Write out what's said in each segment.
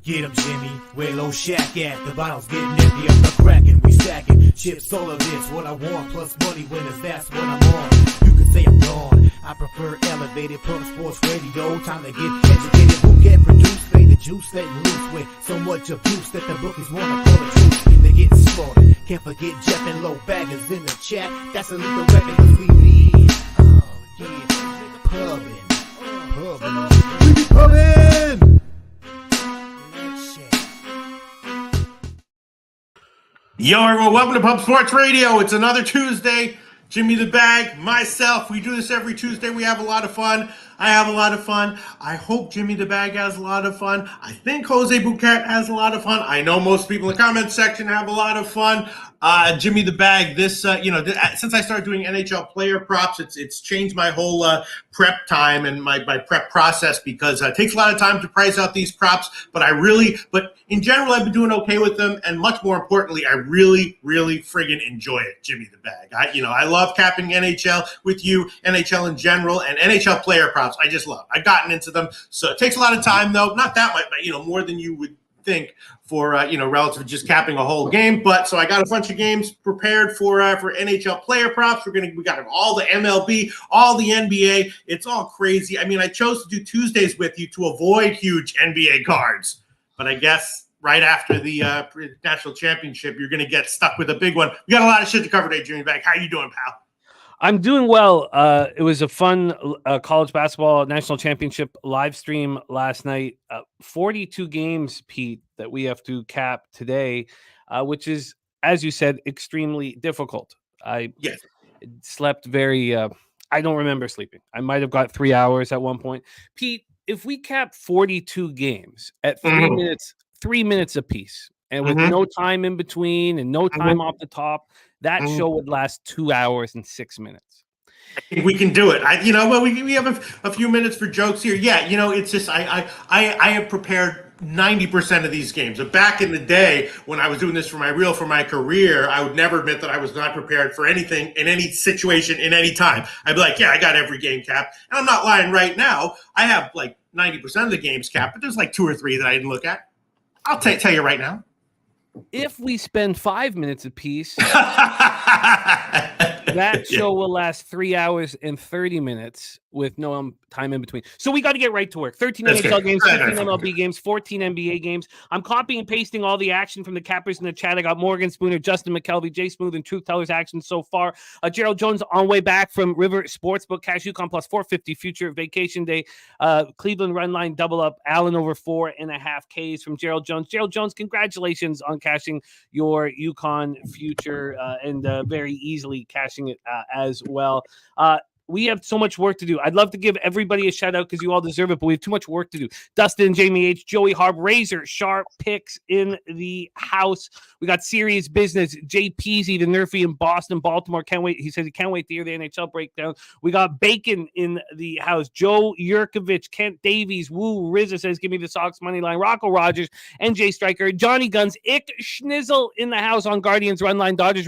Get 'em, Jimmy, where Loshak at? The bottle's getting empty, I'm not cracking, we stacking. Chips, all of this, what I want, plus money winners, that's what I'm on. You can say I'm gone, I prefer elevated, pub sports radio. Time to get educated, who get produced, pay the juice, letting loose with so much abuse that the bookies wanna call the truth. They get slaughtered, can't forget Jeff and low baggers in the chat. That's a lethal weapon, cause we need, pubbing. We be pubbing! Yo, everyone, welcome to Pub Sports Radio. It's another Tuesday. Jimmy the Bag, myself. We do this every Tuesday. We have a lot of fun. I have a lot of fun. I hope Jimmy the Bag has a lot of fun. I think Jose Bouquett has a lot of fun. I know most people in the comment section have a lot of fun. Jimmy the Bag, since I started doing NHL player props, it's changed my whole prep time and my prep process because it takes a lot of time to price out these props. But in general, I've been doing okay with them. And much more importantly, I really, really friggin' enjoy it, Jimmy the Bag. I love capping NHL with you, NHL in general, and NHL player props. I just love. I've gotten into them. So it takes a lot of time, though. Not that much, but, more than you would think for relative to just capping a whole game. But so I got a bunch of games prepared for NHL player props. We got all the MLB, all the NBA. It's all crazy. I mean, I chose to do Tuesdays with you to avoid huge NBA cards, but I guess right after the national championship, you're going to get stuck with a big one. We got a lot of shit to cover today, Jimmy Bag. How you doing, pal? I'm doing well. It was a fun college basketball national championship live stream last night. 42 games, Pete, that we have to cap today, which is, as you said, extremely difficult. I slept very I don't remember sleeping. I might have got 3 hours at one point. Pete, if we cap 42 games at 3 minutes apiece, and with no time in between and no time off the top, that show would last 2 hours and 6 minutes. I think we can do it. We have a few minutes for jokes here. Yeah, it's just I have prepared 90% of these games. But back in the day when I was doing this for my career, I would never admit that I was not prepared for anything in any situation in any time. I'd be like, yeah, I got every game capped. And I'm not lying right now. I have like 90% of the games capped, but there's like 2 or 3 that I didn't look at. I'll tell you right now. If we spend 5 minutes apiece, that show will last 3 hours and 30 minutes with no time in between. So we got to get right to work. 13 NHL games, 15 MLB games, 14 NBA games. I'm copying and pasting all the action from the cappers in the chat. I got Morgan Spooner, Justin McKelvey, Jay Smooth, and Truth Tellers action so far. Gerald Jones on way back from River Sportsbook, Cash UConn plus 450 future vacation day. Cleveland run line double up. Allen over 4.5 Ks from Gerald Jones. Gerald Jones, congratulations on cashing your UConn future and very easily cashing it as well. We have so much work to do. I'd love to give everybody a shout out because you all deserve it, but we have too much work to do. Dustin, Jamie H, Joey Harb, razor sharp picks in the house. We got serious business. Jay Peasy, the Nerfy in Boston, Baltimore. Can't wait. He says he can't wait to hear the NHL breakdown. We got Bacon in the house. Joe Yurkovich, Kent Davies, Woo Rizza says, give me the Sox money line. Rocco Rogers, NJ Stryker, Johnny Guns, Ick Schnizzle in the house on Guardians, Run Line Dodgers,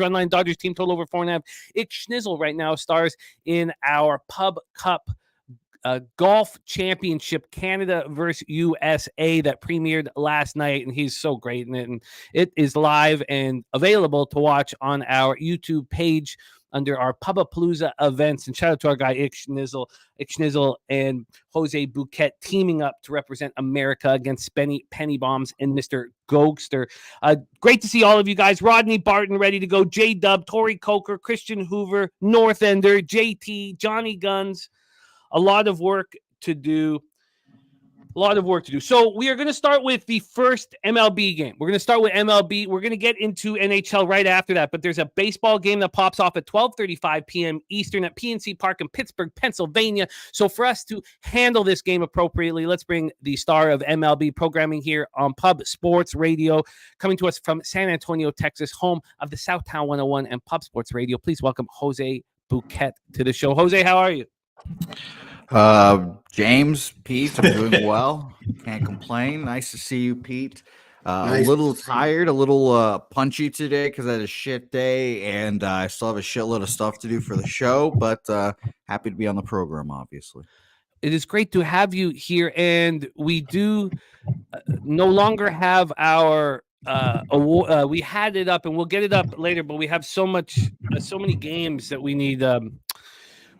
team total over 4.5. Ick Schnizzle right now stars in our Pub Cup golf championship, Canada versus USA, that premiered last night, and he's so great in it. And it is live and available to watch on our YouTube page under our Pubapalooza events. And shout out to our guy Ick Schnizzle and Jose Bouquett teaming up to represent America against Penny Bombs and Mr. Gokster. Great to see all of you guys. Rodney Barton ready to go. J-Dub, Tori Coker, Christian Hoover, Northender, JT, Johnny Guns. A lot of work to do. So we are going to start with the first MLB game. We're going to start with MLB. We're going to get into NHL right after that, but there's a baseball game that pops off at 12:35 p.m. Eastern at PNC Park in Pittsburgh, Pennsylvania. So for us to handle this game appropriately, let's bring the star of MLB programming here on Pub Sports Radio, coming to us from San Antonio, Texas, home of the Southtown 101 and Pub Sports Radio. Please welcome Jose Bouquett to the show. Jose, how are you? James, Pete, I'm doing well. Can't complain. Nice to see you, Pete. Nice. A little tired, a little punchy today because I had a shit day, and I still have a shitload of stuff to do for the show, but happy to be on the program, obviously. It is great to have you here, and we do no longer have our award. We had it up, and we'll get it up later, but we have so many games that we need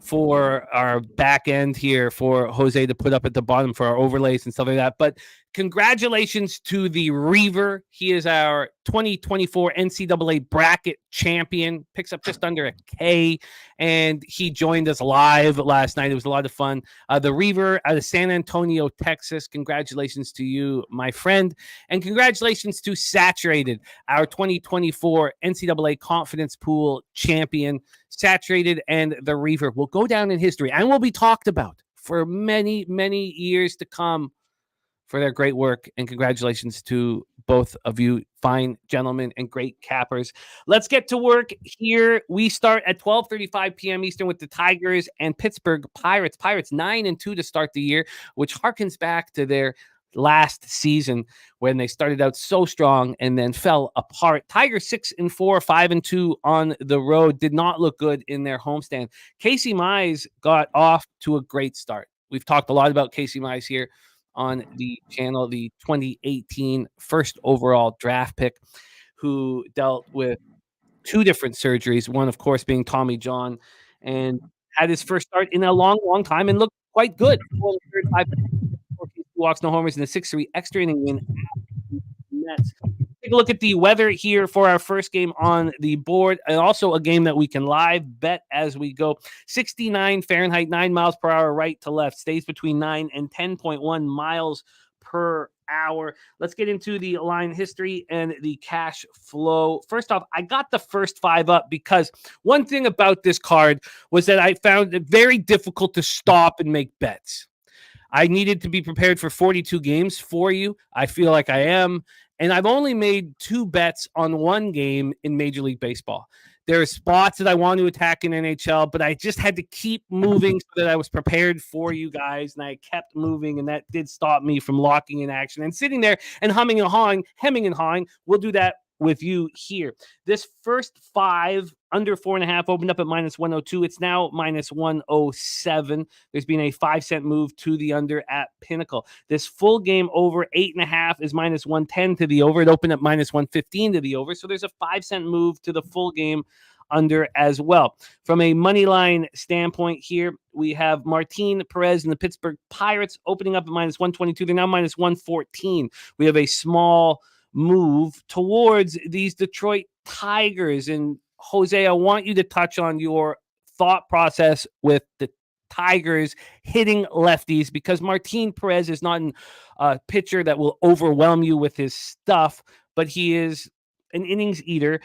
for our back end here for Jose to put up at the bottom for our overlays and stuff like that. But congratulations to the Reaver. He is our 2024 NCAA bracket champion, picks up just under a K, and he joined us live last night. It was a lot of fun. The Reaver out of San Antonio, Texas. Congratulations to you, my friend. And congratulations to Saturated, our 2024 NCAA Confidence Pool champion. Saturated and the Reaver will go down in history and will be talked about for many, many years to come for their great work. And congratulations to both of you, fine gentlemen and great cappers. Let's get to work here. We start at 12:35 p.m. Eastern with the Tigers and Pittsburgh Pirates. Pirates 9-2 to start the year, which harkens back to their last season when they started out so strong and then fell apart. Tigers 6-4, 5-2 on the road. Did not look good in their homestand. Casey Mize got off to a great start. We've talked a lot about Casey Mize here on the channel, the 2018 first overall draft pick, who dealt with 2 different surgeries, one, of course, being Tommy John, and had his first start in a long, long time and looked quite good. 4 walks, no homers, and a 6-3 extra inning win. Mets. Take a look at the weather here for our first game on the board, and also a game that we can live bet as we go. 69 Fahrenheit, 9 miles per hour right to left, stays between 9 and 10.1 miles per hour. Let's get into the line history and the cash flow. First off, I got the first 5 up because one thing about this card was that I found it very difficult to stop and make bets. I needed to be prepared for 42 games for you. I feel like I am. And I've only made 2 bets on 1 game in Major League Baseball. There are spots that I want to attack in NHL, but I just had to keep moving so that I was prepared for you guys. And I kept moving, and that did stop me from locking in action and sitting there and humming and hawing, hemming and hawing. We'll do that with you here. This first 5 under 4.5 opened up at -102. It's now -107. There's been a 5-cent move to the under at Pinnacle. This full game over 8.5 is -110 to the over. It opened at -115 to the over. So there's a 5-cent move to the full game under as well. From a money line standpoint here, we have Martin Perez and the Pittsburgh Pirates opening up at -122. They're now -114. We have a small move towards these Detroit Tigers. And Jose, I want you to touch on your thought process with the Tigers hitting lefties, because Martin Perez is not a pitcher that will overwhelm you with his stuff, but he is an innings eater.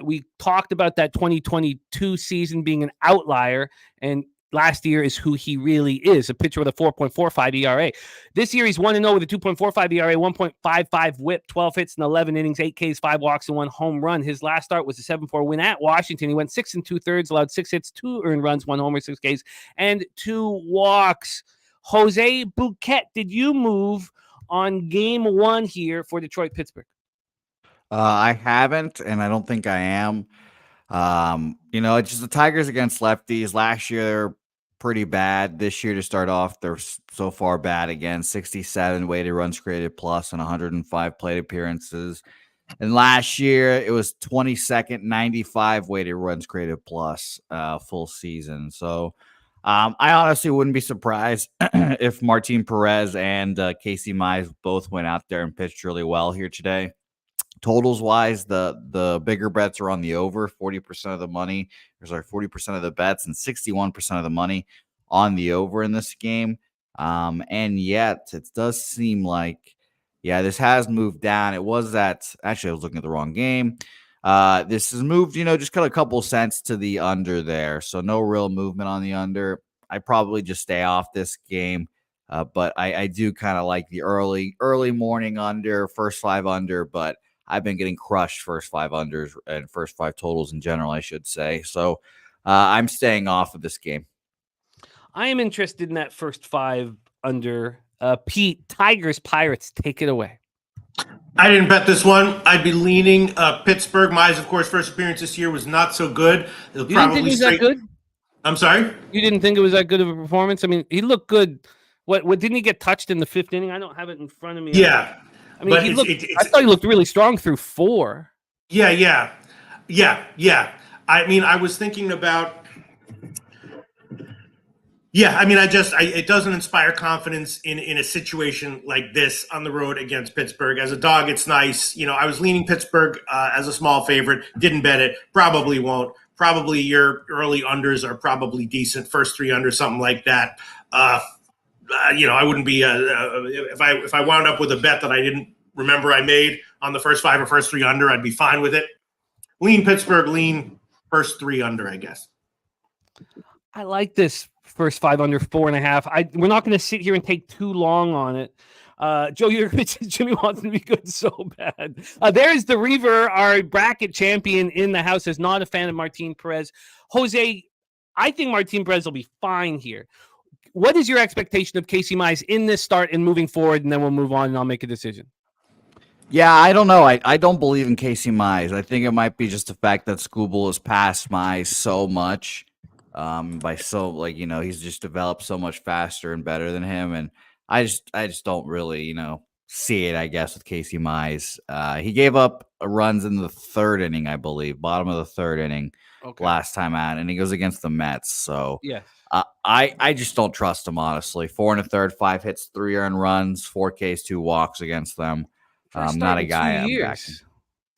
We talked about that 2022 season being an outlier, and last year is who he really is, a pitcher with a 4.45 ERA. This year, he's 1-0 with a 2.45 ERA, 1.55 whip, 12 hits in 11 innings, 8 Ks, 5 walks, and 1 home run. His last start was a 7-4 win at Washington. He went 6 2/3, allowed 6 hits, 2 earned runs, 1 homer, 6 Ks, and 2 walks. Jose Bouquett, did you move on game 1 here for Detroit-Pittsburgh? I haven't, and I don't think I am. It's just the Tigers against lefties. Last year, they were pretty bad. This year, to start off, they're so far bad again. 67 weighted runs created plus and 105 plate appearances. And last year, it was 22nd, 95 weighted runs created plus full season. So I honestly wouldn't be surprised if Martin Perez and Casey Mize both went out there and pitched really well here today. Totals wise, the bigger bets are on the over. 40% of the money, 40% of the bets, and 61% of the money on the over in this game. And yet it does seem like, this has moved down. It was actually I was looking at the wrong game. This has moved, just kind of a couple cents to the under there. So no real movement on the under. I probably just stay off this game. But I do kind of like the early morning under, first 5 under, but I've been getting crushed first 5 unders and first 5 totals in general, I should say. So I'm staying off of this game. I am interested in that first 5 under. Pete, Tigers, Pirates, take it away. I didn't bet this one. I'd be leaning Pittsburgh. Mize, of course, first appearance this year was not so good. You didn't think he was that good? I'm sorry? You didn't think it was that good of a performance? I mean, he looked good. What didn't he get touched in the 5th inning? I don't have it in front of me. Yeah. I mean, I thought he looked really strong through 4. Yeah. I mean, I was thinking about. Yeah, I mean, it doesn't inspire confidence in a situation like this on the road against Pittsburgh. As a dog, it's nice. I was leaning Pittsburgh as a small favorite. Didn't bet it. Probably won't. Probably your early unders are probably decent. First 3 unders, something like that. I wouldn't be if I wound up with a bet that I didn't remember I made on the first 5 or first 3 under, I'd be fine with it. Lean Pittsburgh, lean first 3 under, I guess. I like this first 5 under 4.5. We're not going to sit here and take too long on it. Joe, Jimmy wants to be good so bad. There's the Reaver, our bracket champion in the house, is not a fan of Martin Perez. Jose, I think Martin Perez will be fine here. What is your expectation of Casey Mize in this start and moving forward? And then we'll move on and I'll make a decision. Yeah, I don't know. I don't believe in Casey Mize. I think it might be just the fact that Skubal has passed Mize so much. He's just developed so much faster and better than him. And I just don't really, see it, I guess, with Casey Mize. He gave up runs in the 3rd inning, I believe, bottom of the 3rd inning last time out, and he goes against the Mets. So yeah. I just don't trust him, honestly. 4 1/3, 5 hits, 3 earned runs, 4 Ks, 2 walks against them. Not a guy I'm backing.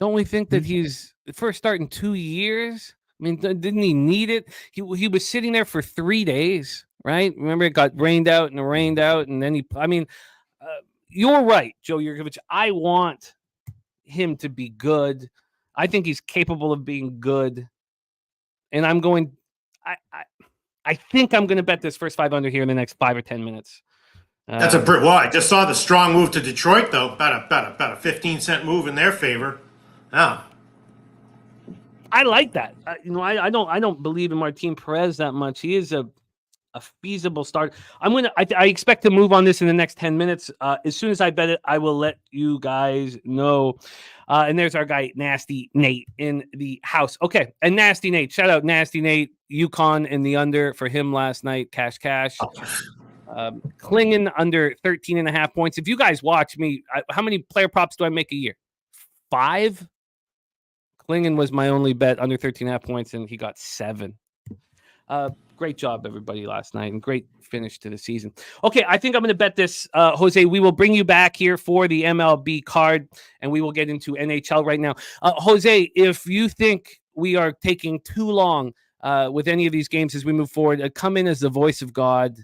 Don't we think that he's the first start in 2 years? I mean, didn't he need it? He was sitting there for 3 days, right? Remember, it got rained out, and then you're right, Joe Yurkovich. I want him to be good. I think he's capable of being good, and I'm going. I think I'm going to bet this first 5 under here in the next 5 or 10 minutes. That's I just saw the strong move to Detroit, though. About a 15-cent move in their favor. Oh. I like that. I don't believe in Martin Perez that much. He is a feasible start. I expect to move on this in the next 10 minutes. As soon as I bet it, I will let you guys know. And there's our guy, Nasty Nate, in the house. Okay, and Nasty Nate. Shout out Nasty Nate. UConn in the under for him last night. Cash. Klingen under 13.5 points. If you guys watch me, how many player props do I make a year? 5? Klingen was my only bet under 13.5 points, and he got 7. Great job, everybody, last night, and great finish to the season. Okay, I think I'm going to bet this, Jose. We will bring you back here for the MLB card, and we will get into NHL right now. Jose, if you think we are taking too long with any of these games as we move forward, come in as the voice of God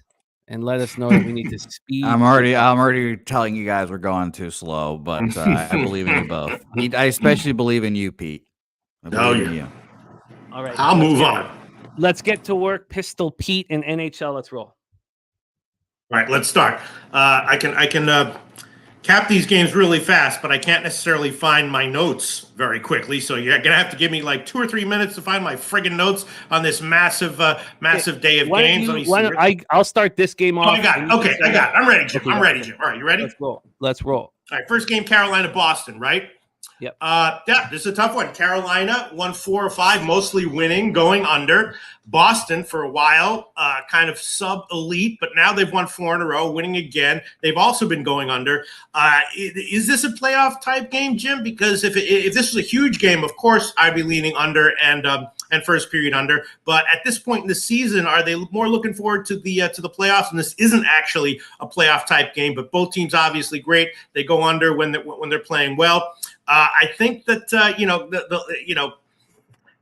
and let us know that we need to speed. I'm already telling you guys we're going too slow, but I believe in you both. I especially believe in you, Pete. I believe in you. All right, I'll move on. Let's get to work. Pistol Pete and NHL. Let's roll. All right, let's start. I can cap these games really fast, but I can't necessarily find my notes very quickly. So you're gonna have to give me like 2 or 3 minutes to find my friggin' notes on this massive day of games. I'll start this game off. Oh, I got it. Okay, I got it. I'm ready, Jim. I'm ready, Jim. All right, you ready? Let's roll. All right, first game, Carolina-Boston, right? Yep. This is a tough one. Carolina won 4 or 5, mostly winning, going under. Boston for a while, kind of sub-elite, but now they've won 4 in a row, winning again. They've also been going under. Is this a playoff type game, Jim? Because if this was a huge game, of course I'd be leaning under and first period under. But at this point in the season, are they more looking forward to the playoffs? And this isn't actually a playoff type game, but both teams obviously great. They go under when they're playing well. I think that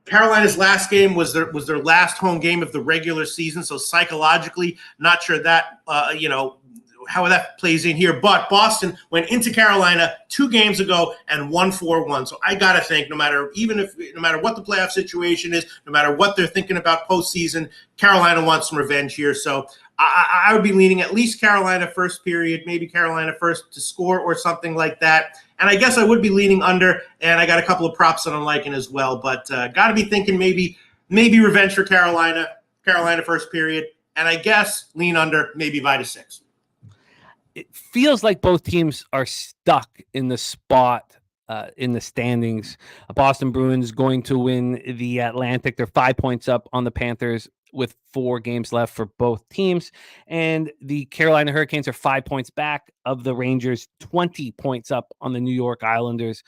Carolina's last game was their last home game of the regular season, so psychologically, not sure that how that plays in here. But Boston went into Carolina 2 games ago and won 4-1. So I gotta think, no matter what the playoff situation is, no matter what they're thinking about postseason, Carolina wants some revenge here. So I would be leaning at least Carolina first period, maybe Carolina first to score or something like that. And I guess I would be leaning under, and I got a couple of props that I'm liking as well. But got to be thinking maybe revenge for Carolina first period, and I guess lean under, maybe by to 6. It feels like both teams are stuck in the spot in the standings. Boston Bruins going to win the Atlantic. They're 5 points up on the Panthers with 4 games left for both teams. And the Carolina Hurricanes are 5 points back of the Rangers, 20 points up on the New York Islanders.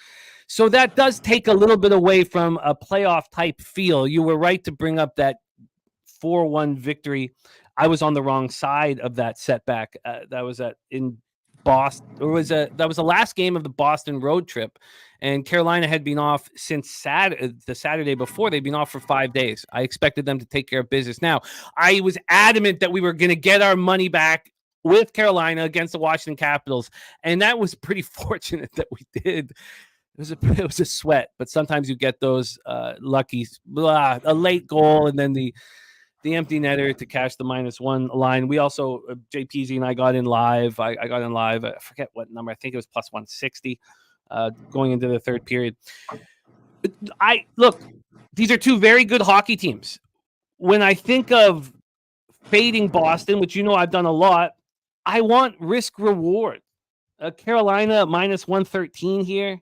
So that does take a little bit away from a playoff type feel. You were right to bring up that 4-1 victory. I was on the wrong side of that setback. That was in Boston, that was the last game of the Boston road trip, and Carolina had been off since the Saturday before. They'd been off for 5 days. I expected them to take care of business. Now, I was adamant that we were going to get our money back with Carolina against the Washington Capitals, and that was pretty fortunate that we did. It was a sweat, but sometimes you get those lucky, a late goal, and then the empty netter to cash the -1 line. We also, JPZ and I got in live. I got in live. I forget what number. I think it was plus 160 going into the third period. Look, these are two very good hockey teams. When I think of fading Boston, which I've done a lot, I want risk reward. Carolina -113 here.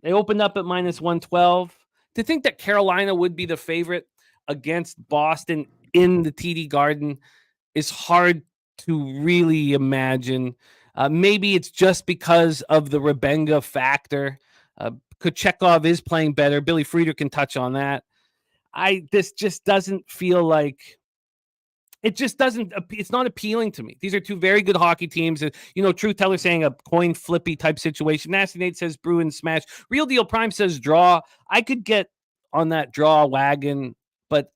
They opened up at -112. To think that Carolina would be the favorite against Boston in the TD Garden is hard to really imagine. Maybe it's just because of the Rebenga factor. Kochekov is playing better. Billy Frieder can touch on that. This just doesn't feel like it's not appealing to me. These are two very good hockey teams. Truth Teller saying a coin flippy type situation. Nasty Nate says Bruins smash. Real Deal Prime says draw. I could get on that draw wagon, but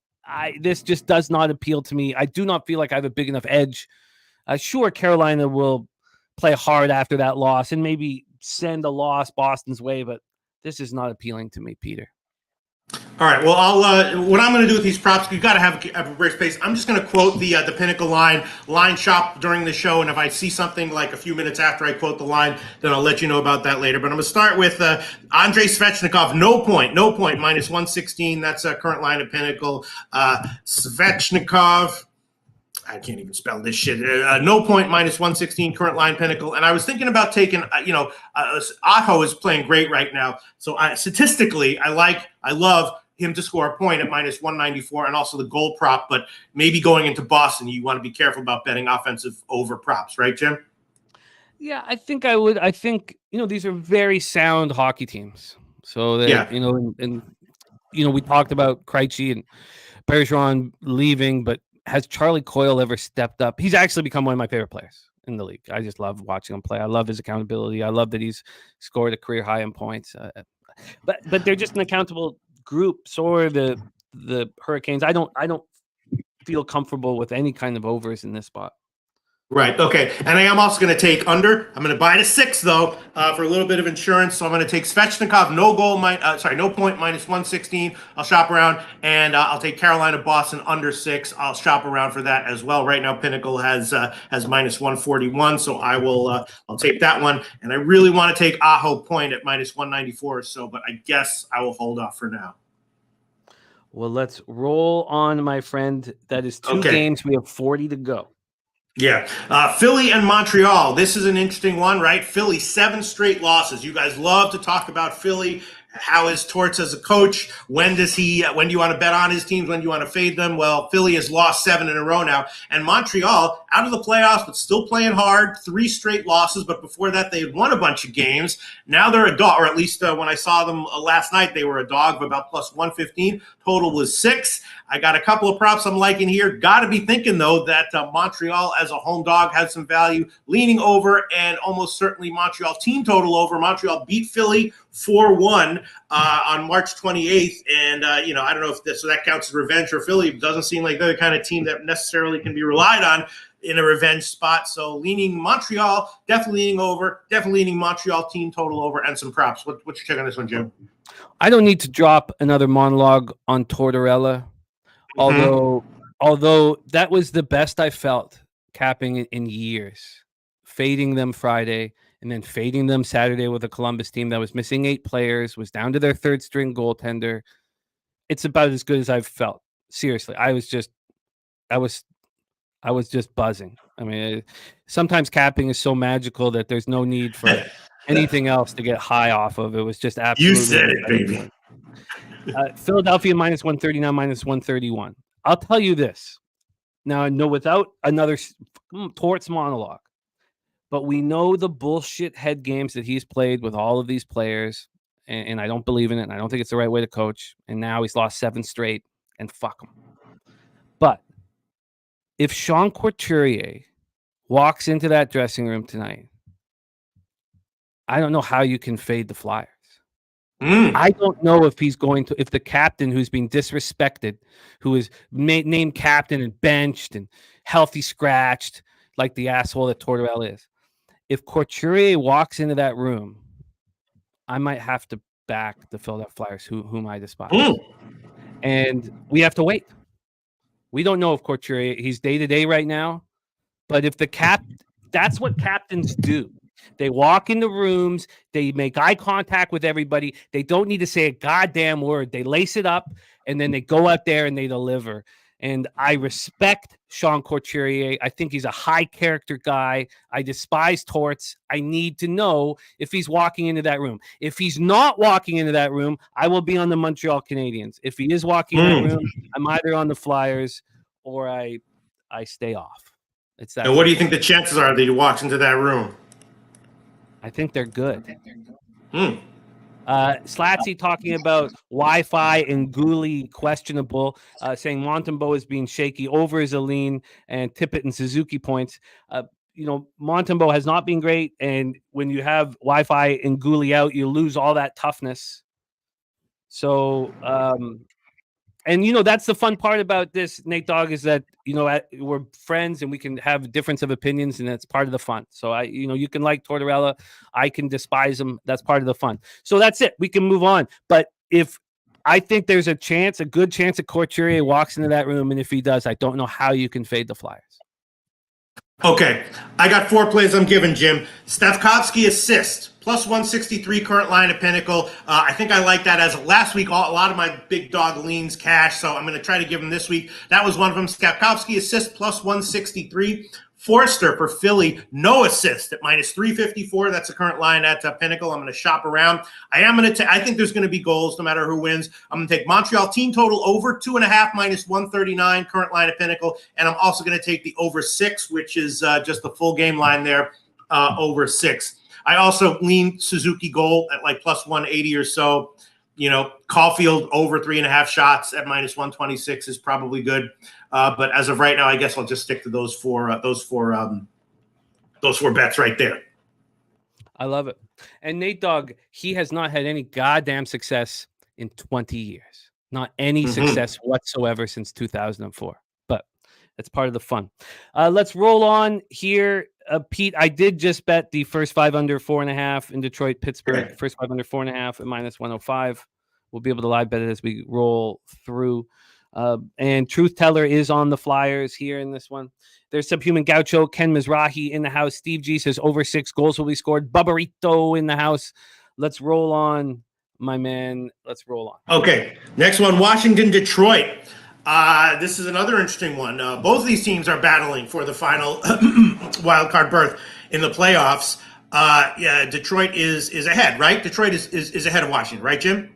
this just does not appeal to me. I do not feel like I have a big enough edge. Sure, Carolina will play hard after that loss and maybe send a loss Boston's way, but this is not appealing to me, Peter. All right. Well, what I'm going to do with these props, you've got to have a great space. I'm just going to quote the Pinnacle line shop during the show, and if I see something like a few minutes after I quote the line, then I'll let you know about that later. But I'm going to start with Andrei Svechnikov, no point, -116. That's a current line at Pinnacle. Svechnikov. I can't even spell this shit. No point, -116, current line Pinnacle. And I was thinking about taking, Otto is playing great right now. So statistically, I love him to score a point at -194 and also the goal prop. But maybe going into Boston, you want to be careful about betting offensive over props, right, Jim? Yeah, I think I would. I think, these are very sound hockey teams. So, we talked about Krejci and Bergeron leaving, but has Charlie Coyle ever stepped up? He's actually become one of my favorite players in the league. I just love watching him play. I love his accountability. I love that he's scored a career high in points. But they're just an accountable group. So are the Hurricanes. I don't feel comfortable with any kind of overs in this spot. Right. Okay. And I am also going to take under. I'm going to buy to 6 though for a little bit of insurance. So I'm going to take Svechnikov, no point, -116. I'll shop around, and I'll take Carolina Boston under 6. I'll shop around for that as well. Right now, Pinnacle has -141, so I'll take that one. And I really want to take Aho point at -194 or so, but I guess I will hold off for now. Well, let's roll on, my friend. That is 2 games. We have 40 to go. Yeah. Philly and Montreal. This is an interesting one, right? Philly, 7 straight losses. You guys love to talk about Philly. How is Torts as a coach? When do you want to bet on his teams? When do you want to fade them? Well, Philly has lost 7 in a row now. And Montreal, out of the playoffs, but still playing hard. 3 straight losses, but before that, they had won a bunch of games. Now they're a dog, or at least when I saw them last night, they were a dog of about +115. Total was 6. I got a couple of props I'm liking here. Got to be thinking, though, that Montreal as a home dog has some value. Leaning over, and almost certainly Montreal team total over. Montreal beat Philly 4-1 on March 28th. And, I don't know if that counts as revenge for Philly. It doesn't seem like they're the kind of team that necessarily can be relied on in a revenge spot. So leaning Montreal, definitely leaning over, definitely leaning Montreal team total over, and some props. What's your check on this one, Jim? I don't need to drop another monologue on Tortorella. Although that was the best I felt capping in years, fading them Friday and then fading them Saturday with a Columbus team that was missing 8 players, was down to their 3rd string goaltender. It's about as good as I've felt. Seriously, I was just buzzing. I mean, sometimes capping is so magical that there's no need for anything else to get high off of. It was just You absolutely. said it, baby. Philadelphia minus 139, minus 131. I'll tell you this. Now, no, without another Torts monologue, but we know the bullshit head games that he's played with all of these players, and I don't believe in it, and I don't think it's the right way to coach. And now he's lost 7 straight, and fuck him. But if Sean Couturier walks into that dressing room tonight, I don't know how you can fade the Flyers. I don't know if he's going to, if the captain who's being disrespected, who is named captain and benched and healthy scratched, like the asshole that Tortorella is, if Couturier walks into that room, I might have to back the Philadelphia Flyers, whom I despise. And we have to wait. We don't know if Couturier, he's day-to-day right now, but if the that's what captains do. They walk into rooms, they make eye contact with everybody. They don't need to say a goddamn word. They lace it up, and then they go out there and they deliver. And I respect Sean Couturier. I think he's a high-character guy. I despise Torts. I need to know if he's walking into that room. If he's not walking into that room, I will be on the Montreal Canadiens. If he is walking in that room, I'm either on the Flyers or I stay off. It's that. And what do you think the chances are that he walks into that room? I think they're good. Slatsy talking about Wi-Fi and Gooley questionable, saying Montembeault is being shaky over his Aline and Tippett and Suzuki points. Montembeault has not been great, and when you have Wi-Fi and Gooley out, you lose all that toughness. So, that's the fun part about this, Nate Dogg, is that, we're friends and we can have difference of opinions, and that's part of the fun. So you can like Tortorella, I can despise him. That's part of the fun. So that's it. We can move on. But if I think there's a good chance that Couturier walks into that room, and if he does, I don't know how you can fade the Flyers. Okay, I got 4 plays I'm giving, Jim. Stavkovsky assist, plus 163 current line at Pinnacle. I think I like that. As last week, a lot of my big dog leans cash, so I'm going to try to give him this week. That was one of them. Stavkovsky assist, plus 163. Forster for Philly, no assist at minus 354. That's the current line at Pinnacle. I'm going to shop around. I think there's going to be goals no matter who wins. I'm going to take Montreal team total over 2.5 minus 139, current line at Pinnacle. And I'm also going to take the over 6, which is just the full game line there, over 6. I also lean Suzuki goal at like plus 180 or so. Caulfield over 3.5 shots at minus 126 is probably good. But as of right now, I guess I'll just stick to those four bets right there. I love it. And Nate Dogg, he has not had any goddamn success in 20 years. Not any success whatsoever since 2004. But that's part of the fun. Let's roll on here. Pete, I did just bet the first 5 under 4.5 in Detroit, Pittsburgh. First 5 under 4.5 at minus 105. We'll be able to live bet it as we roll through. And Truth Teller is on the Flyers here in this one. There's Subhuman Gaucho, Ken Mizrahi in the house. Steve G says over 6 goals will be scored. Bubberito in the house. Let's roll on, my man. Let's roll on. Okay, next one, Washington, Detroit. This is another interesting one. Both of these teams are battling for the final wild card berth in the playoffs. Detroit is ahead, right? Detroit is ahead of Washington, right, Jim?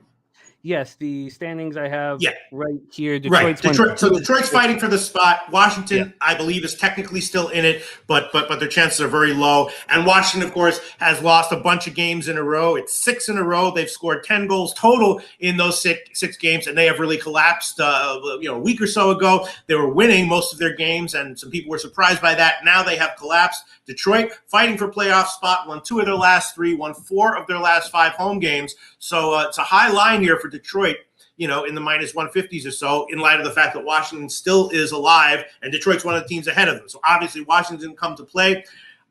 Yes, the standings I have right here. Detroit's fighting for the spot. Washington, I believe, is technically still in it, but their chances are very low. And Washington, of course, has lost a bunch of games in a row. It's 6 in a row. They've scored 10 goals total in those six games, and they have really collapsed. A week or so ago, they were winning most of their games, and some people were surprised by that. Now they have collapsed. Detroit fighting for playoff spot, won 2 of their last 3, won 4 of their last 5 home games. So it's a high line here for Detroit, in the minus 150s or so, in light of the fact that Washington still is alive and Detroit's one of the teams ahead of them. So obviously Washington didn't come to play.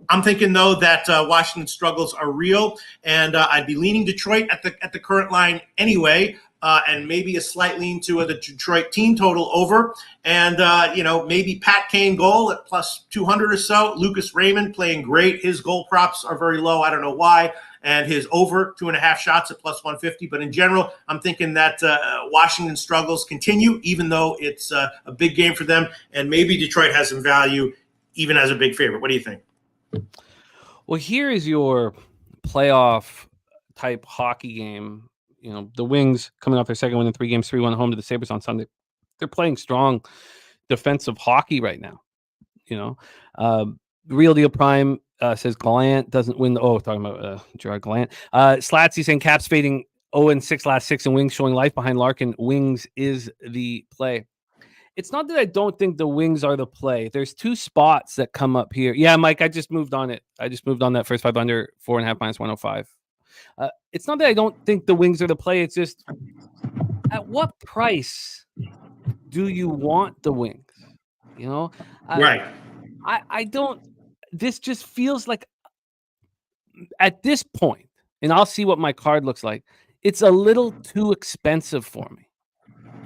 I'm thinking, though, that Washington's struggles are real, and I'd be leaning Detroit at the current line anyway, and maybe a slight lean to the Detroit team total over, and maybe Pat Kane goal at plus 200 or so. Lucas Raymond playing great. His goal props are very low. I don't know why. And his over 2.5 shots at plus 150. But in general, I'm thinking that Washington struggles continue, even though it's a big game for them, and maybe Detroit has some value even as a big favorite. What do you think? Well, here is your playoff type hockey game. The Wings coming off their second win in 3 games, 3-1 home to the Sabres on Sunday. They're playing strong defensive hockey right now. Real Deal Prime says Gallant doesn't win. Talking about Gerard Gallant. Slatsy saying Caps fading 0-6 last 6 and Wings showing life behind Larkin. Wings is the play. It's not that I don't think the Wings are the play. There's 2 spots that come up here. Yeah, Mike, I just moved on it. I just moved on that first 5 under 4.5 minus 105. It's not that I don't think the Wings are the play. It's just at what price do you want the Wings? Right. I don't. This just feels like at this point, and I'll see what my card looks like. It's a little too expensive for me.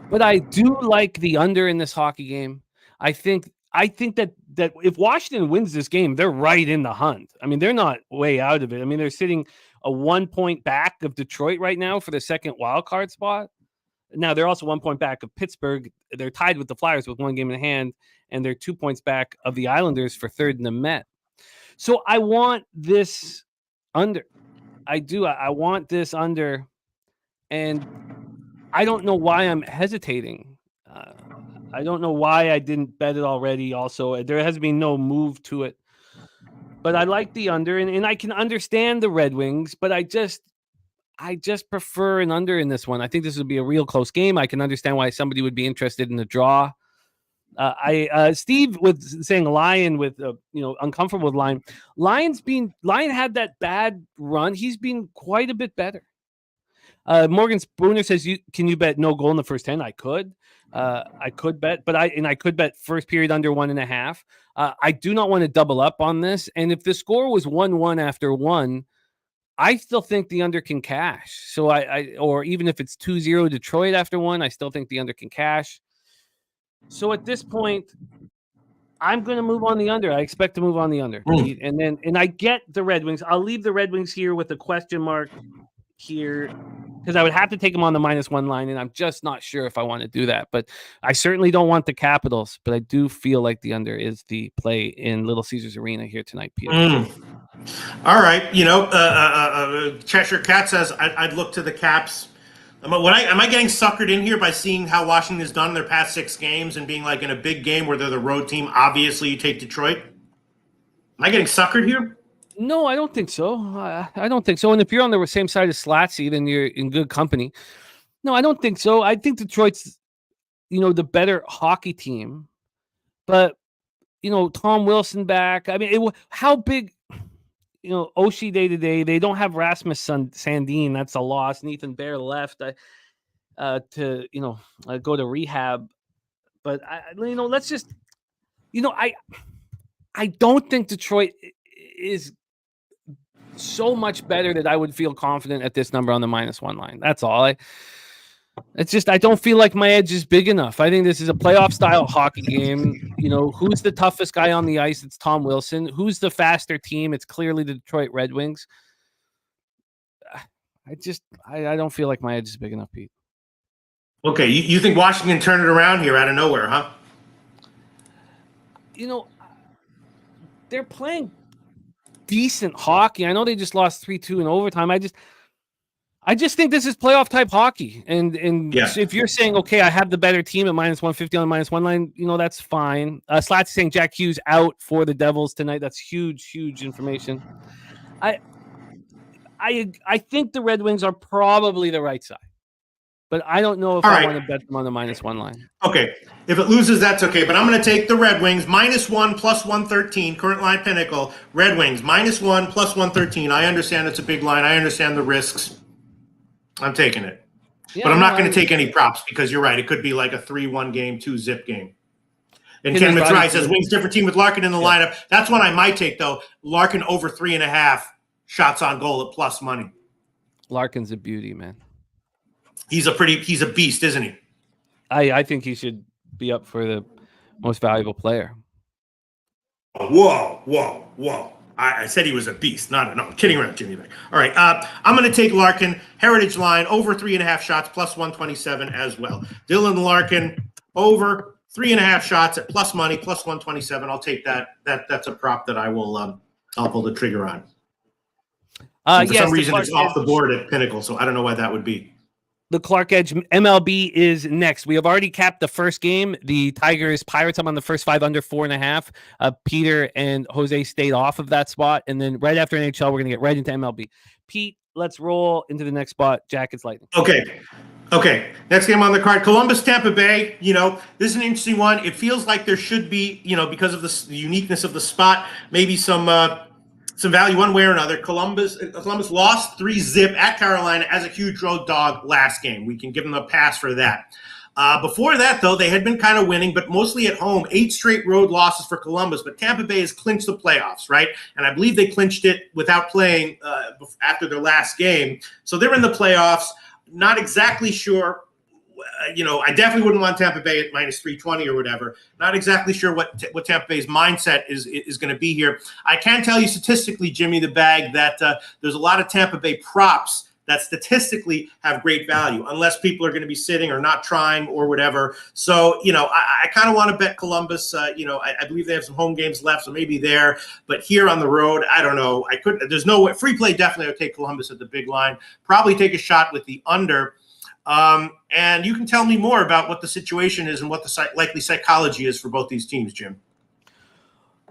But I do like the under in this hockey game. I think that if Washington wins this game, they're right in the hunt. I mean, they're not way out of it. I mean, they're sitting a 1 point back of Detroit right now for the second wild card spot. Now, they're also 1 point back of Pittsburgh. They're tied with the Flyers with 1 game in hand, and they're 2 points back of the Islanders for third in the Met. So I want this under. I do. I want this under, and I don't know why I'm hesitating. I don't know why I didn't bet it already. Also, there has been no move to it, but I like the under, and I can understand the Red Wings, but I just prefer an under in this one. I think this would be a real close game. I can understand why somebody would be interested in the draw. Steve was saying Lion with uncomfortable with Lion. Lion had that bad run. He's been quite a bit better. Morgan Spooner says, can you bet no goal in the first 10? I could bet, but I could bet first period under 1.5. I do not want to double up on this. And if the score was 1-1 after 1, I still think the under can cash. So or even if it's 2-0 Detroit after 1, I still think the under can cash. So at this point, I'm going to move on the under. I expect to move on the under. And I get the Red Wings. I'll leave the Red Wings here with a question mark here because I would have to take them on the -1 line, and I'm just not sure if I want to do that. But I certainly don't want the Capitals, but I do feel like the under is the play in Little Caesars Arena here tonight, Peter. All right. Cheshire Cat says I'd look to the Caps. Am I getting suckered in here by seeing how Washington has done their past 6 games and being like in a big game where they're the road team? Obviously, you take Detroit. Am I getting suckered here? No, I don't think so. I don't think so. And if you're on the same side as Slatsy, then you're in good company. No, I don't think so. I think Detroit's, the better hockey team. But, Tom Wilson back. I mean, how big, Oshie day-to-day. They don't have Rasmus Sandin. That's a loss. Nathan Bear left to go to rehab. But, let's just, I don't think Detroit is so much better that I would feel confident at this number on the -1 line. That's all. I don't feel like my edge is big enough. I think this is a playoff style hockey game. Who's the toughest guy on the ice? It's Tom Wilson. Who's the faster team? It's clearly the Detroit Red Wings. I don't feel like my edge is big enough, Pete. Okay, you think Washington turned it around here out of nowhere, huh? They're playing decent hockey. I know they just lost 3-2 in overtime. I just think this is playoff type hockey. And so if you're saying, okay, I have the better team at -150 on the -1 line, that's fine. Slats saying Jack Hughes out for the Devils tonight. That's huge information. I think the Red Wings are probably the right side. But I don't know if I want to bet them on the -1 line. Okay. If it loses, that's okay. But I'm going to take the Red Wings, -1 plus 113, current line Pinnacle. Red Wings, -1 plus 113. I understand it's a big line. I understand the risks. I'm taking it. Yeah, but I'm not going to take any props because you're right. It could be like a 3-1 game, 2-zip game. And Ken McBride says, Wings different team with Larkin in the lineup. That's one I might take, though. Larkin over 3.5 shots on goal at plus money. Larkin's a beauty, man. He's a beast, isn't he? I think he should be up for the most valuable player. Whoa. I said he was a beast. No, I'm kidding around, Jimmy. All right. I'm going to take Larkin, Heritage line, over 3.5 shots, plus 127 as well. Dylan Larkin, over 3.5 shots at plus money, plus 127. I'll take that. That's a prop that I will I'll pull the trigger on. And for yes, some reason, Clark it's off the Edge. board at Pinnacle, so I don't know why that would be. The Clark Edge MLB is next. We have already capped the first game. The Tigers Pirates. I'm on the first 5 under 4.5. Peter and Jose stayed off of that spot, and then right after NHL, we're gonna get right into MLB. Pete, let's roll into the next spot. Jackets Lightning. Okay. Next game on the card, Columbus, Tampa Bay. This is an interesting one. It feels like there should be, because of the uniqueness of the spot, maybe some value one way or another. Columbus lost 3-0 at Carolina as a huge road dog last game. We can give them a pass for that. Before that, though, they had been kind of winning, but mostly at home. 8 straight road losses for Columbus, but Tampa Bay has clinched the playoffs, right? And I believe they clinched it without playing after their last game. So they're in the playoffs. Not exactly sure. I definitely wouldn't want Tampa Bay at minus 320 or whatever. Not exactly sure what Tampa Bay's mindset is going to be here. I can tell you statistically, Jimmy the Bag, that there's a lot of Tampa Bay props that statistically have great value, unless people are going to be sitting or not trying or whatever. So, I kind of want to bet Columbus. I believe they have some home games left, so maybe there. But here on the road, I don't know. There's no way. Free play, definitely I would take Columbus at the big line. Probably take a shot with the under. And you can tell me more about what the situation is and what the likely psychology is for both these teams, Jim.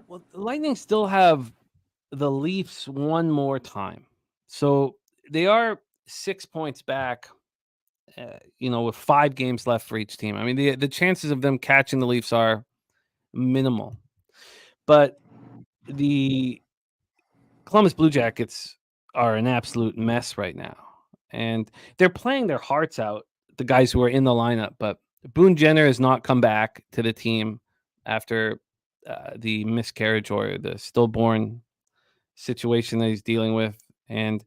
Well, the Lightning still have the Leafs one more time. So they are 6 points back, with 5 games left for each team. I mean, the chances of them catching the Leafs are minimal. But the Columbus Blue Jackets are an absolute mess right now. And they're playing their hearts out, the guys who are in the lineup. But Boone Jenner has not come back to the team after the miscarriage or the stillborn situation that he's dealing with. And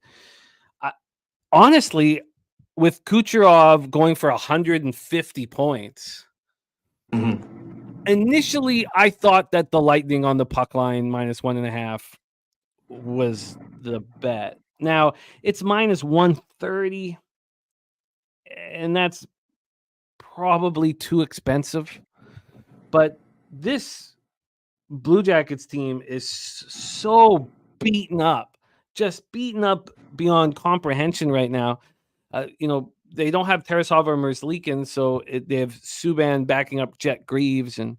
honestly, with Kucherov going for 150 points, initially I thought that the Lightning on the puck line minus 1.5 was the bet. Now it's minus 130, and that's probably too expensive. But this Blue Jackets team is so beaten up, just beaten up beyond comprehension right now. They don't have Tarasov or Merzlikins, so they have Subban backing up Jet Greaves, and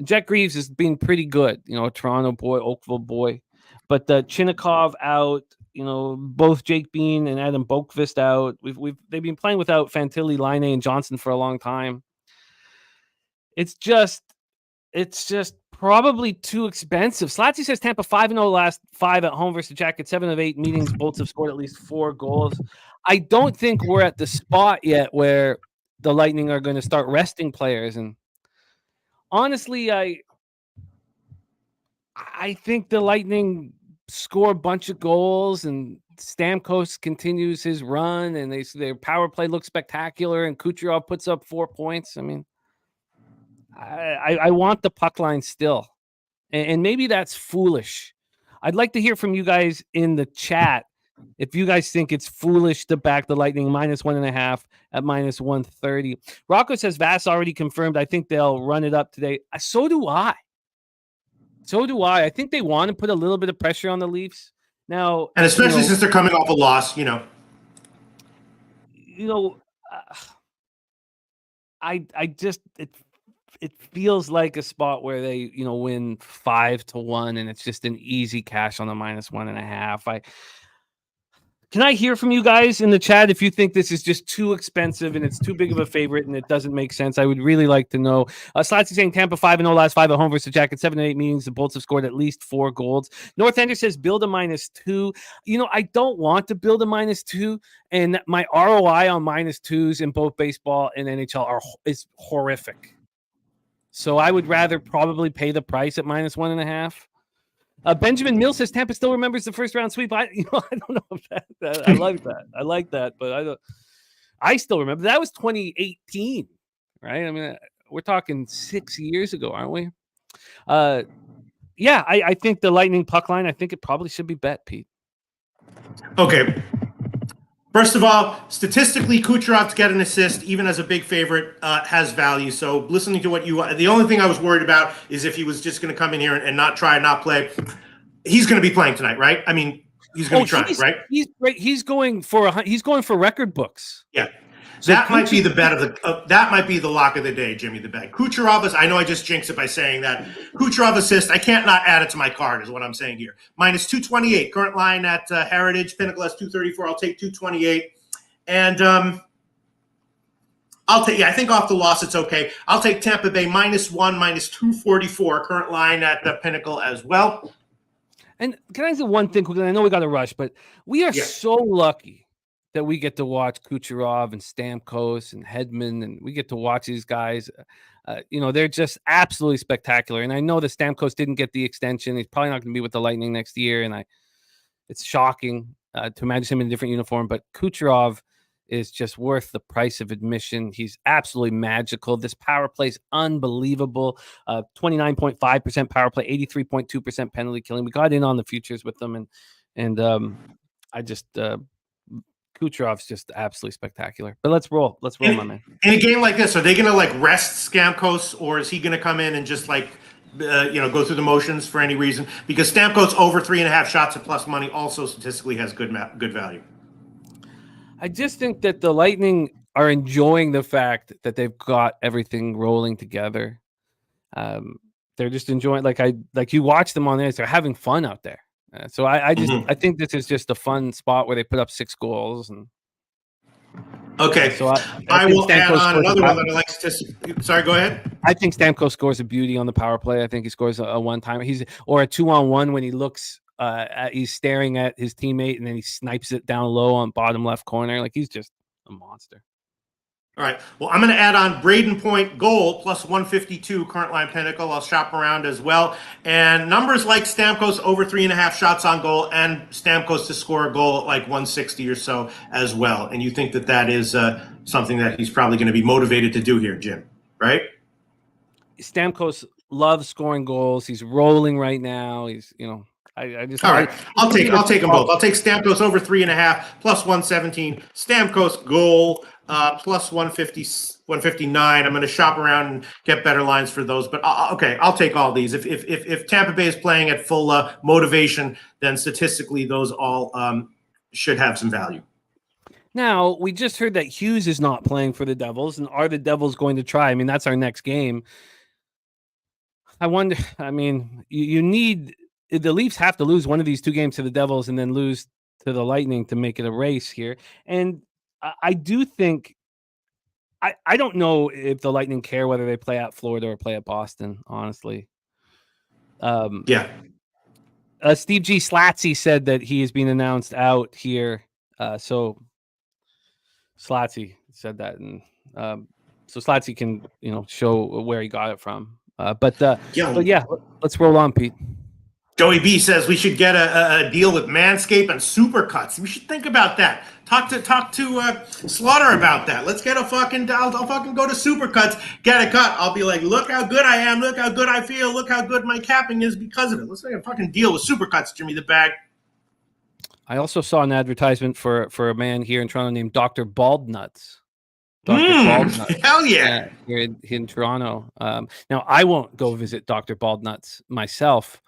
Jet Greaves has been pretty good. A Toronto boy, Oakville boy, but the Chinnikov out. Both Jake Bean and Adam Boqvist out. They've been playing without Fantilli, Laine, and Johnson for a long time. It's just probably too expensive. Slatsy says Tampa 5-0 last 5 at home versus the Jackets. 7 of 8 meetings, Bolts have scored at least 4 goals. I don't think we're at the spot yet where the Lightning are going to start resting players. And honestly, I think the Lightning score a bunch of goals and Stamkos continues his run and their power play looks spectacular and Kucherov puts up 4 points. I mean, I want the puck line still. And maybe that's foolish. I'd like to hear from you guys in the chat if you guys think it's foolish to back the Lightning minus 1.5 at minus 130. Rocco says Vass already confirmed. I think they'll run it up today. So do I. I think they want to put a little bit of pressure on the Leafs now, and especially since they're coming off a loss. I just it feels like a spot where they win 5-1, and it's just an easy cash on the minus 1.5. Can I hear from you guys in the chat if you think this is just too expensive and it's too big of a favorite and it doesn't make sense? I would really like to know. Slatsy saying Tampa 5-0 last 5 at home versus the Jackets. 7 of 8 meetings. The Bolts have scored at least 4 goals. North Ender says build a minus 2. I don't want to build a minus 2, and my ROI on minus 2s in both baseball and NHL is horrific. So I would rather probably pay the price at minus 1.5. Benjamin Mill says Tampa still remembers the first round sweep. I don't know if that I like that, but I still remember. That was 2018, right? I mean, we're talking 6 years ago, aren't we? Yeah, I think the Lightning puck line, I think it probably should be bet, Pete. Okay. First of all, statistically, Kucherov to get an assist, even as a big favorite, has value. So listening to what the only thing I was worried about is if he was just going to come in here and not play. He's going to be playing tonight, right? I mean, He's going to be trying, right? He's going for record books. Yeah. So that might be the bet of the. That might be the lock of the day, Jimmy the Bag. Kucherov, I know I just jinxed it by saying that. Kucherov assist. I can't not add it to my card, is what I'm saying here. Minus 228. Current line at Heritage. Pinnacle has 234. I'll take 228. And I'll take. Yeah, I think off the loss it's okay. I'll take Tampa Bay -1, minus 244. Current line at the Pinnacle as well. And can I say one thing quickly? I know we got to rush, but we are so lucky that we get to watch Kucherov and Stamkos and Hedman, and we get to watch these guys. They're just absolutely spectacular. And I know that Stamkos didn't get the extension. He's probably not going to be with the Lightning next year, and it's shocking to imagine him in a different uniform. But Kucherov is just worth the price of admission. He's absolutely magical. This power play is unbelievable. 29.5% power play, 83.2% penalty killing. We got in on the futures with them, and I just. Kucherov's just absolutely spectacular. But let's roll, my man. In a game like this, are they going to rest Stamkos, or is he going to come in and just go through the motions for any reason? Because Stamkos over 3.5 shots at plus money also statistically has good value. I just think that the Lightning are enjoying the fact that they've got everything rolling together. They're just enjoying, like you watch them on the ice, they're having fun out there. So I think this is just a fun spot where they put up 6 goals. And okay, so I will add on another one that I like to. Sorry, go ahead. I think Stamkos scores a beauty on the power play. I think he scores a one-timer. Or a 2-on-1 when he looks. He's staring at his teammate and then he snipes it down low on bottom left corner. He's just a monster. All right. Well, I'm going to add on Braden Point goal plus 152 current line Pinnacle. I'll shop around as well. And numbers like Stamkos over 3.5 shots on goal and Stamkos to score a goal at 160 or so as well. And you think that is something that he's probably going to be motivated to do here, Jim, right? Stamkos loves scoring goals. He's rolling right now. He's, I just. All right. I'll take them both. I'll take Stamkos over 3.5 plus 117. Stamkos goal. Plus 159. I'm going to shop around and get better lines for those. But okay, I'll take all these. If Tampa Bay is playing at full motivation, then statistically those all should have some value. Now, we just heard that Hughes is not playing for the Devils, and are the Devils going to try? I mean, that's our next game. I wonder. I mean, you need the Leafs have to lose one of these 2 games to the Devils and then lose to the Lightning to make it a race here. And I do think I don't know if the Lightning care whether they play at Florida or play at Boston, honestly. Steve G. Slatsy said that he is being announced out here. So Slatsy said that, and so Slatsy can show where he got it from. But yeah, let's roll on, Pete. Joey B says we should get a deal with Manscaped and Supercuts. We should think about that. Talk to Slaughter about that. Let's get a fucking. I'll fucking go to Supercuts, get a cut. I'll be like, look how good I am. Look how good I feel. Look how good my capping is because of it. Let's make a fucking deal with Supercuts, Jimmy the Bag. I also saw an advertisement for a man here in Toronto named Dr. Baldnuts. Baldnuts. Hell yeah. Here in Toronto. Now I won't go visit Dr. Baldnuts myself.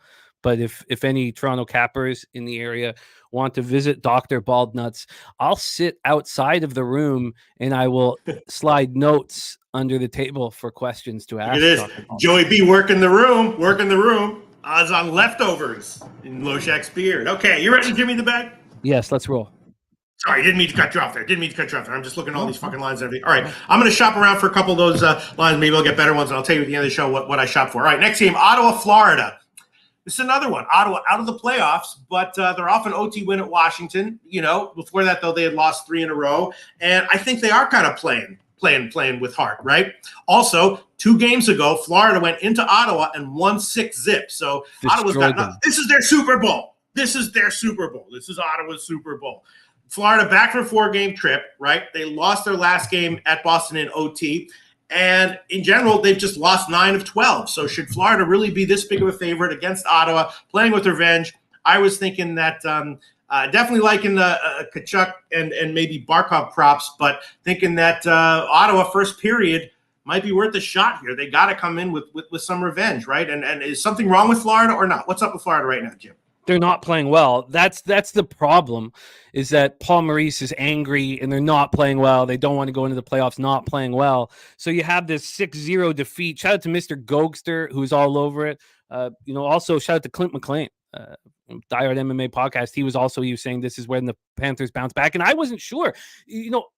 But if any Toronto Cappers in the area want to visit Dr. Baldnuts, I'll sit outside of the room and I will slide notes under the table for questions to ask. It is. Joey B working the room. Odds on leftovers in Loshak's beard. Okay, you ready, Jimmy the Bag? Yes, let's roll. Sorry, didn't mean to cut you off there. I'm just looking at all these fucking lines and everything. All right, I'm going to shop around for a couple of those lines. Maybe I'll get better ones, and I'll tell you at the end of the show what I shop for. All right, next game, Ottawa, Florida. This is another one. Ottawa out of the playoffs, but they're off an OT win at Washington. Before that, though, they had lost 3 in a row. And I think they are kind of playing with heart, right? Also, 2 games ago, Florida went into Ottawa and won 6-0. So Ottawa's got this is their Super Bowl. This is Ottawa's Super Bowl. Florida back from a 4-game trip, right? They lost their last game at Boston in OT. And in general, they've just lost 9 of 12. So should Florida really be this big of a favorite against Ottawa, playing with revenge? I was thinking that definitely liking the Kachuk and maybe Barkov props, but thinking that Ottawa first period might be worth a shot here. They got to come in with some revenge, right? And is something wrong with Florida or not? What's up with Florida right now, Jim? They're not playing well. That's the problem, is that Paul Maurice is angry and they're not playing well. They don't want to go into the playoffs not playing well. So you have this 6-0 defeat. Shout out to Mr. Gogster, who's all over it. Also shout out to Clint McLean, Diehard MMA podcast. He was saying this is when the Panthers bounce back. And I wasn't sure.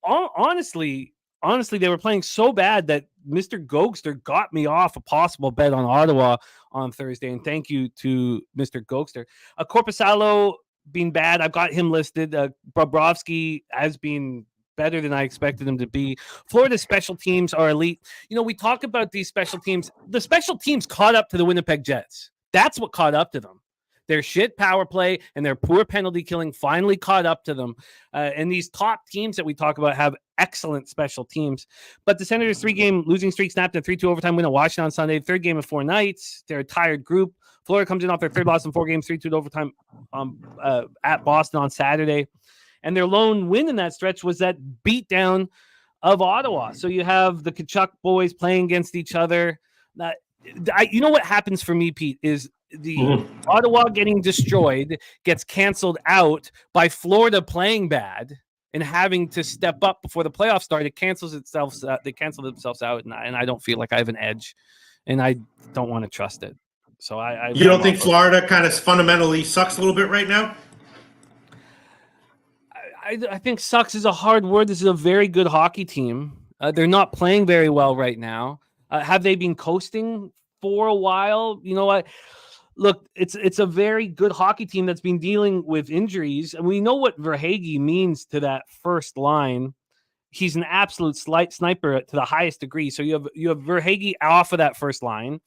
Honestly, they were playing so bad that Mr. Gogster got me off a possible bet on Ottawa on Thursday. And thank you to Mr. Gogster. Korpisalo being bad, I've got him listed. Bobrovsky has been better than I expected him to be. Florida's special teams are elite. We talk about these special teams. The special teams caught up to the Winnipeg Jets. That's what caught up to them. Their shit power play and their poor penalty killing finally caught up to them. And these top teams that we talk about have excellent special teams. But the Senators' 3-game losing streak snapped a 3-2 overtime win at Washington on Sunday. Third game of 4 nights. They're a tired group. Florida comes in off their third loss in 4 games, 3-2 overtime at Boston on Saturday. And their lone win in that stretch was that beatdown of Ottawa. So you have the Kachuk boys playing against each other. What happens for me, Pete, is the Ottawa getting destroyed gets canceled out by Florida playing bad and having to step up before the playoffs start. It cancels itself. They cancel themselves out, and I don't feel like I have an edge, and I don't want to trust it. So you don't think Florida kind of fundamentally sucks a little bit right now? I think sucks is a hard word. This is a very good hockey team. They're not playing very well right now. Have they been coasting for a while? You know what? Look, it's a very good hockey team that's been dealing with injuries, and we know what Verhaeghe means to that first line. He's an absolute sniper to the highest degree. So you have Verhaeghe off of that first line,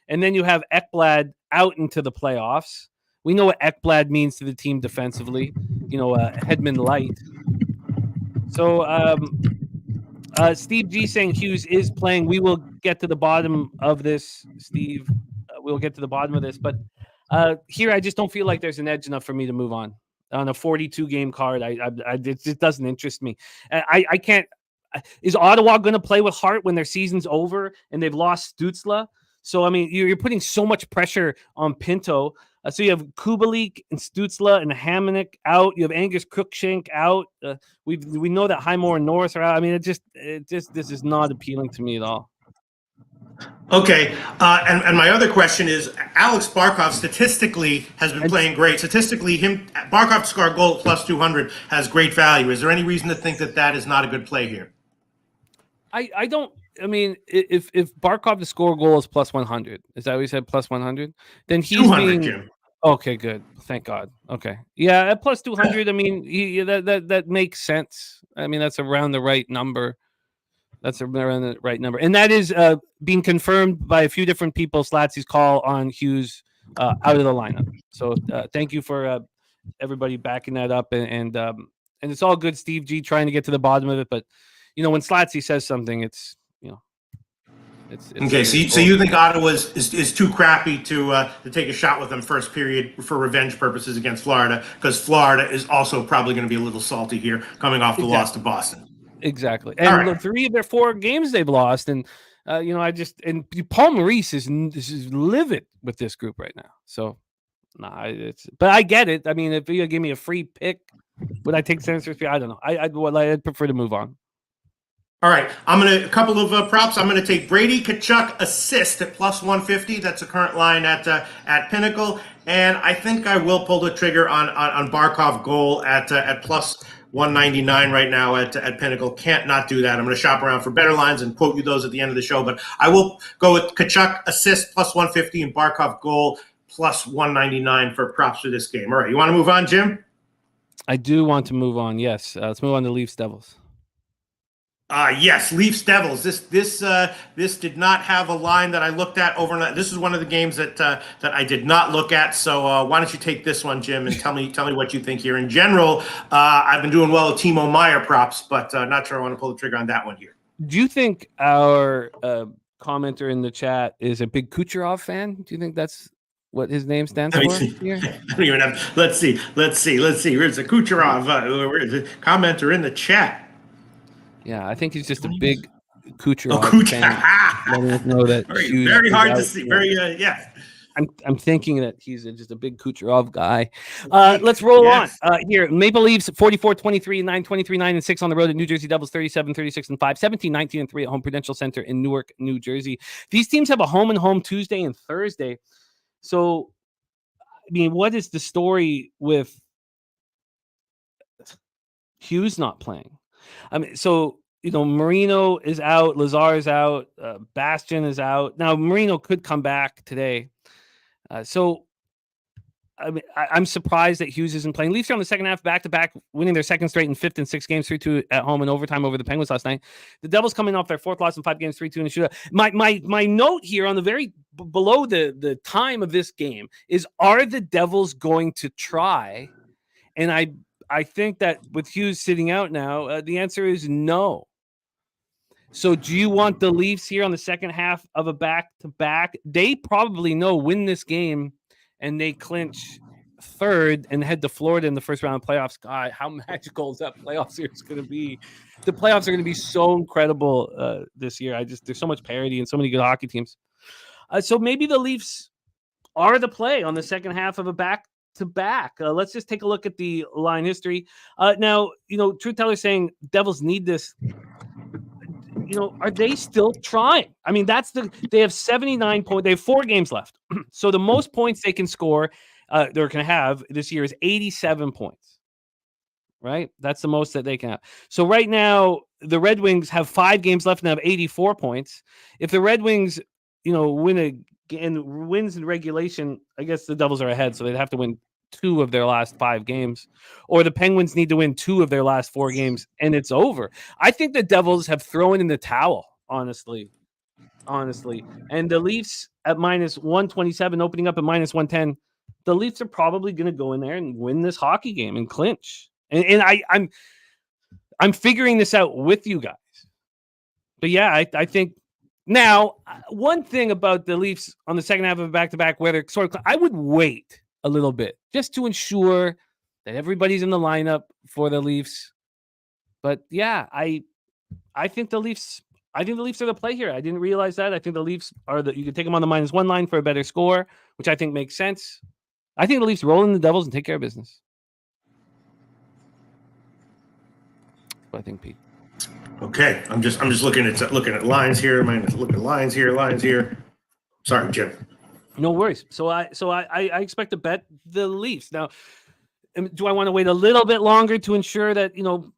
and then you have Ekblad out into the playoffs. We know what Ekblad means to the team defensively. Hedman light. So Steve G saying Hughes is playing. We will get to the bottom of this, Steve. We'll get to the bottom of this. But here, I just don't feel like there's an edge enough for me to move on a 42-game card. It just doesn't interest me. I can't. Is Ottawa going to play with heart when their season's over and they've lost Stützle? So, I mean, you're putting so much pressure on Pinto. So you have Kubalik and Stützle and Hamonic out. You have Angus Cruikshank out. We know that Highmore and North are out. I mean, this is not appealing to me at all. Okay, and my other question is, Alex Barkov statistically has been playing great. Statistically, Barkov to score a goal at plus 200 has great value. Is there any reason to think that is not a good play here? I don't. I mean, if Barkov to score a goal is plus 100, is that what you said? Plus 100, then he's 200, Jim. Okay, good. Thank God. Okay, yeah, at plus 200. I mean, that makes sense. I mean, that's around the right number. And that is being confirmed by a few different people. Slatsy's call on Hughes out of the lineup. So thank you for everybody backing that up, and it's all good. Steve G trying to get to the bottom of it, but when Slatsy says something, it's it's okay. So you think Ottawa is too crappy to take a shot with them first period for revenge purposes against Florida, because Florida is also probably going to be a little salty here coming off the loss to Boston. Exactly. And the 3 of their 4 games they've lost. And, Paul Maurice is livid with this group right now. So, but I get it. I mean, if you give me a free pick, would I take Senators? I don't know. I'd prefer to move on. All right. A couple of props. I'm going to take Brady Tkachuk assist at plus 150. That's the current line at Pinnacle. And I think I will pull the trigger on Barkov goal at plus 199 right now at Pinnacle. Can't not do that. I'm going to shop around for better lines and quote you those at the end of the show. But I will go with Tkachuk assist plus 150 and Barkov goal plus 199 for props for this game. All right. You want to move on, Jim? I do want to move on. Yes. Let's move on to Leafs Devils. Yes, Leafs Devils. This did not have a line that I looked at overnight. This is one of the games that I did not look at. So why don't you take this one, Jim, and tell me what you think here. In general, I've been doing well with Timo Meier props, but not sure I want to pull the trigger on that one here. Do you think our commenter in the chat is a big Kucherov fan? Do you think that's what his name stands for? Here? I don't even have. Let's see. Where's the Kucherov? Where's the commenter in the chat? Yeah, I think he's just a big Kucherov fan. Letting us know that very hard to see. Very yes. I'm thinking that he's just a big Kucherov guy. Let's roll on here. Maple Leafs 44-23, 9-23, 9-6 on the road at New Jersey Devils 37-36 5, 17-19 3 at home Prudential Center in Newark, New Jersey. These teams have a home and home Tuesday and Thursday. So, I mean, what is the story with Hughes not playing? I mean, so Marino is out, Lazar is out, Bastian is out. Now Marino could come back today. So, I mean, I'm surprised that Hughes isn't playing. Leafs are on the second half, back-to-back, winning their second straight in 5th and 6 games, 3-2 at home in overtime over the Penguins last night. The Devils coming off their 4th loss in 5 games, 3-2 in a shootout. My note here on the very below the time of this game is: are the Devils going to try? And I think that with Hughes sitting out now, the answer is no. So do you want the Leafs here on the second half of a back-to-back? They probably win this game and they clinch 3rd and head to Florida in the first round of playoffs. God, how magical is that playoff series going to be? The playoffs are going to be so incredible this year. There's so much parity and so many good hockey teams. So maybe the Leafs are the play on the second half of a back-to-back. Let's just take a look at the line history. Now, Truth Teller saying Devils need this. Are they still trying? I mean, they have 79 points. They have 4 games left. So the most points they can score, they're going to have this year is 87 points, right? That's the most that they can have. So right now, the Red Wings have 5 games left and have 84 points. If the Red Wings, wins in regulation, I guess the Devils are ahead. So they'd have to win 2 of their last 5 games, or the Penguins need to win 2 of their last 4 games and it's over. I think the Devils have thrown in the towel, honestly. And the Leafs at minus 127, opening up at minus 110. The Leafs are probably going to go in there and win this hockey game and clinch. And I'm figuring this out with you guys. But yeah, I think now one thing about the Leafs on the second half of a back-to-back, where they're sort of, I would wait a little bit just to ensure that everybody's in the lineup for the Leafs. But yeah, I think the Leafs are the play here. I didn't realize that. I think the Leafs you can take them on the -1 line for a better score, which I think makes sense. I think the Leafs roll in the Devils and take care of business. What I think, Pete. Okay, I'm just looking at lines here. I'm looking at lines here. Sorry, Jim. No worries. So I expect to bet the Leafs. Now, do I want to wait a little bit longer to ensure that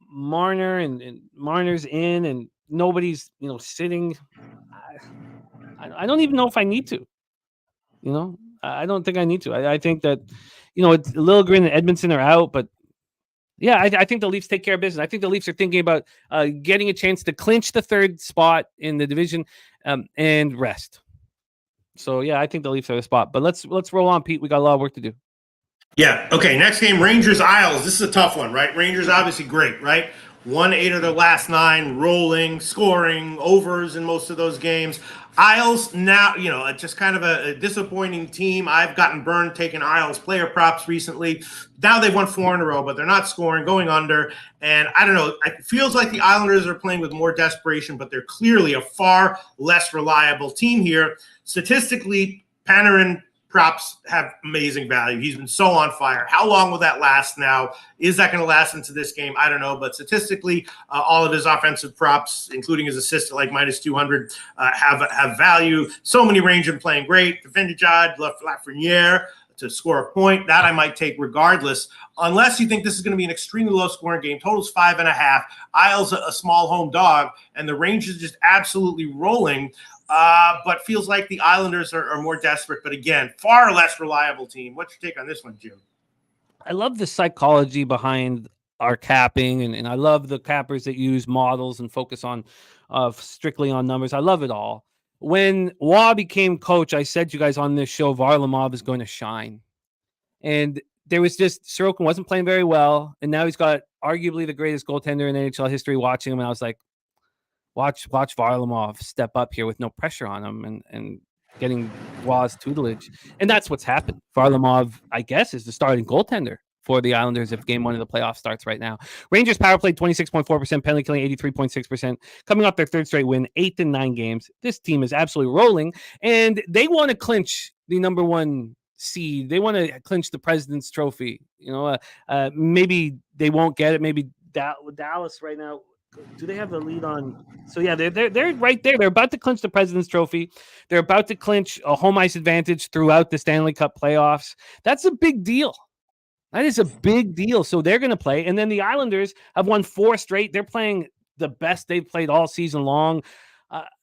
Marner and Marner's in and nobody's sitting? I don't even know if I need to. I don't think I need to. I think that it's Liljegren and Edmondson are out, but yeah, I think the Leafs take care of business. I think the Leafs are thinking about getting a chance to clinch the 3rd spot in the division and rest. So yeah, I think the Leafs are the spot. But let's roll on, Pete. We got a lot of work to do. Yeah. Okay. Next game, Rangers Isles. This is a tough one, right? Rangers obviously great, right? 1-8 of their last 9, rolling, scoring, overs in most of those games. Isles now, just kind of a disappointing team. I've gotten burned taking Isles player props recently. Now they've won 4 in a row, but they're not scoring, going under. And I don't know, it feels like the Islanders are playing with more desperation, but they're clearly a far less reliable team here. Statistically, Panarin props have amazing value. He's been so on fire. How long will that last now? Is that going to last into this game? I don't know. But statistically, all of his offensive props, including his assist at like -200, have value. So many range and playing great. Defendijad, Lafreniere to score a point. That I might take regardless, unless you think this is going to be an extremely low-scoring game. Total's 5.5. Isles a small home dog, and the Rangers just absolutely rolling. But feels like the Islanders are more desperate. But again, far less reliable team. What's your take on this one, Jim? I love the psychology behind our capping, and I love the cappers that use models and focus on strictly on numbers. I love it all. When Waugh became coach, I said to you guys on this show, Varlamov is going to shine. And there was just, Sorokin wasn't playing very well, and now he's got arguably the greatest goaltender in NHL history watching him, and I was like, Watch Varlamov step up here with no pressure on him and getting Waugh's tutelage. And that's what's happened. Varlamov, I guess, is the starting goaltender for the Islanders if game 1 of the playoff starts right now. Rangers power play 26.4%, penalty killing 83.6%. Coming off their 3rd straight win, 8 in 9 games. This team is absolutely rolling, and they want to clinch the number one seed. They want to clinch the President's Trophy. Maybe they won't get it. Maybe Dallas right now. Do they have the lead on? So yeah, they're right there. They're about to clinch the President's Trophy. They're about to clinch a home ice advantage throughout the Stanley Cup playoffs. That's a big deal. That is a big deal. So they're going to play. And then the Islanders have won 4 straight. They're playing the best they've played all season long.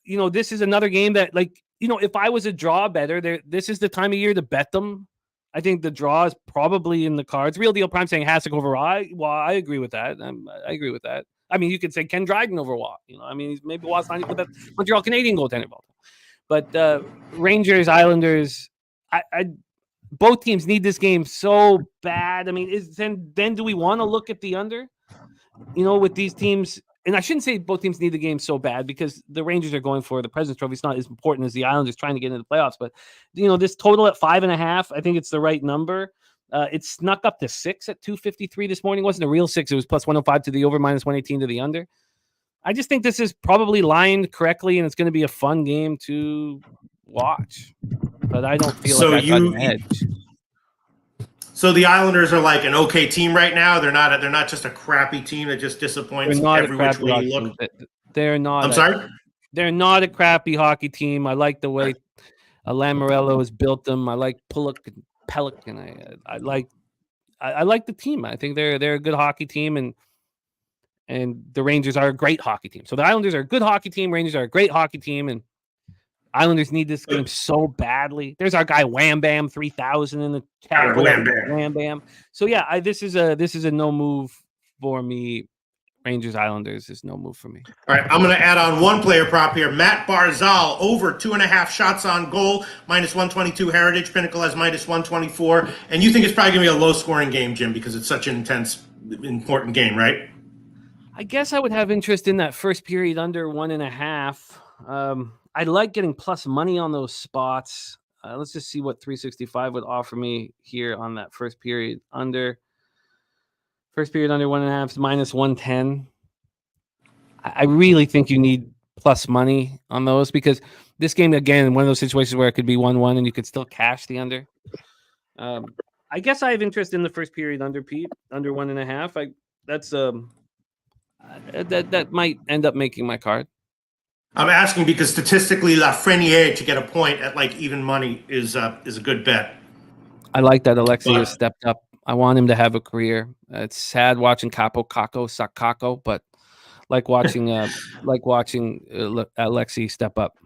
This is another game that, if I was a draw better, this is the time of year to bet them. I think the draw is probably in the cards. Real Deal Prime saying Hasek over Waugh. Well, I agree with that. I agree with that. I mean, you could say Ken Dryden over Waugh. Maybe Waugh's not even the Montreal Canadian goaltender. But Rangers, Islanders, both teams need this game so bad. I mean, then do we want to look at the under? With these teams, and I shouldn't say both teams need the game so bad because the Rangers are going for the President's Trophy. It's not as important as the Islanders trying to get into the playoffs. But this total at 5.5, I think it's the right number. It snuck up to 6 at 253 this morning. It wasn't a real 6. It was plus 105 to the over, minus 118 to the under. I just think this is probably lined correctly, and it's going to be a fun game to watch. But I don't feel like I got an edge. So the Islanders are like an okay team right now. They're not just a crappy team that just disappoints every which way you look. They're not. I'm sorry? They're not a crappy hockey team. I like the way Lamoriello has built them. I like Pullock and Pelican. I like the team. I think they're a good hockey team, and the Rangers are a great hockey team. So the Islanders are a good hockey team. Rangers are a great hockey team, and Islanders need this game so badly. There's our guy Wham Bam 3000 in the chat. Wham Bam. So yeah, this is a no move for me. Rangers Islanders is no move for me. All right, I'm going to add on one player prop here. Matt Barzal over 2.5 shots on goal, minus 122. Heritage Pinnacle has minus 124. And you think it's probably going to be a low scoring game, Jim, because it's such an intense, important game, right? I guess I would have interest in that first period under 1.5. I like getting plus money on those spots. Let's just see what 365 would offer me here on that first period under. First period under 1.5 is minus 110. I really think you need plus money on those because this game, again, one of those situations where it could be 1-1 and you could still cash the under. I guess I have interest in the first period under, Pete, under 1.5. That might end up making my card. I'm asking because statistically, Lafreniere to get a point at like even money is a good bet. I like that Alexei has stepped up. I want him to have a career. It's sad watching Sakako, but like watching Alexei step up.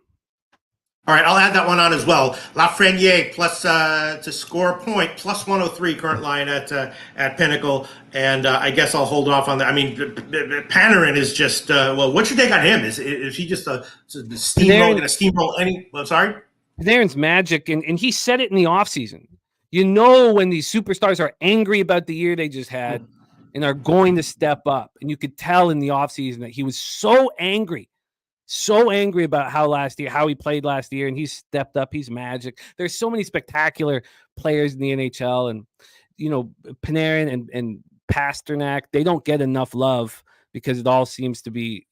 All right, I'll add that one on as well. Lafreniere plus to score a point, plus 103 current line at Pinnacle, and I guess I'll hold off on that. I mean, Panarin is just what's your take on him? Is he just a steamroll any? I'm sorry. Panarin's magic, and he said it in the offseason. When these superstars are angry about the year they just had and are going to step up, and you could tell in the offseason that he was so angry about how he played last year, and he stepped up. He's magic. There's so many spectacular players in the NHL, and Panarin and Pasternak, they don't get enough love because it all seems to be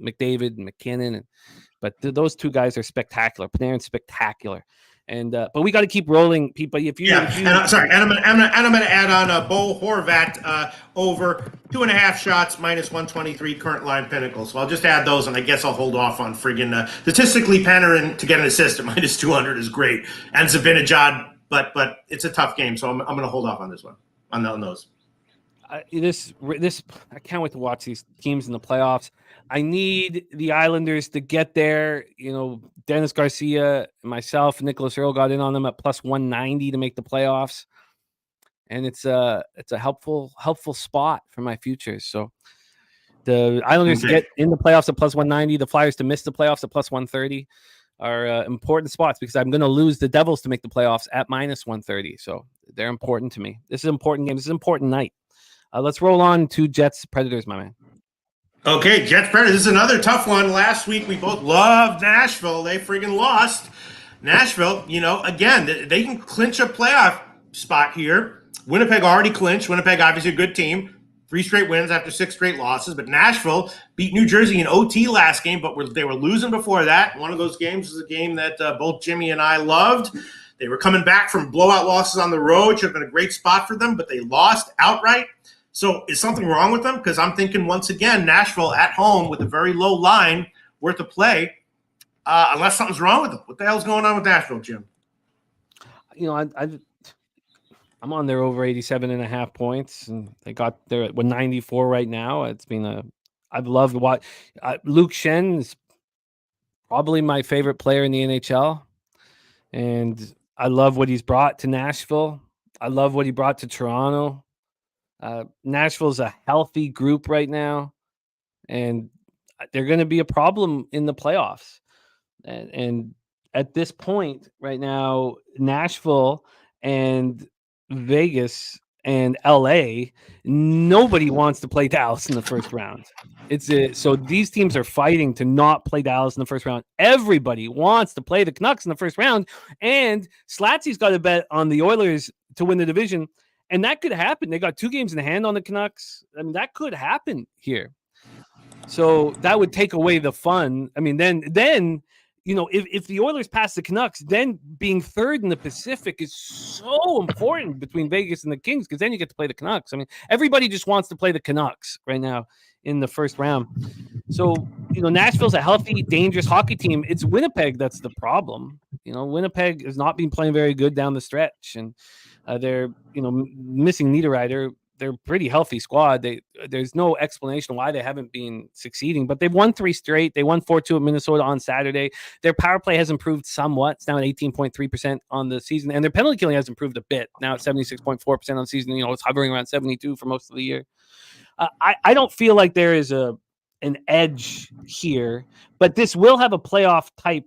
McDavid and McKinnon, but those two guys are spectacular. Panarin's spectacular. And but we got to keep rolling, people. I'm going to add on Bo Horvat over 2.5 shots, minus 123 current line Pinnacle. So I'll just add those, and I guess I'll hold off on friggin' statistically Panarin to get an assist at minus 200 is great, and Zibanejad, but it's a tough game, so I'm going to hold off on this one on those. I can't wait to watch these teams in the playoffs. I need the Islanders to get there. Dennis Garcia, myself, Nicholas Earl got in on them at plus 190 to make the playoffs, and it's a helpful spot for my futures. So the Islanders to get in the playoffs at plus 190, the Flyers to miss the playoffs at plus 130 are important spots because I'm going to lose the Devils to make the playoffs at minus 130. So they're important to me. This is an important game. This is an important night. Let's roll on to Jets Predators, my man. Okay, Jets Predators. This is another tough one. Last week we both loved Nashville. They friggin' lost. Nashville, again, they can clinch a playoff spot here. Winnipeg already clinched. Winnipeg, obviously a good team. 3 straight wins after 6 straight losses. But Nashville beat New Jersey in OT last game, but they were losing before that. One of those games was a game that both Jimmy and I loved. They were coming back from blowout losses on the road. Should have been a great spot for them, but they lost outright. So is something wrong with them? Because I'm thinking, once again, Nashville at home with a very low line worth a play, unless something's wrong with them. What the hell's going on with Nashville, Jim? I'm on there over 87.5 points, and they got there at 94 right now. It's been I've loved what Luke Shen is probably my favorite player in the NHL, and I love what he's brought to Nashville. I love what he brought to Toronto. Nashville's a healthy group right now, and they're going to be a problem in the playoffs. And at this point right now, Nashville and Vegas and LA, nobody wants to play Dallas in the first round. So these teams are fighting to not play Dallas in the first round. Everybody wants to play the Canucks in the first round, and Slatsy's got a bet on the Oilers to win the division. And that could happen. They got 2 games in the hand on the Canucks. I mean, that could happen here. So that would take away the fun. I mean, then if the Oilers pass the Canucks, then being third in the Pacific is so important between Vegas and the Kings, because then you get to play the Canucks. I mean, everybody just wants to play the Canucks right now in the first round. So, Nashville's a healthy, dangerous hockey team. It's Winnipeg that's the problem. Winnipeg has not been playing very good down the stretch, and they're, missing Niederreiter. They're a pretty healthy squad. There's no explanation why they haven't been succeeding, but they've won 3 straight. They won 4-2 at Minnesota on Saturday. Their power play has improved somewhat. It's now at 18.3% on the season, and their penalty killing has improved a bit. Now at 76.4% on the season. It's hovering around 72 for most of the year. I don't feel like there is an edge here, but this will have a playoff type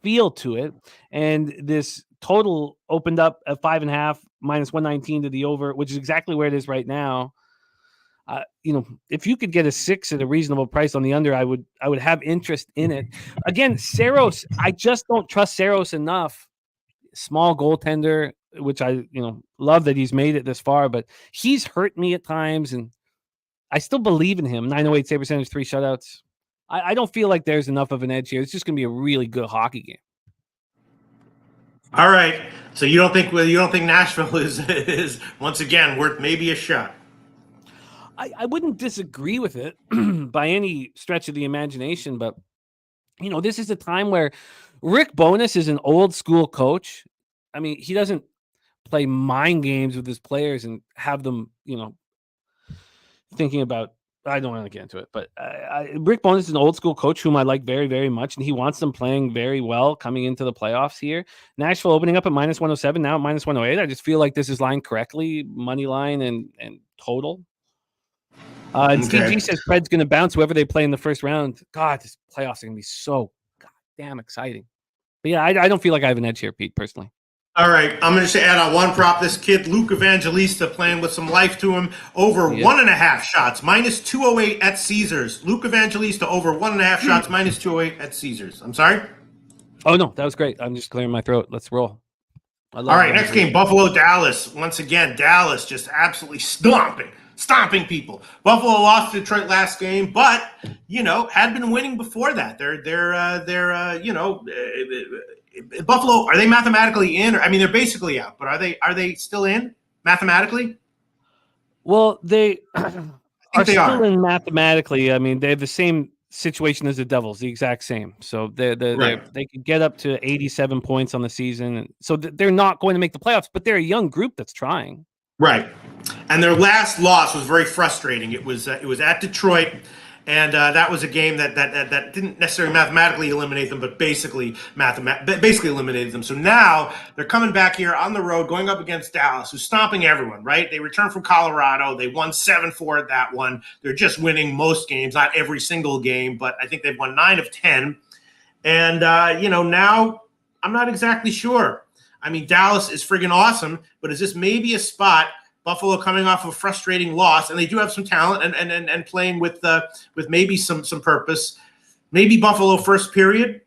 feel to it, and this total opened up at 5.5 minus 119 to the over, which is exactly where it is right now. If you could get a 6 at a reasonable price on the under, I would have interest in it. Again, Saros, I just don't trust Saros enough. Small goaltender, which I love that he's made it this far, but he's hurt me at times, and I still believe in him. 908 save percentage, 3 shutouts. I don't feel like there's enough of an edge here. It's just going to be a really good hockey game. All right. So you don't think Nashville is once again worth maybe a shot? I wouldn't disagree with it by any stretch of the imagination, but this is a time where Rick Bowness is an old school coach. I mean, he doesn't play mind games with his players and have them, thinking about. I don't want to get into it, but Rick Bowness is an old school coach whom I like very, very much, and he wants them playing very well coming into the playoffs here. Nashville opening up at minus 107, now at minus 108. I just feel like this is lined correctly, money line and total. And Steve G says Fred's going to bounce whoever they play in the first round. God, this playoffs are going to be so goddamn exciting. But yeah, I don't feel like I have an edge here, Pete, personally. All right, I'm going to add on one prop. This kid, Luke Evangelista, playing with some life to him, over 1.5 shots, minus 208 at Caesars. Luke Evangelista over 1.5 shots, minus 208 at Caesars. I'm sorry? Oh, no, that was great. I'm just clearing my throat. Let's roll. All right, next game, Buffalo-Dallas. Once again, Dallas just absolutely stomping people. Buffalo lost to Detroit last game, but, had been winning before that. Buffalo, are they mathematically in? I mean, they're basically out, but are they still in mathematically? Well, they are still in mathematically. I mean, they have the same situation as the Devils, the exact same. So they could get up to 87 points on the season. And so they're not going to make the playoffs, but they're a young group that's trying. Right. And their last loss was very frustrating. It was at Detroit. And that was a game that didn't necessarily mathematically eliminate them, but basically eliminated them. So now they're coming back here on the road, going up against Dallas, who's stomping everyone, right? They returned from Colorado. They won 7-4 at that one. They're just winning most games, not every single game, but I think they've won 9 of 10. And, now I'm not exactly sure. I mean, Dallas is friggin' awesome, but is this maybe a spot? Buffalo coming off a frustrating loss, and they do have some talent and playing with maybe some purpose. Maybe Buffalo first period.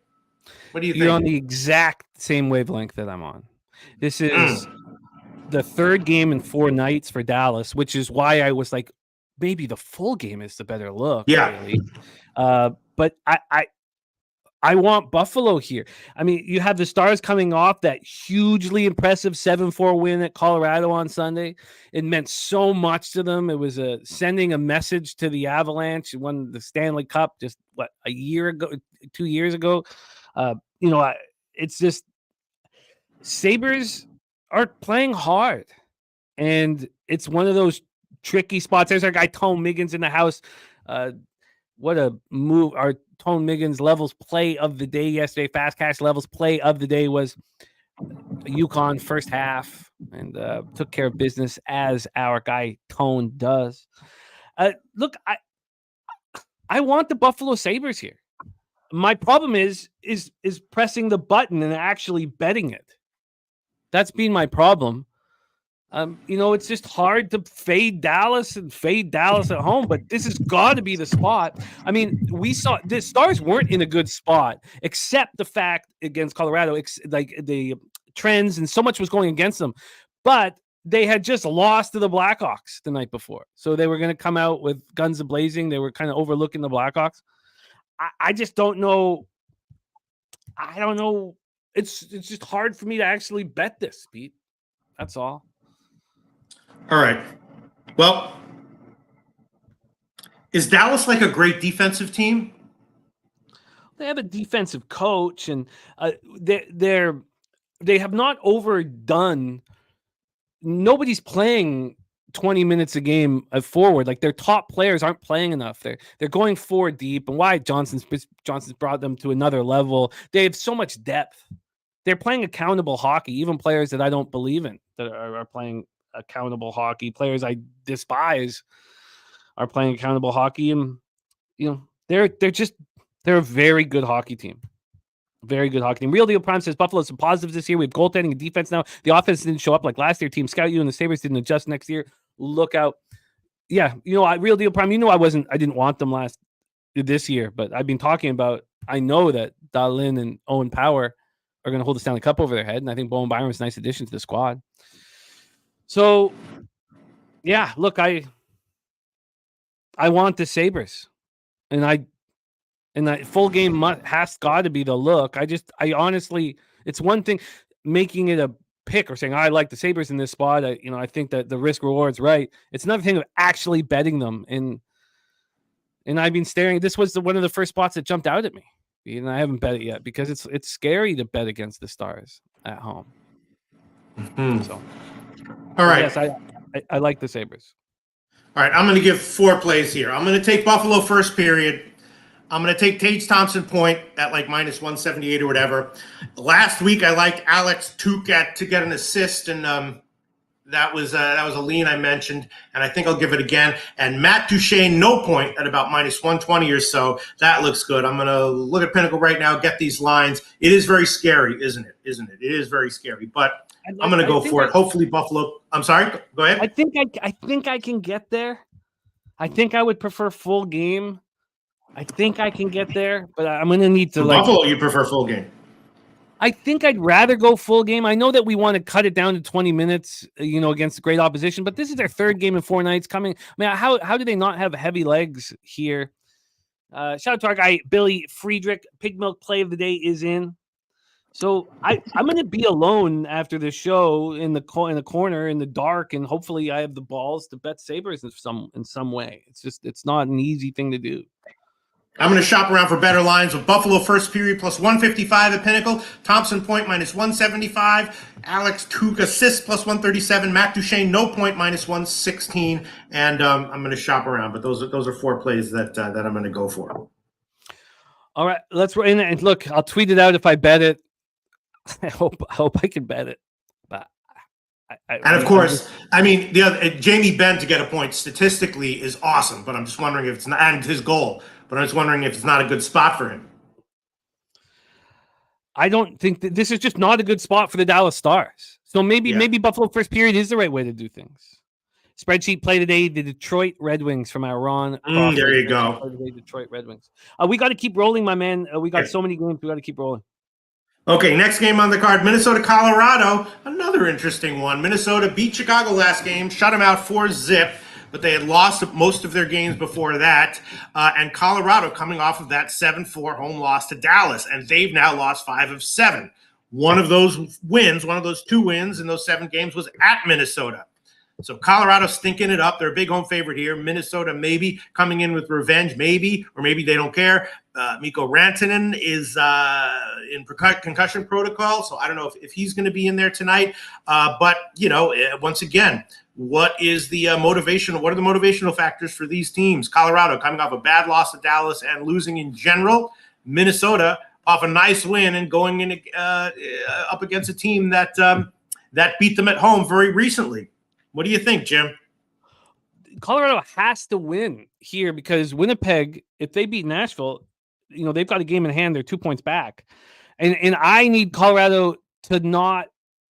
What do you think? You're on the exact same wavelength that I'm on. This is the third game in 4 nights for Dallas, which is why I was like, maybe the full game is the better look. Yeah. Really. But I want Buffalo here. I mean, you have the Stars coming off that hugely impressive 7-4 win at Colorado on Sunday. It meant so much to them. It was sending a message to the Avalanche. Who won the Stanley Cup just a year ago, 2 years ago. It's just Sabres are playing hard, and it's one of those tricky spots. There's our guy Tone Miggins in the house. What a move! Our Tone Miggins levels play of the day yesterday. Fast Cash levels play of the day was UConn first half, and took care of business as our guy Tone does. Look, I want the Buffalo Sabres here. My problem is pressing the button and actually betting it. That's been my problem. It's just hard to fade Dallas at home, but this has got to be the spot. I mean, we saw the Stars weren't in a good spot, except the fact against Colorado, like the trends and so much was going against them, but they had just lost to the Blackhawks the night before. So they were going to come out with guns a-blazing. They were kind of overlooking the Blackhawks. I just don't know. I don't know. It's just hard for me to actually bet this, Pete. That's all. All right. Well, is Dallas like a great defensive team? They have a defensive coach, and they have not overdone. Nobody's playing 20 minutes a game forward. Like their top players aren't playing enough. They're going forward deep, and why Johnson's brought them to another level. They have so much depth. They're playing accountable hockey. Even players that I don't believe in that are playing accountable hockey. Players I despise are playing accountable hockey, and they're a very good hockey team. Very good hockey team. Real Deal Prime says Buffalo some positives this year. We have goaltending and defense now. The offense didn't show up like last year. Team Scout you and the Sabres didn't adjust next year. Look out. Yeah, Real Deal Prime. I didn't want them this year, but I've been talking about. I know that Dahlin and Owen Power are going to hold the Stanley Cup over their head, and I think Bowen Byram's a nice addition to the squad. So, yeah, look, I want the Sabres, and full game has got to be the look. I honestly, it's one thing making it a pick or saying I like the Sabres in this spot. I think that the risk reward's right. It's another thing of actually betting them, and I've been staring. This was one of the first spots that jumped out at me, and I haven't bet it yet because it's scary to bet against the Stars at home. Mm-hmm. So. All right. Yes, I like the Sabres. All right, I'm going to give 4 plays here. I'm going to take Buffalo first period. I'm going to take Tage Thompson point at like minus 178 or whatever. Last week, I liked Alex Tuch to get an assist, and that was a lean I mentioned, and I think I'll give it again. And Matt Duchene, no point at about minus 120 or so. That looks good. I'm going to look at Pinnacle right now, get these lines. It is very scary, isn't it? It is very scary, but I'm going to go for it. Hopefully Buffalo – I'm sorry? Go ahead. I think I can get there. I think I would prefer full game. I think I can get there, but I'm going to need to – Buffalo, you prefer full game? I think I'd rather go full game. I know that we want to cut it down to 20 minutes, against great opposition, but this is their third game in 4 nights coming. I mean, how do they not have heavy legs here? Shout out to our guy, Billy Friedrich. Pig Milk Play of the Day is in. So I'm going to be alone after the show in the corner in the dark, and hopefully I have the balls to bet Sabres in some way. It's not an easy thing to do. I'm going to shop around for better lines with Buffalo first period plus 155 at Pinnacle, Thompson point minus 175, Alex Tuch assist plus 137, Matt Duchene no point minus 116, and I'm going to shop around. But those are 4 plays that I'm going to go for. All right, let's in and look. I'll tweet it out if I bet it. I hope I can bet it, but of course, the other Jamie Benn to get a point statistically is awesome, but I'm just wondering if it's not, and his goal. But I'm just wondering if it's not a good spot for him. I don't think that this is just not a good spot for the Dallas Stars. So maybe Buffalo first period is the right way to do things. Spreadsheet play today, the Detroit Red Wings from our Ron. There you go. Today, Detroit Red Wings. We got to keep rolling, my man. We got so many games. We got to keep rolling. Okay, next game on the card, Minnesota, Colorado. Another interesting one. Minnesota beat Chicago last game, shut them out 4-0. but they had lost most of their games before that. And Colorado coming off of that 7-4 home loss to Dallas, and they've now lost 5 of 7. One of those wins, one of those 2 wins in those 7 games was at Minnesota. So Colorado stinking it up. They're a big home favorite here. Minnesota maybe coming in with revenge, maybe, or maybe they don't care. Mikko Rantanen is in concussion protocol, so I don't know if he's going to be in there tonight. But, once again, what is the motivation? What are the motivational factors for these teams? Colorado coming off a bad loss to Dallas and losing in general. Minnesota off a nice win and going in up against a team that beat them at home very recently. What do you think, Jim? Colorado has to win here because Winnipeg, if they beat Nashville, they've got a game in hand. They're 2 points back. And I need Colorado to not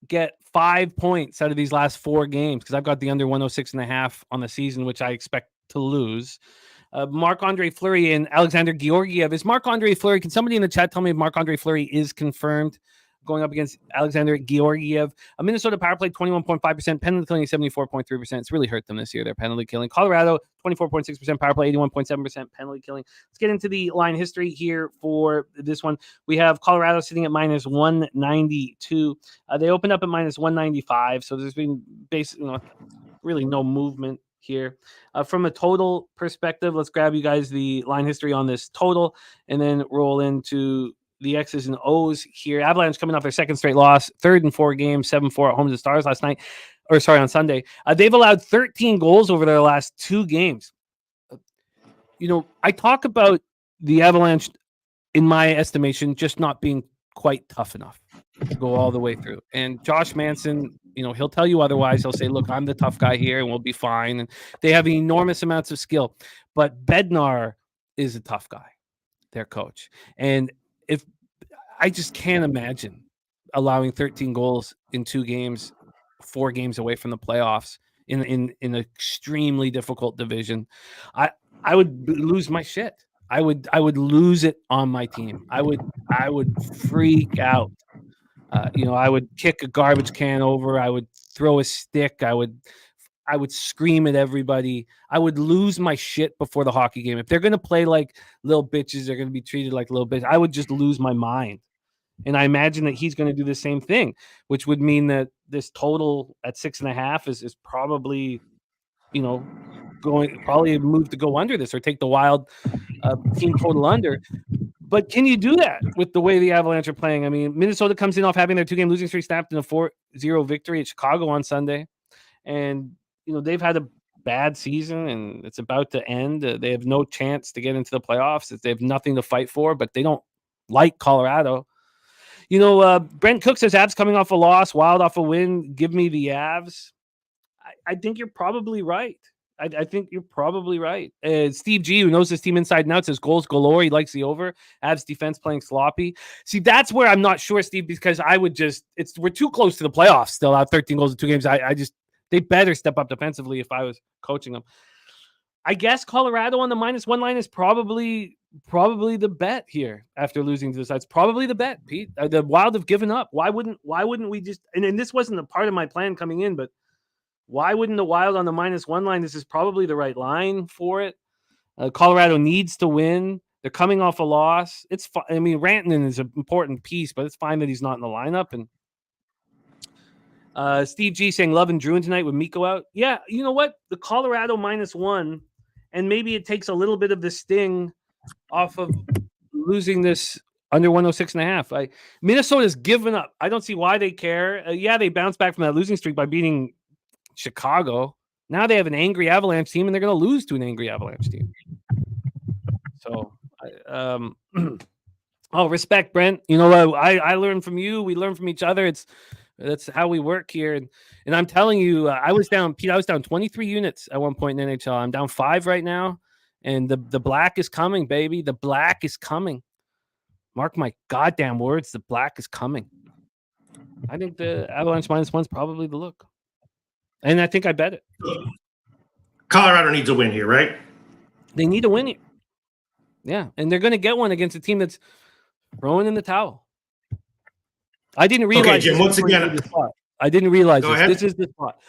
get 5 points out of these last 4 games because I've got the under 106.5 on the season, which I expect to lose. Marc-Andre Fleury and Alexander Georgiev. Is Marc-Andre Fleury? Can somebody in the chat tell me if Marc-Andre Fleury is confirmed going up against Alexander Georgiev? A Minnesota power play 21.5%, penalty killing 74.3%. It's really hurt them this year, their penalty killing. Colorado 24.6% power play, 81.7% penalty killing. Let's get into the line history here for this one. We have Colorado sitting at minus 192. They opened up at minus 195, so there's been basically really no movement here. From a total perspective, let's grab you guys the line history on this total and then roll into the X's and O's here. Avalanche coming off their second straight loss, 3rd in 4 games, 7-4 at home to the Stars on Sunday. They've allowed 13 goals over their last 2 games. I talk about the Avalanche, in my estimation, just not being quite tough enough to go all the way through. And Josh Manson, he'll tell you otherwise. He'll say, look, I'm the tough guy here and we'll be fine. And they have enormous amounts of skill. But Bednar is a tough guy, their coach. And if I just can't imagine allowing 13 goals in 2 games, 4 games away from the playoffs in an extremely difficult division, I would lose my shit. I would lose it on my team. I would freak out. I would kick a garbage can over. I would throw a stick. I would scream at everybody. I would lose my shit before the hockey game. If they're going to play like little bitches, they're going to be treated like little bitches. I would just lose my mind. And I imagine that he's going to do the same thing, which would mean that this total at 6.5 is probably, probably a move to go under this or take the Wild team total under. But can you do that with the way the Avalanche are playing? I mean, Minnesota comes in off having their 2-game losing streak snapped in a 4-0 victory at Chicago on Sunday. And, they've had a bad season and it's about to end. They have no chance to get into the playoffs. They have nothing to fight for, but they don't like Colorado. Brent Cook says Avs coming off a loss, Wild off a win. Give me the Avs. I think you're probably right. I think you're probably right. Steve G, who knows this team inside and out, says goals galore. He likes the over. Avs defense playing sloppy. See, that's where I'm not sure, Steve, because we're too close to the playoffs still. Out 13 goals in 2 games. They better step up defensively if I was coaching them. I guess Colorado on the -1 line is probably the bet here after losing to the sides. Probably the bet, Pete. The Wild have given up. Why wouldn't we just? And this wasn't a part of my plan coming in, but why wouldn't the Wild on the -1 line? This is probably the right line for it. Colorado needs to win. They're coming off a loss. It's fine. I mean, Rantanen is an important piece, but it's fine that he's not in the lineup. And Steve G saying Love and Druin tonight with Mikko out. Yeah, you know what? The Colorado -1, and maybe it takes a little bit of the sting off of losing this under 106.5. Minnesota's given up. I don't see why they care. They bounced back from that losing streak by beating Chicago. Now they have an angry Avalanche team, and they're going to lose to an angry Avalanche team. So, respect, Brent. I learn from you. We learn from each other. That's how we work here. And I'm telling you, I was down 23 units at one point in NHL. I'm down 5 right now. And the black is coming, baby. The black is coming. Mark my goddamn words. The black is coming. I think the Avalanche -1 is probably the look. And I think I bet it. Colorado needs a win here, right? They need a win here. Yeah. And they're going to get one against a team that's throwing in the towel. I didn't realize. Okay, Jim, once again, I didn't realize Go this. ahead. This is the spot.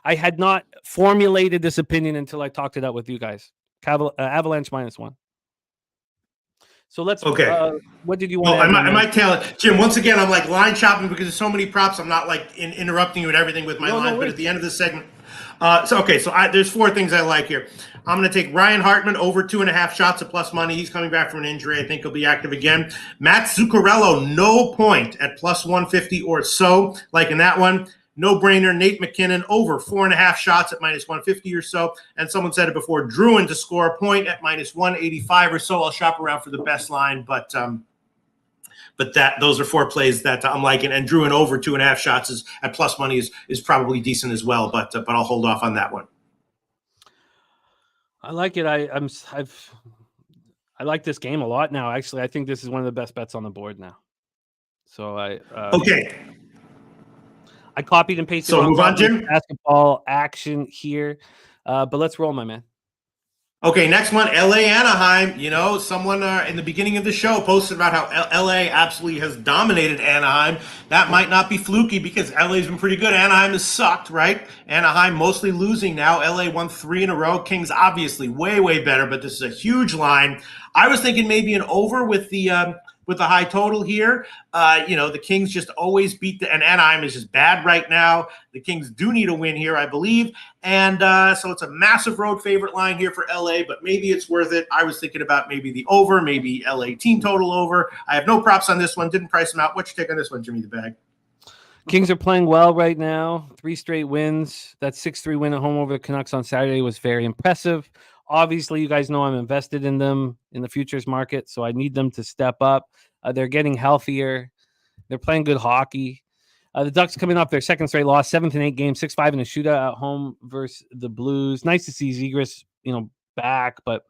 I had not formulated this opinion until I talked it out with you guys. Avalanche -1. So let's. Okay. What did you want? Well, I might tell it, Jim. Once again, I'm like line chopping because there's so many props. I'm not like interrupting you and everything with my line. But at the end of this segment, there's 4 things I like here. I'm going to take Ryan Hartman over 2.5 shots at plus money. He's coming back from an injury. I think he'll be active again. Matt Zuccarello, no point at plus 150 or so, like in that one. No brainer. Nate McKinnon over 4.5 shots at minus 150 or so. And someone said it before, Druin to score a point at minus 185 or so. I'll shop around for the best line, but those are 4 plays that I'm liking. And Druin over 2.5 shots at plus money is probably decent as well. But I'll hold off on that one. I like it. I like this game a lot now. Actually, I think this is one of the best bets on the board now. So okay. I copied and pasted. So move on, Jim. Basketball action here, but let's roll, my man. Okay, next one, LA Anaheim. You know, someone in the beginning of the show posted about how LA absolutely has dominated Anaheim. That might not be fluky because LA's been pretty good. Anaheim has sucked, right? Anaheim mostly losing now. LA won 3 in a row. Kings obviously way, way better, but this is a huge line. I was thinking maybe an over with the high total here. The Kings just always beat and Anaheim is just bad right now. The Kings do need a win here, I believe. And so it's a massive road favorite line here for LA, but maybe it's worth it. I was thinking about maybe the over, maybe LA team total over. I have no props on this one. Didn't price them out. What's your take on this one, Jimmy the Bag? Kings are playing well right now. 3 straight wins. That 6-3 win at home over the Canucks on Saturday was very impressive. Obviously, you guys know I'm invested in them in the futures market, so I need them to step up. They're getting healthier. They're playing good hockey. The Ducks coming off their 2nd straight loss, 7th in 8 games, 6-5 in a shootout at home versus the Blues. Nice to see Zegras, back, but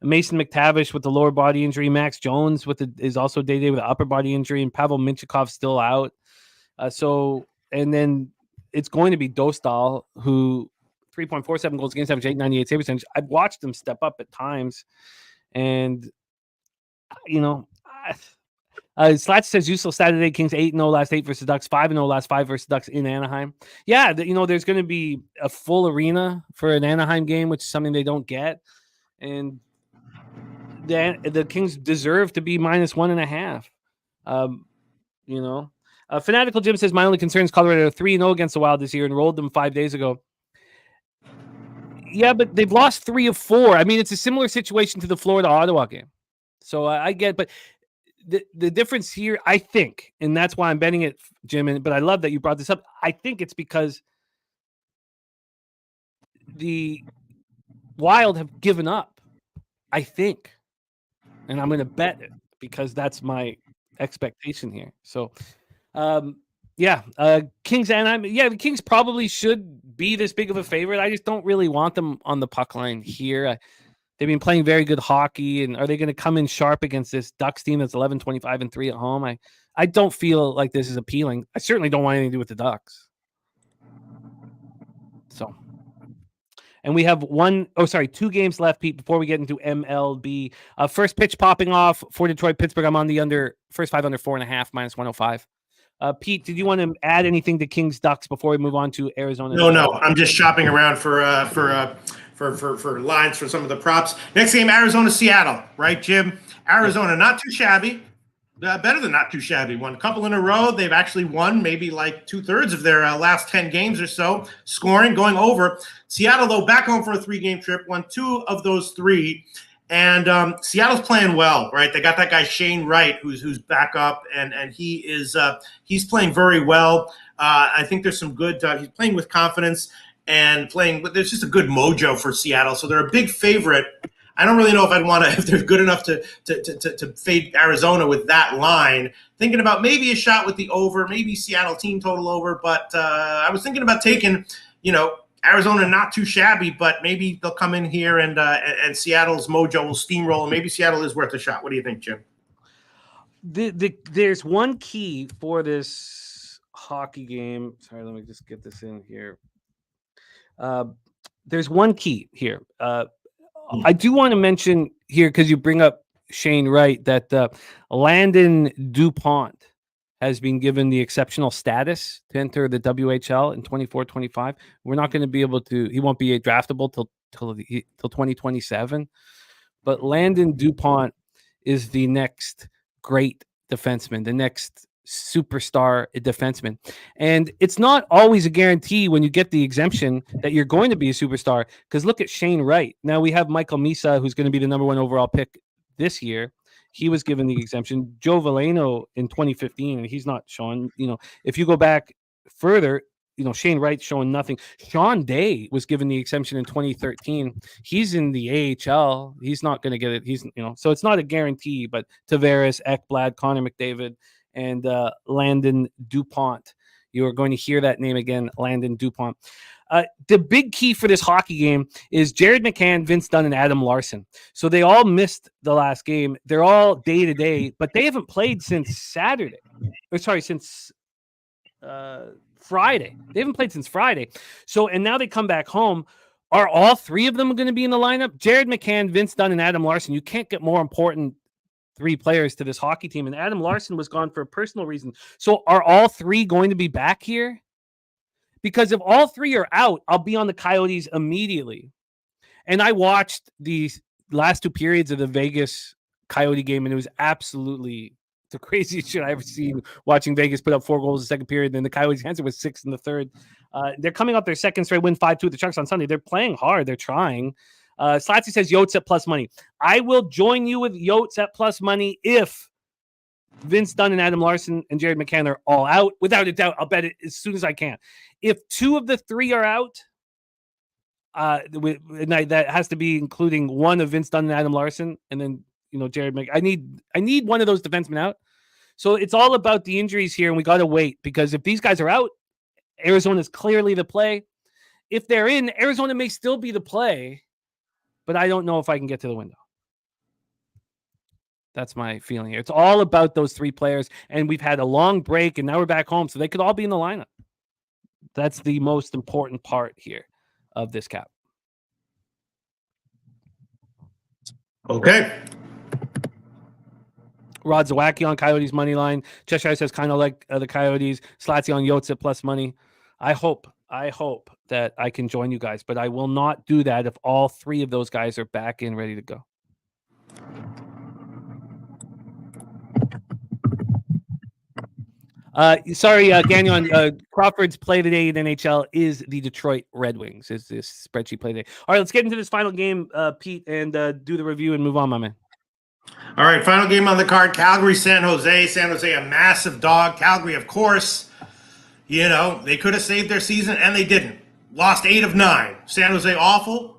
Mason McTavish with the lower body injury, Max Jones is also day-to-day with an upper body injury, and Pavel Mintyukov still out. And then it's going to be Dostal, who 3.47 goals against average, 898 save percentage. I've watched him step up at times, and Slat says useless Saturday. Kings 8-0 last 8 versus Ducks, 5-0 last 5 versus Ducks in Anaheim. Yeah, there's going to be a full arena for an Anaheim game, which is something they don't get, and the Kings deserve to be minus 1.5. Fanatical Jim says my only concern is Colorado 3-0 against the Wild this year and rolled them 5 days ago. Yeah, but they've lost 3 of 4. I mean, it's a similar situation to the Florida-Ottawa game. So I get, but the difference here, I think, and that's why I'm betting it, Jim, but I love that you brought this up. I think it's because the Wild have given up, I think. And I'm going to bet it because that's my expectation here. So, Kings and the Kings probably should be this big of a favorite. I just don't really want them on the puck line here. They've been playing very good hockey, and are they going to come in sharp against this Ducks team that's 11-25-3 at home? I don't feel like this is appealing. I certainly don't want anything to do with the Ducks. So, and we have 2 games left, Pete, before we get into MLB. First pitch popping off for Detroit, Pittsburgh. I'm on the first 5 under 4.5 minus 105. Pete, did you want to add anything to Kings Ducks before we move on to Arizona? No. I'm just shopping around for lines for some of the props. Next game, Arizona, Seattle, right, Jim? Arizona, not too shabby. Better than not too shabby. Won a couple in a row. They've actually won maybe like 2/3 of their last 10 games or so, scoring, going over. Seattle, though, back home for a 3-game trip, won 2 of those 3. And Seattle's playing well, right? They got that guy Shane Wright, who's back up, and he's playing very well. I think there's some good. He's playing with confidence and playing. But there's just a good mojo for Seattle, so they're a big favorite. I don't really know if they're good enough to fade Arizona with that line. Thinking about maybe a shot with the over, maybe Seattle team total over, but I was thinking about taking, Arizona not too shabby, but maybe they'll come in here and Seattle's mojo will steamroll, and maybe Seattle is worth a shot. What do you think, Jim? There's one key for this hockey game. Sorry, let me just get this in here. There's one key here. I do want to mention here, because you bring up Shane Wright, that Landon DuPont has been given the exceptional status to enter the WHL in 24-25. We're not going to be able to. He won't be draftable till 2027. But Landon Dupont is the next great defenseman, the next superstar defenseman. And it's not always a guarantee when you get the exemption that you're going to be a superstar, because look at Shane Wright. Now we have Michael Misa, who's going to be the number 1 overall pick this year. He was given the exemption. Joe Valeno in 2015, and he's not showing, if you go back further, Shane Wright's showing nothing. Sean Day was given the exemption in 2013. He's in the AHL. He's not going to get it. So it's not a guarantee, but Tavares, Ekblad, Connor McDavid, and Landon Dupont. You are going to hear that name again, Landon Dupont. The big key for this hockey game is Jared McCann, Vince Dunn, and Adam Larson. So they all missed the last game. They're all day-to-day, but they haven't played since Saturday. Since Friday. They haven't played since Friday. So, and now they come back home. Are all 3 of them going to be in the lineup? Jared McCann, Vince Dunn, and Adam Larson. You can't get more important 3 players to this hockey team. And Adam Larson was gone for a personal reason. So are all 3 going to be back here? Because if all 3 are out, I'll be on the Coyotes immediately. And I watched the last 2 periods of the Vegas Coyote game, and it was absolutely the craziest shit I ever seen, watching Vegas put up 4 goals in the second period. Then the Coyotes' answer was 6 in the third. They're coming off their second straight win, 5-2 at the Sharks on Sunday. They're playing hard. They're trying. Slatsy says Yotes at plus money. I will join you with Yotes at plus money if Vince Dunn and Adam Larson and Jared McCann are all out. Without a doubt, I'll bet it as soon as I can. If 2 of the 3 are out, that has to be including one of Vince Dunn and Adam Larson, and then Jared McCann. I need one of those defensemen out. So it's all about the injuries here, and we got to wait, because if these guys are out, Arizona's clearly the play. If they're in, Arizona may still be the play, but I don't know if I can get to the window. That's my feeling here. It's all about those 3 players, and we've had a long break, and now we're back home, so they could all be in the lineup. That's the most important part here of this cap. Okay. Rod Zawacki on Coyotes money line. Cheshire says kind of like the Coyotes. Slatsy on Yotes at plus money. I hope that I can join you guys, but I will not do that if all 3 of those guys are back in ready to go. Gagnon, Crawford's play today in NHL is the Detroit Red Wings. Is this spreadsheet play today? All right, let's get into this final game, Pete, and do the review and move on, my man. All right, final game on the card, Calgary, San Jose. San Jose, a massive dog. Calgary, of course, they could have saved their season, and they didn't. Lost 8 of 9. San Jose, awful.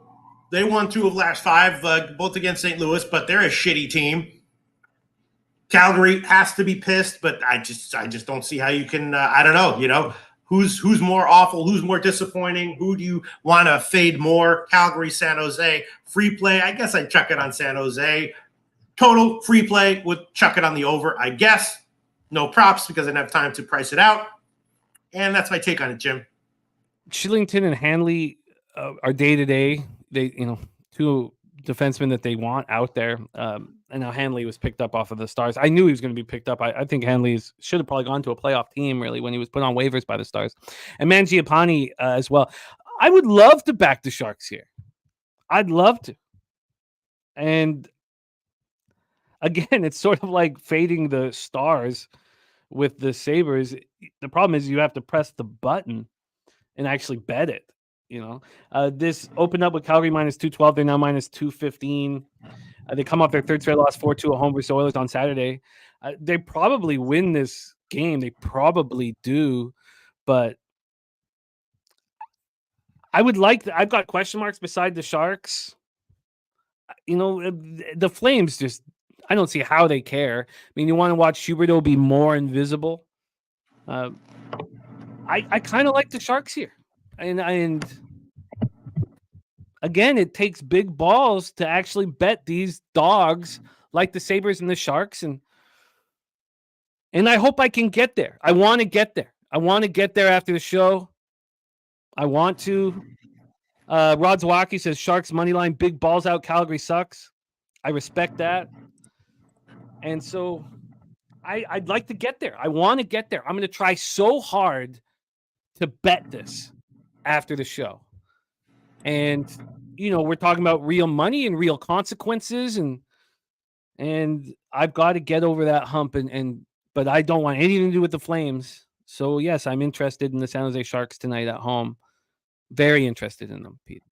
They won 2 of last 5, both against St. Louis, but they're a shitty team. Calgary has to be pissed, but I just don't see how you can. I don't know. Who's more awful? Who's more disappointing? Who do you want to fade more? Calgary, San Jose, free play. I guess I'd chuck it on San Jose. Total free play would chuck it on the over. I guess no props because I didn't have time to price it out, and that's my take on it, Jim. Shillington and Hanley are day to day. They 2 defensemen that they want out there. And now Hanley was picked up off of the Stars. I knew he was going to be picked up. I think Hanley should have probably gone to a playoff team, really, when he was put on waivers by the Stars. And Mangiapane as well. I would love to back the Sharks here. I'd love to. And again, it's sort of like fading the Stars with the Sabres. The problem is you have to press the button and actually bet it. This opened up with Calgary minus 212. They're now minus 215. They come off their 3rd straight loss 4-2 at home versus Oilers on Saturday. They probably win this game. They probably do, but I would like. I've got question marks beside the Sharks. The Flames just. I don't see how they care. I mean, you want to watch Huberdeau be more invisible. I kind of like the Sharks here, and again, it takes big balls to actually bet these dogs like the Sabres and the Sharks. And I hope I can get there. I want to get there. I want to get there after the show. I want to. Rod Zawacki says Sharks money line, big balls out. Calgary sucks. I respect that. And so I'd like to get there. I want to get there. I'm going to try so hard to bet this after the show. And, we're talking about real money and real consequences. And I've got to get over that hump. But I don't want anything to do with the Flames. So, yes, I'm interested in the San Jose Sharks tonight at home. Very interested in them, Pete.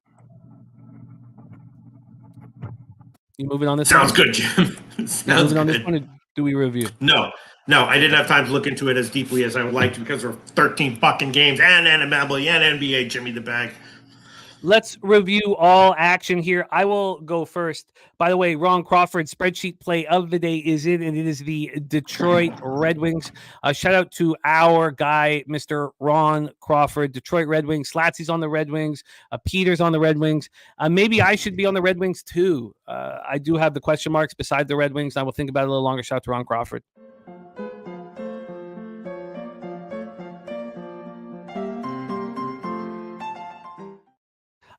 You moving on this Sounds one? Good, Jim. Sounds on good. This one, or do we review? No, I didn't have time to look into it as deeply as I would like to because there are 13 fucking games and MLB and NBA, Jimmy the Bag. Let's review all action here. I will go first. By the way, Ron Crawford's spreadsheet play of the day is in, and it is the Detroit Red Wings. Shout out to our guy, Mr. Ron Crawford, Detroit Red Wings. Slatsy's on the Red Wings. Peter's on the Red Wings. Maybe I should be on the Red Wings too. I do have the question marks beside the Red Wings. I will think about it a little longer. Shout out to Ron Crawford.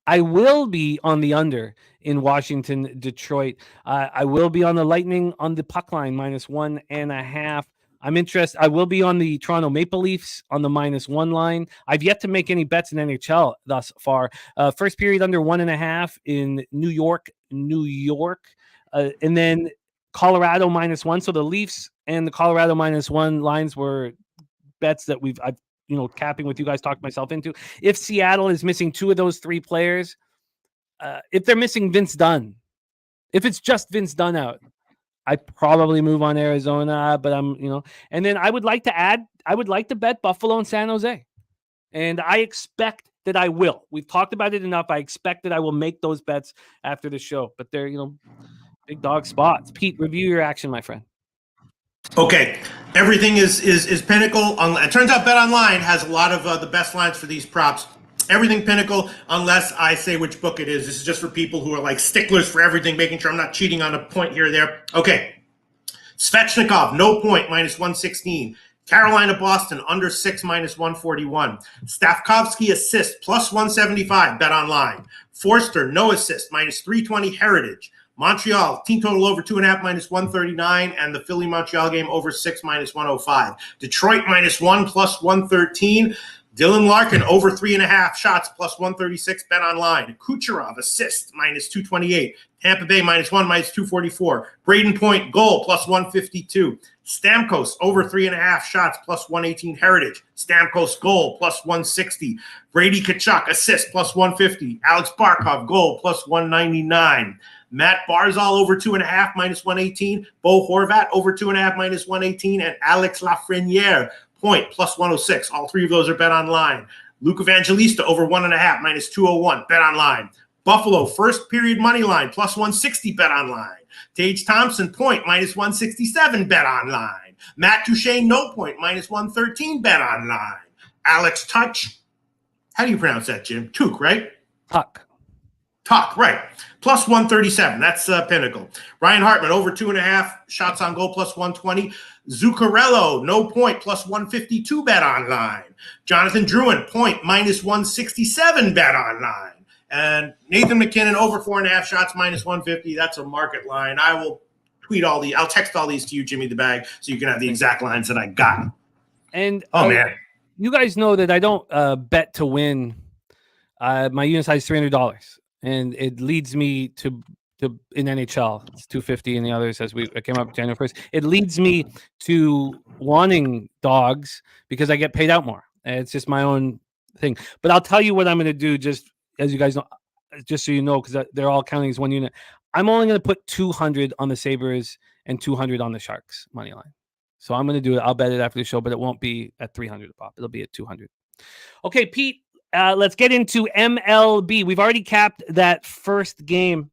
I will be on the under in Washington, Detroit. I will be on the Lightning on the puck line, -1.5. I'm interested. I will be on the Toronto Maple Leafs on the -1 line. I've yet to make any bets in NHL thus far. First period under 1.5 in New York, and then Colorado -1. So the Leafs and the Colorado -1 lines were bets that I've capping with you guys, talked myself into. If Seattle is missing 2 of those 3 players, if they're missing Vince Dunn, if it's just Vince Dunn out, I probably move on Arizona, but and then I would like to bet Buffalo and San Jose. And I expect that I will. We've talked about it enough. I expect that I will make those bets after the show, but they're, big dog spots. Pete, review your action, my friend. Okay, everything is Pinnacle. It turns out BetOnline has a lot of the best lines for these props. Everything Pinnacle, unless I say which book it is. This is just for people who are like sticklers for everything, making sure I'm not cheating on a point here or there. Okay, Svechnikov, no point, -116. Carolina, Boston, under 6, -141. Stavkovsky assist, +175, BetOnline. Forster, no assist, -320, Heritage. Montreal, team total over 2.5, -139, and the Philly-Montreal game over 6, -105. Detroit, -1, +113. Dylan Larkin, over 3.5 shots, +136, BetOnline. Kucherov, assist, -228. Tampa Bay, -1, -244. Braden Point, goal, +152. Stamkos, over 3.5 shots, +118, Heritage. Stamkos, goal, +160. Brady Tkachuk, assist, +150. Alex Barkov, goal, +199. Matt Barzal, over 2.5, -118. Bo Horvat, over 2.5, -118. And Alex Lafreniere, point, +106. All 3 of those are BetOnline. Luke Evangelista, over 1.5, -201, BetOnline. Buffalo, first period money line, +160, BetOnline. Tage Thompson, point, -167, BetOnline. Matt Touche, no point, -113, BetOnline. Alex Touch, how do you pronounce that, Jim? Tuch, right? Tuch, right. +137. That's Pinnacle. Ryan Hartman, over 2.5 shots on goal, +120. Zuccarello, no point, +152, BetOnline. Jonathan Drouin, point, -167, BetOnline. And Nathan McKinnon, over 4.5 shots, -150. That's a market line. I will I'll text all these to you, Jimmy the Bag, so you can have the exact lines that I got. And man, you guys know that I don't bet to win. My unit size is $300, and it leads me to in NHL. It's $250, and the others I came up January 1st. It leads me to wanting dogs because I get paid out more. And it's just my own thing. But I'll tell you what I'm going to do, just as you guys know, just so you know, because they're all counting as one unit. I'm only going to put 200 on the Sabres and 200 on the Sharks money line. So I'm going to do it. I'll bet it after the show, but it won't be at 300 a pop. It'll be at 200. Okay, Pete, let's get into MLB. We've already capped that first game.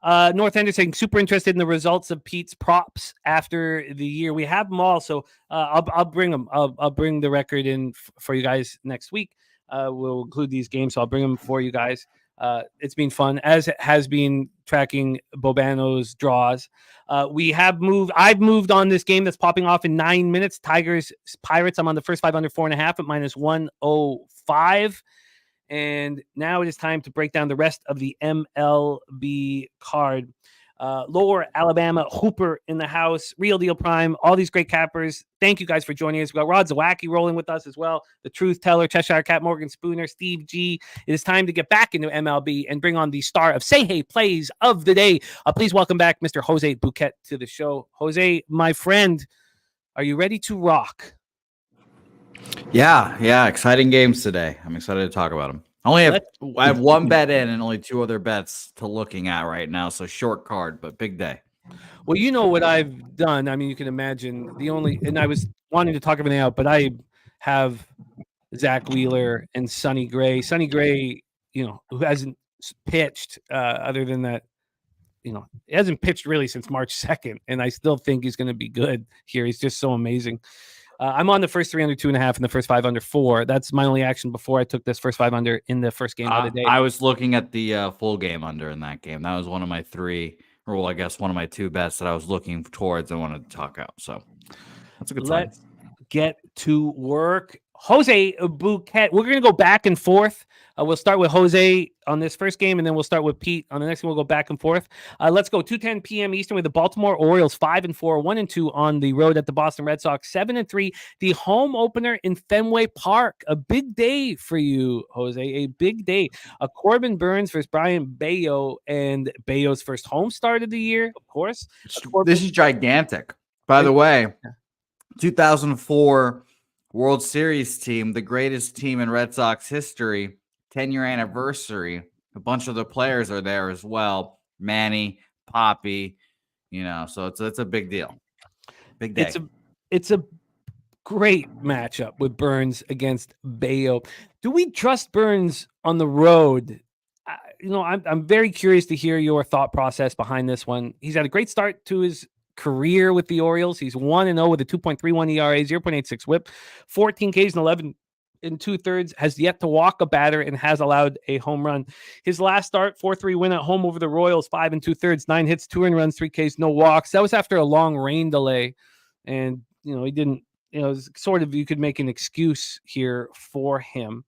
North Ender saying super interested in the results of Pete's props after the year. We have them all, so I'll bring them. I'll bring the record in for you guys next week. We'll include these games, so I'll bring them for you guys. It's been fun, as it has been tracking Bobano's draws. I've moved on this game that's popping off in 9 minutes. Tigers, Pirates. I'm on the first 5 under 4.5 at -105. And now it is time to break down the rest of the MLB card. Lower Alabama, Hooper in the house, Real Deal Prime, all these great cappers. Thank you guys for joining us. We got Rod Zawacki rolling with us as well. The Truth Teller, Cheshire Cat, Morgan Spooner, Steve G. It is time to get back into MLB and bring on the star of Say Hey Plays of the day. Please welcome back Mr. Jose Bouquett to the show. Jose, my friend, are you ready to rock? Yeah. Exciting games today. I'm excited to talk about them. I have one bet in and only 2 other bets to looking at right now. So short card, but big day. Well, you know what I've done. I mean, you can imagine and I was wanting to talk everything out, but I have Zach Wheeler and Sonny Gray. Sonny Gray, who hasn't pitched other than that, he hasn't pitched really since March 2nd. And I still think he's going to be good here. He's just so amazing. I'm on the first 3 under 2.5 and the first 5 under 4. That's my only action before I took this first 5 under in the first game of the day. I was looking at the full game under in that game. That was one of my 3, or well, I guess one of my 2 bets that I was looking towards and wanted to talk out. So that's a good sign. Let's get to work. Jose Bouquett. We're going to go back and forth. We'll start with Jose on this first game, and then we'll start with Pete on the next one. We'll go back and forth. Let's go 2:10 p.m. Eastern with the Baltimore Orioles 5-4, 1-2 on the road at the Boston Red Sox 7-3. The home opener in Fenway Park. A big day for you, Jose. A big day. Corbin Burns versus Brian Bayo, and Bayo's first home start of the year, of course. This is gigantic. By the way, 2004 World Series team, the greatest team in Red Sox history, 10-year anniversary. A bunch of the players are there as well. Manny, Poppy, so it's a big deal. Big day. It's a great matchup with Burns against Bayo. Do we trust Burns on the road? I'm very curious to hear your thought process behind this one. He's had a great start to his career with the Orioles. He's 1-0 with a 2.31 ERA, 0.86 whip, 14 Ks and 11 2/3, has yet to walk a batter and has allowed a home run. His last start, 4-3 win at home over the Royals, 5 2/3, 9 hits, 2 earned runs, 3 Ks, no walks. That was after a long rain delay. And, he didn't, sort of, you could make an excuse here for him.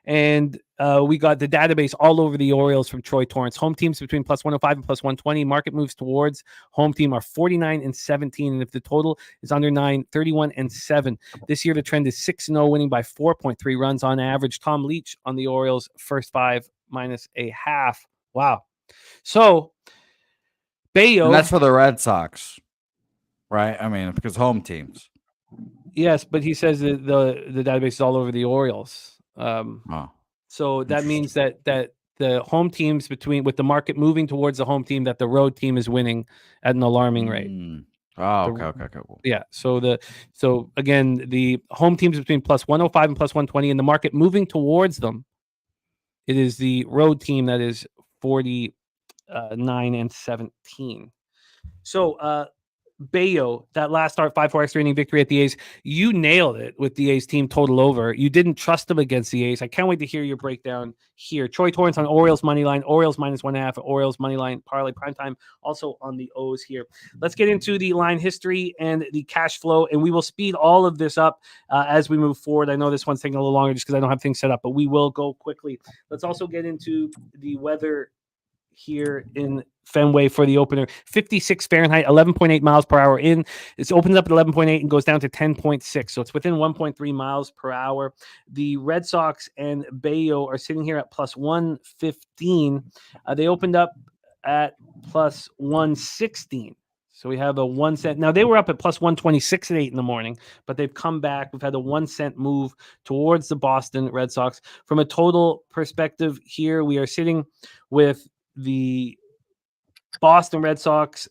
And we got the database all over the Orioles from Troy Torrance. Home teams between plus 105 and plus 120. Market moves towards home team are 49-17. And if the total is under 9, 31-7. This year, the trend is 6-0, winning by 4.3 runs on average. Tom Leach on the Orioles, first 5 -0.5. Wow. So, Bayo. And that's for the Red Sox, right? I mean, because home teams. Yes, but he says that the database is all over the Orioles. So that means that the home teams with the market moving towards the home team, that the road team is winning at an alarming rate. Okay. Cool. Yeah. So again, the home teams between plus 105 and plus 120, and the market moving towards them. It is the road team that is 49-17. So Bayo, that last start, 5-4 extra inning victory at the A's. You nailed it with the A's team total over. You didn't trust them against the A's. I can't wait to hear your breakdown here. Troy Torrance on Orioles money line, Orioles -1.5, Orioles money line parlay primetime, also on the O's here. Let's get into the line history and the cash flow, and we will speed all of this up as we move forward. I know this one's taking a little longer just because I don't have things set up, but we will go quickly. Let's also get into the weather here in Fenway for the opener. 56 Fahrenheit, 11.8 miles per hour in. It opens up at 11.8 and goes down to 10.6. So it's within 1.3 miles per hour. The Red Sox and Bayo are sitting here at plus 115. They opened up at plus 116. So we have a 1 cent. Now they were up at plus 126 at 8 in the morning, but they've come back. We've had a 1 cent move towards the Boston Red Sox. From a total perspective here, we are sitting with the Boston Red Sox,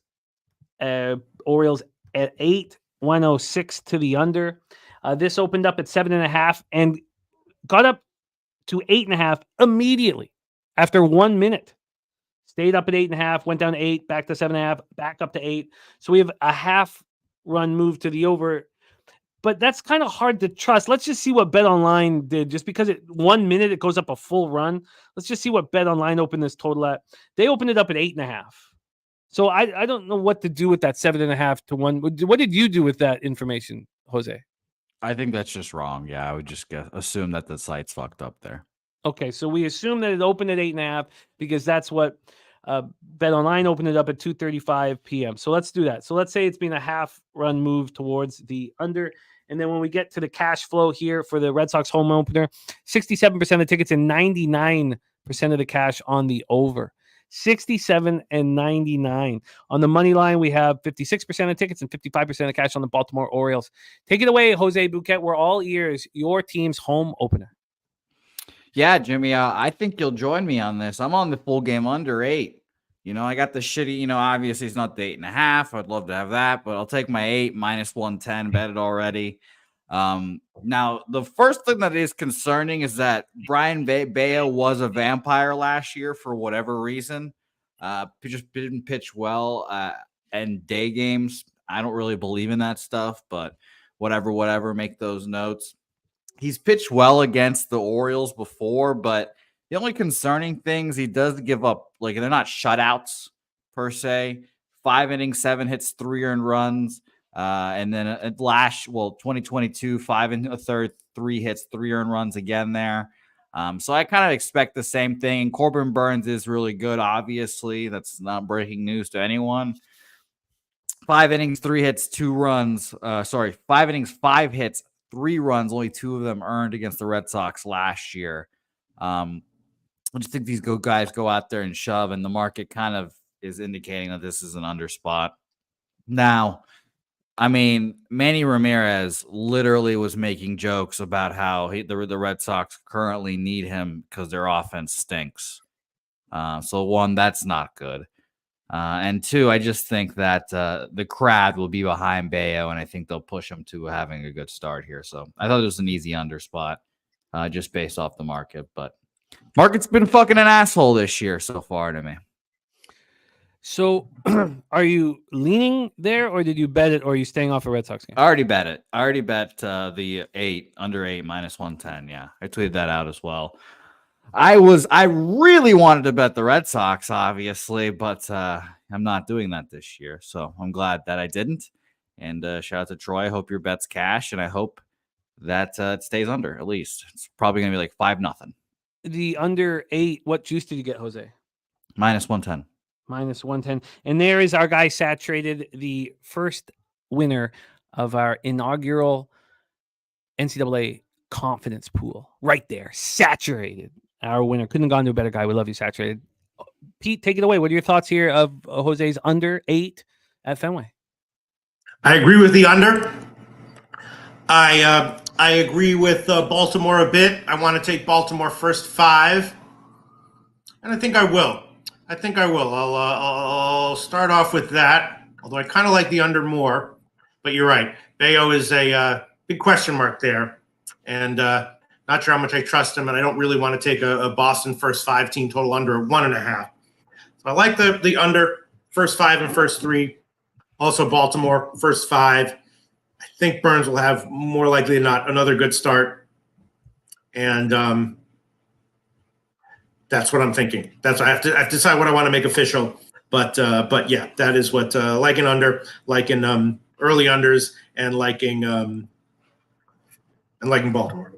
Orioles at 8, 106 to the under. This opened up at 7.5 and got up to 8.5 immediately after 1 minute. Stayed up at 8.5, went down to 8, back to 7.5, back up to 8. So we have a half run move to the over. But that's kind of hard to trust. Let's just see what BetOnline did. Just because 1 minute it goes up a full run. Let's just see what BetOnline opened this total at. They opened it up at 8.5. So I don't know what to do with that 7.5 to 1. What did you do with that information, Jose? I think that's just wrong. Yeah, I would just assume that the site's fucked up there. Okay, so we assume that it opened at 8.5 because that's what Bet Online opened it up at 2:35 p.m. So let's do that. So let's say it's been a half-run move towards the under. And then when we get to the cash flow here for the Red Sox home opener, 67% of tickets and 99% of the cash on the over. 67 and 99. On the money line, we have 56% of tickets and 55% of cash on the Baltimore Orioles. Take it away, Jose Bouquett. We're all ears. Your team's home opener. Yeah, Jimmy, I think you'll join me on this. I'm on the full game under 8. I got the shitty, obviously it's not the 8.5. I'd love to have that, but I'll take my 8 minus 110, bet it already. Now, the first thing that is concerning is that Brian Bayo was a vampire last year for whatever reason. He just didn't pitch well in day games. I don't really believe in that stuff, but whatever, make those notes. He's pitched well against the Orioles before, but the only concerning things he does give up, like they're not shutouts per se. 5 innings, 7 hits, 3 earned runs. And then 2022, 5 1/3, 3 hits, 3 earned runs again there. So I kind of expect the same thing. Corbin Burns is really good, obviously. That's not breaking news to anyone. 5 innings, 3 hits, 2 runs. 5 innings, 5 hits, 3 runs. Only 2 of them earned against the Red Sox last year. I just think these guys go out there and shove, and the market kind of is indicating that this is an under spot. Now, I mean, Manny Ramirez literally was making jokes about how the Red Sox currently need him because their offense stinks. So 1, that's not good. And 2, I just think that the crowd will be behind Bayo, and I think they'll push him to having a good start here. So I thought it was an easy under spot just based off the market. But market's been fucking an asshole this year so far to me. So are you leaning there, or did you bet it, or are you staying off a Red Sox game? I already bet it. I already bet the 8, under 8, minus 110. Yeah, I tweeted that out as well. I really wanted to bet the Red Sox, obviously, but I'm not doing that this year. So I'm glad that I didn't. And shout out to Troy. I hope your bet's cash, and I hope that it stays under at least. It's probably going to be like 5-0. The under 8, what juice did you get, Jose? Minus 110. Minus 110. And there is our guy Saturated, the first winner of our inaugural NCAA confidence pool. Right there. Saturated. Our winner. Couldn't have gone to a better guy. We love you, Saturated. Pete, take it away. What are your thoughts here of Jose's under 8 at Fenway? I agree with the under. I agree with Baltimore a bit. I want to take Baltimore first 5. And I think I will. I'll start off with that, although I kind of like the under more. But you're right. Bayo is a big question mark there. And not sure how much I trust him, and I don't really want to take a Boston first 5 team total under 1.5. So I like the under first 5 and first 3. Also Baltimore first 5. I think Burns will have more likely than not another good start. And that's what I'm thinking. I have to decide what I want to make official. But yeah, that is what like an under, like in early unders, and liking Baltimore.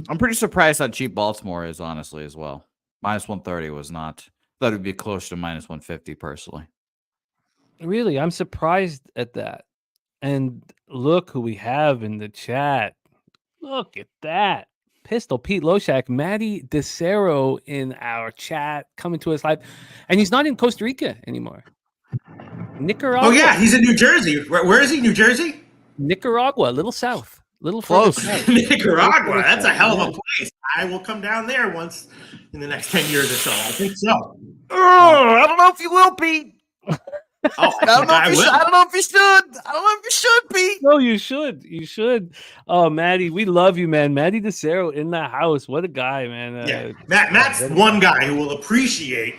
I'm pretty surprised how cheap Baltimore is, honestly, as well. Minus 130 was not. Thought it would be close to minus 150 personally. Really, I'm surprised at that. And look who we have in the chat. Look at that. Pistol Pete Loshak, Matty DeCero in our chat, coming to us live. And he's not in Costa Rica anymore. Nicaragua. Oh, yeah, he's in New Jersey. Where is he? New Jersey? Nicaragua, a little south. Little close. Nicaragua, that's a hell of a place. I will come down there once in the next 10 years or so. I think so. Oh, I don't know if you will, Pete. Oh, I don't know if you should, Pete. No, you should. You should. Oh, Maddie, we love you, man. Maddie DeCero in the house. What a guy, man. Yeah, Matt's one guy who will appreciate,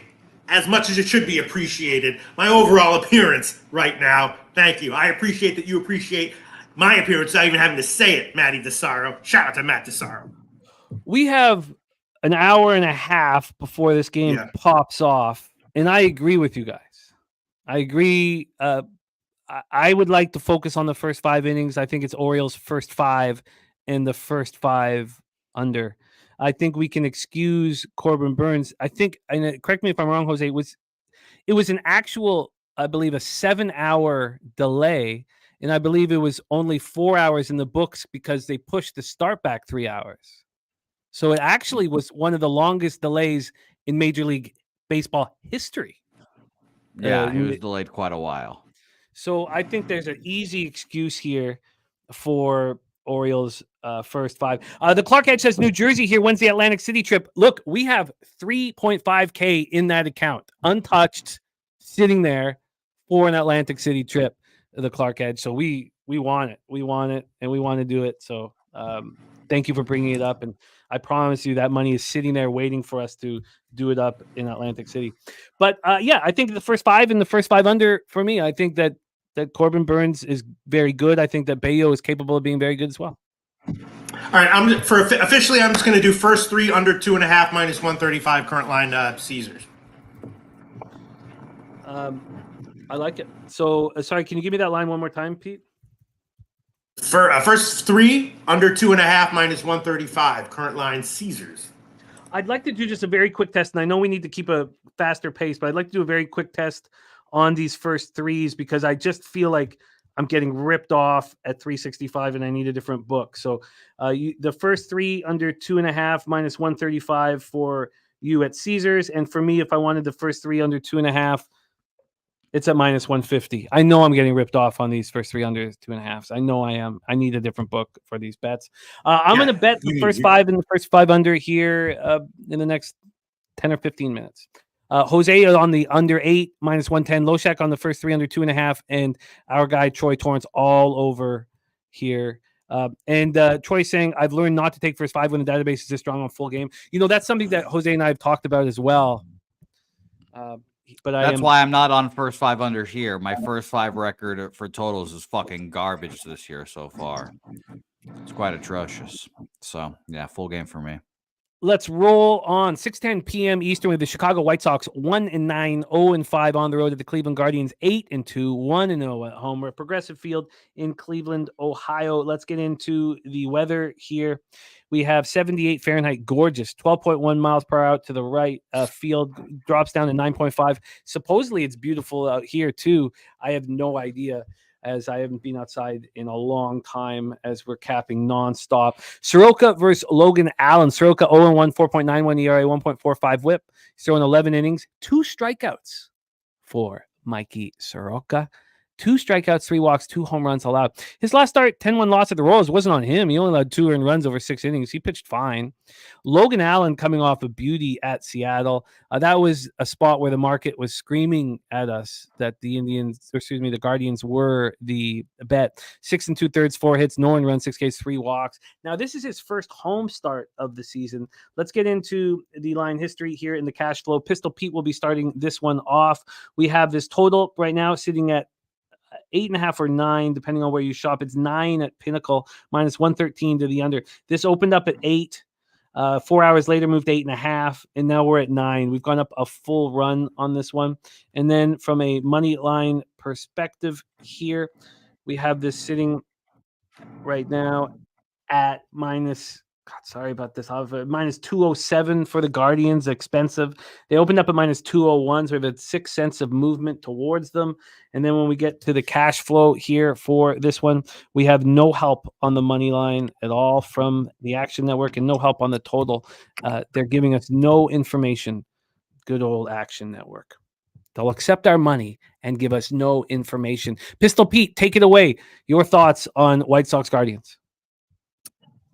as much as it should be appreciated, my overall appearance right now. Thank you. I appreciate that you appreciate my appearance without even having to say it, Matty DeCero. Shout out to Matt DeCero. We have an hour and a half before this game pops off, and I agree with you guys. I agree. I would like to focus on the first 5 innings. I think it's Orioles first 5 and the first 5 under. I think we can excuse Corbin Burnes. I think, and correct me if I'm wrong, Jose, it was an actual, I believe, a 7-hour delay. And I believe it was only 4 hours in the books because they pushed the start back 3 hours. So it actually was one of the longest delays in Major League Baseball history. Yeah, it was delayed quite a while. So I think there's an easy excuse here for Orioles first 5. The Clark Edge says New Jersey here wins the Atlantic City trip. Look, we have $3.5K in that account, untouched, sitting there for an Atlantic City trip. The Clark Edge. So we want it. We want it, and we want to do it. So thank you for bringing it up. And I promise you that money is sitting there waiting for us to do it up in Atlantic City. But yeah, I think the first 5 and the first 5 under for me. I think that Corbin Burnes is very good. I think that Bayo is capable of being very good as well. All right, officially, I'm just going to do first 3 under 2.5 minus 135 current line Caesars. I like it. So, sorry, can you give me that line one more time, Pete? For first 3 under 2.5 minus 135 current line Caesars. I'd like to do just a very quick test, and I know we need to keep a faster pace, but I'd like to do a very quick test on these first 3s because I just feel like I'm getting ripped off at 365 and I need a different book. So the first 3 under 2.5 minus 135 for you at Caesars. And for me, if I wanted the first 3 under 2.5, it's at minus 150. I know I'm getting ripped off on these first 3 under 2.5s. I know I am. I need a different book for these bets. I'm going to bet the first 5 and the first 5 under here in the next 10 or 15 minutes. Jose on the under 8 minus 110. Loshak on the first 3 under 2.5, and our guy Troy Torrance all over here. And Troy saying, I've learned not to take first 5 when the database is this strong on full game. You know, that's something that Jose and I have talked about as well. But that's why I'm not on first 5 under here. My first 5 record for totals is fucking garbage this year so far. It's quite atrocious. So yeah, full game for me. Let's roll on. 6:10 p.m. Eastern with the Chicago White Sox 1-9, 0-5 on the road at the Cleveland Guardians, 8-2, 1-0 at home. We're at Progressive Field in Cleveland, Ohio. Let's get into the weather here. We have 78 Fahrenheit, gorgeous, 12.1 miles per hour to the right. Field drops down to 9.5. Supposedly it's beautiful out here too. I have no idea, as I haven't been outside in a long time as we're capping nonstop. Soroka versus Logan Allen. Soroka 0-1, 4.91 ERA, 1.45 whip. He's throwing 11 innings, 2 strikeouts for Mikey Soroka. 2 strikeouts, 3 walks, 2 home runs allowed. His last start, 10-1 loss at the Royals, wasn't on him. He only allowed 2 earned runs over 6 innings. He pitched fine. Logan Allen coming off a beauty at Seattle. That was a spot where the market was screaming at us that the Guardians were the bet. 6 2/3, 4 hits, no earned runs, 6 Ks, 3 walks. Now, this is his first home start of the season. Let's get into the line history here in the cash flow. Pistol Pete will be starting this one off. We have this total right now sitting at 8.5 or 9, depending on where you shop. It's 9 at Pinnacle, minus 113 to the under. This opened up at 8. 4 hours later, moved to 8.5, and now we're at 9. We've gone up a full run on this one. And then from a money line perspective here, we have this sitting right now at minus. God, sorry about this. Minus 207 for the Guardians, expensive. They opened up at minus 201, so we have 6 cents of movement towards them. And then when we get to the cash flow here for this one, we have no help on the money line at all from the Action Network and no help on the total. They're giving us no information. Good old Action Network. They'll accept our money and give us no information. Pistol Pete, take it away. Your thoughts on White Sox Guardians.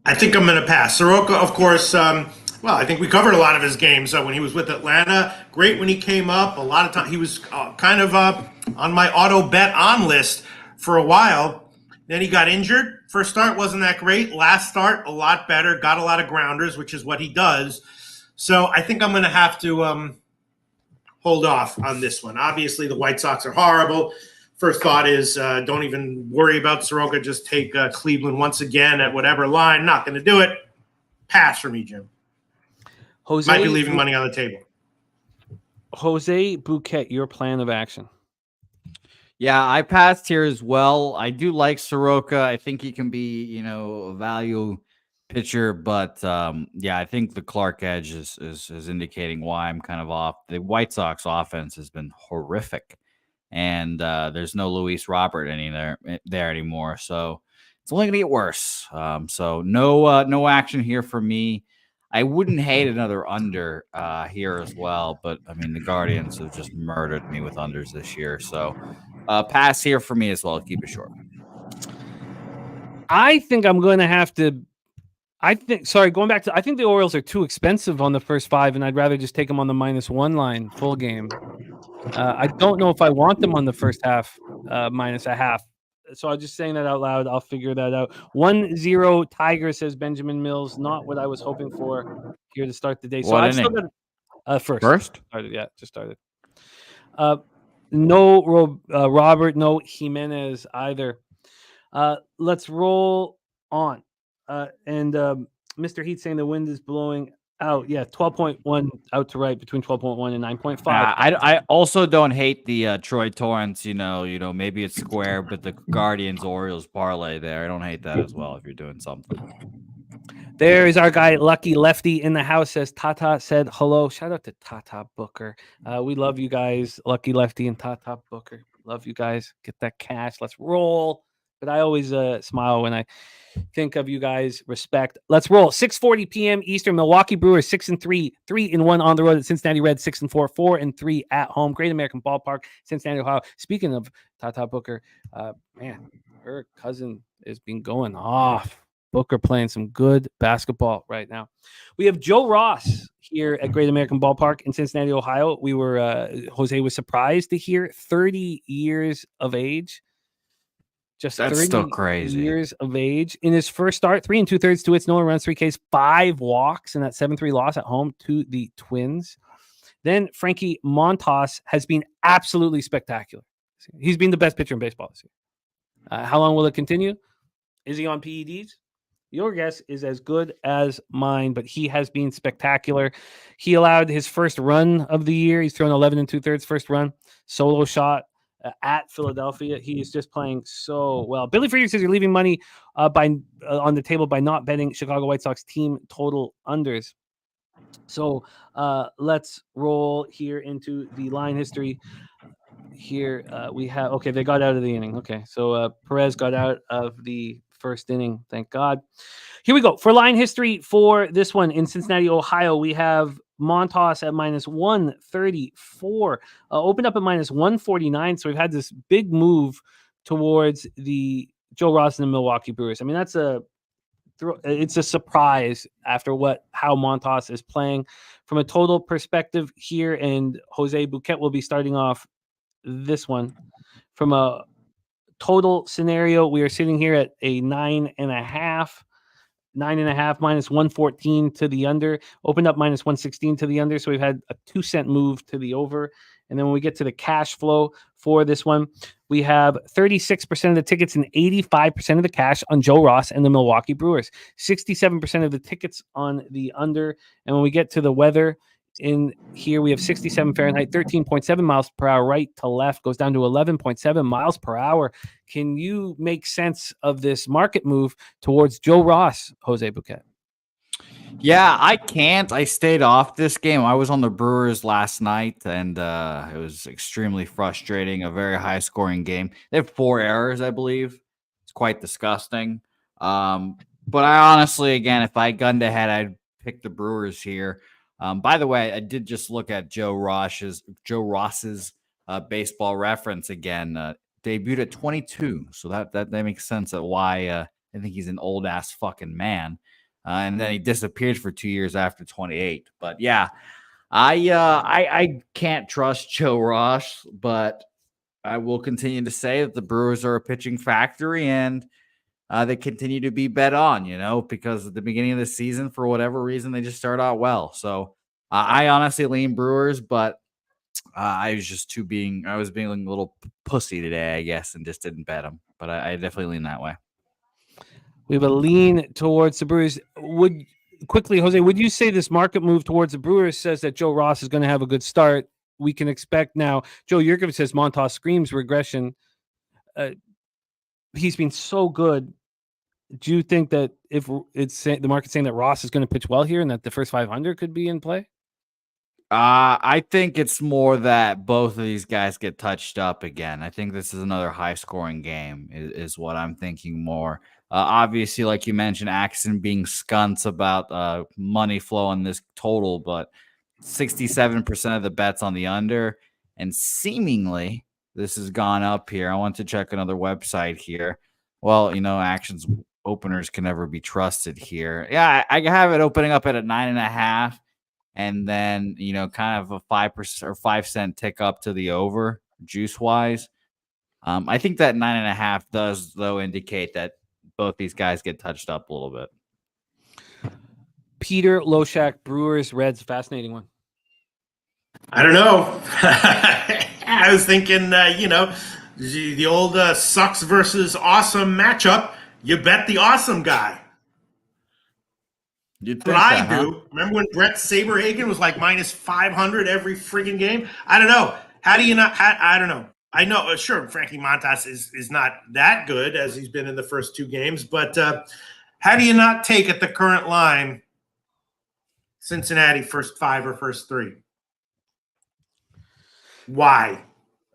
I think I'm going to pass. Soroka, of course, I think we covered a lot of his games when he was with Atlanta. Great when he came up. A lot of time he was kind of on my auto bet on list for a while. Then he got injured. First start wasn't that great. Last start, a lot better. Got a lot of grounders, which is what he does. So I think I'm going to have to hold off on this one. Obviously, the White Sox are horrible. First thought is don't even worry about Soroka. Just take Cleveland once again at whatever line. Not going to do it. Pass for me, Jim. Jose might be leaving money on the table. Jose Bouquett, your plan of action. Yeah, I passed here as well. I do like Soroka. I think he can be, a value pitcher, but I think the Clark edge is indicating why I'm kind of off. The White Sox offense has been horrific, and there's no Luis Robert there anymore, so it's only gonna get worse. So no action here for me. I wouldn't hate another under here as well, but I mean the Guardians have just murdered me with unders this year, so pass here for me as well. Keep it short. I think I'm going to have to. Going back to, I think the Orioles are too expensive on the first 5, and I'd rather just take them on the -1 line full game. I don't know if I want them on the first half, -0.5. So I'm just saying that out loud. I'll figure that out. 1-0 Tiger, says Benjamin Mills. Not what I was hoping for here to start the day. So I've still got first. Just started. No Robert, no Jimenez either. Let's roll on. And Mr. Heat saying the wind is blowing out. Yeah, 12.1 out to right between 12.1 and 9.5. I also don't hate the Troy Torrance. Maybe it's square, but the Guardians Orioles parlay there. I don't hate that as well if you're doing something. There is our guy Lucky Lefty in the house, says Tata said hello. Shout out to Tata Booker. We love you guys, Lucky Lefty and Tata Booker. Love you guys. Get that cash. Let's roll. But I always smile when I think of you guys. Respect. Let's roll. 6:40 p.m. Eastern. Milwaukee Brewers 6-3, 3-1 on the road at Cincinnati Reds 6-4, 4-3 at home. Great American Ballpark, Cincinnati, Ohio. Speaking of Tata Booker, man, her cousin has been going off. Booker playing some good basketball right now. We have Joe Ross here at Great American Ballpark in Cincinnati, Ohio. We were Jose was surprised to hear 30 years of age. Just that's 30 still crazy. Years of age. In his first start, 3 2/3 to its no runs, 3 Ks, 5 walks in that 7-3 loss at home to the Twins. Then Frankie Montas has been absolutely spectacular. He's been the best pitcher in baseball this year. How long will it continue? Is he on PEDs? Your guess is as good as mine, but he has been spectacular. He allowed his first run of the year. He's thrown 11 2/3 first run, solo shot. At Philadelphia, he is just playing so well. Billy Friedrich says you're leaving money on the table by not betting Chicago White Sox team total unders. So let's roll here into the line history. Here we have they got out of the inning. Okay, so Perez got out of the first inning. Thank God. Here we go for line history for this one in Cincinnati, Ohio. We have Montas at -134, opened up at -149. So we've had this big move towards the Joe Ross and the Milwaukee Brewers. I mean, it's a surprise after how Montas is playing from a total perspective here. And Jose Bouquett will be starting off this one from a total scenario. We are sitting here at a 9.5. 9.5 -114 to the under, opened up -116 to the under. So we've had a 2-cent move to the over. And then when we get to the cash flow for this one, we have 36% of the tickets and 85% of the cash on Joe Ross and the Milwaukee Brewers, 67% of the tickets on the under. And when we get to the weather in here, we have 67 Fahrenheit, 13.7 miles per hour, right to left, goes down to 11.7 miles per hour. Can you make sense of this market move towards Joe Ross, Jose Bouquett? Yeah, I can't. I stayed off this game. I was on the Brewers last night, and it was extremely frustrating. A very high-scoring game. They have 4 errors, I believe. It's quite disgusting. But I honestly, again, if I gunned ahead, I'd pick the Brewers here. By the way, I did just look at Joe Ross's baseball reference again. Debuted at 22, so that makes sense at why I think he's an old ass fucking man. And then he disappeared for 2 years after 28. But yeah, I can't trust Joe Ross, but I will continue to say that the Brewers are a pitching factory, and they continue to be bet on, because at the beginning of the season, for whatever reason, they just start out well. So I honestly lean Brewers, but I was being a little pussy today, I guess, and just didn't bet them. But I definitely lean that way. We have a lean towards the Brewers. Jose, would you say this market move towards the Brewers says that Joe Ross is going to have a good start? We can expect now. Joe Yurkovich says Montas screams regression. He's been so good Do you think that if the market's saying that Ross is going to pitch well here and that the first 500 could be in play? I think it's more that both of these guys get touched up again. I think this is another high-scoring game is what I'm thinking more. Obviously, like you mentioned, Axon being skunts about money flow on this total, but 67% of the bets on the under, and seemingly this has gone up here. I want to check another website here. Well, Action's openers can never be trusted here. Yeah, I have it opening up at a 9.5. And then, kind of a 5% or 5-cent tick up to the over juice wise. I think that 9.5 does, though, indicate that both these guys get touched up a little bit. Peter Loshak, Brewers, Reds, fascinating one. I don't know. I was thinking, the old sucks versus awesome matchup. You bet the awesome guy. You'd think I do. Huh? Remember when Brett Saberhagen was like minus 500 every friggin' game? I don't know. How do you not? I don't know. I know, sure, Frankie Montas is not that good as he's been in the first 2 games, but how do you not take at the current line Cincinnati first 5 or first 3? Why?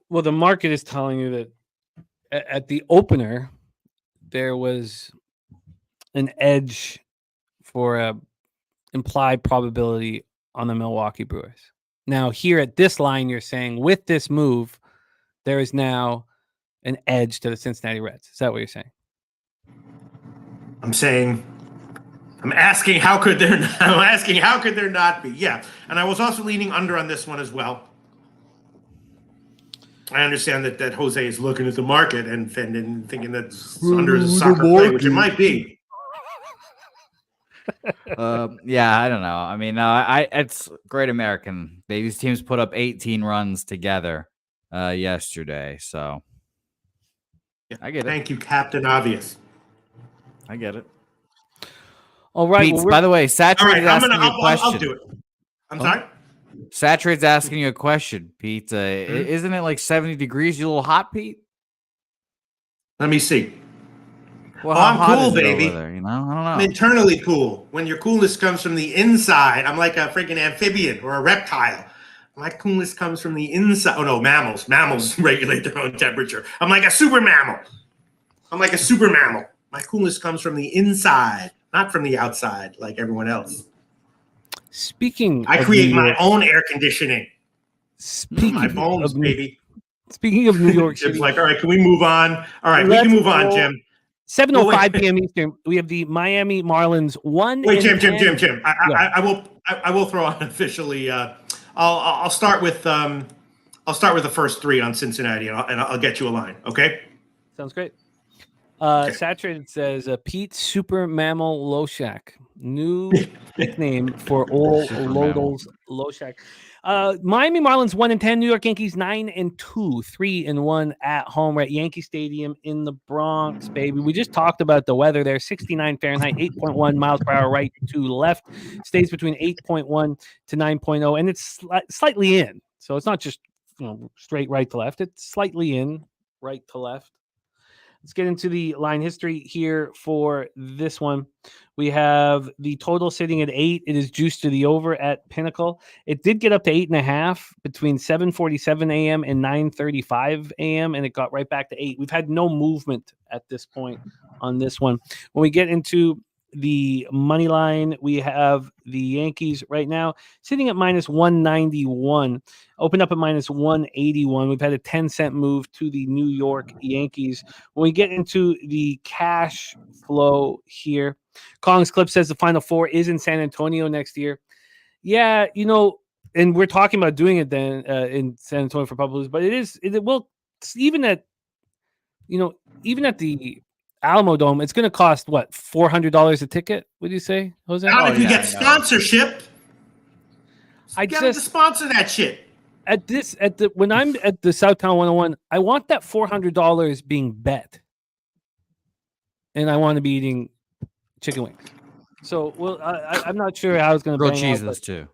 Well, the market is telling you that at the opener, there was an edge for a implied probability on the Milwaukee Brewers. Now, here at this line, you're saying with this move, there is now an edge to the Cincinnati Reds. Is that what you're saying? I'm asking how could there not be? Yeah, and I was also leaning under on this one as well. I understand that Jose is looking at the market and thinking that under is a soccer play, which it might be. Yeah, I don't know. I mean, it's Great American. These teams put up 18 runs together yesterday, so yeah, I get it. Thank you, Captain Obvious. I get it. All right. Pete, by the way, Saturate's asking you a question. I'll do it. I'm sorry? Saturate's asking you a question, Pete. Isn't it like 70 degrees? You a little hot, Pete? Let me see. Well, I'm cool, baby. There, I don't know. I'm internally cool. When your coolness comes from the inside, I'm like a freaking amphibian or a reptile. My coolness comes from the inside. Oh, no, mammals. Mammals regulate their own temperature. I'm like a super mammal. My coolness comes from the inside, not from the outside like everyone else. I create my own air conditioning. My bones, baby. Speaking of New York City. Jim's like, all right, can we move on? All right, we can move on, Jim. 7:05 p.m. Eastern. We have the Miami Marlins 1. Wait, Jim. I will throw on officially. I'll start with the first 3 on Cincinnati, and I'll get you a line. Okay. Sounds great. Saturated says Pete Super Mammal Loshak, new nickname for old Lodals Loshak. Miami Marlins 1-10, New York Yankees 9-2, 3-1 at home. We're at Yankee Stadium in the Bronx, baby. We just talked about the weather there. 69 Fahrenheit, 8.1 miles per hour, right to left. Stays between 8.1 to 9.0, and it's slightly in. So it's not just straight right to left. It's slightly in, right to left. Let's get into the line history here for this one. We have the total sitting at 8. It is juiced to the over at Pinnacle. It did get up to 8.5 between 7:47 a.m. and 9:35 a.m., and it got right back to 8. We've had no movement at this point on this one. When we get into the money line, we have the Yankees right now sitting at minus 191, opened up at minus 181. We've had a 10-cent move to the New York Yankees. When we get into the cash flow here, Kong's Clip says the Final Four is in San Antonio next year. Yeah, and we're talking about doing it then in San Antonio for Publix, but it will, even at the Alamo Dome, it's going to cost what, $400 a ticket? Would you say, Jose? Not if you get sponsorship. Get them to sponsor that shit. When I'm at the Southtown 101, I want that $400 being bet, and I want to be eating chicken wings. So, I'm not sure how it's going to grilled cheeses too.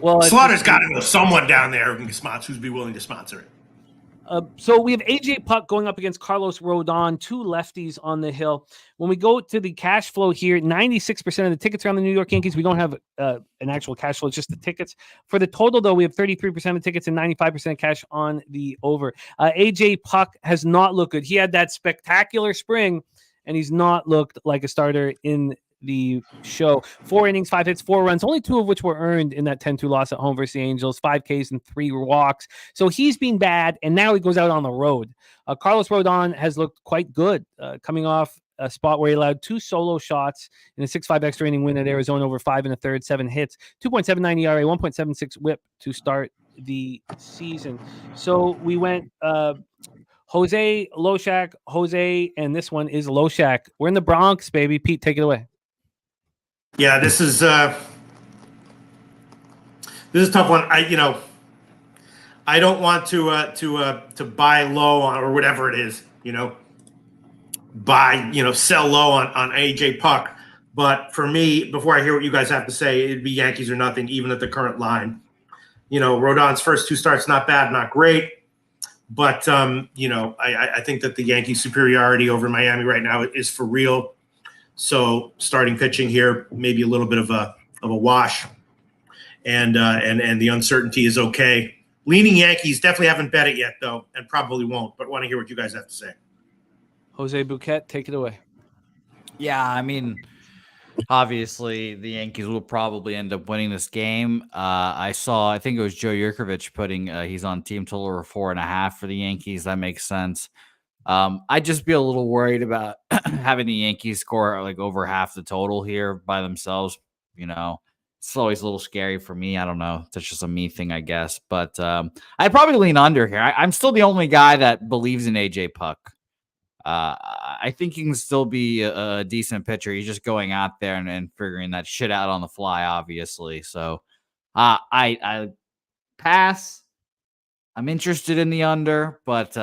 Well, Slaughter's got to know someone down there who's be willing to sponsor it. So we have AJ Puck going up against Carlos Rodon, two lefties on the hill. When we go to the cash flow here, 96% of the tickets are on the New York Yankees. We don't have an actual cash flow, it's just the tickets. For the total, though, we have 33% of tickets and 95% cash on the over. AJ Puck has not looked good. He had that spectacular spring, and he's not looked like a starter in the show. 4 innings, 5 hits, 4 runs, only 2 of which were earned in that 10-2 loss at home versus the Angels, 5 Ks and 3 walks. So he's been bad, and now he goes out on the road. Carlos Rodon has looked quite good, coming off a spot where he allowed 2 solo shots in a 6-5 extra inning win at Arizona over 5 1/3, 7 hits, 2.79 ERA, 1.76 WHIP to start the season. So we went Jose, Loshak, Jose, and this one is Loshak. We're in the Bronx, baby. Pete, take it away. Yeah, this is a tough one. I don't want to buy low on, or whatever it is, sell low on AJ Puck. But for me, before I hear what you guys have to say, it'd be Yankees or nothing, even at the current line. Rodon's first 2 starts, not bad, not great. But, I think that the Yankees' superiority over Miami right now is for real. So starting pitching here, maybe a little bit of a wash, and the uncertainty is okay. Leaning Yankees, definitely haven't bet it yet though, and probably won't. But want to hear what you guys have to say. Jose Bouquett, take it away. Yeah, I mean, obviously the Yankees will probably end up winning this game. I think it was Joe Yurkovich putting he's on team total over 4.5 for the Yankees. That makes sense. I'd just be a little worried about having the Yankees score like over half the total here by themselves. It's always a little scary for me. I don't know. That's just a me thing, I guess. But I'd probably lean under here. I'm still the only guy that believes in AJ Puck. I think he can still be a decent pitcher. He's just going out there and figuring that shit out on the fly, obviously. So I pass. I'm interested in the under, but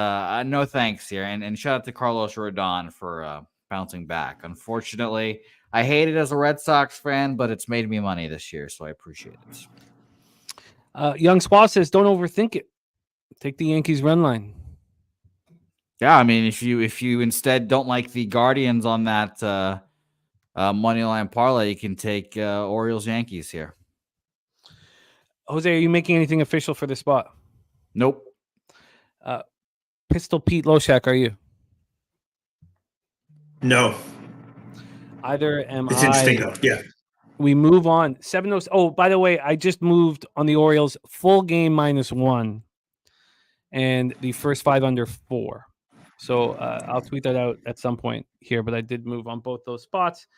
no thanks here. And shout out to Carlos Rodon for bouncing back. Unfortunately, I hate it as a Red Sox fan, but it's made me money this year, so I appreciate it. Young Spa says, don't overthink it. Take the Yankees run line. Yeah, I mean, if you instead don't like the Guardians on that money line parlay, you can take Orioles Yankees here. Jose, are you making anything official for this spot? Nope. Pistol Pete Loshak, are you? No. Either am it's I. Interesting though. Yeah. We move on. 7-0. Oh, by the way, I just moved on the Orioles full game -1 and the first 5 under 4. So I'll tweet that out at some point here, but I did move on both those spots.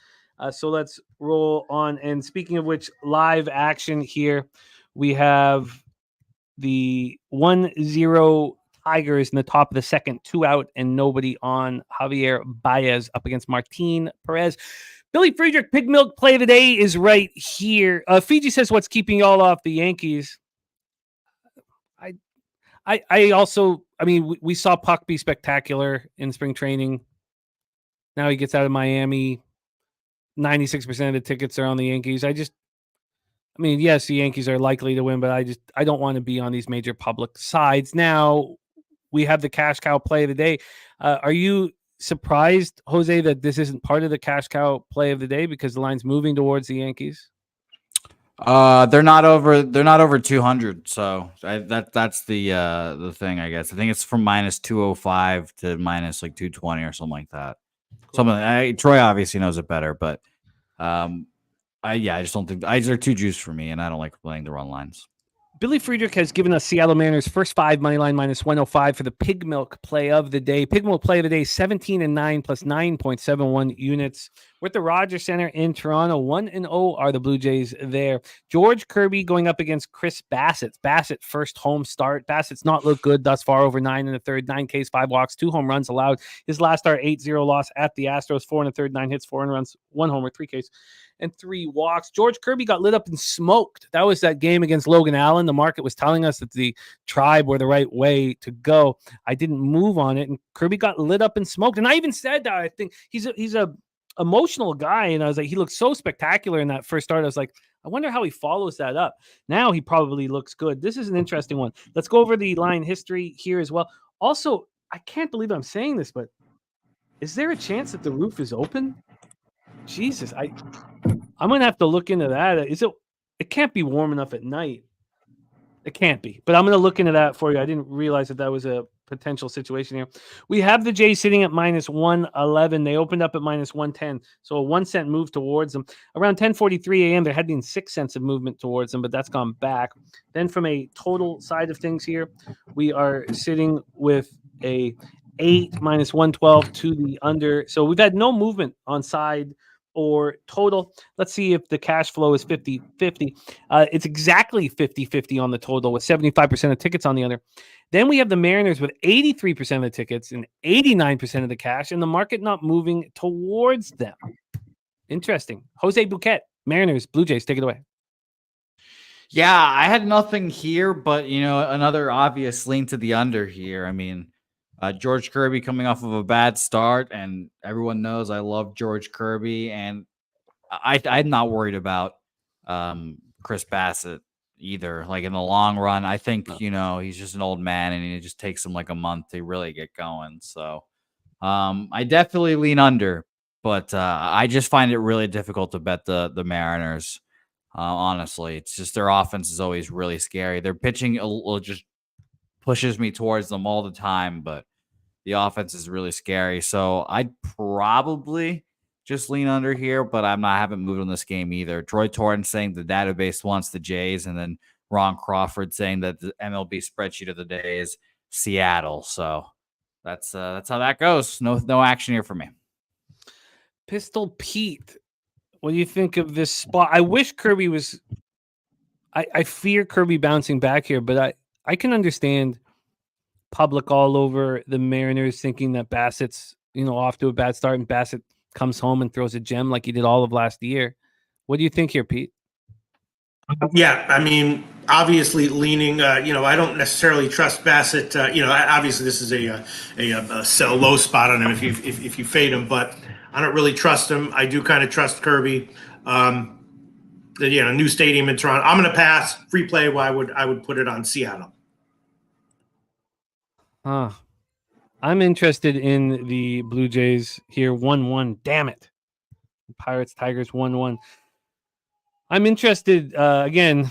So let's roll on. And speaking of which, live action here, we have the 1-0 Tigers in the top of the second, 2 out and nobody on. Javier Baez up against Martin Perez. Billy Friedrich, Pig Milk play of the day is right here. Fiji says, what's keeping y'all off the Yankees? I also, we saw Puck be spectacular in spring training. Now he gets out of Miami. 96% of the tickets are on the Yankees. Yes, the Yankees are likely to win, but I don't want to be on these major public sides. Now we have the cash cow play of the day. Are you surprised, Jose, that this isn't part of the cash cow play of the day because the line's moving towards the Yankees? They're not over 200. So that's the thing, I guess. I think it's from -205 to minus like 220 or something like that. Cool. Troy obviously knows it better, but I just don't think they're too juiced for me, and I don't like playing the run lines. Billy Friedrich has given us Seattle Mariners first 5 money line -105 for the Pig Milk play of the day. Pig Milk play of the day, 17-9 plus 9.71 units. We're at the Rogers Center in Toronto. 1-0 are the Blue Jays there. George Kirby going up against Chris Bassett. Bassett first home start. Bassett's not looked good thus far, over 9 1/3, 9 Ks, 5 walks, 2 home runs allowed. His last start, 8-0 loss at the Astros, 4 1/3, 9 hits, 4 runs, 1 homer, 3 Ks. And 3 walks. George Kirby got lit up and smoked. That was that game against Logan Allen. The market was telling us that the Tribe were the right way to go. I didn't move on it, and Kirby got lit up and smoked. And I even said that I think he's a emotional guy, and I was like, he looked so spectacular in that first start. I was like, I wonder how he follows that up. Now he probably looks good. This is an interesting one. Let's go over the line history here as well. Also, I can't believe I'm saying this, but is there a chance that the roof is open? Jesus, I'm gonna have to look into that. It can't be warm enough at night. It can't be, but I'm going to look into that for you. I didn't realize that was a potential situation here. We have the Jays sitting at minus 111. They opened up at minus 110, so a 1 cent move towards them. Around 10:43 a.m., there had been 6 cents of movement towards them, but that's gone back. Then from a total side of things here, we are sitting with a 8 minus 112 to the under. So we've had no movement on side or total. Let's see if the cash flow is 50-50. It's exactly 50-50 on the total with 75% of tickets on the under. Then we have the Mariners with 83% of the tickets and 89% of the cash, and the market not moving towards them. Interesting. Jose Bouquett, Mariners, Blue Jays, take it away. Yeah, I had nothing here, but, another obvious lean to the under here. I mean, George Kirby coming off of a bad start, and everyone knows I love George Kirby, and I'm not worried about Chris Bassett either. Like in the long run, I think he's just an old man, and it just takes him like a month to really get going. So I definitely lean under, but I just find it really difficult to bet the Mariners. Honestly, it's just their offense is always really scary. Their pitching just pushes me towards them all the time, but the offense is really scary. So I'd probably just lean under here, but I haven't moved on this game either. Troy Torrance saying the database wants the Jays, and then Ron Crawford saying that the MLB spreadsheet of the day is Seattle. So that's how that goes. No action here for me. Pistol Pete, what do you think of this spot? I wish Kirby was. I fear Kirby bouncing back here, but I can understand public all over the Mariners thinking that Bassett's off to a bad start, and Bassett comes home and throws a gem like he did all of last year. What do you think here, Pete? Yeah, I mean, obviously leaning. I don't necessarily trust Bassett. Obviously this is a sell low spot on him if you fade him, but I don't really trust him. I do kind of trust Kirby. New stadium in Toronto. I'm going to pass. Free play. I would put it on Seattle. I'm interested in the Blue Jays here. 1-1. Damn it. Pirates, Tigers, 1-1. I'm interested, again,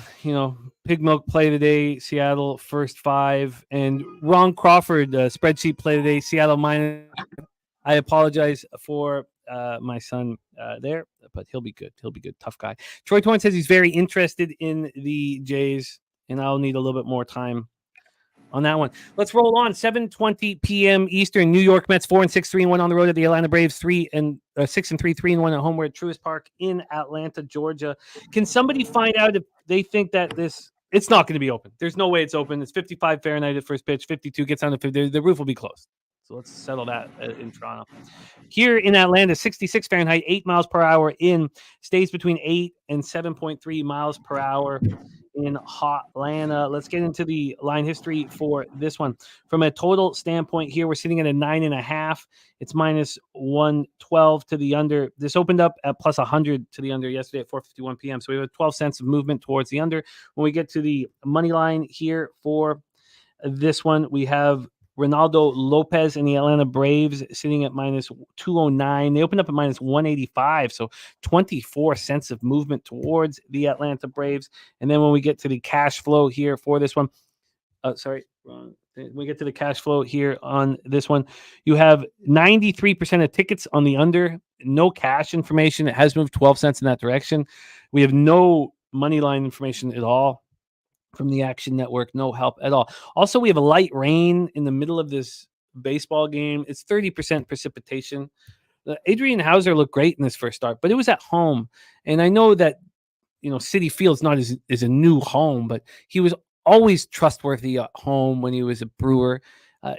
Pig Milk play today, Seattle first 5, and Ron Crawford spreadsheet play today, Seattle minus. I apologize for my son there, but he'll be good. He'll be good. Tough guy. Troy Torrance says he's very interested in the Jays, and I'll need a little bit more time on that one. Let's roll on. 7:20 p.m. Eastern. New York Mets 4-6, 3-1 on the road at the Atlanta Braves. 6-3, 3-1 at home. We're at Truist Park in Atlanta, Georgia. Can somebody find out if they think that it's not going to be open? There's no way it's open. It's 55 Fahrenheit at first pitch. 52 gets down to 50. The roof will be closed. So let's settle that in Toronto. Here in Atlanta, 66 Fahrenheit, 8 miles per hour in, stays between 8 and 7.3 miles per hour in Hotlanta. Let's get into the line history for this one. From a total standpoint here, we're sitting at a 9.5. It's minus 112 to the under. This opened up at plus 100 to the under yesterday at 4:51 p.m. So we have 12 cents of movement towards the under. When we get to the money line here for this one, we have Ronaldo Lopez and the Atlanta Braves sitting at minus 209. They opened up at minus 185, so 24 cents of movement towards the Atlanta Braves. And then when we get to the cash flow here for this one, wrong. When we get to the cash flow here on this one, you have 93% of tickets on the under, no cash information. It has moved 12 cents in that direction. We have no money line information at all from the Action Network, no help at all. Also, we have a light rain in the middle of this baseball game. It's 30% precipitation. Adrian Hauser looked great in this first start, but it was at home. And I know that, Citi Field's not is a new home, but he was always trustworthy at home when he was a Brewer. Do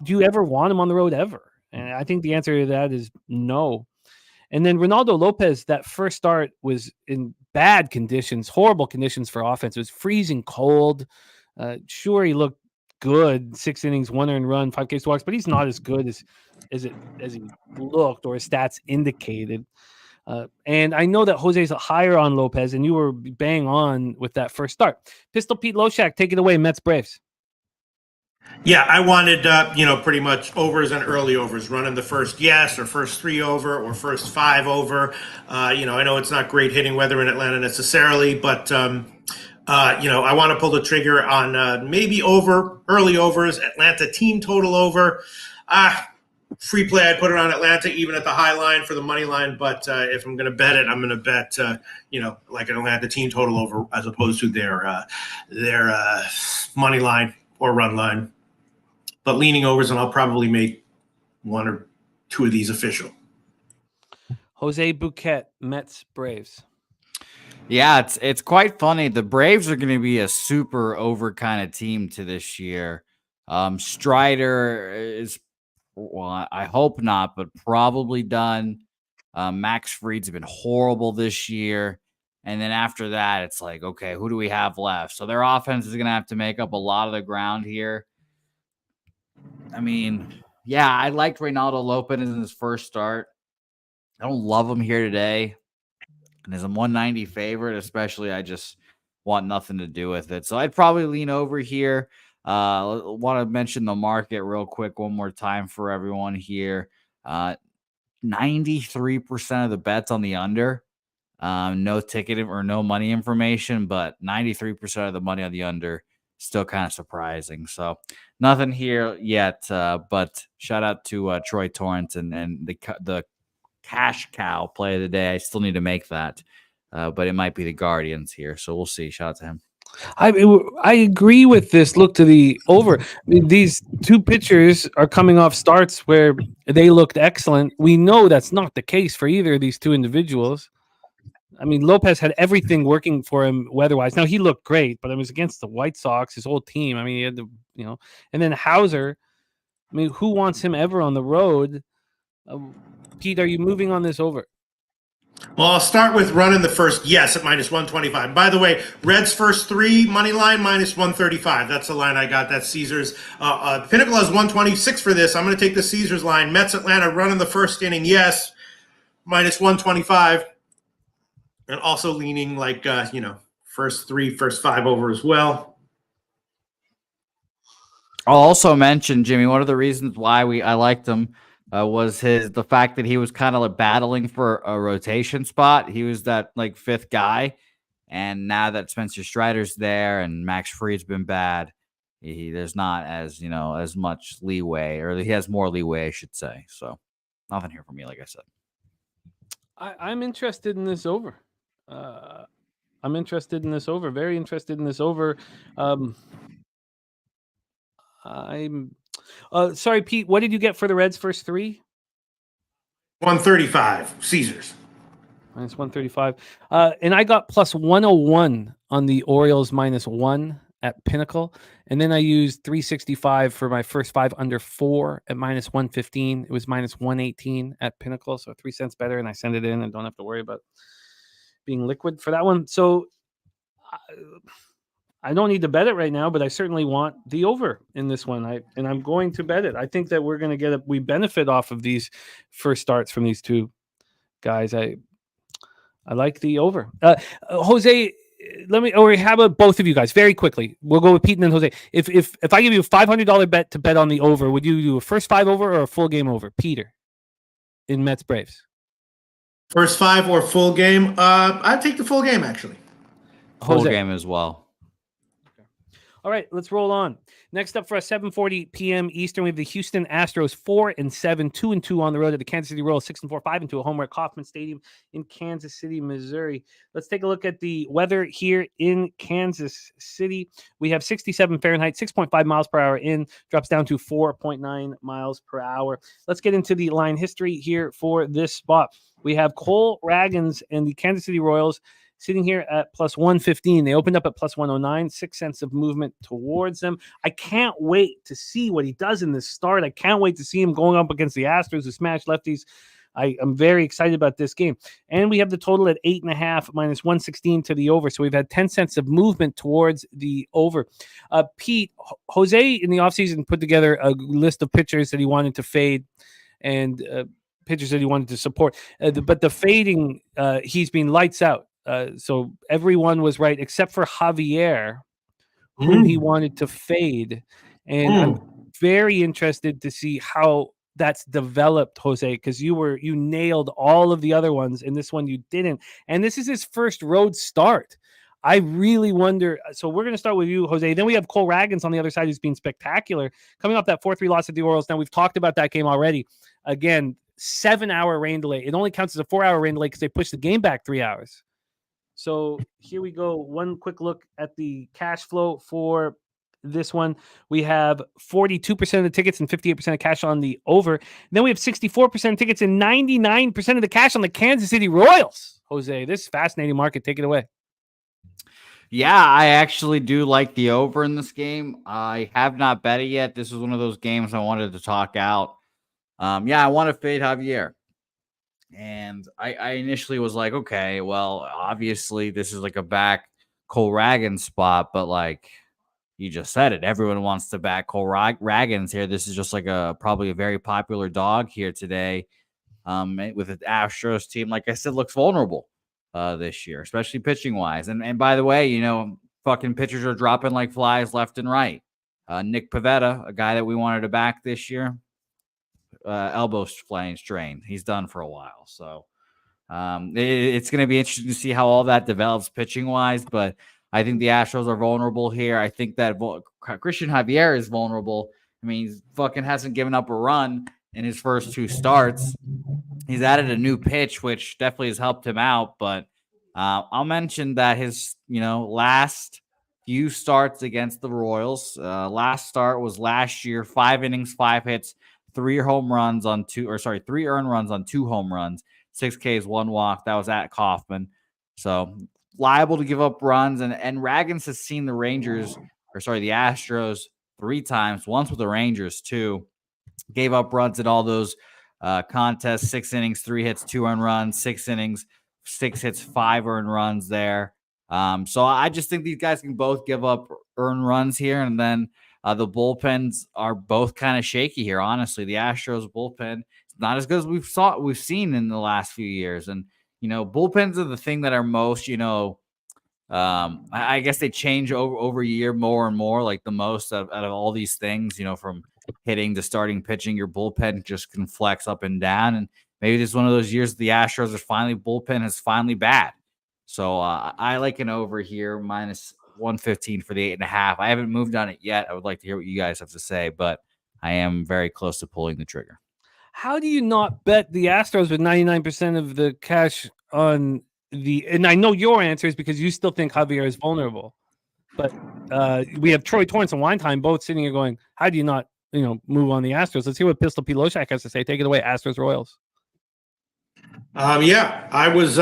you ever want him on the road ever? And I think the answer to that is no. And then Ronaldo Lopez, that first start was in bad conditions, horrible conditions for offense. It was freezing cold. Sure, he looked good, 6 innings, 1 earned run, 5 Ks walks, but he's not as good as he looked or his stats indicated. And I know that Jose's higher on Lopez, and you were bang on with that first start. Pistol Pete Loshak, take it away, Mets Braves. Yeah, I wanted, pretty much overs and early overs, running the first yes or first 3 over or first 5 over. I know it's not great hitting weather in Atlanta necessarily, but, I want to pull the trigger on maybe over, early overs, Atlanta team total over. Free play, I'd put it on Atlanta, even at the high line for the money line. But if I'm going to bet it, I'm going to bet, like an Atlanta team total over as opposed to their money line or run line. But leaning overs, and I'll probably make 1 or 2 of these official. Jose Bouquett, Mets, Braves. Yeah, it's quite funny. The Braves are going to be a super over kind of team to this year. Strider is, well, I hope not, but probably done. Max Fried's been horrible this year. And then after that, it's like, okay, who do we have left? So their offense is going to have to make up a lot of the ground here. I mean, yeah, I liked Reynaldo Lopez in his first start. I don't love him here today. And as a 190 favorite, especially, I just want nothing to do with it. So I'd probably lean over here. Want to mention the market real quick one more time for everyone here. 93% of the bets on the under. No ticket or no money information, but 93% of the money on the under. Still kind of surprising. So nothing here yet, but shout out to Troy Torrance and the cash cow play of the day. I still need to make that, but it might be the Guardians here. So we'll see. Shout out to him. I agree with this. Look to the over. These two pitchers are coming off starts where they looked excellent. We know that's not the case for either of these two individuals. I mean, Lopez had everything working for him weather-wise. Now, he looked great, but it was against the White Sox, his whole team. I mean, he had to, and then Hauser. I mean, who wants him ever on the road? Pete, are you moving on this over? Well, I'll start with running the first yes at minus 125. By the way, Reds first 3 money line minus 135. That's the line I got. That's Caesars. Pinnacle has 126 for this. I'm going to take the Caesars line. Mets Atlanta running the first inning yes minus 125. And also leaning like, first 3, first 5 over as well. I'll also mention, Jimmy, one of the reasons why I liked him was the fact that he was kind of like battling for a rotation spot. He was that like 5th guy. And now that Spencer Strider's there and Max Fried's been bad, there's not as much leeway, or he has more leeway, I should say. So nothing here for me, like I said. I'm interested in this over. I'm interested in this over. Very interested in this over. I'm sorry, Pete. What did you get for the Reds first 3? 135 Caesars. Minus 135. And I got plus 101 on the Orioles minus 1 at Pinnacle. And then I used 365 for my first 5 under 4 at minus 115. It was minus 118 at Pinnacle. So 3 cents better. And I send it in and don't have to worry about being liquid for that one. So I don't need to bet it right now, but I certainly want the over in this one. I'm going to bet it. I think that we're going to we benefit off of these first starts from these two guys. I like the over. Jose, how about both of you guys very quickly? We'll go with Pete and then Jose. If I give you a $500 bet to bet on the over, would you do a first 5 over or a full game over? Peter, in Mets Braves. First 5 or full game? I'd take the full game, actually. Full game as well. All right, let's roll on. Next up for us, 7:40 p.m. Eastern, we have the Houston Astros 4-7, 2-2 on the road at the Kansas City Royals, 6-4, 5-2 at home at Kauffman Stadium in Kansas City, Missouri. Let's take a look at the weather here in Kansas City. We have 67 Fahrenheit, 6.5 miles per hour in, drops down to 4.9 miles per hour. Let's get into the line history here for this spot. We have Cole Ragans and the Kansas City Royals sitting here at plus 115. They opened up at plus 109, 6 cents of movement towards them. I can't wait to see what he does in this start. I can't wait to see him going up against the Astros who smash lefties. I am very excited about this game. And we have the total at 8.5 minus 116 to the over. So we've had 10 cents of movement towards the over. Pete, Jose in the offseason put together a list of pitchers that he wanted to fade and pitchers that he wanted to support. But the fading, he's been lights out. So everyone was right except for Javier, whom he wanted to fade. And I'm very interested to see how that's developed, Jose, because you nailed all of the other ones, and this one you didn't. And this is his first road start. I really wonder. So we're going to start with you, Jose. Then we have Cole Ragans on the other side, who's been spectacular, coming off that 4-3 loss at the Orioles. Now, we've talked about that game already. Again, 7-hour rain delay. It only counts as a 4-hour rain delay because they pushed the game back 3 hours. So here we go. One quick look at the cash flow for this one. We have 42% of the tickets and 58% of cash on the over. And then we have 64% of tickets and 99% of the cash on the Kansas City Royals. Jose, this is fascinating market. Take it away. Yeah, I actually do like the over in this game. I have not bet it yet. This is one of those games I wanted to talk out. I want to fade Javier. And I initially was like, okay, well, obviously this is like a back Cole Ragans spot, but like you just said it, everyone wants to back Cole Ragans here. This is just like probably a very popular dog here today. With the Astros team, like I said, looks vulnerable this year, especially pitching wise. And by the way, fucking pitchers are dropping like flies left and right. Nick Pivetta, a guy that we wanted to back this year, elbow strain. He's done for a while. So it's going to be interesting to see how all that develops pitching wise. But I think the Astros are vulnerable here. I think that Christian Javier is vulnerable. I mean, he fucking hasn't given up a run in his first 2 starts. He's added a new pitch, which definitely has helped him out. But I'll mention that his, last few starts against the Royals, last start was last year, 5 innings, 5 hits, 3 earned runs on 2 home runs, 6 Ks, 1 walk. That was at Kauffman. So liable to give up runs. And Ragans has seen the Astros 3 times, once with the Rangers too. Gave up runs in all those contests, 6 innings, 3 hits, 2 earned runs, 6 innings, 6 hits, 5 earned runs there. So I just think these guys can both give up earned runs here. And then the bullpens are both kind of shaky here. Honestly, the Astros bullpen is not as good as we've seen in the last few years. And, bullpens are the thing that are most, I guess they change over a year more and more, like the most out of all these things, from hitting to starting pitching. Your bullpen just can flex up and down. And maybe this is one of those years the Astros bullpen is finally bad. So I like an over here, minus 115 for the 8.5. I haven't moved on it yet. I would like to hear what you guys have to say, but I am very close to pulling the trigger. How do you not bet the Astros with 99% of the cash on and I know your answer is because you still think Javier is vulnerable, but we have Troy Torrance and Weinheim both sitting here going, how do you not, move on the Astros? Let's hear what Pistol P. Loshak has to say. Take it away, Astros Royals. I was,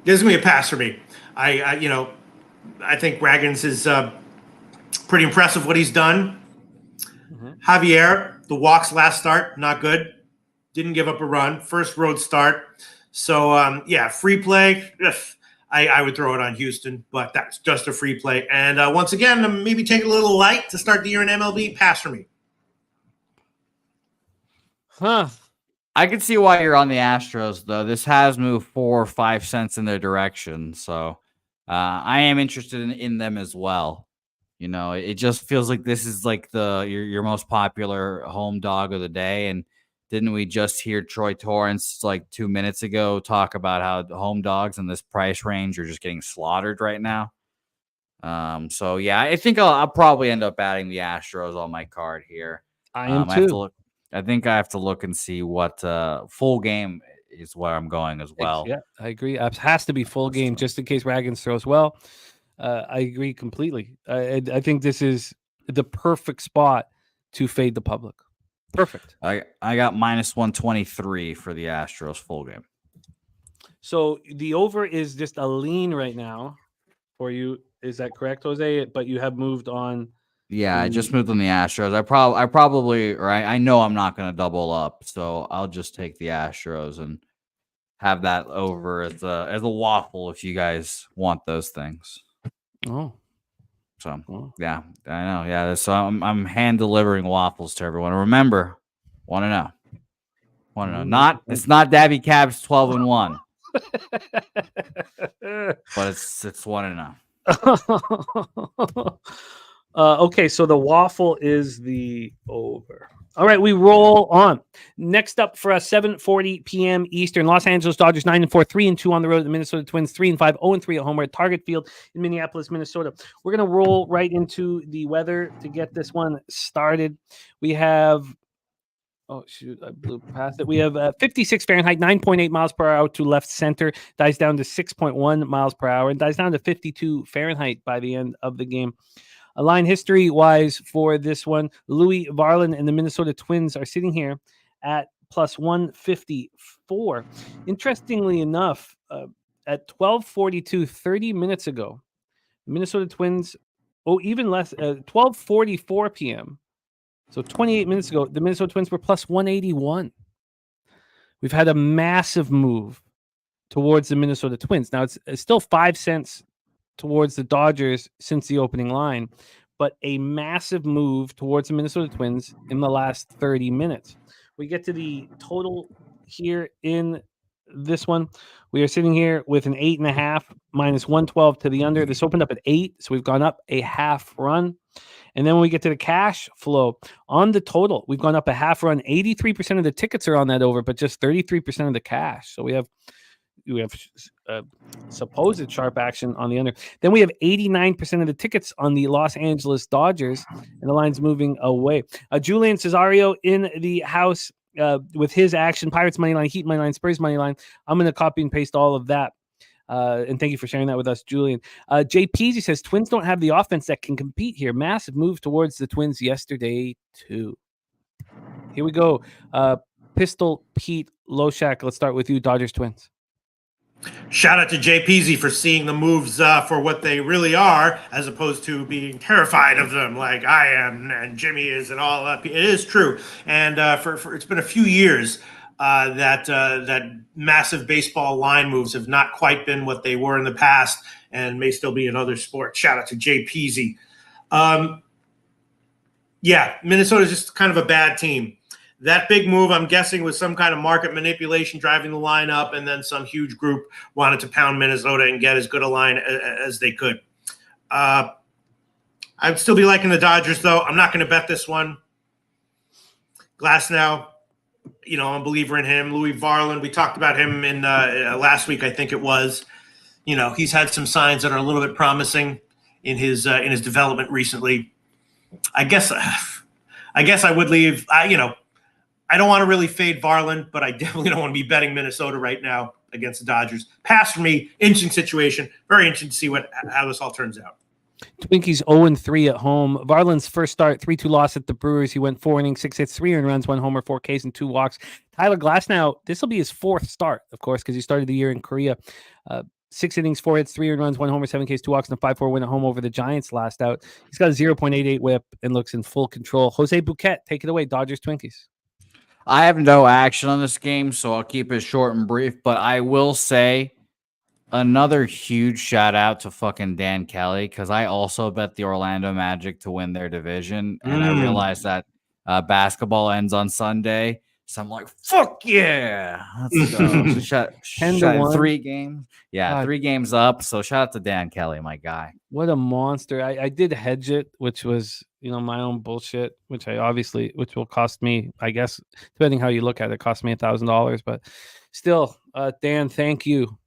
this is going to be a pass for me. I think Ragans is pretty impressive what he's done. Mm-hmm. Javier, the walks last start, not good. Didn't give up a run. First road start. So, free play. I would throw it on Houston, but that's just a free play. And once again, maybe take it a little light to start the year in MLB. Pass for me. Huh. I can see why you're on the Astros, though. This has moved 4 or 5 cents in their direction. So I am interested in them as well. It just feels like this is like your most popular home dog of the day. And didn't we just hear Troy Torrance like 2 minutes ago talk about how the home dogs in this price range are just getting slaughtered right now? I think I'll probably end up adding the Astros on my card here. I am too. I think I have to look and see what full game is where I'm going as well. Yeah, I agree. It has to be full game just in case Ragans throws well. I agree completely. I think this is the perfect spot to fade the public. Perfect. I got minus 123 for the Astros full game. So the over is just a lean right now for you. Is that correct, Jose? But you have moved on. Yeah, I just moved on the Astros. I know I'm not going to double up, so I'll just take the Astros and have that over as a waffle if you guys want those things. Oh. So, yeah, I know. Yeah, so I'm hand delivering waffles to everyone. Remember, want to know. It's not Dabby Cab's 12-1. But it's 1-0. Okay, so the waffle is the over. All right, we roll on. Next up for us, 7:40 p.m. Eastern. Los Angeles Dodgers 9-4, 3-2 on the road. The Minnesota Twins 3-5, 0-3 at home. We're at Target Field in Minneapolis, Minnesota. We're gonna roll right into the weather to get this one started. We have. Oh, shoot, I blew past it. We have 56 Fahrenheit, 9.8 miles per hour to left center, dies down to 6.1 miles per hour, and dies down to 52 Fahrenheit by the end of the game. A line history-wise for this one, Louis Varland and the Minnesota Twins are sitting here at plus 154. Interestingly enough, at 12:42, 30 minutes ago, the Minnesota Twins, even less, 12:44 p.m., so 28 minutes ago, the Minnesota Twins were plus 181. We've had a massive move towards the Minnesota Twins. Now, it's still 5 cents towards the Dodgers since the opening line, but a massive move towards the Minnesota Twins in the last 30 minutes. We get to the total here in this one. We are sitting here with an 8.5 minus 112 to the under. This opened up at 8, so we've gone up a half run. And then when we get to the cash flow on the total, we've gone up a half run. 83% of the tickets are on that over, but just 33% of the cash. So we have supposed sharp action on the under. Then we have 89% of the tickets on the Los Angeles Dodgers, and the line's moving away. Julian Cesario in the house with his action. Pirates money line, Heat money line, Spurs money line. I'm going to copy and paste all of that. And thank you for sharing that with us, Julian. JPZ says Twins don't have the offense that can compete here. Massive move towards the Twins yesterday, too. Here we go. Pistol Pete Loshak. Let's start with you, Dodgers Twins. Shout out to JPZ for seeing the moves for what they really are, as opposed to being terrified of them like I am and Jimmy is and all that. It is true. And for it's been a few years that massive baseball line moves have not quite been what they were in the past and may still be in other sports. Shout out to JPZ. Yeah, Minnesota's just kind of a bad team. That big move, I'm guessing, was some kind of market manipulation driving the line up, and then some huge group wanted to pound Minnesota and get as good a line as they could. I'd still be liking the Dodgers, though. I'm not going to bet this one. Glasnow, I'm a believer in him. Louis Varland, we talked about him in last week, I think it was. He's had some signs that are a little bit promising in his development recently. I guess I would leave. I don't want to really fade Varland, but I definitely don't want to be betting Minnesota right now against the Dodgers. Pass for me. Interesting situation. Very interesting to see how this all turns out. Twinkies 0-3 at home. Varland's first start, 3-2 loss at the Brewers. He went 4 innings, 6 hits, 3 earned runs, 1 homer, 4 Ks, and 2 walks. Tyler Glasnow, this will be his 4th start, of course, because he started the year in Korea. 6 innings, 4 hits, 3 earned runs, 1 homer, 7 Ks, 2 walks, and a 5-4 win at home over the Giants last out. He's got a 0.88 whip and looks in full control. Jose Bouquett, take it away, Dodgers Twinkies. I have no action on this game, so I'll keep it short and brief, but I will say another huge shout out to fucking Dan Kelly, because I also bet the Orlando Magic to win their division, and I realized that basketball ends on Sunday, so I'm like, fuck yeah, let's go. So 10-1. 3 games. Yeah, God. 3 games up, so shout out to Dan Kelly, my guy. What a monster. I did hedge it, which was my own bullshit, which will cost me, I guess, depending how you look at it, cost me $1,000. But still, Dan, thank you.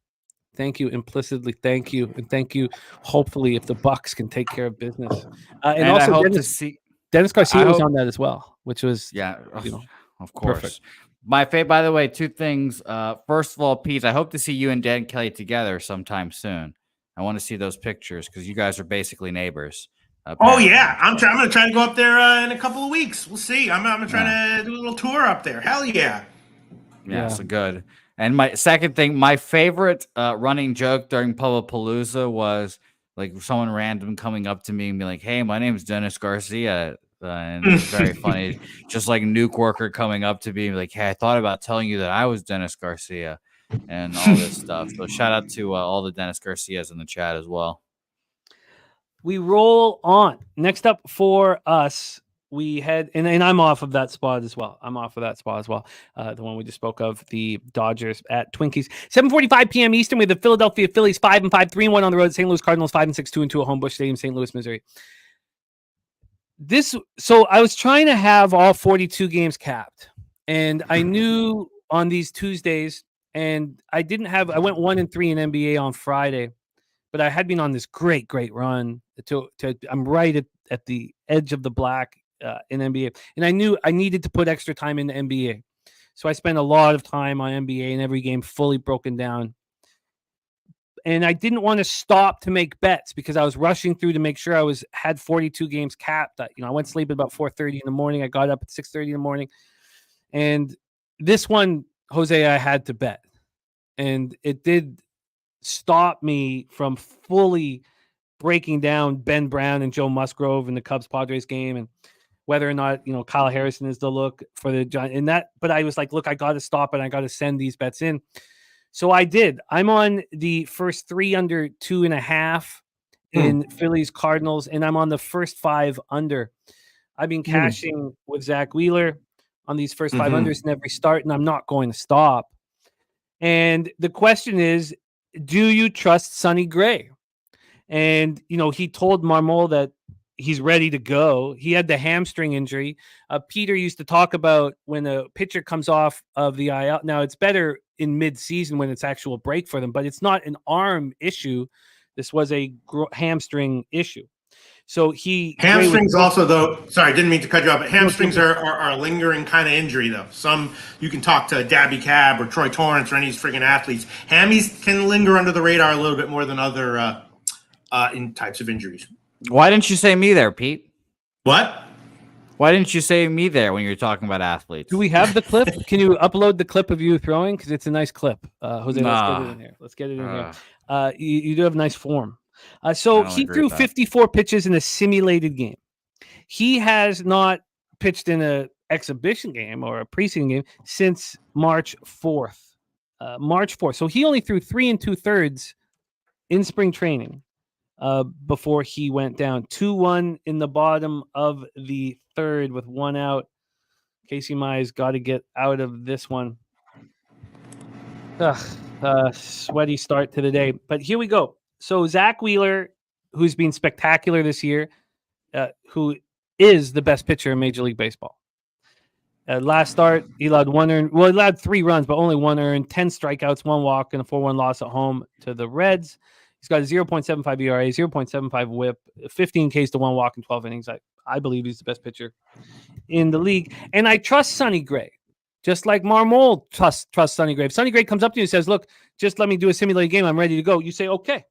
Thank you implicitly. Thank you. And thank you. Hopefully, if the Bucks can take care of business. And also, I hope to see Dennis Garcia was on that as well, which was, of course. Perfect. My favorite, by the way, 2 things. First of all, Pete, I hope to see you and Dan Kelly together sometime soon. I want to see those pictures because you guys are basically neighbors. Oh yeah, I'm going to try to go up there in a couple of weeks. We'll see. I'm going to try to do a little tour up there. Hell yeah. Yeah, so good. And my second thing, my favorite running joke during Pubapalooza was like someone random coming up to me and be like, "Hey, my name is Dennis Garcia," and it's very funny. Just like Nuke Worker coming up to me and be like, "Hey, I thought about telling you that I was Dennis Garcia," and all this stuff. So shout out to all the Dennis Garcias in the chat as well. We roll on. Next up for us, we had, and I'm off of that spot as well. The one we just spoke of, the Dodgers at Twinkies. 7:45 p.m. Eastern, we have the Philadelphia Phillies 5-5, 3-1 on the road. St. Louis Cardinals 5-6, 2-2 at home, Busch Stadium, St. Louis, Missouri. So I was trying to have all 42 games capped, and I knew on these Tuesdays, and I went 1-3 in NBA on Friday, but I had been on this great run I'm right at the edge of the black in NBA, and I knew I needed to put extra time into NBA. So I spent a lot of time on NBA and every game fully broken down. And I didn't want to stop to make bets because I was rushing through to make sure I had 42 games capped. I went to sleep at about 4:30 in the morning. I got up at 6:30 in the morning. And this one, Jose, I had to bet. And it did stop me from fully breaking down Ben Brown and Joe Musgrove in the Cubs-Padres game and whether or not, Kyle Harrison is the look for the Giants. But I was like, look, I got to stop it. I got to send these bets in. So I did. I'm on the first 3 under 2.5 in Phillies Cardinals, and I'm on the first 5 under. I've been cashing with Zach Wheeler on these first 5 unders in every start, and I'm not going to stop. And the question is, do you trust Sonny Gray? And, he told Marmol that he's ready to go. He had the hamstring injury. Peter used to talk about when a pitcher comes off of the IL. Now, it's better in mid-season when it's actual break for them, but it's not an arm issue. This was a hamstring issue. So hamstrings also, though. Sorry, I didn't mean to cut you off. But hamstrings are a lingering kind of injury, though. Some you can talk to Dabby Cab or Troy Torrance or any of these friggin' athletes. Hammies can linger under the radar a little bit more than other in types of injuries. Why didn't you say me there, Pete? What? Why didn't you say me there when you were talking about athletes? Do we have the clip? Can you upload the clip of you throwing? Because it's a nice clip. Jose, let's get it in here. You do have nice form. So he threw 54 pitches in a simulated game. He has not pitched in an exhibition game or a preseason game since March 4th. So he only threw 3 2/3 in spring training before he went down. 2-1 in the bottom of the 3rd with 1 out. Casey Mize got to get out of this one. Sweaty start to the day. But here we go. So Zach Wheeler, who's been spectacular this year, who is the best pitcher in Major League Baseball. Last start, he allowed 1 earned. Well, he allowed 3 runs, but only 1 earned, 10 strikeouts, 1 walk, and a 4-1 loss at home to the Reds. He's got a 0.75 ERA, 0.75 WHIP, 15 Ks to 1 walk in 12 innings. I believe he's the best pitcher in the league. And I trust Sonny Gray, just like Marmol trusts Sonny Gray. If Sonny Gray comes up to you and says, look, just let me do a simulated game, I'm ready to go. You say, okay,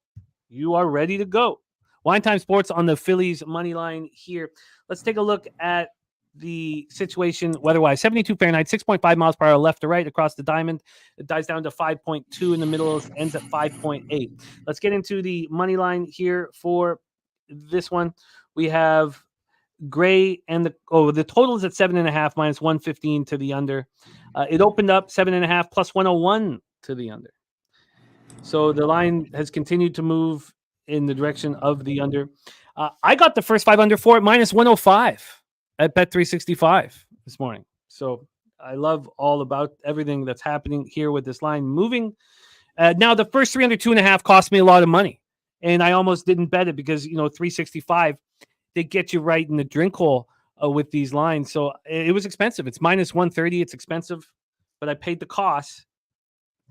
you are ready to go. Wine Time Sports on the Phillies money line here. Let's take a look at the situation weather-wise. 72 Fahrenheit, 6.5 miles per hour left to right across the diamond. It dies down to 5.2 in the middle, ends at 5.8. Let's get into the money line here for this one. We have Gray and the total is at 7.5 minus 115 to the under. It opened up 7.5 plus 101 to the under. So the line has continued to move in the direction of the under. I got the first 5 under for it minus 105 at Bet365 this morning. So I love all about everything that's happening here with this line moving. Now the first 3 under 2.5 cost me a lot of money, and I almost didn't bet it because 365 they get you right in the drink hole with these lines. So it was expensive. It's minus 130. It's expensive, but I paid the cost.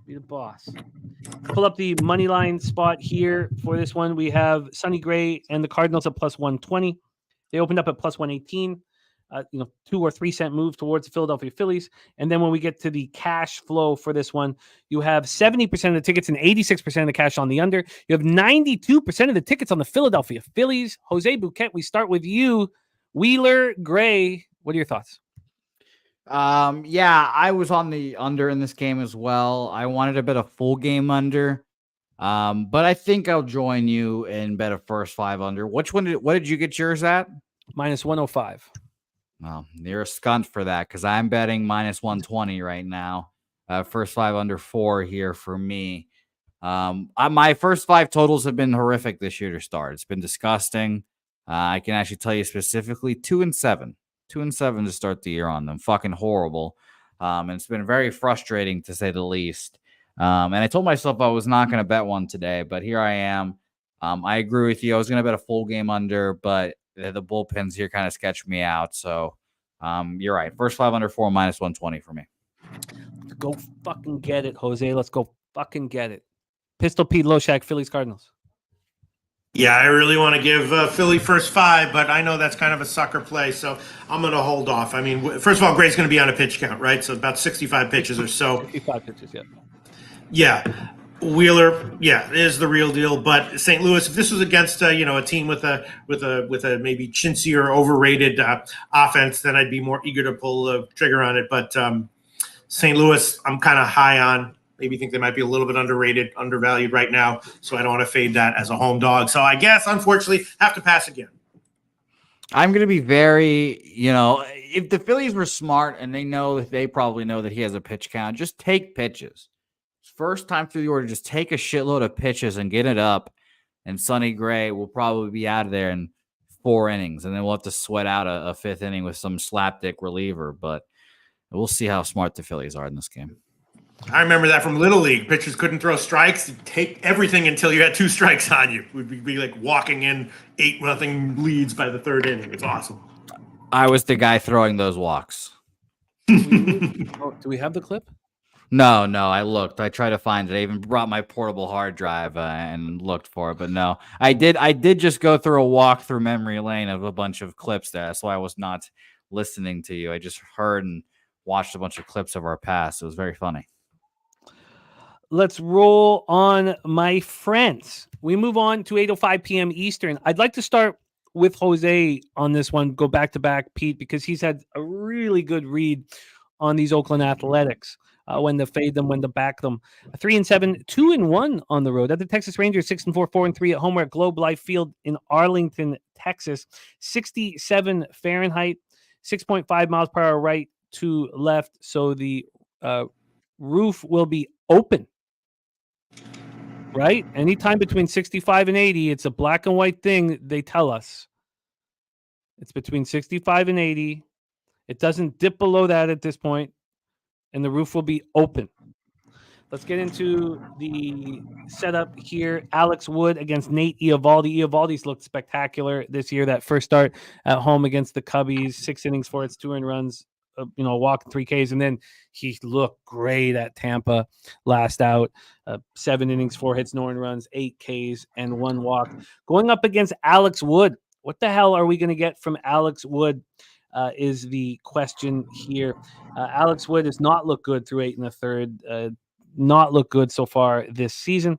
Be the boss. Pull up the money line spot here for this one. We have Sonny Gray and the Cardinals at plus 120. They opened up at plus 118. 2 or 3 cent move towards the Philadelphia Phillies. And then when we get to the cash flow for this one, you have 70% of the tickets and 86% of the cash on the under. You have 92% of the tickets on the Philadelphia Phillies. Jose Bouquett, we start with you. Wheeler, Gray, what are your thoughts? Yeah, I was on the under in this game as well. I wanted a bit of full game under. But I think I'll join you and bet a first 5 under. What did you get yours at? Minus 105. Well, you're a skunt for that because I'm betting minus 120 right now. First 5 under 4 here for me. My first 5 totals have been horrific this year to start. It's been disgusting. I can actually tell you specifically 2-7. 2-7 to start the year on them. Fucking horrible. And it's been very frustrating to say the least. And I told myself I was not going to bet one today, but here I am. I agree with you. I was going to bet a full game under, but the bullpens here kind of sketch me out. So you're right. First 5 under 4 minus 120 for me. Go fucking get it, Jose. Let's go fucking get it. Pistol Pete Loshak, Phillies Cardinals. Yeah, I really want to give Philly first 5, but I know that's kind of a sucker play, so I'm going to hold off. I mean, first of all, Gray's going to be on a pitch count, right? So about 65 pitches or so. 65 pitches, yeah. Yeah. Wheeler, yeah, is the real deal. But St. Louis, if this was against a team with a maybe chintzy or overrated offense, then I'd be more eager to pull the trigger on it. But St. Louis, I'm kind of high on. Maybe think they might be a little bit underrated, undervalued right now. So I don't want to fade that as a home dog. So I guess, unfortunately, have to pass again. I'm going to be very, if the Phillies were smart and they probably know that he has a pitch count, just take pitches. First time through the order, just take a shitload of pitches and get it up. And Sonny Gray will probably be out of there in 4 innings. And then we'll have to sweat out a 5th inning with some slapdick reliever. But we'll see how smart the Phillies are in this game. I remember that from Little League. Pitchers couldn't throw strikes. You'd take everything until you had 2 strikes on you. We'd be like walking in 8-0 leads by the 3rd inning. It's awesome. I was the guy throwing those walks. Do we have the clip? No, I looked. I tried to find it. I even brought my portable hard drive and looked for it, but no. I did just go through a walk through memory lane of a bunch of clips there. That's why I was not listening to you. I just heard and watched a bunch of clips of our past. It was very funny. Let's roll on, my friends. We move on to 8:05 p.m. Eastern. I'd like to start with Jose on this one, go back to back, Pete, because he's had a really good read on these Oakland Athletics. When to fade them, when to back them. 3-7, 2-1 on the road. At the Texas Rangers, 6-4, 4-3 at home. We're at Globe Life Field in Arlington, Texas. 67 Fahrenheit, 6.5 miles per hour right to left. So the roof will be open. Right? Anytime between 65 and 80, it's a black and white thing, they tell us. It's between 65 and 80. It doesn't dip below that at this point, and the roof will be open. Let's get into the setup here. Alex Wood against Nate Eovaldi. Eovaldi's looked spectacular this year. That first start at home against the Cubbies, 6 innings, 4 hits, 2 earned runs, walk, 3 Ks, and then he looked great at Tampa last out. 7 innings, 4 hits, no earned runs, 8 Ks, and 1 walk. Going up against Alex Wood. What the hell are we going to get from Alex Wood is the question here. Alex Wood has not looked good through 8 1/3. Not looked good so far this season.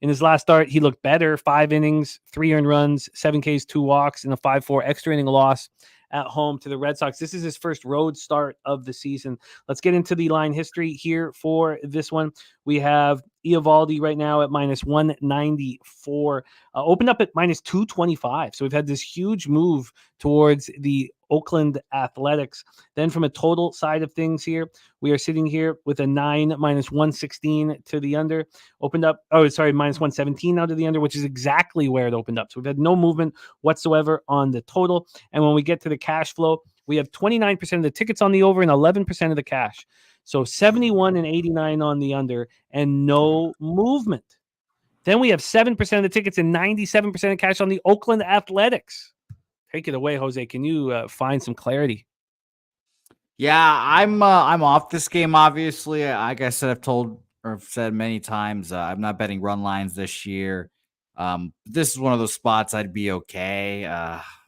In his last start, he looked better. 5 innings, 3 earned runs, 7 Ks, 2 walks, and a 5-4 extra inning loss at home to the Red Sox. This is his first road start of the season. Let's get into the line history here for this one. We have Eovaldi right now at minus 194, opened up at minus 225. So we've had this huge move towards the Oakland Athletics. Then from a total side of things here, we are sitting here with a 9 minus 116 to the under. Minus 117 now to the under, which is exactly where it opened up. So we've had no movement whatsoever on the total. And when we get to the cash flow, we have 29% of the tickets on the over and 11% of the cash. So 71 and 89 on the under and no movement. Then we have 7% of the tickets and 97% of cash on the Oakland Athletics. Take it away, Jose. Can you find some clarity? Yeah, I'm off this game, obviously. Like I said, I've said many times, I'm not betting run lines this year. This is one of those spots I'd be okay.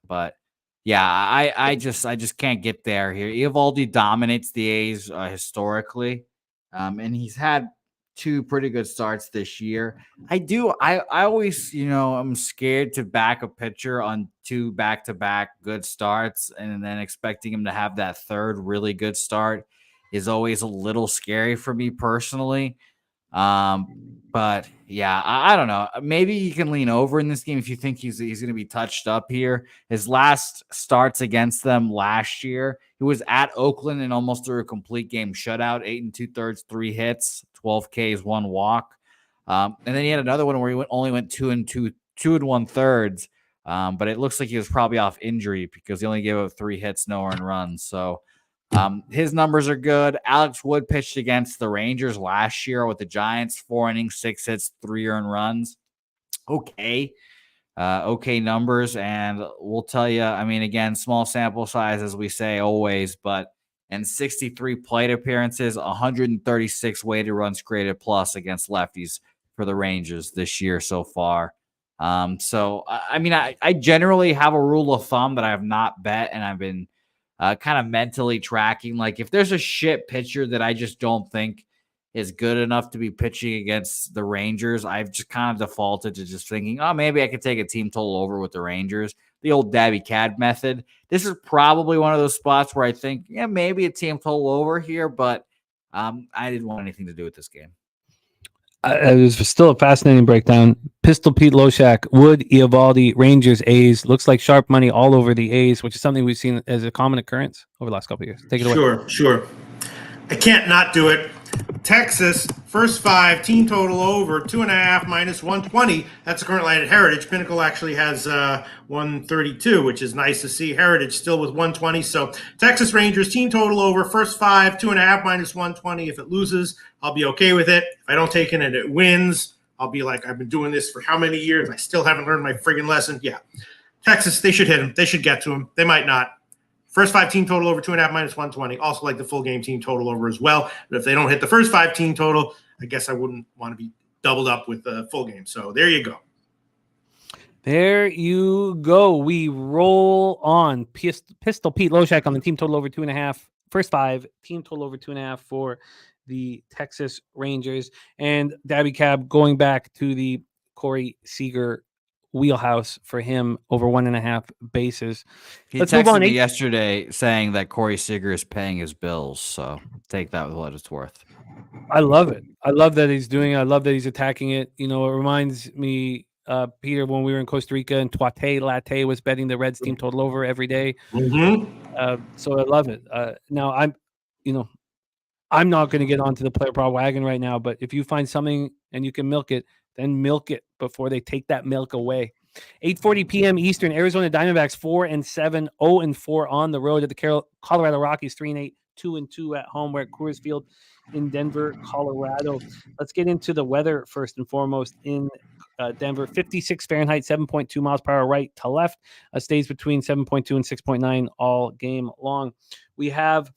But yeah, I just can't get there here. Eovaldi dominates the A's historically. And he's had 2 pretty good starts this year. I always, I'm scared to back a pitcher on 2 back-to-back good starts and then expecting him to have that 3rd really good start is always a little scary for me personally. But yeah, I don't know. Maybe you can lean over in this game if you think he's going to be touched up here. His last starts against them last year, he was at Oakland and almost threw a complete game shutout, 8 2/3, 3 hits, 12 Ks, 1 walk. And then he had another one where he only went 2 1/3. But it looks like he was probably off injury because he only gave up 3 hits, no earned runs. So his numbers are good. Alex Wood pitched against the Rangers last year with the Giants, 4 innings, 6 hits, 3 earned runs. Okay. okay numbers, and we'll tell you, I mean, again, small sample size, as we say always, but in 63 plate appearances, 136 weighted runs created plus against lefties for the Rangers this year so far. So, I mean, I generally have a rule of thumb that I have not bet, and I've been kind of mentally tracking. Like, if there's a shit pitcher that I just don't think is good enough to be pitching against the Rangers, I've just kind of defaulted to just thinking, oh, maybe I could take a team total over with the Rangers. The old Dabby Cad method. This is probably one of those spots where I think, yeah, maybe a team total over here, but I didn't want anything to do with this game. It was still a fascinating breakdown. Pistol Pete Loshak, Wood, Eovaldi, Rangers, A's. Looks like sharp money all over the A's, which is something we've seen as a common occurrence over the last couple of years. Take it away. Sure. I can't not do it. Texas, first 5, team total over, 2.5 minus 120. That's the current line at Heritage. Pinnacle actually has 132, which is nice to see. Heritage still with 120. So Texas Rangers, team total over, first 5, 2.5 minus 120. If it loses, I'll be okay with it. If I don't take it and it wins, I'll be like, I've been doing this for how many years? I still haven't learned my friggin' lesson. Yeah. Texas, they should hit him. They should get to him. They might not. First 5 team total over, 2.5 minus 120. Also like the full game team total over as well. But if they don't hit the first 5 team total, I guess I wouldn't want to be doubled up with the full game. So there you go. There you go. We roll on. Pistol Pete Loshak on the team total over 2.5. First 5 team total over 2.5 for the Texas Rangers. And Dabby Cab going back to the Corey Seager wheelhouse for him over 1.5 bases. Let's texted me yesterday saying that Corey Seager is paying his bills, so take that with what it's worth. I love it. I love that he's doing it. I love that he's attacking it. You know, it reminds me, Peter, when we were in Costa Rica and Tuate Latte was betting the Reds team total over every day. Mm-hmm. So I love it. Now I'm not going to get onto the player prop wagon right now, but if you find something and you can milk it, then milk it before they take that milk away. 8:40 p.m. Eastern, Arizona Diamondbacks 4-7, 0-4 on the road at the Colorado Rockies, 3-8, 2-2 at home. We're at Coors Field in Denver, Colorado. Let's get into the weather first and foremost in Denver. 56 Fahrenheit, 7.2 miles per hour right to left. Stays between 7.2 and 6.9 all game long. We have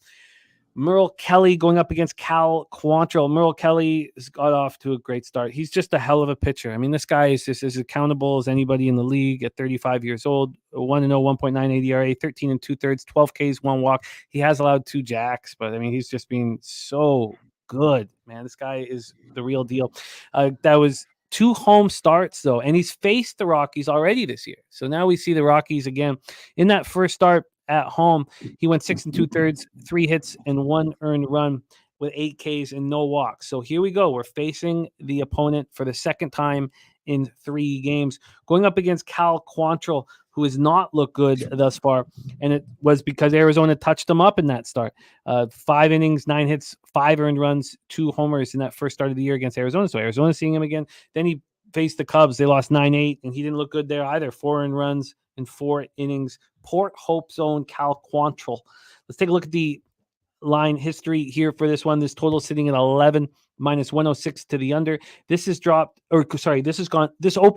Merle Kelly going up against Cal Quantrill. Merle Kelly has got off to a great start. He's just a hell of a pitcher. I mean, this guy is just as accountable as anybody in the league at 35 years old. 1-0, 1.98 ERA, 13 2/3, 12 Ks, 1 walk. He has allowed 2 jacks, but I mean, he's just been so good, man. This guy is the real deal. That was 2 home starts, though, and he's faced the Rockies already this year. So now we see the Rockies again. In that first start at home, he went 6 2/3, 3 hits and 1 earned run with 8 Ks and no walks. So here we go. We're facing the opponent for the second time in 3 games, going up against Cal Quantrill, who has not looked good thus far. And it was because Arizona touched them up in that start. 5 innings, 9 hits, 5 earned runs, 2 homers in that first start of the year against Arizona. So Arizona's seeing him again. Then he faced the Cubs. They lost 9-8, and he didn't look good there either. 4 earned runs in 4 innings. Port Hope Zone, Cal Quantrill. Let's take a look at the line history here for this one. This total sitting at 11 minus 106 to the under. This opened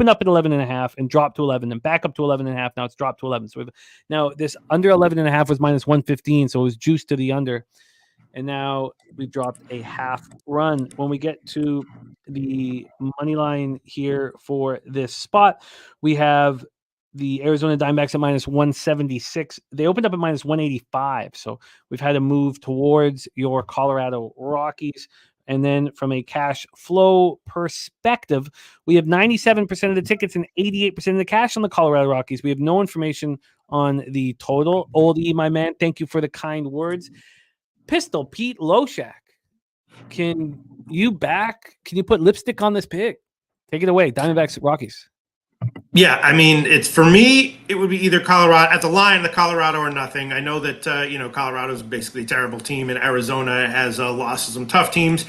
up at 11.5 and dropped to 11 and back up to 11.5. Now it's dropped to 11. So now this under 11.5 was minus 115. So it was juiced to the under. And now we've dropped a half run. When we get to the money line here for this spot, we have the Arizona Diamondbacks at minus 176. They opened up at minus 185. So we've had a move towards your Colorado Rockies. And then from a cash flow perspective, we have 97% of the tickets and 88% of the cash on the Colorado Rockies. We have no information on the total. Old E, my man, thank you for the kind words. Pistol Pete Loshak, can you put lipstick on this pig? Take it away. Diamondbacks Rockies. Yeah, I mean, it's for me, it would be either Colorado at the line, the Colorado or nothing. I know that Colorado is basically a terrible team, and Arizona has lost to some tough teams.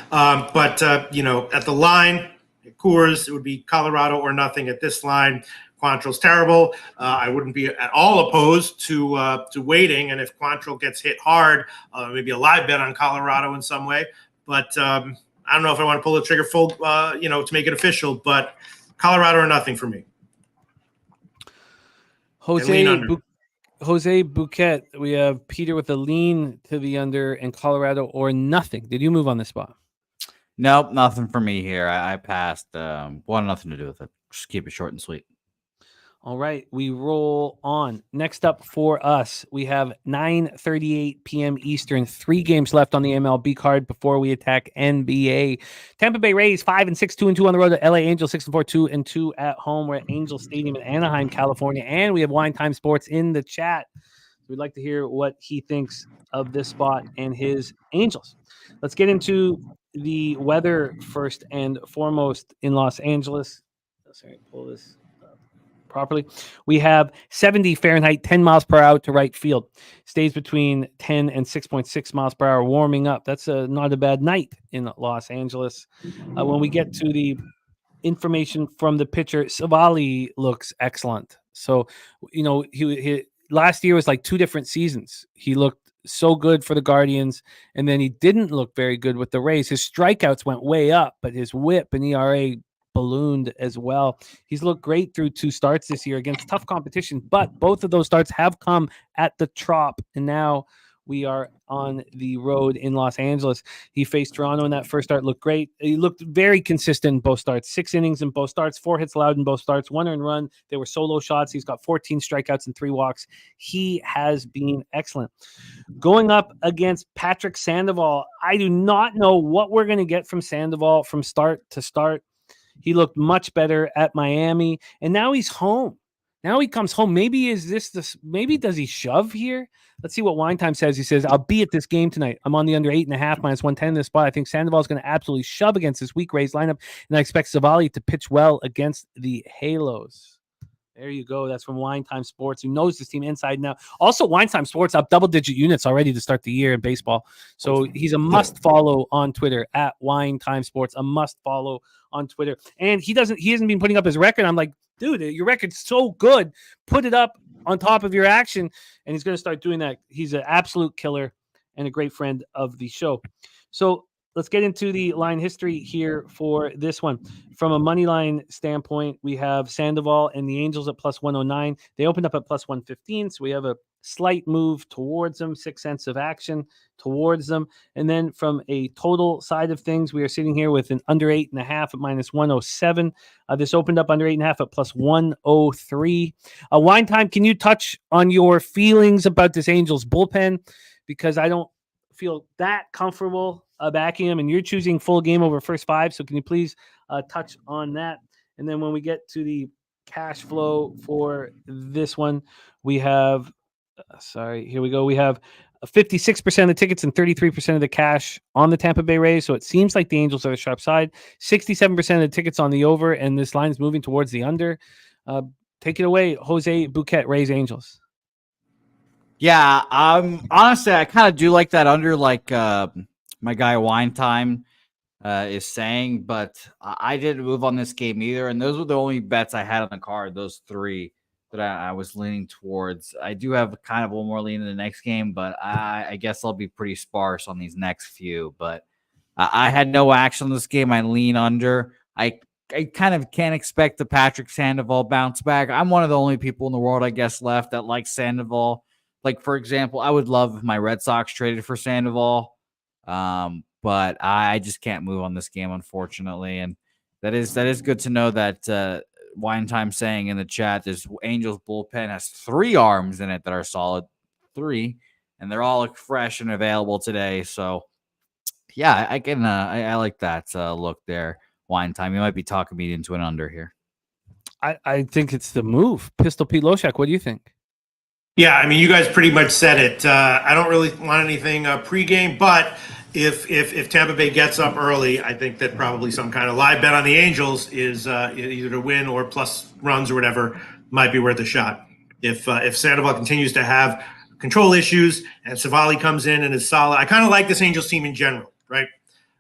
But at the line, at Coors, it would be Colorado or nothing at this line. Quantrill's terrible. I wouldn't be at all opposed to waiting, and if Quantrill gets hit hard, maybe a live bet on Colorado in some way. But I don't know if I want to pull the trigger full, to make it official. But Colorado or nothing for me. Jose Bouquett. We have Peter with a lean to the under and Colorado or nothing. Did you move on this spot? Nope, nothing for me here. I passed. Wanted nothing to do with it. Just keep it short and sweet. All right, we roll on. Next up for us, we have 9:38 p.m. Eastern. 3 games left on the MLB card before we attack NBA. Tampa Bay Rays 5-6, 2-2 on the road. To LA Angels 6-4, 2-2 at home. We're at Angel Stadium in Anaheim, California, and we have Wine Time Sports in the chat. We'd like to hear what he thinks of this spot and his Angels. Let's get into the weather first and foremost in Los Angeles. Sorry, pull this properly. We have 70 Fahrenheit, 10 miles per hour to right field. Stays between 10 and 6.6 miles per hour, warming up. That's not a bad night in Los Angeles. When we get to the information from the pitcher, Savali looks excellent. So, he last year was like 2 different seasons. He looked so good for the Guardians, and then he didn't look very good with the Rays. His strikeouts went way up, but his whip and ERA ballooned as well. He's looked great through 2 starts this year against tough competition, but both of those starts have come at the Trop, and now we are on the road in Los Angeles. He faced Toronto in that first start, looked great. He looked very consistent in both starts. 6 innings in both starts, 4 hits allowed in both starts, 1 earned run. They were solo shots. He's got 14 strikeouts and 3 walks. He has been excellent. Going up against Patrick Sandoval, I do not know what we're going to get from Sandoval from start to start. He looked much better at Miami, and now he's home. Now he comes home. Maybe maybe does he shove here? Let's see what Wine Time says. He says, I'll be at this game tonight. I'm on the under 8.5 -110 in this spot. I think Sandoval is going to absolutely shove against this weak Rays lineup, and I expect Savali to pitch well against the Halos. There you go. That's from Wine Time Sports, who knows this team inside now. Also, Wine Time Sports up double-digit units already to start the year in baseball. So he's a must-follow on Twitter at Wine Time Sports. A must-follow on Twitter. And he hasn't been putting up his record. I'm like, dude, your record's so good. Put it up on top of your action. And he's going to start doing that. He's an absolute killer and a great friend of the show. So let's get into the line history here for this one. From a money line standpoint, we have Sandoval and the Angels at +109. They opened up at +115, so we have a slight move towards them, 6 cents of action towards them. And then from a total side of things, we are sitting here with an under 8.5 at -107. This opened up under 8.5 at +103. Wine Time, can you touch on your feelings about this Angels bullpen? Because I don't feel that comfortable backing him, and you're choosing full game over first 5. So can you please touch on that? And then when we get to the cash flow for this one, we have, here we go. We have 56% of the tickets and 33% of the cash on the Tampa Bay Rays. So it seems like the Angels are the sharp side. 67% of the tickets on the over, and this line is moving towards the under. Take it away, Jose Bouquett, Rays Angels. Yeah, honestly, I kind of do like that under, like my guy Wine Time is saying, but I didn't move on this game either. And those were the only bets I had on the card, those 3 that I was leaning towards. I do have kind of one more lean in the next game, but I guess I'll be pretty sparse on these next few. But I had no action on this game. I lean under. I kind of can't expect the Patrick Sandoval bounce back. I'm one of the only people in the world, I guess, left that like Sandoval. Like, for example, I would love if my Red Sox traded for Sandoval. But I just can't move on this game, unfortunately. And that is good to know that Wine Time saying in the chat, this Angels bullpen has 3 arms in it that are solid, 3, and they're all fresh and available today. So yeah, I can I like that look there. Wine Time, you might be talking me into an under here. I think it's the move. Pistol Pete Loshak, what do you think? Yeah, I mean, you guys pretty much said it. I don't really want anything pregame, but if Tampa Bay gets up early, I think that probably some kind of live bet on the Angels is either to win or plus runs or whatever might be worth a shot. If Sandoval continues to have control issues and Savali comes in and is solid, I kind of like this Angels team in general, right?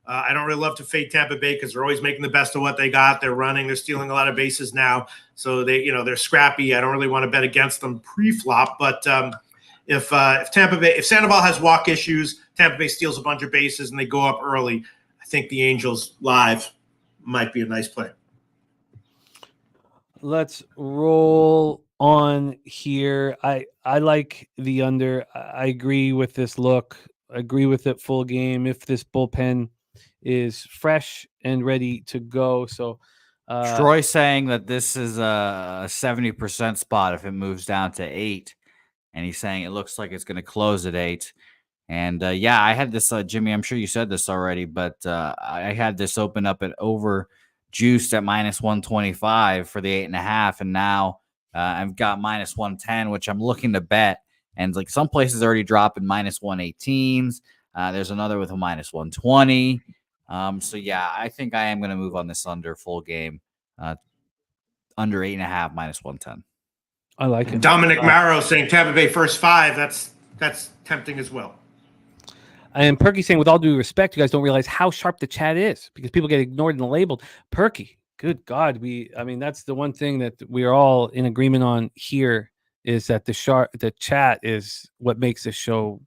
I don't really love to fade Tampa Bay because they're always making the best of what they got. They're running. They're stealing a lot of bases now. So they're scrappy. I don't really want to bet against them pre-flop. But if Sandoval has walk issues, Tampa Bay steals a bunch of bases and they go up early, I think the Angels live might be a nice play. Let's roll on here. I like the under. I agree with this look. I agree with it full game if this bullpen is fresh and ready to go. So Troy saying that this is a 70% spot if it moves down to 8. And he's saying it looks like it's going to close at 8. And yeah, I had this, Jimmy, I'm sure you said this already, but I had this open up at over juiced at minus 125 for the 8.5. And now I've got minus 110, which I'm looking to bet. And like some places already dropping minus 118s. There's another with a minus 120. So yeah, I think I am going to move on this under full game, under 8.5 minus 110. I like it. Dominic Marrow saying Tampa Bay first 5. That's tempting as well. And Perky saying, with all due respect, you guys don't realize how sharp the chat is because people get ignored and labeled. Perky, good God. That's the one thing that we are all in agreement on here is that the chat is what makes this show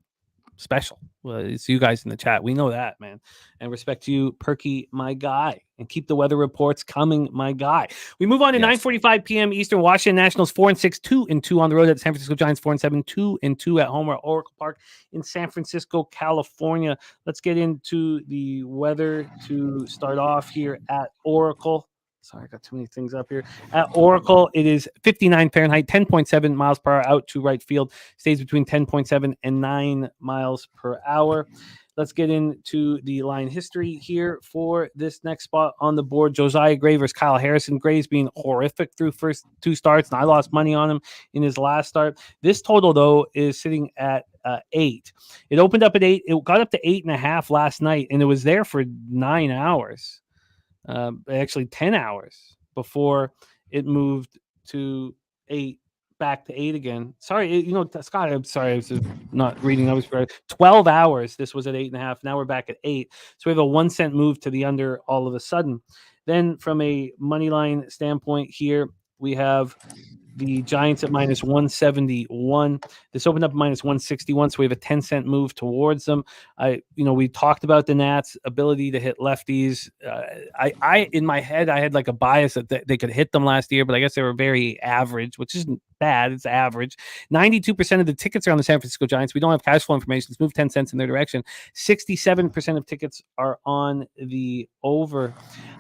special. Well, it's you guys in the chat. We know that, man. And respect to you, Perky, my guy. And keep the weather reports coming, my guy. We move on to 9:45 p.m. Eastern. Washington Nationals 4-6, 2-2 on the road at San Francisco Giants. 4-7, 2-2 at home at Oracle Park in San Francisco, California. Let's get into the weather to start off here at Oracle. Sorry, I got too many things up here. At Oracle, it is 59 Fahrenheit, 10.7 miles per hour out to right field. Stays between 10.7 and 9 miles per hour. Let's get into the line history here for this next spot on the board. Josiah Gray versus Kyle Harrison. Gray's being horrific through first 2 starts, and I lost money on him in his last start. This total, though, is sitting at 8. It opened up at 8. It got up to 8.5 last night, and it was there for 9 hours. Actually 10 hours before it moved to 8, back to 8 again. Sorry, Scott, I'm sorry, I was not reading. I was 12 hours. This was at 8.5. Now we're back at 8. So we have a 1 cent move to the under all of a sudden. Then from a money line standpoint here, we have the Giants at minus 171. This opened up minus 161, so we have a 10-cent move towards them. We talked about the Nats' ability to hit lefties. I in my head, I had like a bias that they could hit them last year, but I guess they were very average, which isn't bad. It's average. 92% of the tickets are on the San Francisco Giants. We don't have cash flow information. Let's move 10 cents in their direction. 67% of tickets are on the over.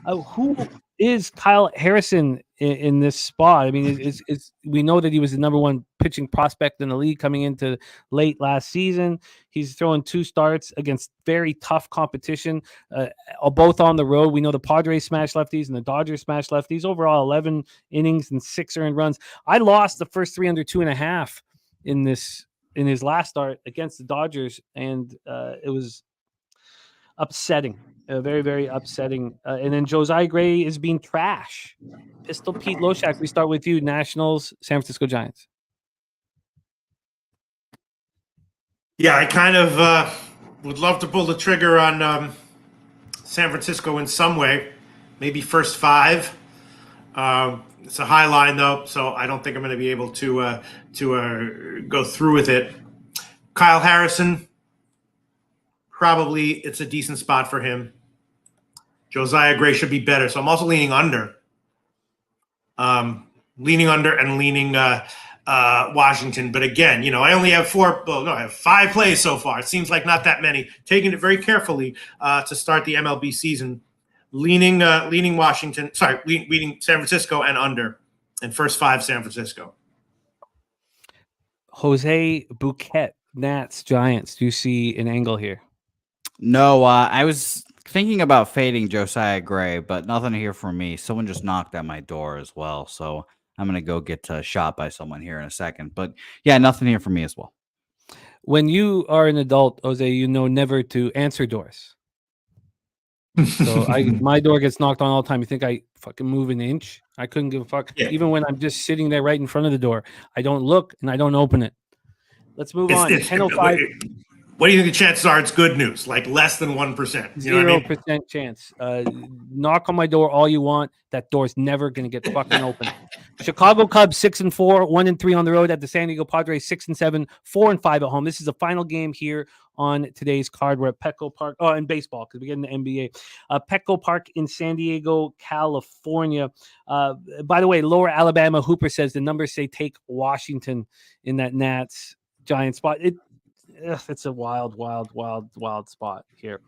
Who is Kyle Harrison in this spot? I mean, is we know that he was the number 1 pitching prospect in the league coming into late last season. He's throwing 2 starts against very tough competition, both on the road. We know the Padres smash lefties and the Dodgers smash lefties. Overall, 11 innings and 6 earned runs. I lost the first 3 under 2.5 in his last start against the Dodgers, and it was upsetting. Very, very upsetting. And then Josiah Gray is being trash. Pistol Pete Loshak, we start with you. Nationals, San Francisco Giants. Yeah, I kind of would love to pull the trigger on San Francisco in some way. Maybe first 5. It's a high line, though, so I don't think I'm going to be able to go through with it. Kyle Harrison, probably it's a decent spot for him. Josiah Gray should be better. So I'm also leaning under. And leaning Washington. But again, I only have 5 plays so far. It seems like not that many. Taking it very carefully to start the MLB season. Leaning Washington. Sorry, leaning San Francisco and under. And first 5 San Francisco. Jose Bouquett, Nats, Giants. Do you see an angle here? No, I was thinking about fading Josiah Gray, but nothing here for me. Someone just knocked at my door as well, so I'm going to go get shot by someone here in a second. But yeah, nothing here for me as well. When you are an adult, Jose, you know never to answer doors. So my door gets knocked on all the time. You think I fucking move an inch? I couldn't give a fuck. Yeah. Even when I'm just sitting there right in front of the door, I don't look and I don't open it. Let's move on. 10:05. What do you think the chances are it's good news? Like less than 1%? 0% chance. Knock on my door all you want. That door's never going to get fucking open. Chicago Cubs 6-4, 1-3 on the road at the San Diego Padres 6-7, 4-5 at home. This is the final game here on today's card. We're at Petco Park. Oh, in baseball because we get in the NBA. Petco Park in San Diego, California. By the way, Lower Alabama Hooper says the numbers say take Washington in that Nats Giant spot. It's a wild spot here.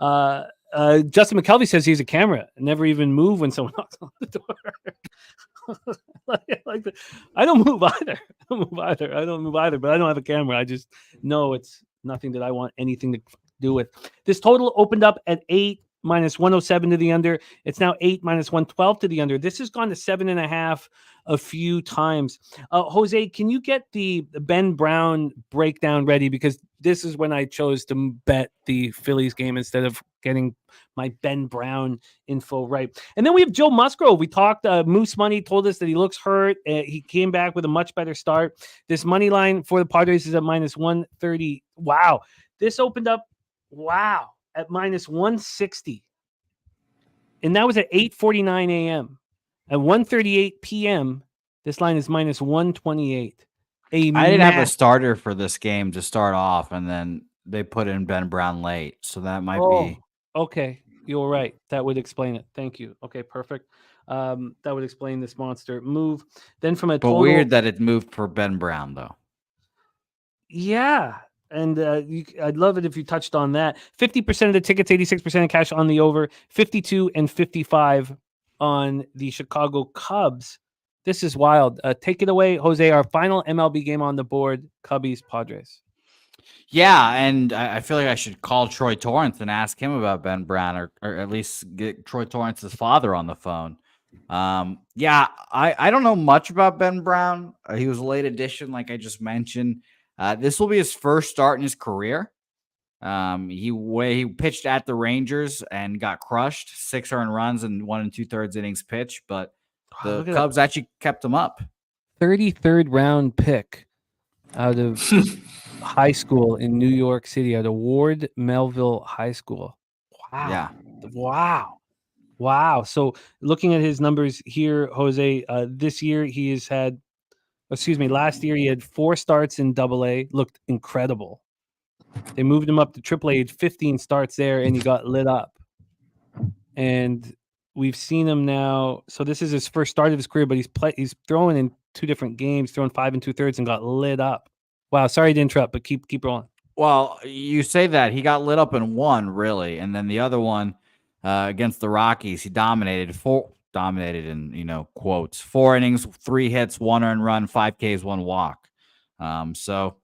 Justin McKelvey says he's a camera. Never even move when someone knocks on the door. I don't move either. I don't move either, but I don't have a camera. I just know it's nothing that I want anything to do with. This total opened up at 8 minus 107 to the under. It's now 8 minus 112 to the under. This has gone to 7.5 a few times. Jose, can you get the Ben Brown breakdown ready? Because this is when I chose to bet the Phillies game instead of getting my Ben Brown info right. And then we have Joe Musgrove. We talked, Moose Money told us that he looks hurt. He came back with a much better start. This money line for the Padres is at minus 130. Wow. This opened up, at minus 160. And that was at 8:49 a.m. At 1:38 p.m., this line is minus 128. I didn't have a starter for this game to start off, and then they put in Ben Brown late. So that might be. Okay. You're right. That would explain it. Thank you. Okay, perfect. That would explain this monster move. Then from a total... But weird that it moved for Ben Brown, though. Yeah. And I'd love it if you touched on that. 50% of the tickets, 86% of cash on the over, 52 and 55 on the Chicago Cubs. This is wild. Take it away, Jose. Our final MLB game on the board, Cubbies, Padres. Yeah, and I feel like I should call Troy Torrance and ask him about Ben Brown, or at least get Troy Torrance's father on the phone. I don't know much about Ben Brown. He was a late addition, like I just mentioned. This will be his first start in his career. He pitched at the Rangers and got crushed, 6 earned runs and 1 2/3 innings pitched, but the Cubs actually kept him up. 33rd round pick out of high school in New York City at Ward Melville High School. Wow. Yeah. Wow. So looking at his numbers here, Jose, this year he has had, last year he had 4 starts in AA, looked incredible. They moved him up to AAA, had 15 starts there, and he got lit up. And we've seen him now. So this is his first start of his career, but he's throwing in 2 different games, throwing 5 2/3 and got lit up. Wow, sorry to interrupt, but keep rolling. Well, you say that he got lit up in one, really, and then the other one against the Rockies, he dominated in quotes, 4 innings, 3 hits, 1 earned run, 5 Ks, 1 walk. So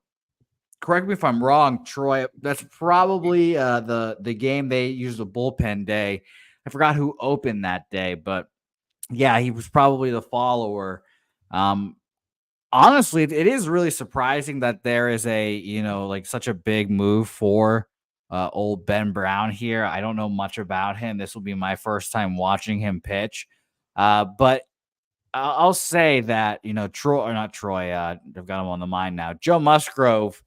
correct me if I'm wrong, Troy. That's probably the game they used a bullpen day. I forgot who opened that day, but yeah, he was probably the follower. Honestly, it is really surprising that there is such a big move for old Ben Brown here. I don't know much about him. This will be my first time watching him pitch. But I'll say that, I've got him on the mind now. Joe Musgrove,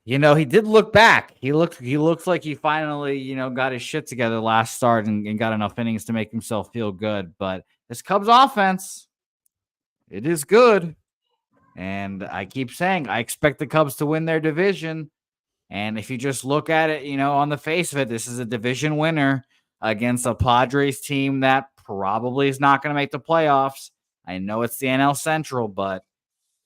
he did look back. He looks like he finally, got his shit together last start and got enough innings to make himself feel good. But this Cubs offense, it is good. And I keep saying, I expect the Cubs to win their division. And if you just look at it, on the face of it, this is a division winner against a Padres team that probably is not going to make the playoffs. I know it's the NL Central, but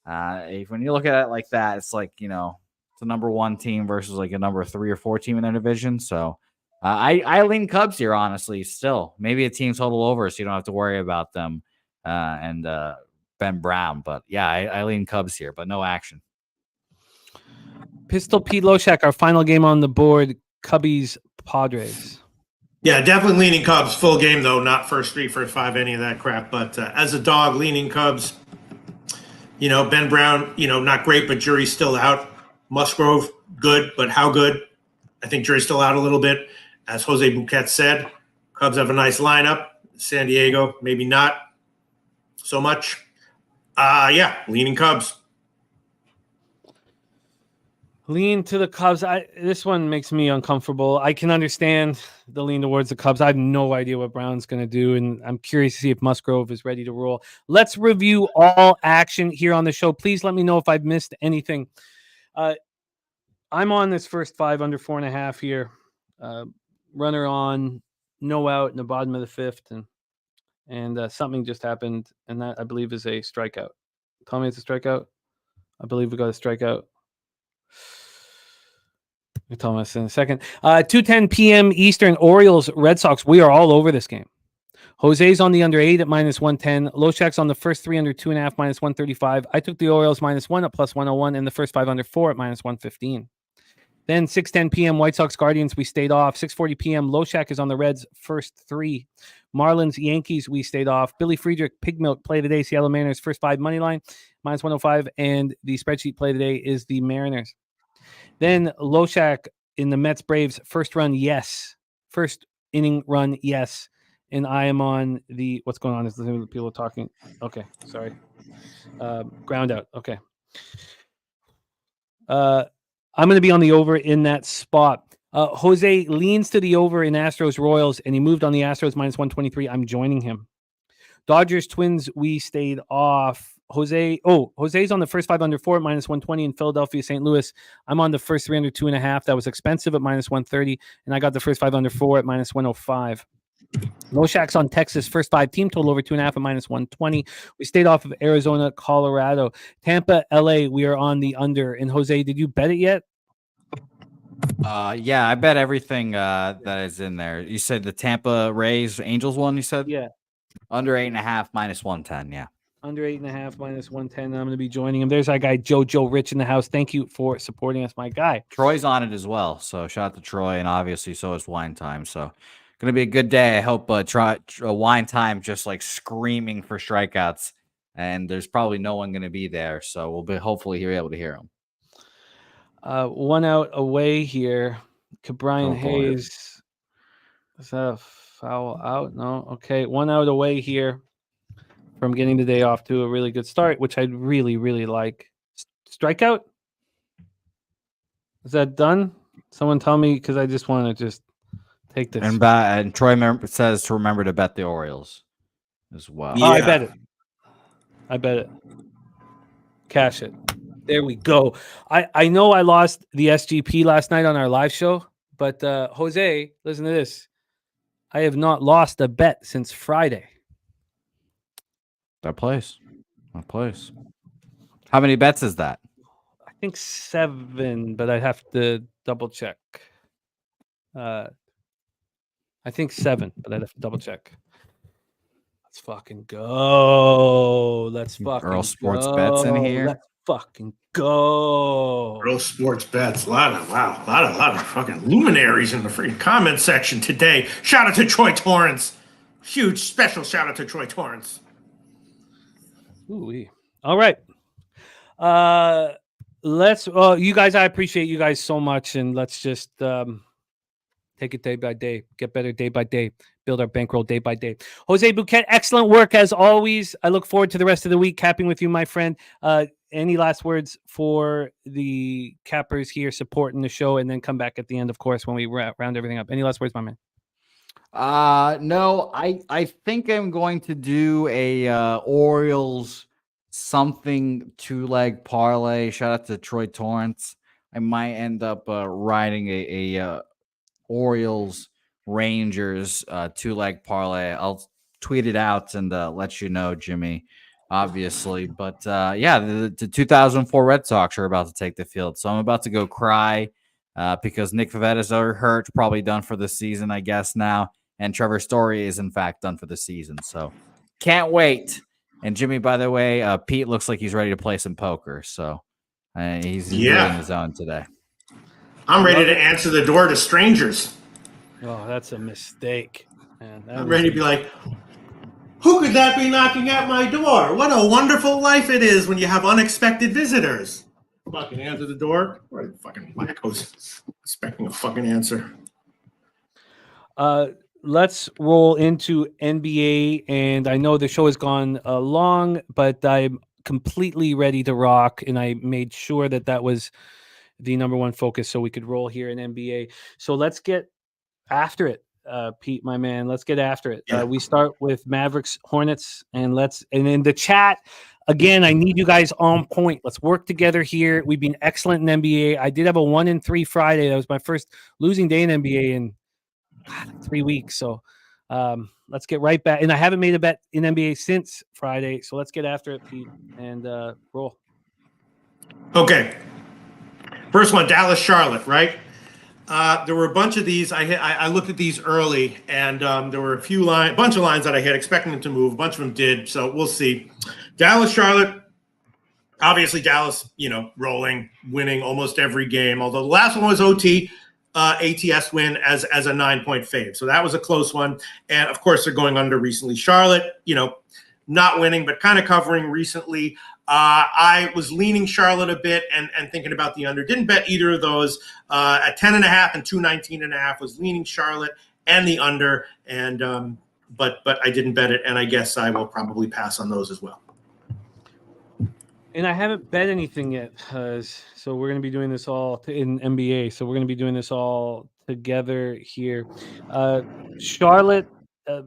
when you look at it like that, it's like, it's a number 1 team versus like a number 3 or 4 team in their division. So I lean Cubs here, honestly, still. Maybe a team total over, so you don't have to worry about them and Ben Brown. But yeah, I lean Cubs here, but no action. Pistol Pete Loshak, our final game on the board, Cubbies, Padres. Yeah, definitely leaning Cubs. Full game, though, not first 3, first 5, any of that crap. But as a dog, leaning Cubs. Ben Brown, not great, but jury's still out. Musgrove, good, but how good? I think jury's still out a little bit. As Jose Bouquett said, Cubs have a nice lineup. San Diego, maybe not so much. Leaning Cubs. Lean to the Cubs. This one makes me uncomfortable. I can understand the lean towards the Cubs. I have no idea what Brown's going to do, and I'm curious to see if Musgrove is ready to roll. Let's review all action here on the show. Please let me know if I've missed anything. I'm on this first 5 under 4.5 here. Runner on, no out in the bottom of the fifth, and something just happened, and that I believe is a strikeout. Tell me it's a strikeout. I believe we got a strikeout. I'll tell us in a second. 2:10 p.m. Eastern, Orioles, Red Sox. We are all over this game. Jose's on the under 8 at -110. Loshak's on the first 3 under 2.5 -135. I took the Orioles -1 at +101 and the first 5 under 4 at -115. Then 6:10 p.m. White Sox Guardians, we stayed off. 6:40 p.m. Loshak is on the Reds first 3. Marlins Yankees, we stayed off. Billy Friedrich Pig Milk play today. Seattle Mariners first 5 money line -105, and the spreadsheet play today is the Mariners. Then Loshak in the Mets Braves first run, yes. First inning run, yes. And I am on the what's going on is the people are talking. Okay, sorry. Ground out. Okay. I'm going to be on the over in that spot. Jose leans to the over in Astros Royals, and he moved on the Astros -123. I'm joining him. Dodgers Twins, we stayed off. Jose's on the first 5 under 4 at -120 in Philadelphia, St. Louis. I'm on the first 3 under 2.5. That was expensive at -130, and I got the first 5 under 4 at -105. Loshak's on Texas first 5 team total over 2.5 at -120. We stayed off of Arizona, Colorado, Tampa, LA. We are on the under. And Jose, did you bet it yet? Yeah, I bet everything that is in there. You said the Tampa Rays Angels one. You said under 8.5 -110. Yeah, under 8.5 -110. I'm going to be joining him. There's our guy Joe Rich in the house. Thank you for supporting us, my guy. Troy's on it as well. So shout out to Troy, and obviously so is Wine Time. So gonna be a good day. I hope Wine Time just like screaming for strikeouts, and there's probably no one gonna be there. So we'll be hopefully be able to hear him. 1 out away here. Brian Hayes. Is that a foul out? No. Okay. 1 out away here from getting the day off to a really good start, which I'd really, really like. Strikeout? Is that done? Someone tell me, because I just want to just take this. And Troy says to remember to bet the Orioles as well. Yeah. Oh, I bet it. Cash it. There we go. I know I lost the SGP last night on our live show, but Jose, listen to this. I have not lost a bet since Friday. That plays. How many bets is that? I think 7, but I'd have to double check. I think 7, but I'd have to double check. Let's fucking go. Earl Sports Bets in here. Let's fucking go. Earl Sports Bets. A lot of fucking luminaries in the free comment section today. Shout out to Troy Torrance. Huge special shout out to Troy Torrance. Ooh-wee. All right. You guys, I appreciate you guys so much, and let's just take it day by day, get better day by day, build our bankroll day by day. Jose Bouquett, excellent work as always. I look forward to the rest of the week capping with you, my friend. Any last words for the cappers here supporting the show, and then come back at the end, of course, when we round everything up. Any last words, my man? No, I think I'm going to do a Orioles something 2-leg parlay. Shout out to Troy Torrance. I might end up riding a Orioles Rangers 2-leg parlay. I'll tweet it out and let you know, Jimmy, obviously. But the 2004 Red Sox are about to take the field, so I'm about to go cry because Nick Pavetta's hurt, probably done for the season, I guess now. And Trevor Story is, in fact, done for the season. So can't wait. And Jimmy, by the way, Pete looks like he's ready to play some poker. So he's in his own today. I'm ready to answer the door to strangers. Oh, that's a mistake, man. I'm ready to be like, who could that be knocking at my door? What a wonderful life it is when you have unexpected visitors. Fucking answer the door. Where are the fucking wackos expecting a fucking answer? Let's roll into NBA, and I know the show has gone long, but I'm completely ready to rock, and I made sure that was the number one focus so we could roll here in NBA. So let's get after it, Pete, my man. Let's get after it. Yeah. We start with Mavericks, Hornets, and in the chat, again, I need you guys on point. Let's work together here. We've been excellent in NBA. I did have a 1-3 Friday. That was my first losing day in NBA in 3 weeks. So let's get right back. And I haven't made a bet in NBA since Friday. So let's get after it, Pete, and roll. Okay. First one, Dallas, Charlotte, right? There were a bunch of these. I looked at these early, and there were a bunch of lines that I had expecting them to move. A bunch of them did, so we'll see. Dallas, Charlotte. Obviously, Dallas, rolling, winning almost every game. Although the last one was OT, ATS win as a 9-point fave. So that was a close one. And of course, they're going under recently. Charlotte, not winning, but kind of covering recently. I was leaning Charlotte a bit and thinking about the under. Didn't bet either of those. At 10.5 and 219.5 was leaning Charlotte and the under. And but I didn't bet it, and I guess I will probably pass on those as well. And I haven't bet anything yet, so we're going to be doing this all in NBA. So we're going to be doing this all together here. Charlotte.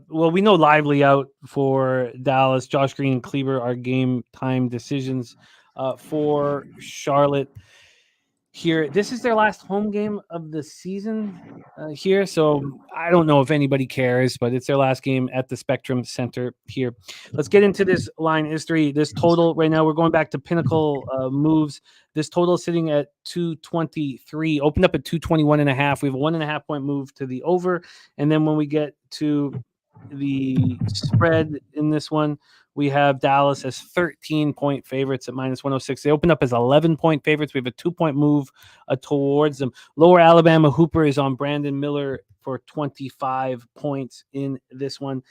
Well, we know Lively out for Dallas. Josh Green and Kleber are game time decisions for Charlotte here. This is their last home game of the season here, so I don't know if anybody cares, but it's their last game at the Spectrum Center here. Let's get into this line history. This total right now, we're going back to Pinnacle moves. This total is sitting at 223, opened up at 221.5. We have a 1.5 point move to the over. And then when we get to the spread in this one, we have Dallas as 13-point favorites at -106. They opened up as 11-point favorites. We have a 2-point move towards them. Lower Alabama Hooper is on Brandon Miller for 25 points in this one.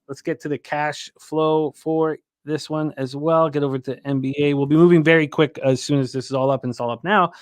Let's get to the cash flow for this one as well. Get over to NBA. We'll be moving very quick as soon as this is all up, and it's all up now.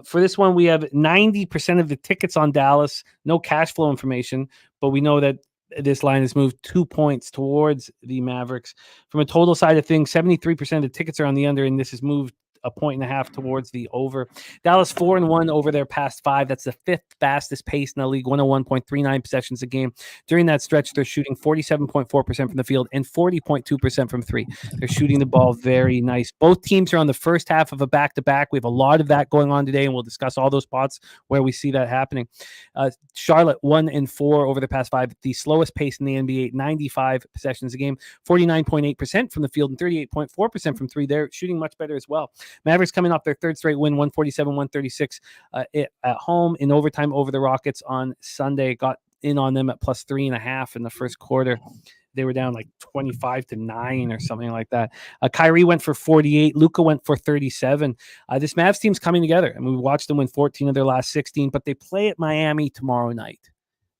For this one, we have 90% of the tickets on Dallas. No cash flow information, but we know that this line has moved 2 points towards the Mavericks. From a total side of things, 73% of the tickets are on the under, and this has moved 1.5 points towards the over. Dallas 4-1 over their past 5. That's the 5th fastest pace in the league, 101.39 possessions a game. During that stretch, they're shooting 47.4% from the field and 40.2% from three. They're shooting the ball very nice. Both teams are on the first half of a back-to-back. We have a lot of that going on today, and we'll discuss all those spots where we see that happening. Charlotte 1-4 over the past 5, the slowest pace in the NBA, 95 possessions a game, 49.8% from the field and 38.4% from three. They're shooting much better as well. Mavericks coming off their third straight win, 147-136 at home in overtime over the Rockets on Sunday. Got in on them at +3.5 in the first quarter. They were down like 25-9 or something like that. Kyrie went for 48. Luka went for 37. This Mavs team's coming together. I mean, we watched them win 14 of their last 16, but they play at Miami tomorrow night.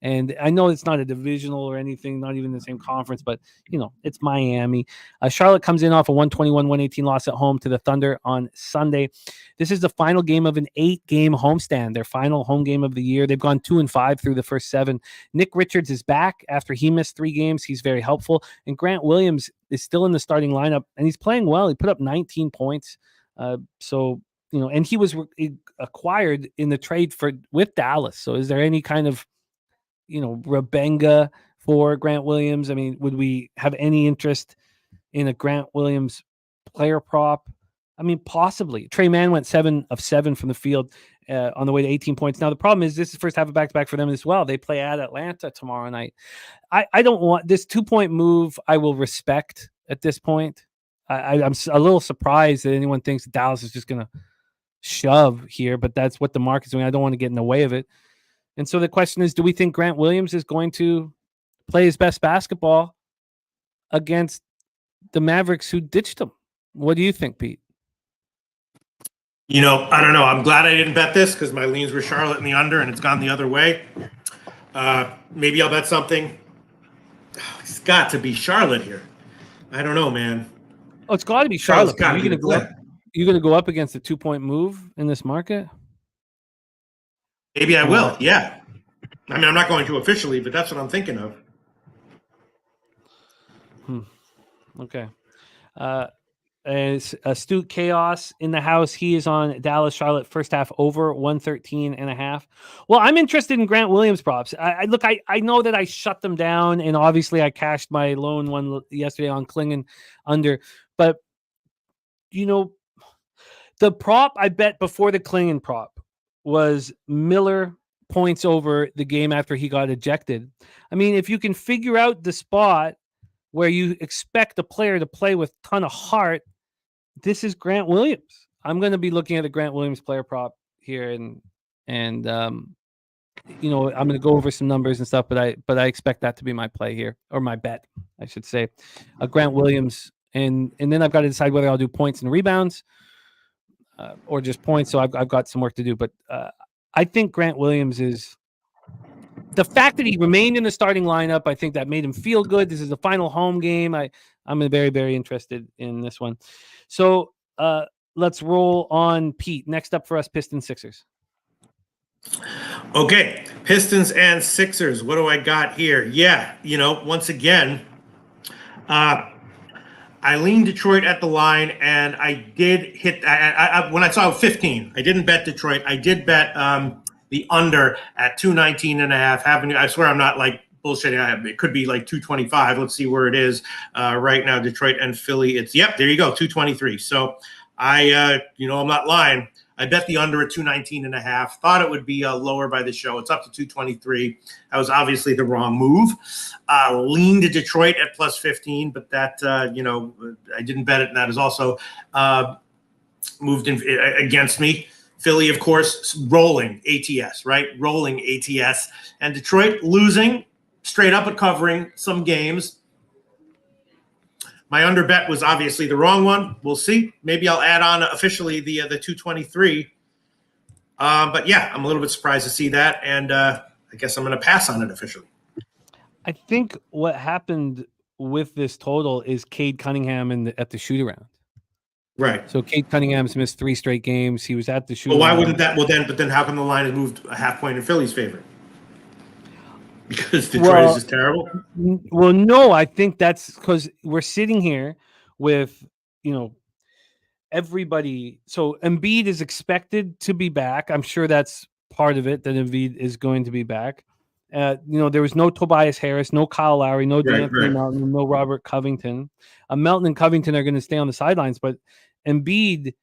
And I know it's not a divisional or anything, not even the same conference, but, you know, it's Miami. Charlotte comes in off a 121-118 loss at home to the Thunder on Sunday. This is the final game of an 8-game homestand, their final home game of the year. They've gone 2-5 through the first 7. Nick Richards is back after he missed 3 games. He's very helpful. And Grant Williams is still in the starting lineup, and he's playing well. He put up 19 points. So, you know, and he was acquired in the trade with Dallas. So is there any kind of, you know, Rebenga for Grant Williams? I mean, would we have any interest in a Grant Williams player prop? I mean, possibly. Trey Mann went 7 of 7 from the field on the way to 18 points. Now, the problem is this is the first half of back-to-back for them as well. They play at Atlanta tomorrow night. I don't want this 2-point move. I will respect at this point. I'm a little surprised that anyone thinks Dallas is just going to shove here, but that's what the market's doing. I don't want to get in the way of it. And so the question is, do we think Grant Williams is going to play his best basketball against the Mavericks who ditched him? What do you think, Pete? You know, I don't know. I'm glad I didn't bet this because my leans were Charlotte in the under, and it's gone the other way. Maybe I'll bet something. Oh, it's got to be Charlotte here. I don't know, man. Oh, it's got to be Charlotte. Are you going to go up against a 2-point move in this market? Maybe I will, yeah. I mean, I'm not going to officially, but that's what I'm thinking of. Okay. As Astute Chaos in the house, he is on Dallas Charlotte first half over 113.5. Well, I'm interested in Grant Williams props. I know that I shut them down, and obviously I cashed my lone one yesterday on Klingon under, but the prop I bet before the Klingon prop was Miller points over the game after he got ejected. I mean, if you can figure out the spot where you expect a player to play with a ton of heart, this is Grant Williams. I'm going to be looking at the Grant Williams player prop here, and I'm going to go over some numbers and stuff, but I expect that to be my play here, or my bet, I should say. Grant Williams, and then I've got to decide whether I'll do points and rebounds or just points. So I've got some work to do, but I think Grant Williams is. The fact that he remained in the starting lineup, I think that made him feel good. This is the final home game. I'm very, very interested in this one. So let's roll on Pete. Next up for us, Pistons Sixers. Okay, Pistons and Sixers. What do I got here? Yeah, once again, I leaned Detroit at the line, and I did hit. When I saw 15, I didn't bet Detroit. I did bet the under at 219.5. I swear I'm not like bullshitting. It could be like 225. Let's see where it is right now. Detroit and Philly. There you go, 223. So I'm not lying. I bet the under at 219.5. Thought it would be lower by the show. It's up to 223. That was obviously the wrong move. Leaned to Detroit at plus 15, but that I didn't bet it, and that is also moved in against me. Philly, of course, rolling ATS, right? Rolling ATS. And Detroit losing, straight up at covering some games. My under bet was obviously the wrong one. We'll see. Maybe I'll add on officially the 223. But yeah, I'm a little bit surprised to see that. And I guess I'm going to pass on it officially. I think what happened with this total is Cade Cunningham at the shoot-around. Right. So Cade Cunningham's missed 3 straight games. He was at the shoot. Well, why wouldn't that? Well, then how come the line has moved a half point in Philly's favor? Because Detroit is just terrible. Well, no, I think that's because we're sitting here with everybody. So Embiid is expected to be back. I'm sure that's part of it. That Embiid is going to be back. There was no Tobias Harris, no Kyle Lowry, no D'Anthony Melton, no Robert Covington. Melton and Covington are going to stay on the sidelines, but Embiid,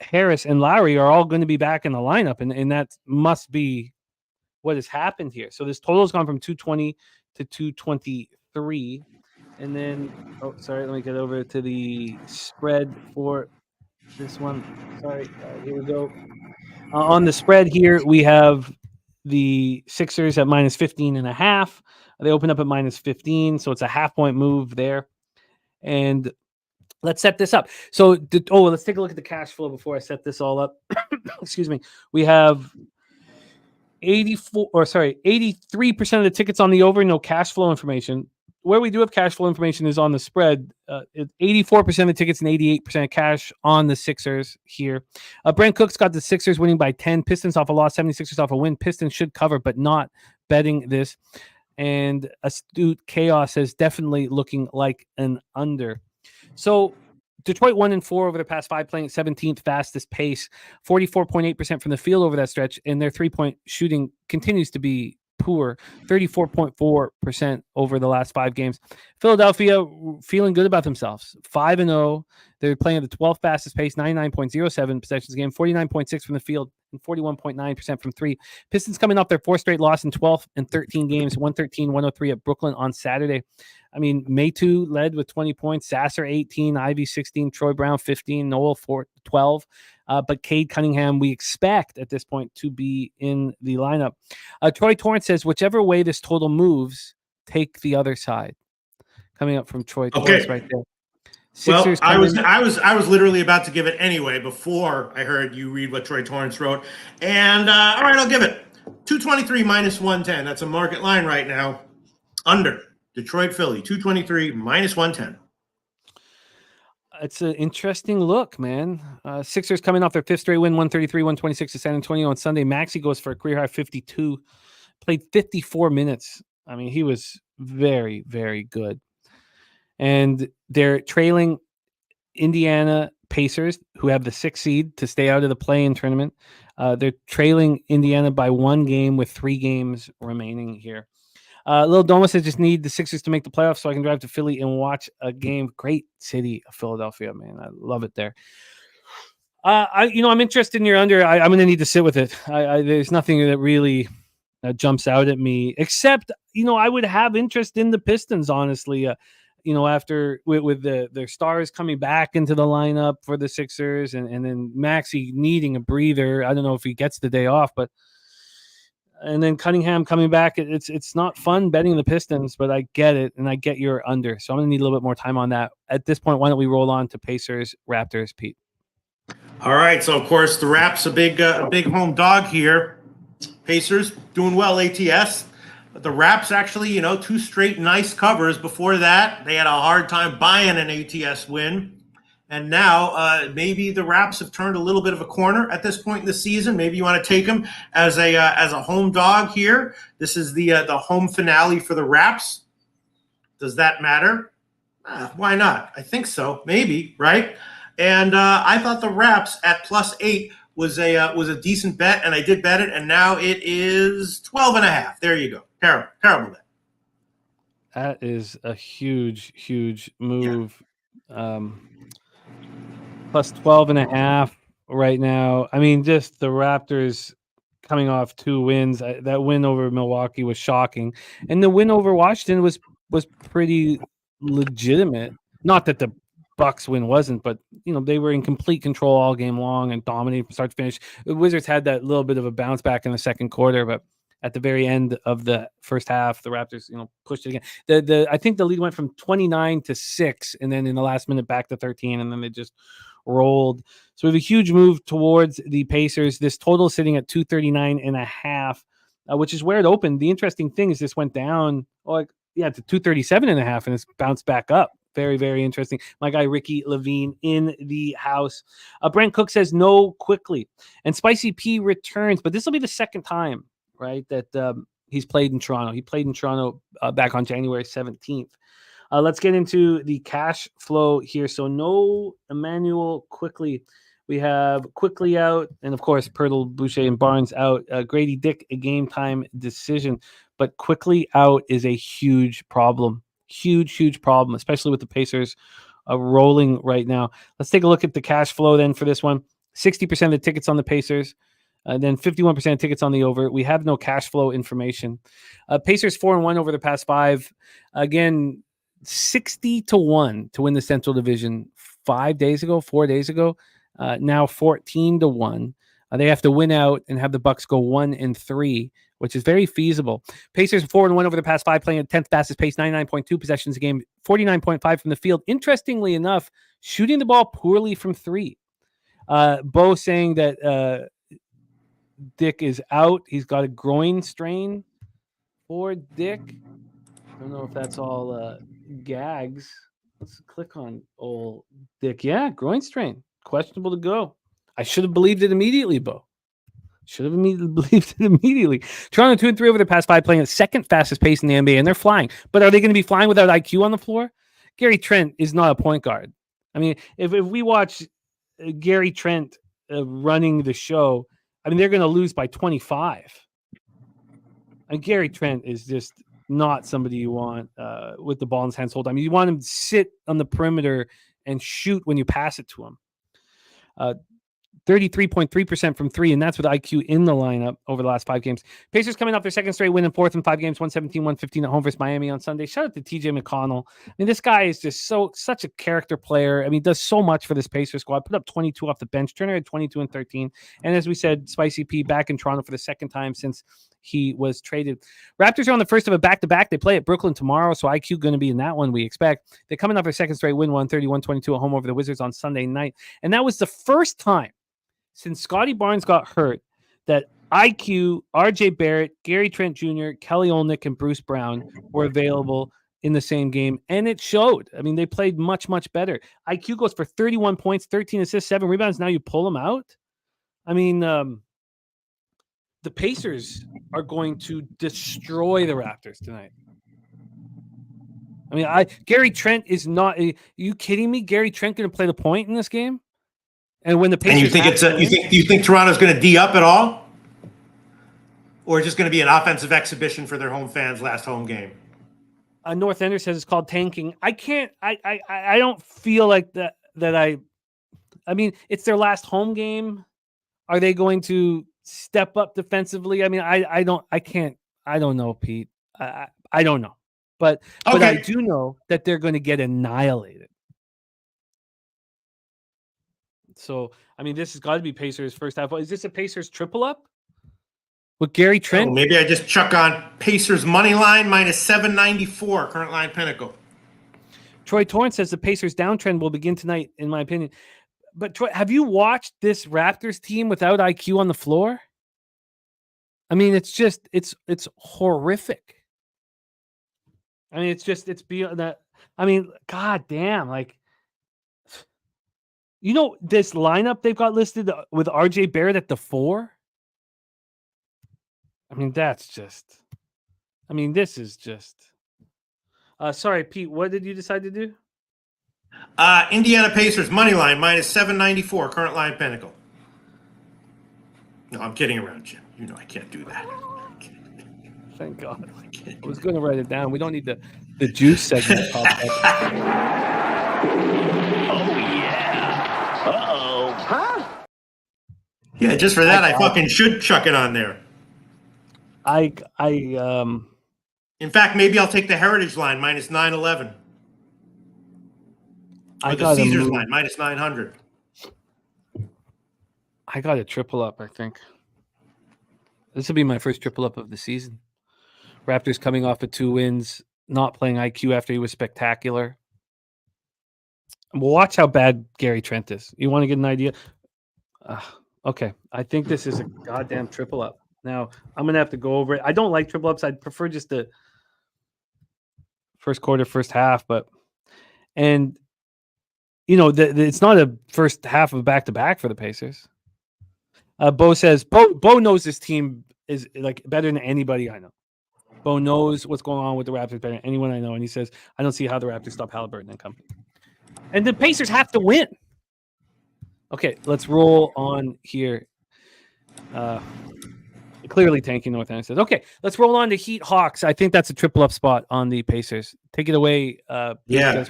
Harris, and Lowry are all going to be back in the lineup, and that must be what has happened here. So this total has gone from 220 to 223, and then let me get over to the spread for this one. Sorry, here we go. On the spread here, we have the Sixers at minus 15.5. They open up at minus 15, so it's a half-point move there. And let's set this up. So, let's take a look at the cash flow before I set this all up. Excuse me. We have 83% of the tickets on the over, no cash flow information. Where we do have cash flow information is on the spread. 84% of the tickets and 88% cash on the Sixers here. Brent Cook's got the Sixers winning by 10. Pistons off a loss, 76ers off a win. Pistons should cover, but not betting this. And Astute Chaos is definitely looking like an under. So Detroit 1-4 over the past 5, playing at 17th fastest pace, 44.8% from the field over that stretch, and their 3-point shooting continues to be poor, 34.4% over the last 5 games. Philadelphia feeling good about themselves, 5-0. They're playing at the 12th fastest pace, 99.07 possessions a game, 49.6 from the field, and 41.9% from 3. Pistons coming off their 4th straight loss in 12 and 13 games, 113-103 at Brooklyn on Saturday. I mean, Maytu led with 20 points, Sasser 18, Ivy 16, Troy Brown 15, Noel 12. But Cade Cunningham, we expect at this point to be in the lineup. Troy Torrance says, whichever way this total moves, take the other side. Coming up from Troy Torrance right there. Sixers I was literally about to give it anyway before I heard you read what Troy Torrance wrote. And all right, I'll give it 223 minus 110. That's a market line right now. Under Detroit, Philly, 223 minus 110. It's an interesting look, man. Sixers coming off their 5th straight win, 133-126 to San Antonio on Sunday. Maxey goes for a career high 52, played 54 minutes. I mean, he was very, very good. And they're trailing Indiana Pacers, who have the 6th seed to stay out of the play-in tournament. They're trailing Indiana by 1 game with 3 games remaining here. Lil Doma says, just need the Sixers to make the playoffs so I can drive to Philly and watch a game. Great city of Philadelphia, man. I love it there. I'm interested in your under. I'm going to need to sit with it. There's nothing that really jumps out at me, except, I would have interest in the Pistons, honestly. After with their stars coming back into the lineup for the Sixers and then Maxey needing a breather. I don't know if he gets the day off, and then Cunningham coming back. It's not fun betting the Pistons, but I get it, and I get your under. So I'm going to need a little bit more time on that. At this point, why don't we roll on to Pacers, Raptors, Pete? All right, so of course the Raps a big home dog here. Pacers doing well, ATS. But the Raps actually, 2 straight nice covers. Before that, they had a hard time buying an ATS win. And now maybe the Raps have turned a little bit of a corner at this point in the season. Maybe you want to take them as a home dog here. This is the home finale for the Raps. Does that matter? Why not? I think so. Maybe, right? And I thought the Raps at +8 was a decent bet, and I did bet it, and now it is 12.5. There you go. Terrible bet. That is a huge move. Yeah. +12.5 right now. I mean, just the Raptors coming off 2 wins. That win over Milwaukee was shocking, and the win over Washington was pretty legitimate. Not that the Bucks win wasn't, but they were in complete control all game long and dominated from start to finish. The Wizards had that little bit of a bounce back in the second quarter, but at the very end of the first half, the Raptors, pushed it again. I think the lead went from 29 to 6, and then in the last minute back to 13, and then they just rolled. So we have a huge move towards the Pacers. This total is sitting at 239.5, which is where it opened. The interesting thing is this went down, to 237.5, and it's bounced back up. Very, very interesting. My guy Ricky Levine in the house. Brent Cook says no quickly, and Spicy P returns, but this will be the second time, right, that he's played in Toronto. He played in Toronto back on January 17th. Let's get into the cash flow here. So no Emmanuel Quickly. We have Quickly out, and of course Pirtle, Boucher, and Barnes out. Grady Dick, a game time decision, but Quickly out is a huge problem. Huge problem, especially with the Pacers rolling right now. Let's take a look at the cash flow then for this one. 60% of the tickets on the Pacers, then 51% of tickets on the over. We have no cash flow information. Pacers 4-1 over the past 5. Again, 60-1 to win the Central Division 4 days ago. Now 14-1. They have to win out and have the Bucks go 1-3, which is very feasible. Pacers 4-1 over the past 5, playing at 10th fastest pace, 99.2 possessions a game, 49.5 from the field. Interestingly enough, shooting the ball poorly from 3. Bo saying that Dick is out. He's got a groin strain for Dick. I don't know if that's all gags. Let's click on old Dick. Yeah, groin strain. Questionable to go. I should have believed it immediately, Bo. Believed it immediately. Toronto 2-3 over the past 5, playing at second fastest pace in the NBA, and they're flying. But are they going to be flying without IQ on the floor? Gary Trent is not a point guard. I mean, if we watch Gary Trent running the show, I mean, they're going to lose by 25. And Gary Trent is just not somebody you want with the ball in his hands whole time. You want him to sit on the perimeter and shoot when you pass it to him. 33.3% from 3, and that's with IQ in the lineup over the last 5 games. Pacers coming off their second straight win in 4th in 5 games, 117-115 at home versus Miami on Sunday. Shout out to TJ McConnell. I mean, this guy is just such a character player. I mean, does so much for this Pacers squad. Put up 22 off the bench. Turner had 22 and 13. And as we said, Spicy P back in Toronto for the second time since he was traded. Raptors are on the first of a back-to-back. They play at Brooklyn tomorrow, so IQ going to be in that one, we expect. They're coming off their second straight win, 130-122 at home over the Wizards on Sunday night. And that was the first time since Scotty Barnes got hurt that IQ, RJ Barrett, Gary Trent Jr., Kelly Olynyk, and Bruce Brown were available in the same game, and it showed. I mean, they played much better. IQ goes for 31 points, 13 assists, 7 rebounds. Now you pull him out? I mean, the Pacers are going to destroy the Raptors tonight. I mean, Gary Trent is not. Are you kidding me? Gary Trent going to play the point in this game? And when the Pacers, and you think Toronto's going to D up at all, or just going to be an offensive exhibition for their home fans' last home game? North Ender says it's called tanking. I can't. I don't feel like that. I mean, it's their last home game. Are they going to step up defensively? I mean, I can't. I don't know, Pete. I don't know, but I do know that they're going to get annihilated. So, I mean, this has got to be Pacers first half. Is this a Pacers triple up with Gary Trent? Maybe I just chuck on Pacers money line minus 794, current line Pinnacle. Troy Torrance says the Pacers downtrend will begin tonight, in my opinion. But Troy, have you watched this Raptors team without IQ on the floor? I mean, it's horrific. I mean, it's beyond that. I mean, god damn, like, you know, this lineup they've got listed with RJ Barrett at the 4. I mean, this is just. Sorry, Pete, what did you decide to do? Indiana Pacers money line minus 794, current line Pinnacle. No, I'm kidding around, Jim. You know I can't do that. Thank God. I was going to write it down. We don't need the juice segment pop up. Oh, yeah. Uh-oh. Huh? Yeah, just for that, I fucking should chuck it on there. In fact, maybe I'll take the Heritage line minus 911. Or the Caesars line minus 900. I got a triple up, I think. This will be my first triple up of the season. Raptors coming off of 2 wins, not playing IQ after he was spectacular. We'll watch how bad Gary Trent is. You want to get an idea? Okay. I think this is a goddamn triple up. Now, I'm going to have to go over it. I don't like triple ups. I'd prefer just the first quarter, first half. And, you know, it's not a first half of back-to-back for the Pacers. Bo says, Bo knows this team is like better than anybody I know. Bo knows what's going on with the Raptors better than anyone I know. And he says, I don't see how the Raptors stop Halliburton and company. And the Pacers have to win. Okay, let's roll on here. Clearly tanking North End says, okay, let's roll on to Heat Hawks. I think that's a triple up spot on the Pacers. Take it away. Yeah.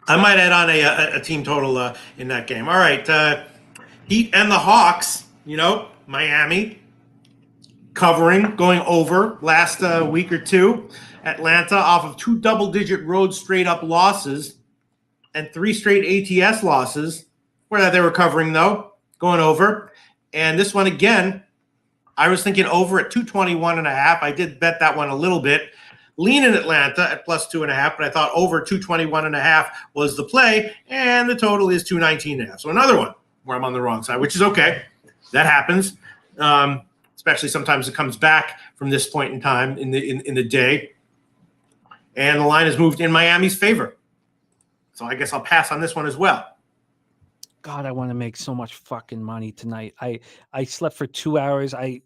I might add on a team total in that game. All right. Heat and the Hawks, you know, Miami covering, going over last week or two. Atlanta off of 2 double-digit road straight-up losses and 3 straight ATS losses. Where they were covering, though, going over. And this one, again, I was thinking over at 221.5. I did bet that one a little bit. Lean in Atlanta at plus 2.5, but I thought over 221.5 was the play, and the total is 219.5. So another one where I'm on the wrong side, which is okay. That happens. Especially sometimes it comes back from this point in time in the day. And the line has moved in Miami's favor. So I guess I'll pass on this one as well. God, I want to make so much fucking money tonight. I slept for 2 hours. I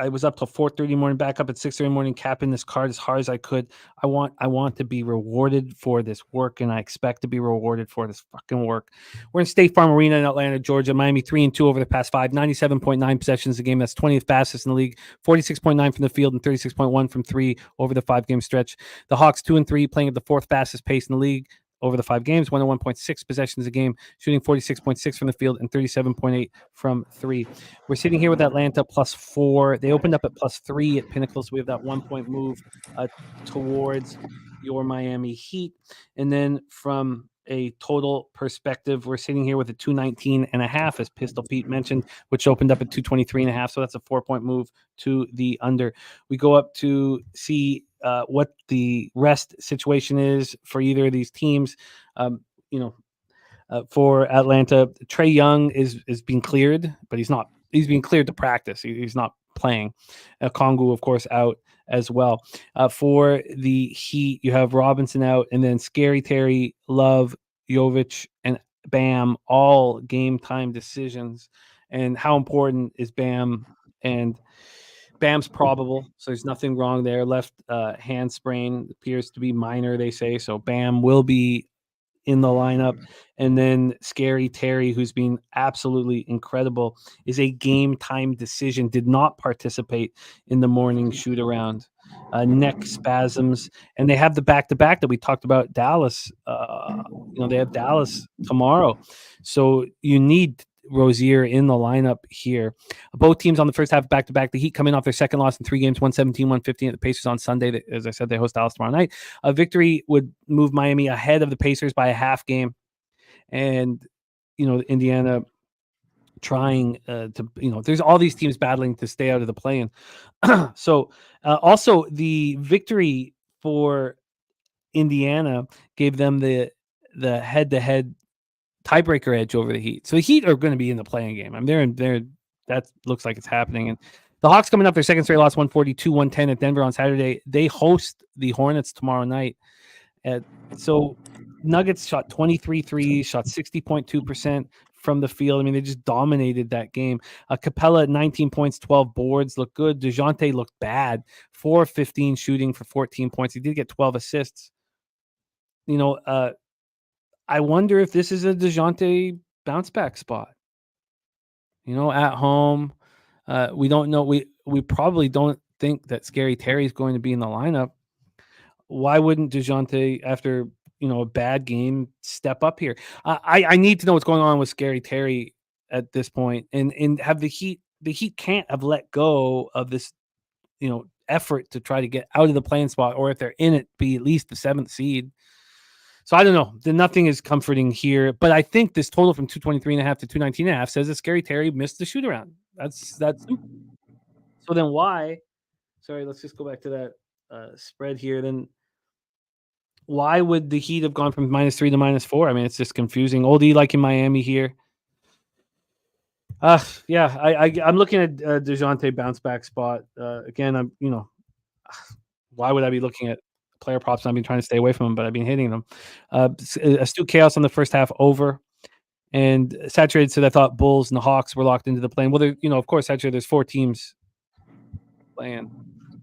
was up till 4:30 in the morning, back up at 6:30 in the morning, capping this card as hard as I could. I want to be rewarded for this work, and I expect to be rewarded for this fucking work. We're in State Farm Arena in Atlanta, Georgia. Miami 3-2 over the past 5, 97.9 possessions a game. That's 20th fastest in the league, 46.9 from the field and 36.1 from 3 over the 5-game stretch. The Hawks 2-3, playing at the 4th fastest pace in the league over the 5 games, 101.6 possessions a game, shooting 46.6 from the field and 37.8 from 3. We're sitting here with Atlanta plus 4. They opened up at plus 3 at Pinnacle, so we have that 1-point move towards your Miami Heat. And then from a total perspective, we're sitting here with a 219.5, as Pistol Pete mentioned, which opened up at 223.5. So that's a 4-point move to the under. We go up to see what the rest situation is for either of these teams. For Atlanta, Trae Young is being cleared, but he's not. He's being cleared to practice. He's not playing. Kongu, of course, out as well. For the Heat, you have Robinson out, and then Scary Terry, Love, Jovic, and Bam, all game time decisions. And how important is Bam and Bam's probable, so there's nothing wrong there. Left hand sprain appears to be minor, they say. So Bam will be in the lineup. And then Scary Terry, who's been absolutely incredible, is a game time decision, did not participate in the morning shoot around. Neck spasms, and they have the back-to-back that we talked about, Dallas. They have Dallas tomorrow. So you need Rozier in the lineup here. Both teams on the first half back-to-back. The Heat coming off their second loss in 3 games, 117-115 at the Pacers on Sunday. As I said, they host Dallas tomorrow night. A victory would move Miami ahead of the Pacers by a half game. And, Indiana trying there's all these teams battling to stay out of the play-in. So also the victory for Indiana gave them the head-to-head tiebreaker edge over the Heat. So the Heat are going to be in the play-in game. I mean, they're that looks like it's happening. And the Hawks coming up their second straight loss, 142-110 at Denver on Saturday. They host the Hornets tomorrow night. So Nuggets shot 23 threes, shot 60.2% from the field. I mean, they just dominated that game. Capella at 19 points, 12 boards, looked good. DeJounte looked bad, 4-15 shooting for 14 points. He did get 12 assists. I wonder if this is a DeJounte bounce back spot. At home, we don't know. We probably don't think that Scary Terry is going to be in the lineup. Why wouldn't DeJounte, after a bad game, step up here? I need to know what's going on with Scary Terry at this point, and have the Heat. The Heat can't have let go of this, effort to try to get out of the playing spot, or if they're in it, be at least the 7th seed. So I don't know. Nothing is comforting here, but I think this total from 223.5 to 219.5 says that Scary Terry missed the shoot around. That's so then why? Sorry, let's just go back to that spread here. Then why would the Heat have gone from -3 to -4? I mean, it's just confusing. Oldie like in Miami here. I'm looking at DeJounte bounce back spot. Again, why would I be looking at player props? I've been trying to stay away from them, but I've been hitting them. Astute Chaos on the first half over. And Saturated said, I thought Bulls and the Hawks were locked into the play. Well, of course, Saturated, there's 4 teams playing.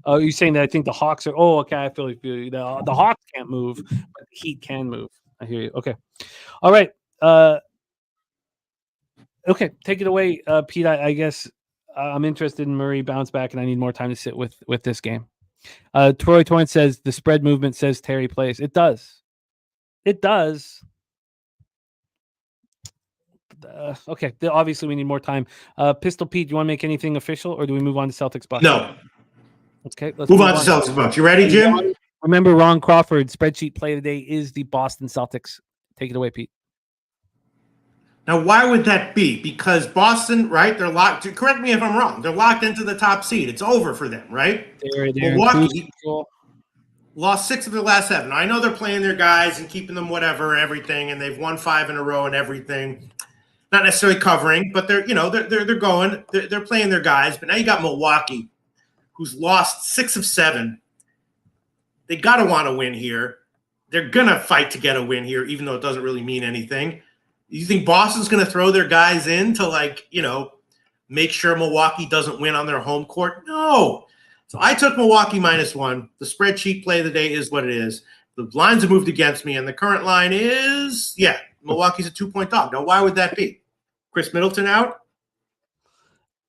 Oh, you're saying that I think the Hawks are. Oh, okay. I feel you. The Hawks can't move, but the Heat can move. I hear you. Okay. All right. Okay. Take it away, Pete. I guess I'm interested in Murray bounce back, and I need more time to sit with this game. Troy Torrance says the spread movement says Terry plays. It does. It does. Okay. Obviously, we need more time. Pistol Pete, do you want to make anything official, or do we move on to Celtics Bucks? No. Okay, let's move on to Celtics Bucks. You ready, Jim? Remember, Ron Crawford spreadsheet play of the day is the Boston Celtics. Take it away, Pete. Now, why would that be? Because Boston, right? They're locked. Correct me if I'm wrong. They're locked into the top seed. It's over for them, right? They're Milwaukee lost 6 of their last 7. I know they're playing their guys and keeping them whatever, everything, and they've won 5 in a row and everything. Not necessarily covering, but they're going. They're playing their guys. But now you got Milwaukee, who's lost 6 of 7. They got to want to win here. They're going to fight to get a win here, even though it doesn't really mean anything. You think Boston's going to throw their guys in to, make sure Milwaukee doesn't win on their home court? No. So I took Milwaukee -1. The spreadsheet play of the day is what it is. The lines have moved against me, and the current line is, Milwaukee's a 2-point dog. Now, why would that be? Chris Middleton out?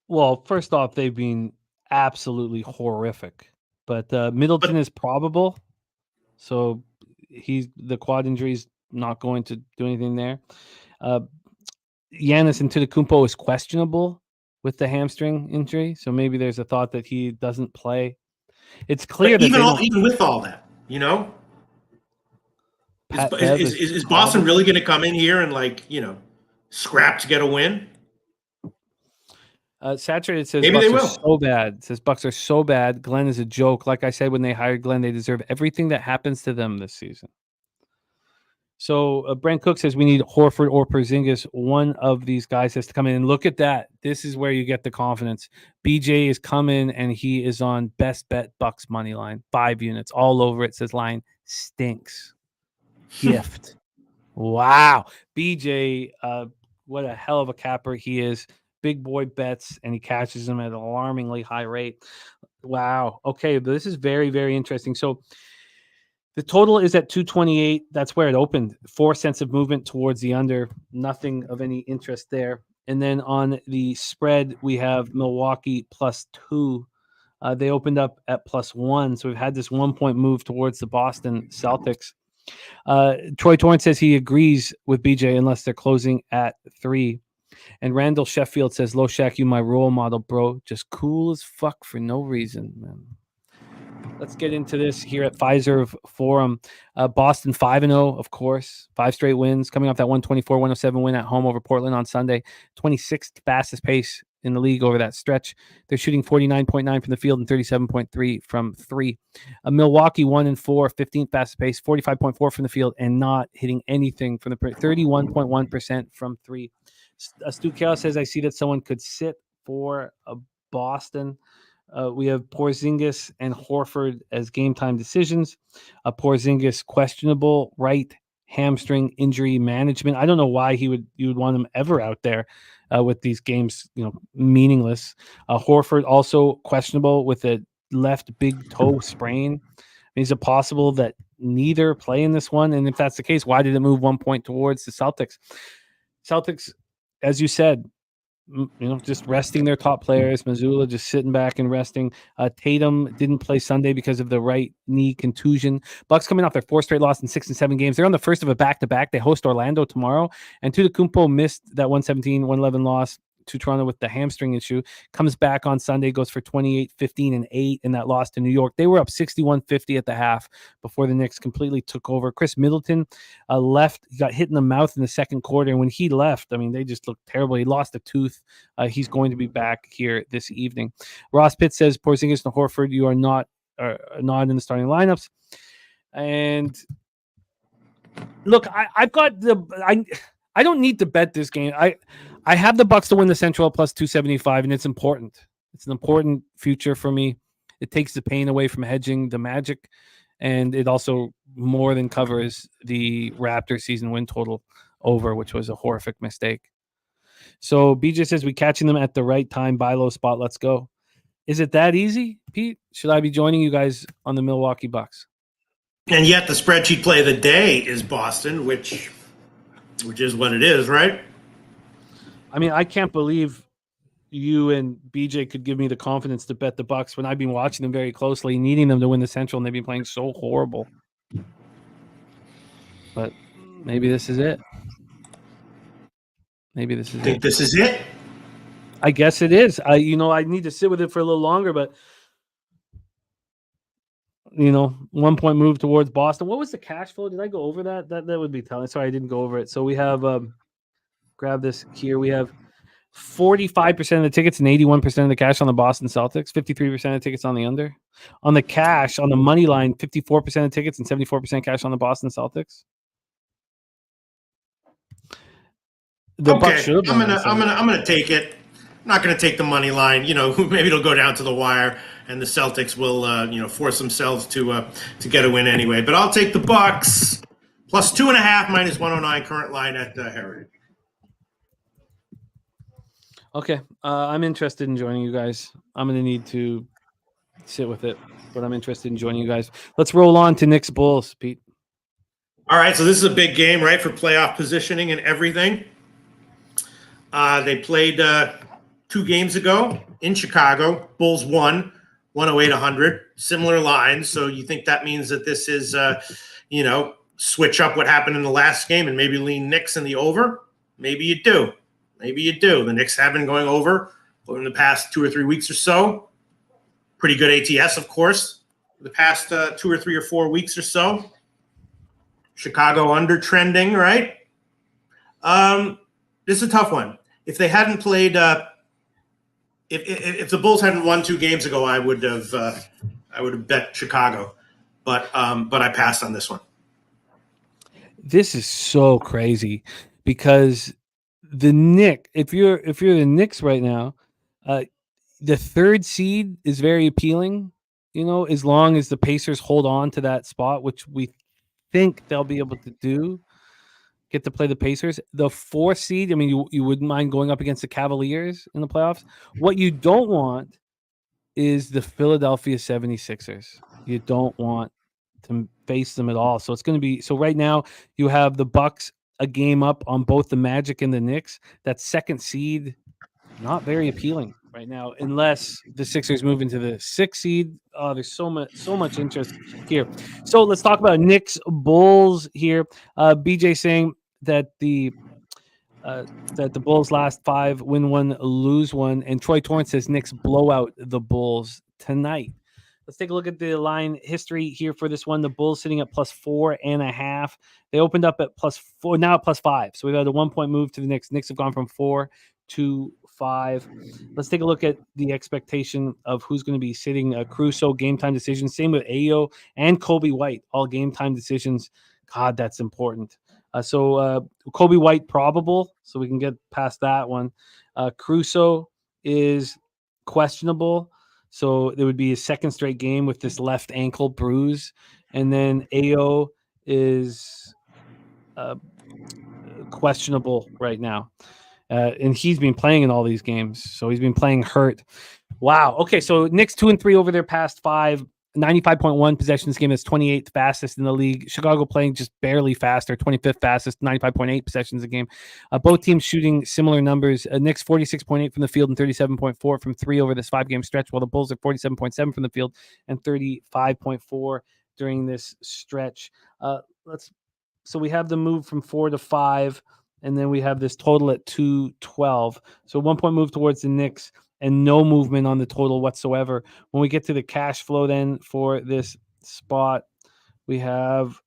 Well, first off, they've been absolutely horrific. But Middleton is probable, so the quad injury is not going to do anything there. Giannis Antetokounmpo is questionable with the hamstring injury, so maybe there's a thought that he doesn't play. It's clear that even with all that, is Boston really going to come in here and scrap to get a win? Saturated says maybe Bucks they will. Are so bad. It says Bucks are so bad. Glenn is a joke. Like I said, when they hired Glenn, they deserve everything that happens to them this season. So Brent Cook says we need Horford or Porzingis. One of these guys has to come in. And look at that. This is where you get the confidence. BJ is coming, and he is on best bet Bucks money line. 5 units all over it. Says line stinks. Gift. Wow. BJ, what a hell of a capper he is. big boy bets, and he catches them at an alarmingly high rate. Wow. Okay, but this is very, very interesting. So the total is at 228. That's where it opened. 4 cents of movement towards the under. Nothing of any interest there. And then on the spread, we have Milwaukee +2. They opened up at +1. So we've had this 1 point move towards the Boston Celtics. Troy Torrance says he agrees with BJ unless they're closing at 3. And Randall Sheffield says, Loshak, you my role model, bro. Just cool as fuck for no reason, man. Let's get into this here at Pfizer Forum. Boston 5-0, of course. 5 straight wins, coming off that 124-107 win at home over Portland on Sunday. 26th fastest pace in the league over that stretch. They're shooting 49.9 from the field and 37.3 from 3. Milwaukee 1-4, 15th fastest pace, 45.4 from the field, and not hitting anything from the 31.1% from 3. Stu Chaos says, I see that someone could sit for Boston. We have Porzingis and Horford as game time decisions. Porzingis questionable right hamstring injury management. I don't know why you would want him ever out there with these games, meaningless. Horford also questionable with a left big toe sprain. Is it possible that neither play in this one? And if that's the case, why did it move 1 point towards the Celtics? Celtics, as you said, just resting their top players. Mazzulla just sitting back and resting. Tatum didn't play Sunday because of the right knee contusion. Bucks coming off their 4 straight loss in 6 and 7 games. They're on the first of a back-to-back. They host Orlando tomorrow. And Antetokounmpo missed that 117-111 loss to Toronto with the hamstring issue. Comes back on Sunday, goes for 28, 15, and 8 in that loss to New York. They were up 61-50 at the half before the Knicks completely took over. Chris Middleton left. He got hit in the mouth in the second quarter. And when he left, they just looked terrible. He lost a tooth. He's going to be back here this evening. Ross Pitt says, Porzingis and Horford, you are not in the starting lineups. And look, I've got I don't need to bet this game. I have the Bucks to win the Central at +275, and it's important. It's an important future for me. It takes the pain away from hedging the Magic, and it also more than covers the Raptors season win total over, which was a horrific mistake. So BJ says, we catching them at the right time, buy low spot, let's go. Is it that easy, Pete? Should I be joining you guys on the Milwaukee Bucks? And yet the spreadsheet play of the day is Boston, which is what it is, right? I can't believe you and BJ could give me the confidence to bet the Bucks when I've been watching them very closely, needing them to win the Central, and they've been playing so horrible. But maybe this is it. Maybe this is it. Think this is it? I guess it is. I need to sit with it for a little longer, but 1 point move towards Boston. What was the cash flow? Did I go over that? That would be telling. Sorry, I didn't go over it. So we have grab this here. We have 45% of the tickets and 81% of the cash on the Boston Celtics, 53% of the tickets on the under. On the cash, on the money line, 54% of tickets and 74% cash on the Boston Celtics. The Bucks should have I'm gonna take it. I'm not gonna take the money line. Maybe it'll go down to the wire, and the Celtics will force themselves to get a win anyway. But I'll take the Bucks +2.5 -109 current line at Heritage. Okay, I'm interested in joining you guys. I'm going to need to sit with it, but I'm interested in joining you guys. Let's roll on to Knicks Bulls, Pete. All right, so this is a big game, right, for playoff positioning and everything. They played 2 games ago in Chicago. Bulls won 108-100, similar lines. So you think that means that this is, switch up what happened in the last game and maybe lean Knicks in the over? Maybe you do. The Knicks have been going over in the past 2 or 3 weeks or so. Pretty good ATS, of course, the past 2 or 3 or 4 weeks or so. Chicago under trending, right? This is a tough one. If they hadn't played, if the Bulls hadn't won 2 games ago, I would have bet Chicago, but I passed on this one. This is so crazy because the Knicks, if you're the Knicks right now, the 3rd seed is very appealing, as long as the Pacers hold on to that spot, which we think they'll be able to do. get to play the Pacers. The 4th seed, I mean, you wouldn't mind going up against the Cavaliers in the playoffs. What you don't want is the Philadelphia 76ers. You don't want to face them at all. So it's going to be, so right now you have the Bucks a game up on both the Magic and the Knicks. That 2nd seed, not very appealing right now, unless the Sixers move into the 6th seed. There's so much interest here. So let's talk about Knicks Bulls here. BJ saying that the Bulls last 5, win 1, lose 1, and Troy Torrance says Knicks blow out the Bulls tonight. Let's take a look at the line history here for this one. The Bulls sitting at +4.5. They opened up at +4, now at +5. So we've had a 1-point move to the Knicks. Knicks have gone from 4 to 5. Let's take a look at the expectation of who's going to be sitting. Caruso, game time decisions. Same with Ayo and Kobe White, all game time decisions. God, that's important. So Kobe White probable, so we can get past that one. Caruso is questionable. So there would be a 2nd straight game with this left ankle bruise. And then Ayo is questionable right now. And he's been playing in all these games. So he's been playing hurt. Wow. Okay, so Knicks 2-3 over their past 5. 95.1 possessions game. That's 28th fastest in the league. Chicago playing just barely faster, 25th fastest, 95.8 possessions a game. Both teams shooting similar numbers. Knicks 46.8 from the field and 37.4 from 3 over this 5-game stretch, while the Bulls are 47.7 from the field and 35.4 during this stretch. So we have the move from 4 to 5, and then we have this total at 212. So 1-point move towards the Knicks, and no movement on the total whatsoever. When we get to the cash flow then for this spot, we have,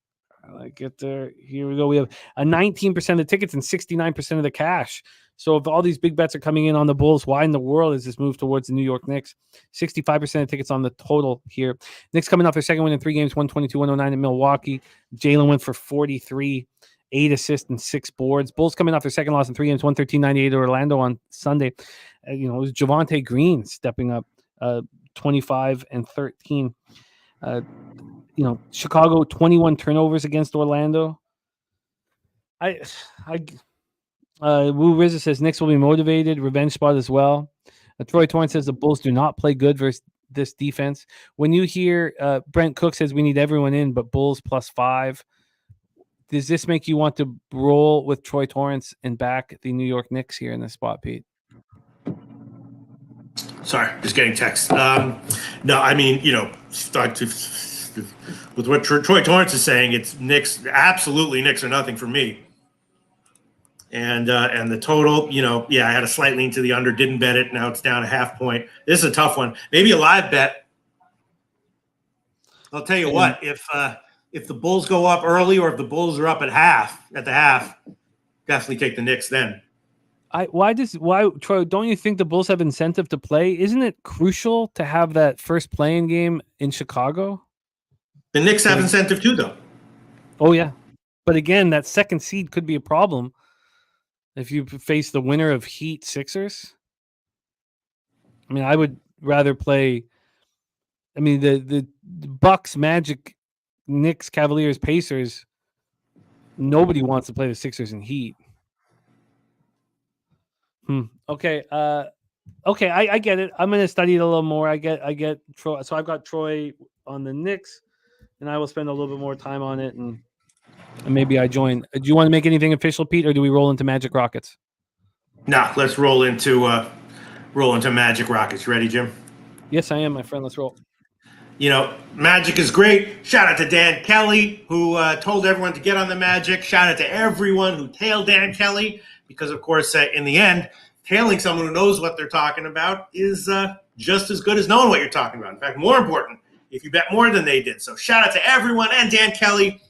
here we go. We have a 19% of the tickets and 69% of the cash. So if all these big bets are coming in on the Bulls, why in the world is this move towards the New York Knicks? 65% of tickets on the total here. Knicks coming off their second win in 3 games, 122-109 in Milwaukee. Jalen went for 43. 8 assists and 6 boards. Bulls coming off their second loss in 3 games, 113-98 to Orlando on Sunday. It was Javonte Green stepping up, 25 and 13. Chicago 21 turnovers against Orlando. Woo Rizza says Knicks will be motivated. Revenge spot as well. Troy Torrance says the Bulls do not play good versus this defense. When you hear Brent Cook says we need everyone in, but Bulls +5. Does this make you want to roll with Troy Torrance and back the New York Knicks here in this spot, Pete? Sorry, just getting text. No, I mean, with what Troy Torrance is saying, it's Knicks, absolutely Knicks or nothing for me. And the total, I had a slight lean to the under, didn't bet it. Now it's down a 0.5 point. This is a tough one. Maybe a live bet. I'll tell you what, if the Bulls go up early or if the Bulls are up at the half, definitely take the Knicks then. Why, Troy, don't you think the Bulls have incentive to play? Isn't it crucial to have that first play-in game in Chicago? The Knicks have incentive too, though. Oh, yeah. But again, that 2nd seed could be a problem if you face the winner of Heat Sixers. I mean, I would rather play. I mean, the Bucks, Magic, Knicks, Cavaliers, Pacers. Nobody wants to play the Sixers and Heat. Okay. I get it. I'm going to study it a little more. I get Troy. So I've got Troy on the Knicks, and I will spend a little bit more time on it, and maybe I join. Do you want to make anything official, Pete, or do we roll into Magic Rockets? No, let's roll into Magic Rockets. You ready, Jim? Yes, I am, my friend. Let's roll. Magic is great. Shout out to Dan Kelly, who told everyone to get on the Magic. Shout out to everyone who tailed Dan Kelly, because, of course, in the end, tailing someone who knows what they're talking about is just as good as knowing what you're talking about. In fact, more important, if you bet more than they did. So shout out to everyone and Dan Kelly,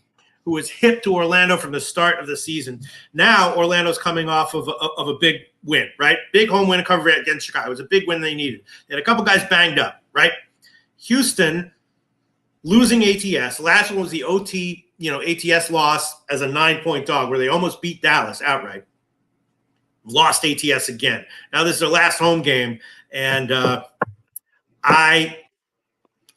who was hip to Orlando from the start of the season. Now Orlando's coming off of a big win, right? Big home win cover against Chicago. It was a big win they needed. They had a couple guys banged up, right? Houston losing ATS. Last one was the ATS loss as a 9-point dog where they almost beat Dallas outright. Lost ATS again. Now this is their last home game, and I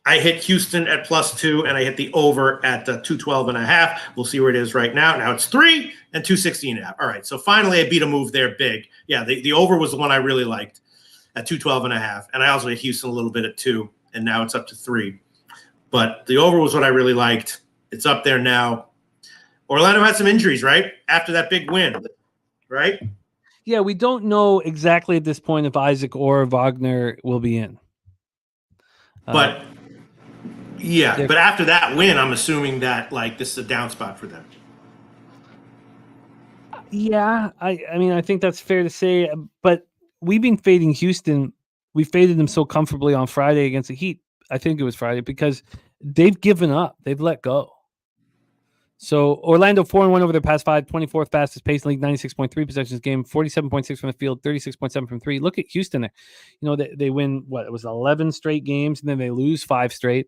I hit Houston at +2, and I hit the over at 212.5. We'll see where it is right now. Now it's 3 and 216.5. All right, so finally I beat a move there big. Yeah, the over was the one I really liked at 212.5, and I also hit Houston a little bit at 2, and now it's up to 3. But the over was what I really liked. It's up there now. Orlando had some injuries, right? After that big win, right? Yeah, we don't know exactly at this point if Isaac or Wagner will be in. But but after that win, I'm assuming that like this is a down spot for them. Yeah, I mean, I think that's fair to say. But we've been fading Houston. We faded them so comfortably on Friday against the Heat. I think it was Friday because they've given up. They've let go. So Orlando 4-1 over their past 5, 24th fastest pace in the league, 96.3 possessions game, 47.6 from the field, 36.7 from 3. Look at Houston there. You know, they win, what, it was 11 straight games, and then they lose 5 straight.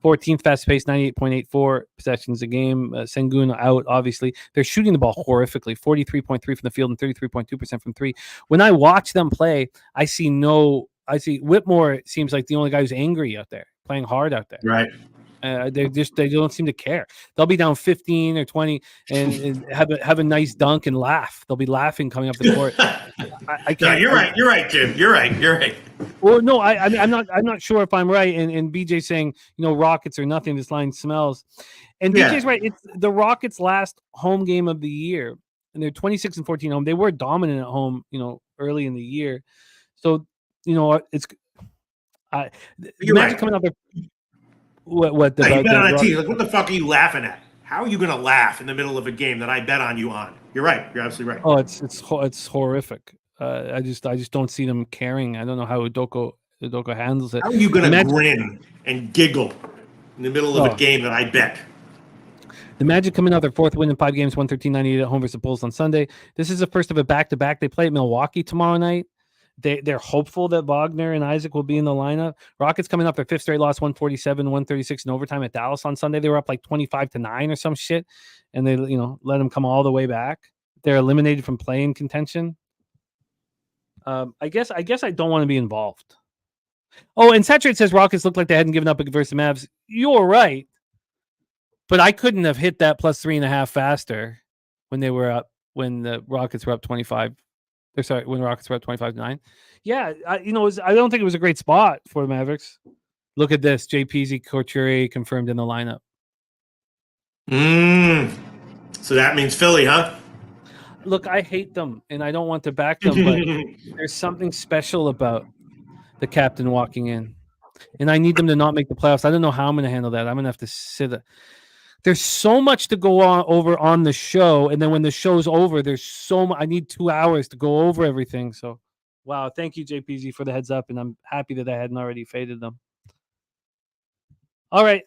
14th fastest pace, 98.84 possessions a game. Sengun out, obviously. They're shooting the ball horrifically, 43.3 from the field and 33.2% from 3. When I watch them play, I see Whitmore seems like the only guy who's angry out there, playing hard out there. Right. They don't seem to care. They'll be down 15 or 20 and have a nice dunk and laugh. They'll be laughing coming up the court. I can't. No, you're right. You're right, Jim. You're right. Well, no, I'm not sure if I'm right. And BJ saying, Rockets are nothing. This line smells. And BJ's right. It's the Rockets' last home game of the year, and they're 26-14 home. They were dominant at home, early in the year. So it's the Magic coming out there. What the you bet on a team? Like, what the fuck are you laughing at? How are you going to laugh in the middle of a game that I bet on you on? You're right. You're absolutely right. Oh, it's horrific. I just don't see them caring. I don't know how Udoka handles it. How are you going to grin and giggle in the middle of a game that I bet? The Magic coming out their 4th win in 5 games, 113-98 at home versus the Bulls on Sunday. This is the first of a back-to-back. They play at Milwaukee tomorrow night. They're hopeful that Wagner and Isaac will be in the lineup. Rockets coming up their 5th straight loss, 147-136 in overtime at Dallas on Sunday. They were up like 25-9 or some shit, and they let them come all the way back. They're eliminated from play-in contention. I guess I don't want to be involved. Oh, and Saturate says Rockets looked like they hadn't given up versus the Mavs. You're right, but I couldn't have hit that +3.5 faster when they were up. When the Rockets were up 25. When the Rockets were at 25-9. Yeah, I don't think it was a great spot for the Mavericks. Look at this. JPZ Couturier confirmed in the lineup. So that means Philly, huh? Look, I hate them, and I don't want to back them, but there's something special about the captain walking in. And I need them to not make the playoffs. I don't know how I'm going to handle that. I'm going to have to sit. There's so much to go over on the show, and then when the show's over, there's so much. I need 2 hours to go over everything. So, wow, thank you, JPZ, for the heads up, and I'm happy that I hadn't already faded them. All right,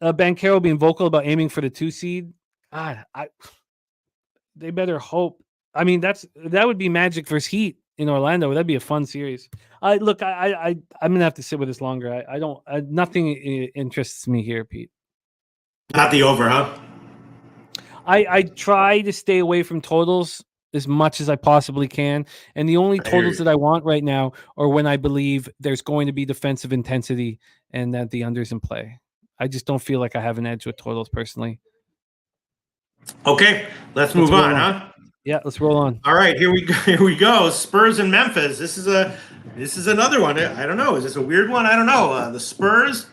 Banchero being vocal about aiming for the 2 seed. God, they better hope. I mean, that would be Magic versus Heat in Orlando. That'd be a fun series. I'm gonna have to sit with this longer. Nothing interests me here, Pete. Not the over, huh? I try to stay away from totals as much as I possibly can. And the only totals that I want right now are when I believe there's going to be defensive intensity and that the under's in play. I just don't feel like I have an edge with totals personally. Okay, let's move on, huh? Yeah, let's roll on. All right, here we go. Spurs and Memphis. This is another one. I don't know. Is this a weird one? I don't know. The Spurs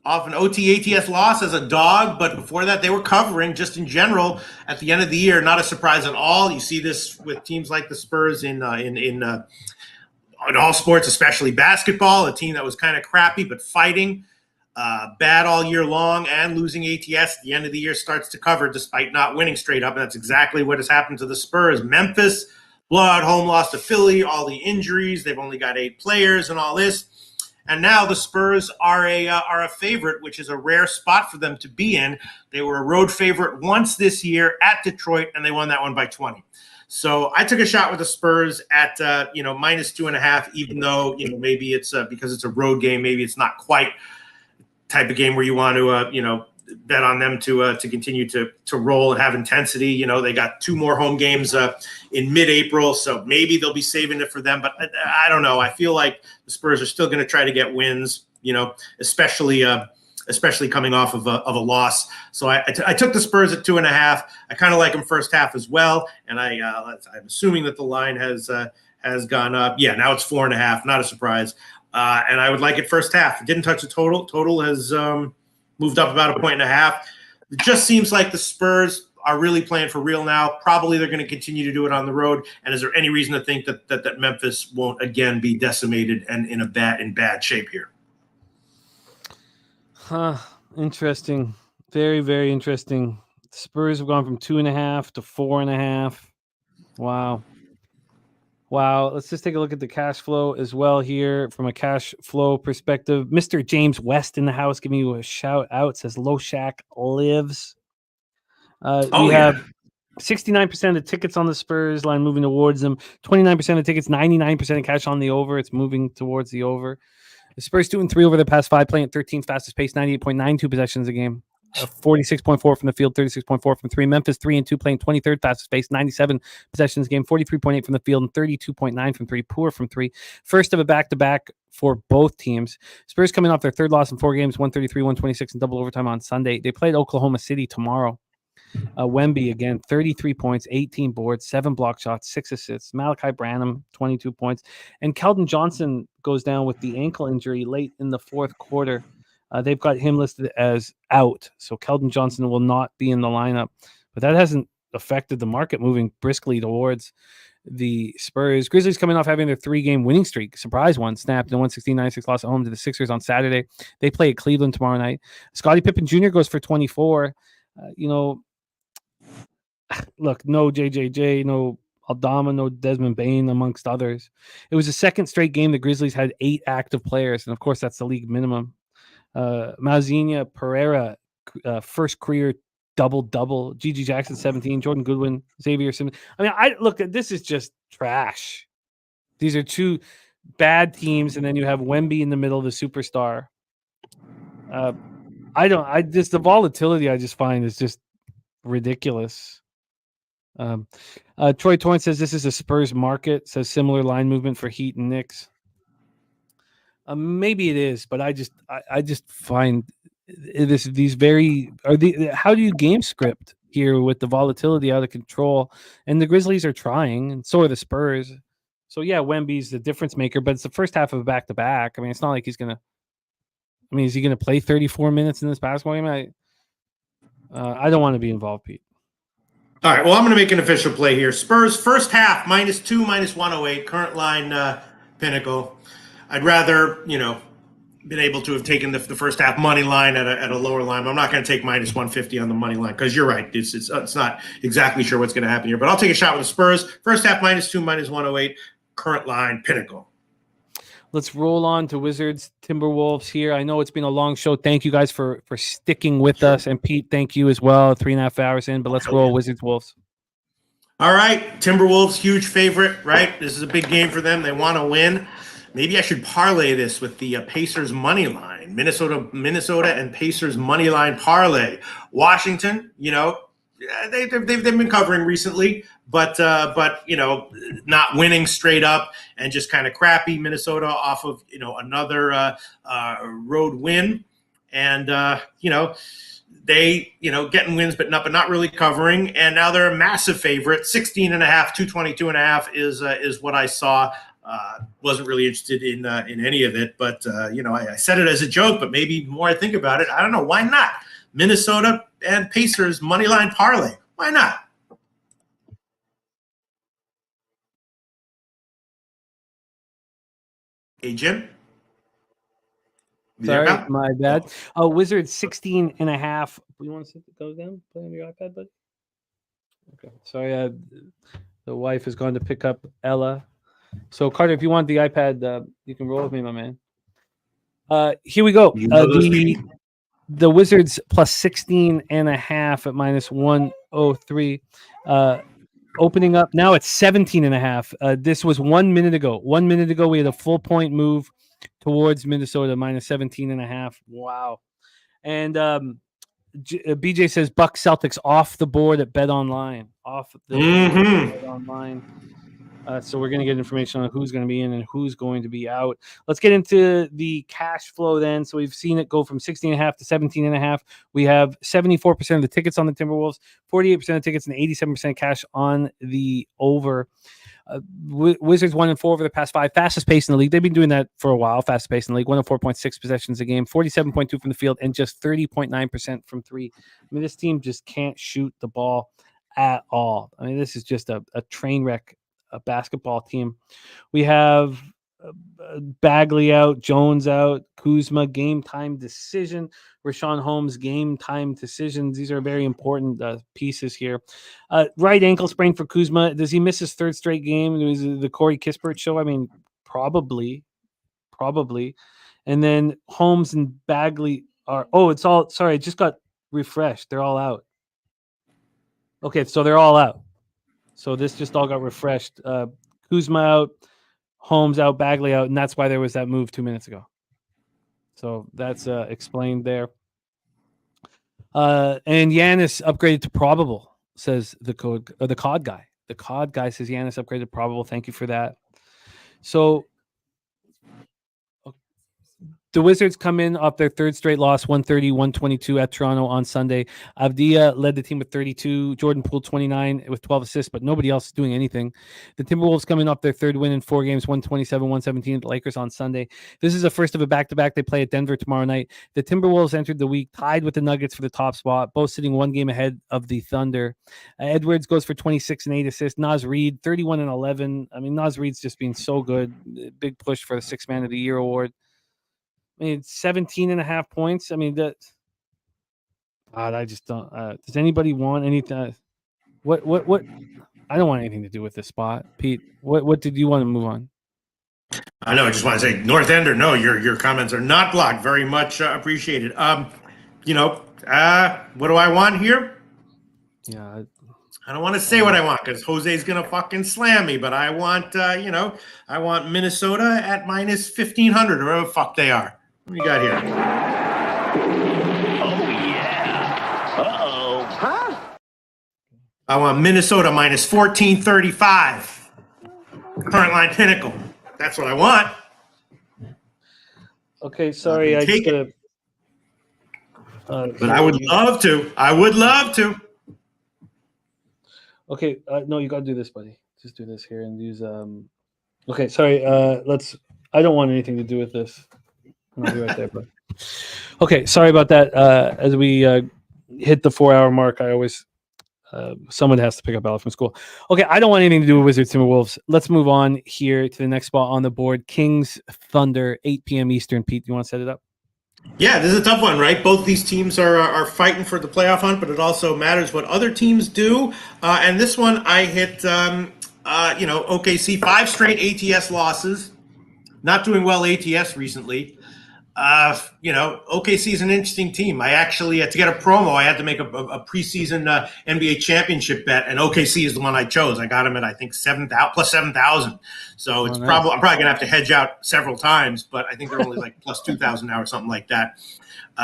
off an OT ATS loss as a dog, but before that they were covering just in general at the end of the year. Not a surprise at all. You see this with teams like the Spurs in all sports, especially basketball, a team that was kind of crappy but fighting, bad all year long and losing ATS at the end of the year starts to cover despite not winning straight up. And that's exactly what has happened to the Spurs. Memphis, blowout home loss to Philly, all the injuries. They've only got 8 players and all this. And now the Spurs are a favorite, which is a rare spot for them to be in. They were a road favorite once this year at Detroit, and they won that one by 20. So I took a shot with the Spurs at -2.5, even though maybe it's because it's a road game, maybe it's not quite type of game where you want to bet on them to continue to roll and have intensity. They got 2 more home games in mid-April, so maybe they'll be saving it for them. But I don't know. I feel like the Spurs are still going to try to get wins. especially coming off of a loss. So I took the Spurs at 2.5. I kind of like them first half as well, and I'm assuming that the line has gone up. Yeah, now it's 4.5. Not a surprise. And I would like it first half. It didn't touch the total. Total has moved up about 1.5. It just seems like the Spurs are really playing for real now. Probably they're going to continue to do it on the road. And is there any reason to think that Memphis won't again be decimated and in bad shape here? Interesting. Very, very interesting. The Spurs have gone from 2.5 to 4.5. Wow. Let's just take a look at the cash flow as well here from a cash flow perspective. Mr. James West in the house giving you a shout out. Says Loshak lives. We have 69% of the tickets on the Spurs line moving towards them. 29% of tickets, 99% of cash on the over. It's moving towards the over. The Spurs 2-3 over the past 5, playing at 13th fastest pace, 98.92 possessions a game. 46.4 from the field, 36.4 from 3. Memphis 3-2, playing 23rd fastest pace, 97 possessions a game, 43.8 from the field, and 32.9 from 3. Poor from 3. First of a back-to-back for both teams. Spurs coming off their third loss in 4 games, 133, 126 in double overtime on Sunday. They played Oklahoma City tomorrow. Wemby again, 33 points, 18 boards, 7 block shots, 6 assists. Malachi Branham, 22 points. And Keldon Johnson goes down with the ankle injury late in the fourth quarter. They've got him listed as out. So Keldon Johnson will not be in the lineup. But that hasn't affected the market moving briskly towards the Spurs. Grizzlies coming off having their 3-game winning streak. Surprise one. Snapped in 116-96 loss at home to the Sixers on Saturday. They play at Cleveland tomorrow night. Scottie Pippen Jr. goes for 24. Look, no JJJ, no Aldama, no Desmond Bane, amongst others. It was the second straight game the Grizzlies had 8 active players, and of course that's the league minimum. Malzinha Pereira, first career double-double. Gigi Jackson, 17. Jordan Goodwin, Xavier Simmons. I mean, look, this is just trash. These are 2 bad teams, and then you have Wemby in the middle, the superstar. The volatility I just find is just ridiculous. Troy Torrance says this is a Spurs market. Says similar line movement for Heat and Knicks. Maybe it is, but I just find these very how do you game script here with the volatility out of control? And the Grizzlies are trying, and so are the Spurs. So yeah, Wemby's the difference maker, but it's the first half of a back-to-back. I mean, it's not like he's gonna. I mean, is he gonna play 34 minutes in this basketball game? I don't want to be involved, Pete. All right, well, I'm going to make an official play here. Spurs first half -2, -108. Current line Pinnacle. I'd rather been able to have taken the first half money line at a lower line. But I'm not going to take -150 on the money line because you're right. It's not exactly sure what's going to happen here. But I'll take a shot with the Spurs. First half -2, -108. Current line Pinnacle. Let's roll on to Wizards Timberwolves here. I know it's been a long show. Thank you guys for sticking with us. And Pete, thank you as well. 3.5 hours in, but let's roll Wizards Wolves. All right. Timberwolves, huge favorite, right? This is a big game for them. They want to win. Maybe I should parlay this with the Pacers money line. Minnesota and Pacers money line parlay. Washington, they've been covering recently, but not winning straight up and just kind of crappy. Minnesota off of another road win, and they getting wins but not really covering, and now they're a massive favorite. 16.5, 222.5 is what I saw. Wasn't really interested in any of it, but I said it as a joke, but maybe the more I think about it, I don't know, why not? Minnesota and Pacers moneyline parlay. Why not? Hey, Jim. Sorry, my bad. Wizards 16.5. You want to see if it goes down? Play on your iPad, bud. Okay. Sorry, the wife has gone to pick up Ella. So Carter, if you want the iPad, you can roll with me, my man. Here we go. The Wizards plus 16.5 at -103. Opening up now it's 17.5. This was 1 minute ago. 1 minute ago, we had a full point move towards Minnesota -17.5. Wow. And BJ says Bucks Celtics off the board at Bet Online. Off the board at Bet Online. So we're going to get information on who's going to be in and who's going to be out. Let's get into the cash flow then. So we've seen it go from 16.5 to 17.5. We have 74% of the tickets on the Timberwolves, 48% of tickets, and 87% cash on the over. Wizards 1-4 over the past 5, fastest pace in the league. They've been doing that for a while. Fastest pace in the league, 104.6 possessions a game, 47.2 from the field, and just 30.9% from three. I mean, this team just can't shoot the ball at all. I mean, this is just a train wreck, a basketball team. We have Bagley out, Jones out, Kuzma game time decision, Rashawn Holmes game time decisions. These are very important pieces here. Right ankle sprain for Kuzma. Does he miss his third straight game? It was the Corey Kispert show. I mean, probably. And then Holmes and Bagley are. Oh, it's all. Sorry, I just got refreshed. They're all out. Okay, so they're all out. So this just all got refreshed. Kuzma out, Holmes out, Bagley out, and that's why there was that move 2 minutes ago. So that's explained there. And Giannis upgraded to probable, says the COD guy. The COD guy says Giannis upgraded to probable. Thank you for that. So the Wizards come in off their third straight loss, 130-122 at Toronto on Sunday. Avdia led the team with 32. Jordan Poole, 29 with 12 assists, but nobody else is doing anything. The Timberwolves coming off their third win in 4 games, 127-117 at the Lakers on Sunday. This is the first of a back-to-back. They play at Denver tomorrow night. The Timberwolves entered the week tied with the Nuggets for the top spot, both sitting 1 game ahead of the Thunder. Edwards goes for 26 and 8 assists. Naz Reid, 31 and 11. I mean, Naz Reid's just been so good. Big push for the 6th Man of the Year award. I mean, 17.5 points. I mean, that. God, I just don't. Does anybody want anything? What? I don't want anything to do with this spot, Pete. What did you want to move on? I know. I just want to say, North Ender. No, your comments are not blocked. Very much appreciated. What do I want here? Yeah. I don't want to say what I want because Jose's gonna fucking slam me. But I want, I want Minnesota at minus 1,500 or whatever the fuck they are. What do you got here? Oh, yeah. Uh-oh. Huh? I want Minnesota minus 1435. Current line pinnacle. That's what I want. Okay, sorry. I just gotta, but I would love to. I would love to. Okay, no, you got to do this, buddy. Just do this here and use. Okay, sorry. Let's. I don't want anything to do with this. I'll be right there, bud. Okay, sorry about that. As we hit the 4-hour mark, I always someone has to pick up Ella from school. Okay, I don't want anything to do with Wizards Timberwolves. Let's move on here to the next spot on the board. Kings Thunder, 8 p.m. Eastern. Pete, you want to set it up? Yeah, this is a tough one, right? Both these teams are fighting for the playoff hunt, but it also matters what other teams do. And this one, I hit, OKC, 5 straight ATS losses. Not doing well ATS recently. OKC is an interesting team. I actually, to get a promo, I had to make a preseason NBA championship bet, and OKC is the one I chose. I got him at, I think, plus 7,000. So it's nice. I'm probably going to have to hedge out several times, but I think they're only like plus 2,000 now or something like that.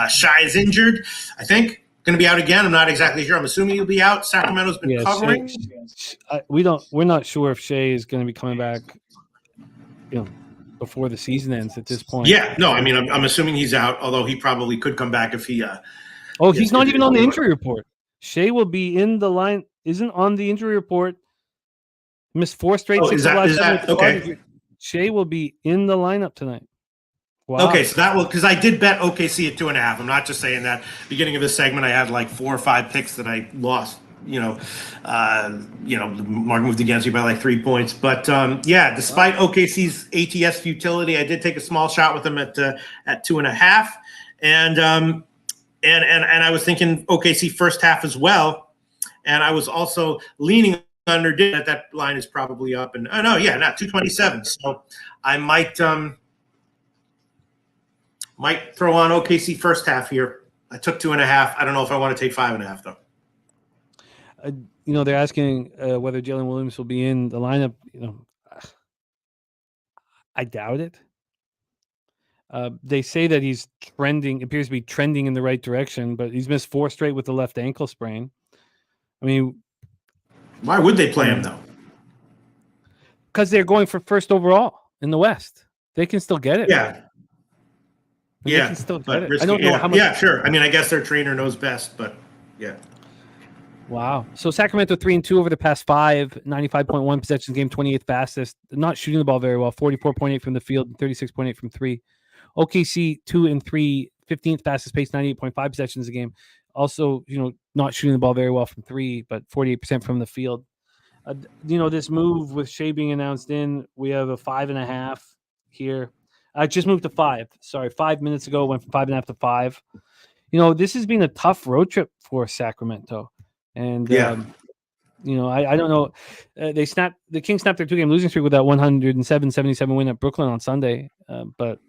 Shai is injured, I think. Going to be out again. I'm not exactly sure. I'm assuming he'll be out. Sacramento's been covering. We're not sure if Shai is going to be coming back, before the season ends at this point. Yeah, no, I mean, I'm assuming he's out, although he probably could come back if he. He's not even on the injury report. Shai will be in the line. Isn't on the injury report. Missed 4 straight. Okay. Shai will be in the lineup tonight. Wow. Okay, so that will, because I did bet OKC at 2.5. I'm not just saying that. Beginning of this segment, I had like 4 or 5 picks that I lost. The market moved against me by like 3 points. But despite OKC's ATS futility, I did take a small shot with them at 2.5, and I was thinking OKC first half as well, and I was also leaning under that line is probably up, and not 227. So I might throw on OKC first half here. I took 2.5. I don't know if I want to take 5.5 though. They're asking whether Jalen Williams will be in the lineup. I doubt it. They say that he's appears to be trending in the right direction, but he's missed 4 straight with the left ankle sprain. I mean, why would they play him though? because they're going for first overall in the West. They can still get it. Yeah. They Yeah. can still get But it. risky, I don't know how much. Yeah, sure. I mean, I guess their trainer knows best, but yeah. Wow. So Sacramento 3-2 over the past 5, 95.1 possessions game, 28th fastest. Not shooting the ball very well, 44.8 from the field, 36.8 from three. OKC 2-3, 15th fastest pace, 98.5 possessions a game. Also, not shooting the ball very well from three, but 48% from the field. This move with Shea being announced in, we have a 5.5 here. I just moved to 5. Sorry, 5 minutes ago, went from 5.5 to 5. This has been a tough road trip for Sacramento. And, Yeah. I don't know. The Kings snapped their 2-game losing streak with that 107-77 win at Brooklyn on Sunday. But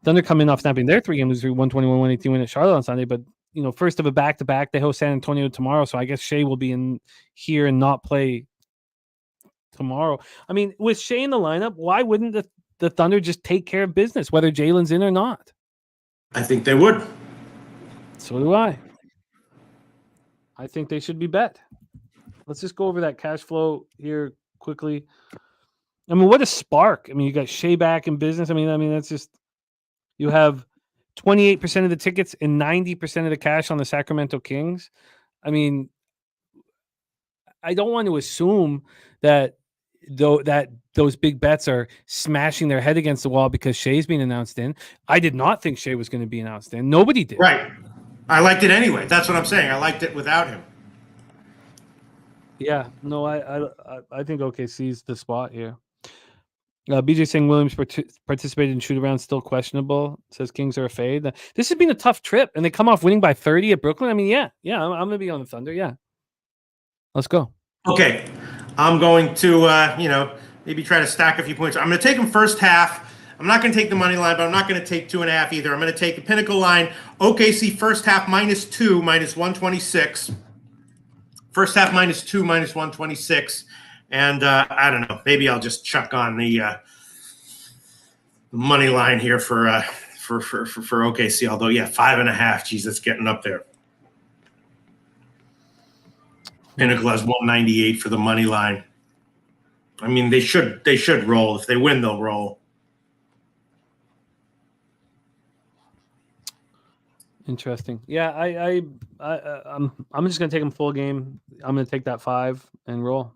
Thunder come in off snapping their 3-game losing streak, 121-118 win at Charlotte on Sunday. But, first of a back-to-back, they host San Antonio tomorrow. So I guess Shea will be in here and not play tomorrow. I mean, with Shea in the lineup, why wouldn't the Thunder just take care of business, whether Jalen's in or not? I think they would. So do I. I think they should be bet. Let's just go over that cash flow here quickly. I mean, what a spark. I mean, you got Shea back in business. I mean, that's just, you have 28% of the tickets and 90% of the cash on the Sacramento Kings. I mean, I don't want to assume that those big bets are smashing their head against the wall because Shea's being announced in. I did not think Shea was going to be announced in. Nobody did. Right. I liked it anyway. That's what I'm saying. I liked it without him. Yeah. No, I think OKC's the spot here. BJ saying Williams participated in shoot around, still questionable. Says Kings are a fade. This has been a tough trip, and they come off winning by 30 at Brooklyn. I mean, yeah, I'm going to be on the Thunder. Yeah. Let's go. Okay. I'm going to, maybe try to stack a few points. I'm going to take them first half. I'm not going to take the money line, but I'm not going to take 2.5 either. I'm going to take the Pinnacle line. OKC first half -2, -126. First half -2, -126. And I don't know. Maybe I'll just chuck on the money line here for OKC. Although, 5.5. Geez, that's getting up there. Pinnacle has 198 for the money line. I mean, they should roll. If they win, they'll roll. Interesting. Yeah, I'm just gonna take them full game. I'm gonna take that 5 and roll.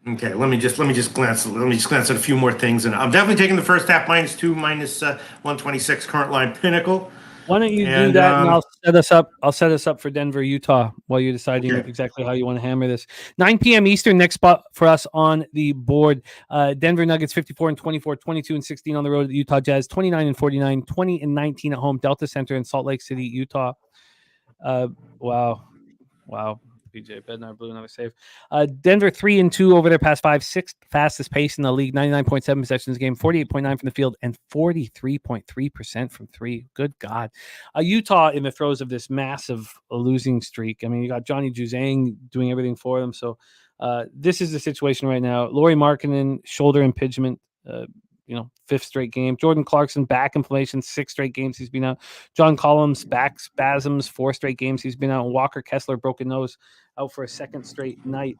Okay, let me just glance at a few more things, and I'm definitely taking the first half -2, -126 current line Pinnacle. Why don't you do that, and I'll set us up for Denver, Utah, while you're deciding exactly how you want to hammer this. 9 p.m. Eastern, next spot for us on the board. Denver Nuggets 54-24, 22-16 on the road. Utah Jazz 29-49, 20-19 at home. Delta Center in Salt Lake City, Utah. Wow. BJ Bednar blew another save. Denver 3-2 over their past 5, 6th fastest pace in the league, 99.7 possessions a game, 48.9 from the field, and 43.3% from three. Good God. Utah in the throes of this massive losing streak. I mean, you got Johnny Juzang doing everything for them. So this is the situation right now. Lauri Markkanen, shoulder impingement, 5th straight game. Jordan Clarkson, back inflammation, 6 straight games he's been out. John Collins, back spasms, 4 straight games he's been out. And Walker Kessler, broken nose, out for a 2nd straight night.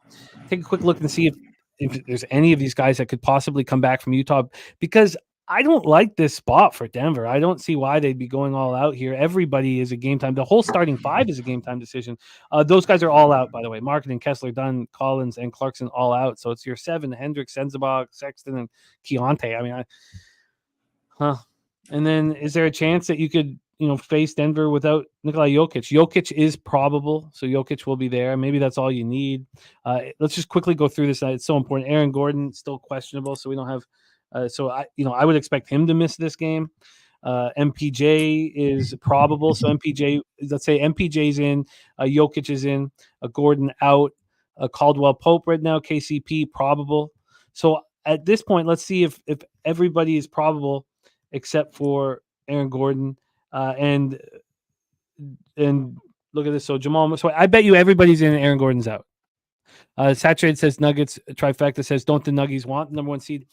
Take a quick look and see if there's any of these guys that could possibly come back from Utah, because I don't like this spot for Denver. I don't see why they'd be going all out here. Everybody is a game time. The whole starting 5 is a game time decision. Those guys are all out, by the way. Markkanen, Kessler, Dunn, Collins, and Clarkson all out. So it's your 7, Hendricks, Senzabog, Sexton, and Keontae. I mean, And then is there a chance that you could, face Denver without Nikola Jokic? Jokic is probable, so Jokic will be there. Maybe that's all you need. Let's just quickly go through this. It's so important. Aaron Gordon still questionable, so we don't have. I would expect him to miss this game. MPJ is probable, so MPJ. Let's say MPJ's in, Jokic is in, Gordon out, Caldwell Pope right now, KCP probable. So at this point, let's see if everybody is probable except for Aaron Gordon. And look at this. So Jamal. So I bet you everybody's in and Aaron Gordon's out. Saturated says Nuggets. Trifecta says, don't the Nuggies want the number 1 seed?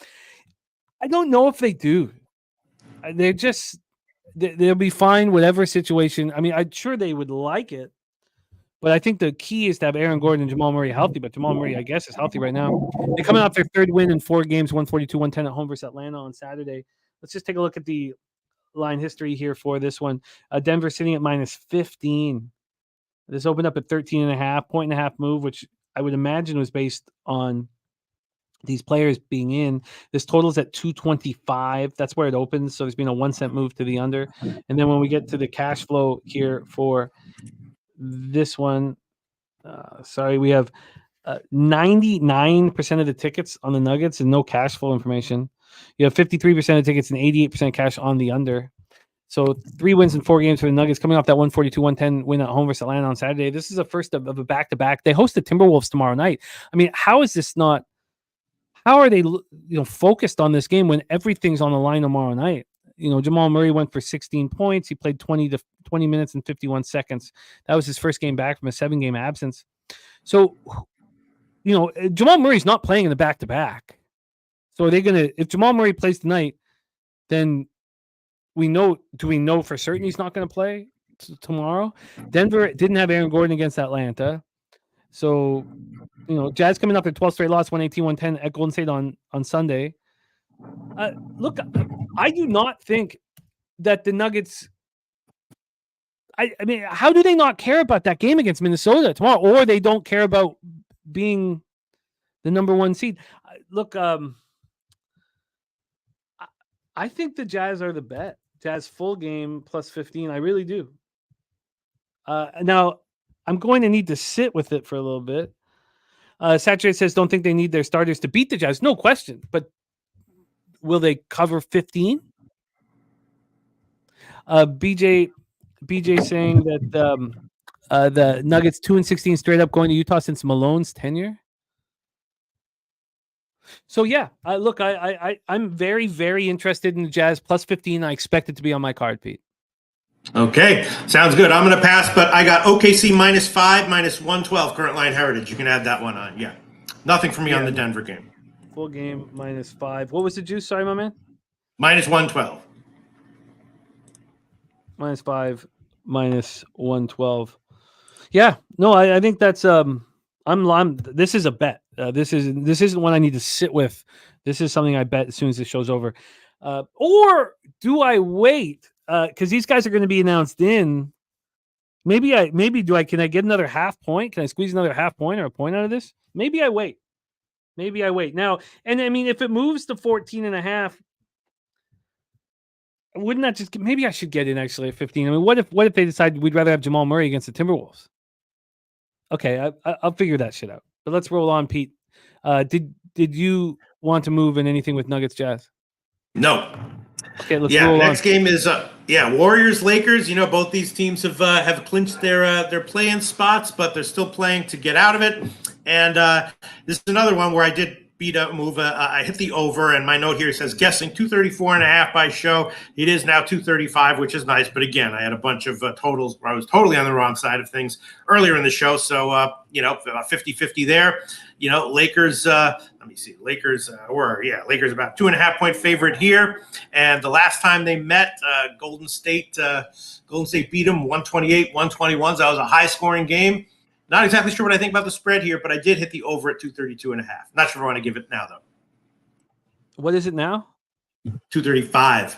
I don't know if they do. They'll be fine, whatever situation. I mean, I'm sure they would like it, But I think the key is to have Aaron Gordon and Jamal Murray healthy. But Jamal Murray, I guess, is healthy right now. They're coming off their third win in 4 games, 142-110 at home versus Atlanta on Saturday. Let's just take a look at the line history here for this one. Denver sitting at -15. This opened up at 13.5, point-and-a-half move, which I would imagine was based on these players being in. This total's at 225. That's where it opens. So there's been a 1 cent move to the under. And then when we get to the cash flow here for this one, we have 99% of the tickets on the Nuggets and no cash flow information. You have 53% of tickets and 88% cash on the under. So 3 wins in 4 games for the Nuggets, coming off that 142-110 win at home versus Atlanta on Saturday. This is a first of a back-to-back. They host the Timberwolves tomorrow night. I mean, how is this not? How are they, focused on this game when everything's on the line tomorrow night? Jamal Murray went for 16 points. He played 20 minutes and 51 seconds. That was his first game back from a 7-game absence. So, Jamal Murray's not playing in the back-to-back. So are they going to? If Jamal Murray plays tonight, then do we know for certain he's not going to play tomorrow? Denver didn't have Aaron Gordon against Atlanta. So, Jazz coming up at 12 straight loss, 118-110 at Golden State on Sunday. Look, I do not think that the Nuggets. I mean, how do they not care about that game against Minnesota tomorrow, or they don't care about being the number 1 seed? Look, I think the Jazz are the bet. Jazz full game plus 15. I really do. Now, I'm going to need to sit with it for a little bit. Saturate says, don't think they need their starters to beat the Jazz. No question. But will they cover 15? BJ saying that the Nuggets 2-16 straight up going to Utah since Malone's tenure. So yeah, look, I'm very, very interested in the Jazz plus 15. I expect it to be on my card, Pete. Okay, sounds good. I'm going to pass, but I got OKC -5, -112 current line heritage. You can add that one on. Yeah, nothing for me on the Denver game. Full game -5. What was the juice? Sorry, my man. -112. -5, -112. Yeah, no, I think that's I'm. This is a bet. This isn't one I need to sit with. This is something I bet as soon as the show's over. Or do I wait? Because these guys are going to be announced in. Can I get another half point? Can I squeeze another half point or a point out of this? Maybe I wait. Now, and I mean, if it moves to 14.5, wouldn't that just? Maybe I should get in actually at 15. I mean, what if they decide we'd rather have Jamal Murray against the Timberwolves? Okay, I'll figure that shit out. But let's roll on, Pete. Did you want to move in anything with Nuggets Jazz? No. Okay, let's roll on. Next game is Warriors Lakers. Both these teams have clinched their play-in spots, but they're still playing to get out of it. And this is another one where I did beat a move. I hit the over, and my note here says guessing 234.5 by show. It is now 235, which is nice. But again, I had a bunch of totals where I was totally on the wrong side of things earlier in the show. So about 50-50 there. Lakers. Let me see. Lakers Lakers about 2.5 point favorite here. And the last time they met, Golden State beat them 128-121. So that was a high scoring game. Not exactly sure what I think about the spread here, but I did hit the over at 232.5. Not sure if I want to give it now, though. What is it now? 235.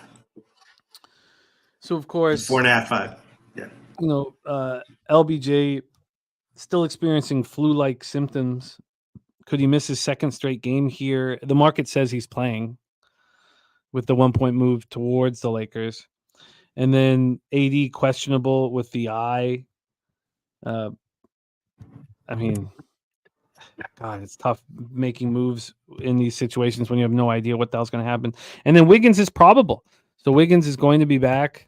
So, of course, 4.5, 5. Yeah. LBJ still experiencing flu-like symptoms. Could he miss his second straight game here? The market says he's playing with the 1 point move towards the Lakers. And then AD questionable with the eye. I mean, God, it's tough making moves in these situations when you have no idea what the hell's going to happen. And then Wiggins is probable. So Wiggins is going to be back.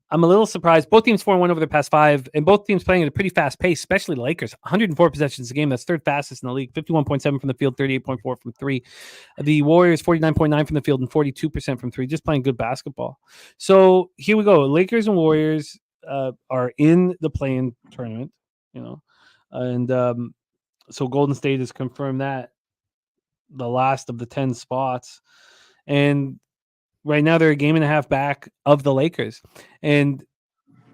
I'm a little surprised. Both teams 4-1 over the past 5, and both teams playing at a pretty fast pace, especially the Lakers. 104 possessions a game. That's third fastest in the league. 51.7 from the field, 38.4 from 3. The Warriors, 49.9 from the field and 42% from 3. Just playing good basketball. So here we go. Lakers and Warriors are in the play-in tournament, and so Golden State has confirmed that the last of the 10 spots. And right now they're a game and a half back of the Lakers. And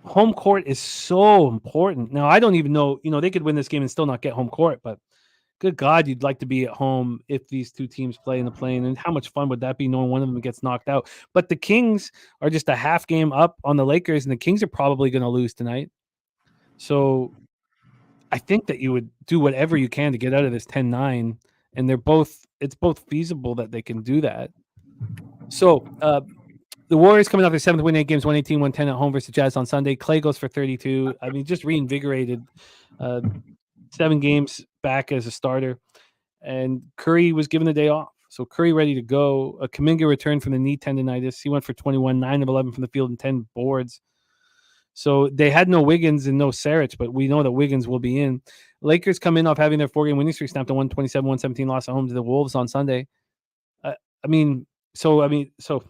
Home court is so important. Now, I don't even know, they could win this game and still not get home court, but good God, you'd like to be at home if these two teams play in the play-in, and how much fun would that be knowing one of them gets knocked out? But the Kings are just a half game up on the Lakers, and the Kings are probably going to lose tonight. So I think that you would do whatever you can to get out of this 10-9, and it's both feasible that they can do that. So the Warriors coming off their 7th win, 8 games, 118, 110 at home versus the Jazz on Sunday. Clay goes for 32. I mean, just reinvigorated. 7 games back as a starter. And Curry was given the day off. So Curry ready to go. Kuminga returned from the knee tendonitis. He went for 21, 9 of 11 from the field and 10 boards. So they had no Wiggins and no Saric, but we know that Wiggins will be in. Lakers come in off having their 4-game winning streak snapped, a 127-117 loss at home to the Wolves on Sunday. So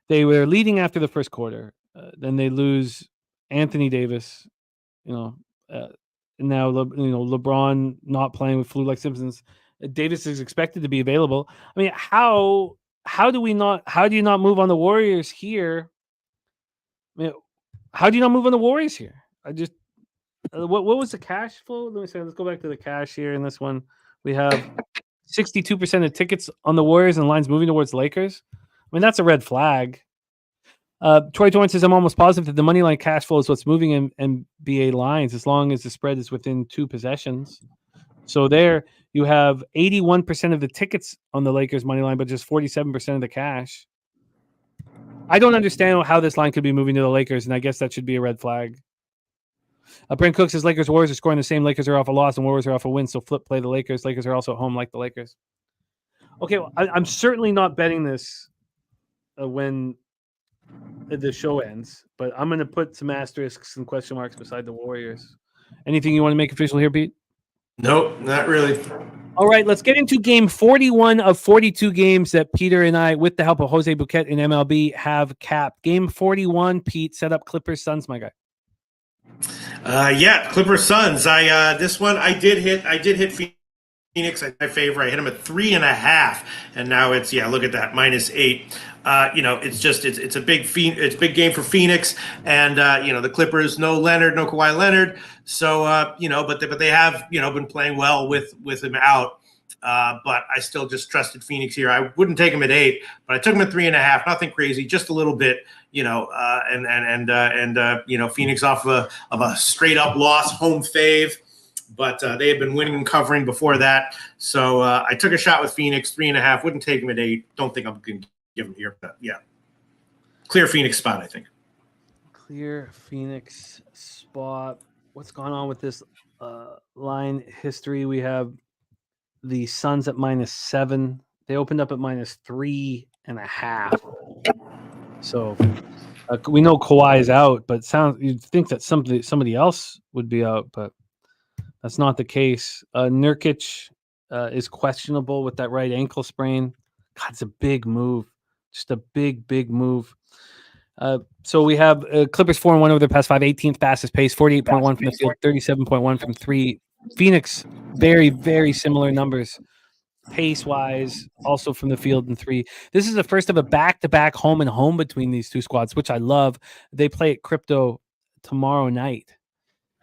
they were leading after the first quarter. Then they lose Anthony Davis, and now LeBron not playing with flu-like symptoms. Davis is expected to be available. I mean, how do you not move on the Warriors here? I mean, how do you not move on the Warriors here? I just what was the cash flow? Let me say, let's go back to the cash here in this one. We have 62% of tickets on the Warriors and lines moving towards Lakers. I mean, that's a red flag. Troy Torrance says, I'm almost positive that the money line cash flow is what's moving in NBA lines as long as the spread is within 2 possessions. So there you have 81% of the tickets on the Lakers money line, but just 47% of the cash. I don't understand how this line could be moving to the Lakers, and I guess that should be a red flag. Brent Cook says Lakers Warriors are scoring the same. Lakers are off a loss and Warriors are off a win, so flip play the Lakers. Lakers are also at home like the Lakers. Okay, well, I'm certainly not betting this when the show ends, but I'm going to put some asterisks and question marks beside the Warriors. Anything you want to make official here, Pete? Nope, not really. All right, let's get into game 41 of 42 games that Peter and I, with the help of Jose Bouquett in MLB, have capped. Game 41, Pete, set up Clippers Suns, my guy. Yeah, Clippers Suns. This one I did hit Phoenix in my favor. I hit them at 3.5, and now it's look at that, -8. It's a big game for Phoenix, and the Clippers, no Leonard, no Kawhi Leonard, so but they have been playing well with him out. But I still just trusted Phoenix here. I wouldn't take him at 8, but I took him at 3.5. Nothing crazy, just a little bit, and Phoenix off of a straight up loss, home fave, but they had been winning and covering before that. So I took a shot with Phoenix, 3.5. Wouldn't take him at 8. Don't think I'm going to give him here, but yeah, clear Phoenix spot, I think. Clear Phoenix spot. What's going on with this line history? We have the Suns at -7. They opened up at -3.5. So we know Kawhi is out, but you'd think that somebody else would be out, but that's not the case. Nurkic is questionable with that right ankle sprain. God, it's a big move. Just a big move. So we have Clippers 4-1 over their past 5, 18th fastest pace, 48.1 from the field, 37.1 from 3. Phoenix, very, very similar numbers, pace-wise, also from the field and 3. This is the first of a back-to-back home and home between these two squads, which I love. They play at Crypto tomorrow night.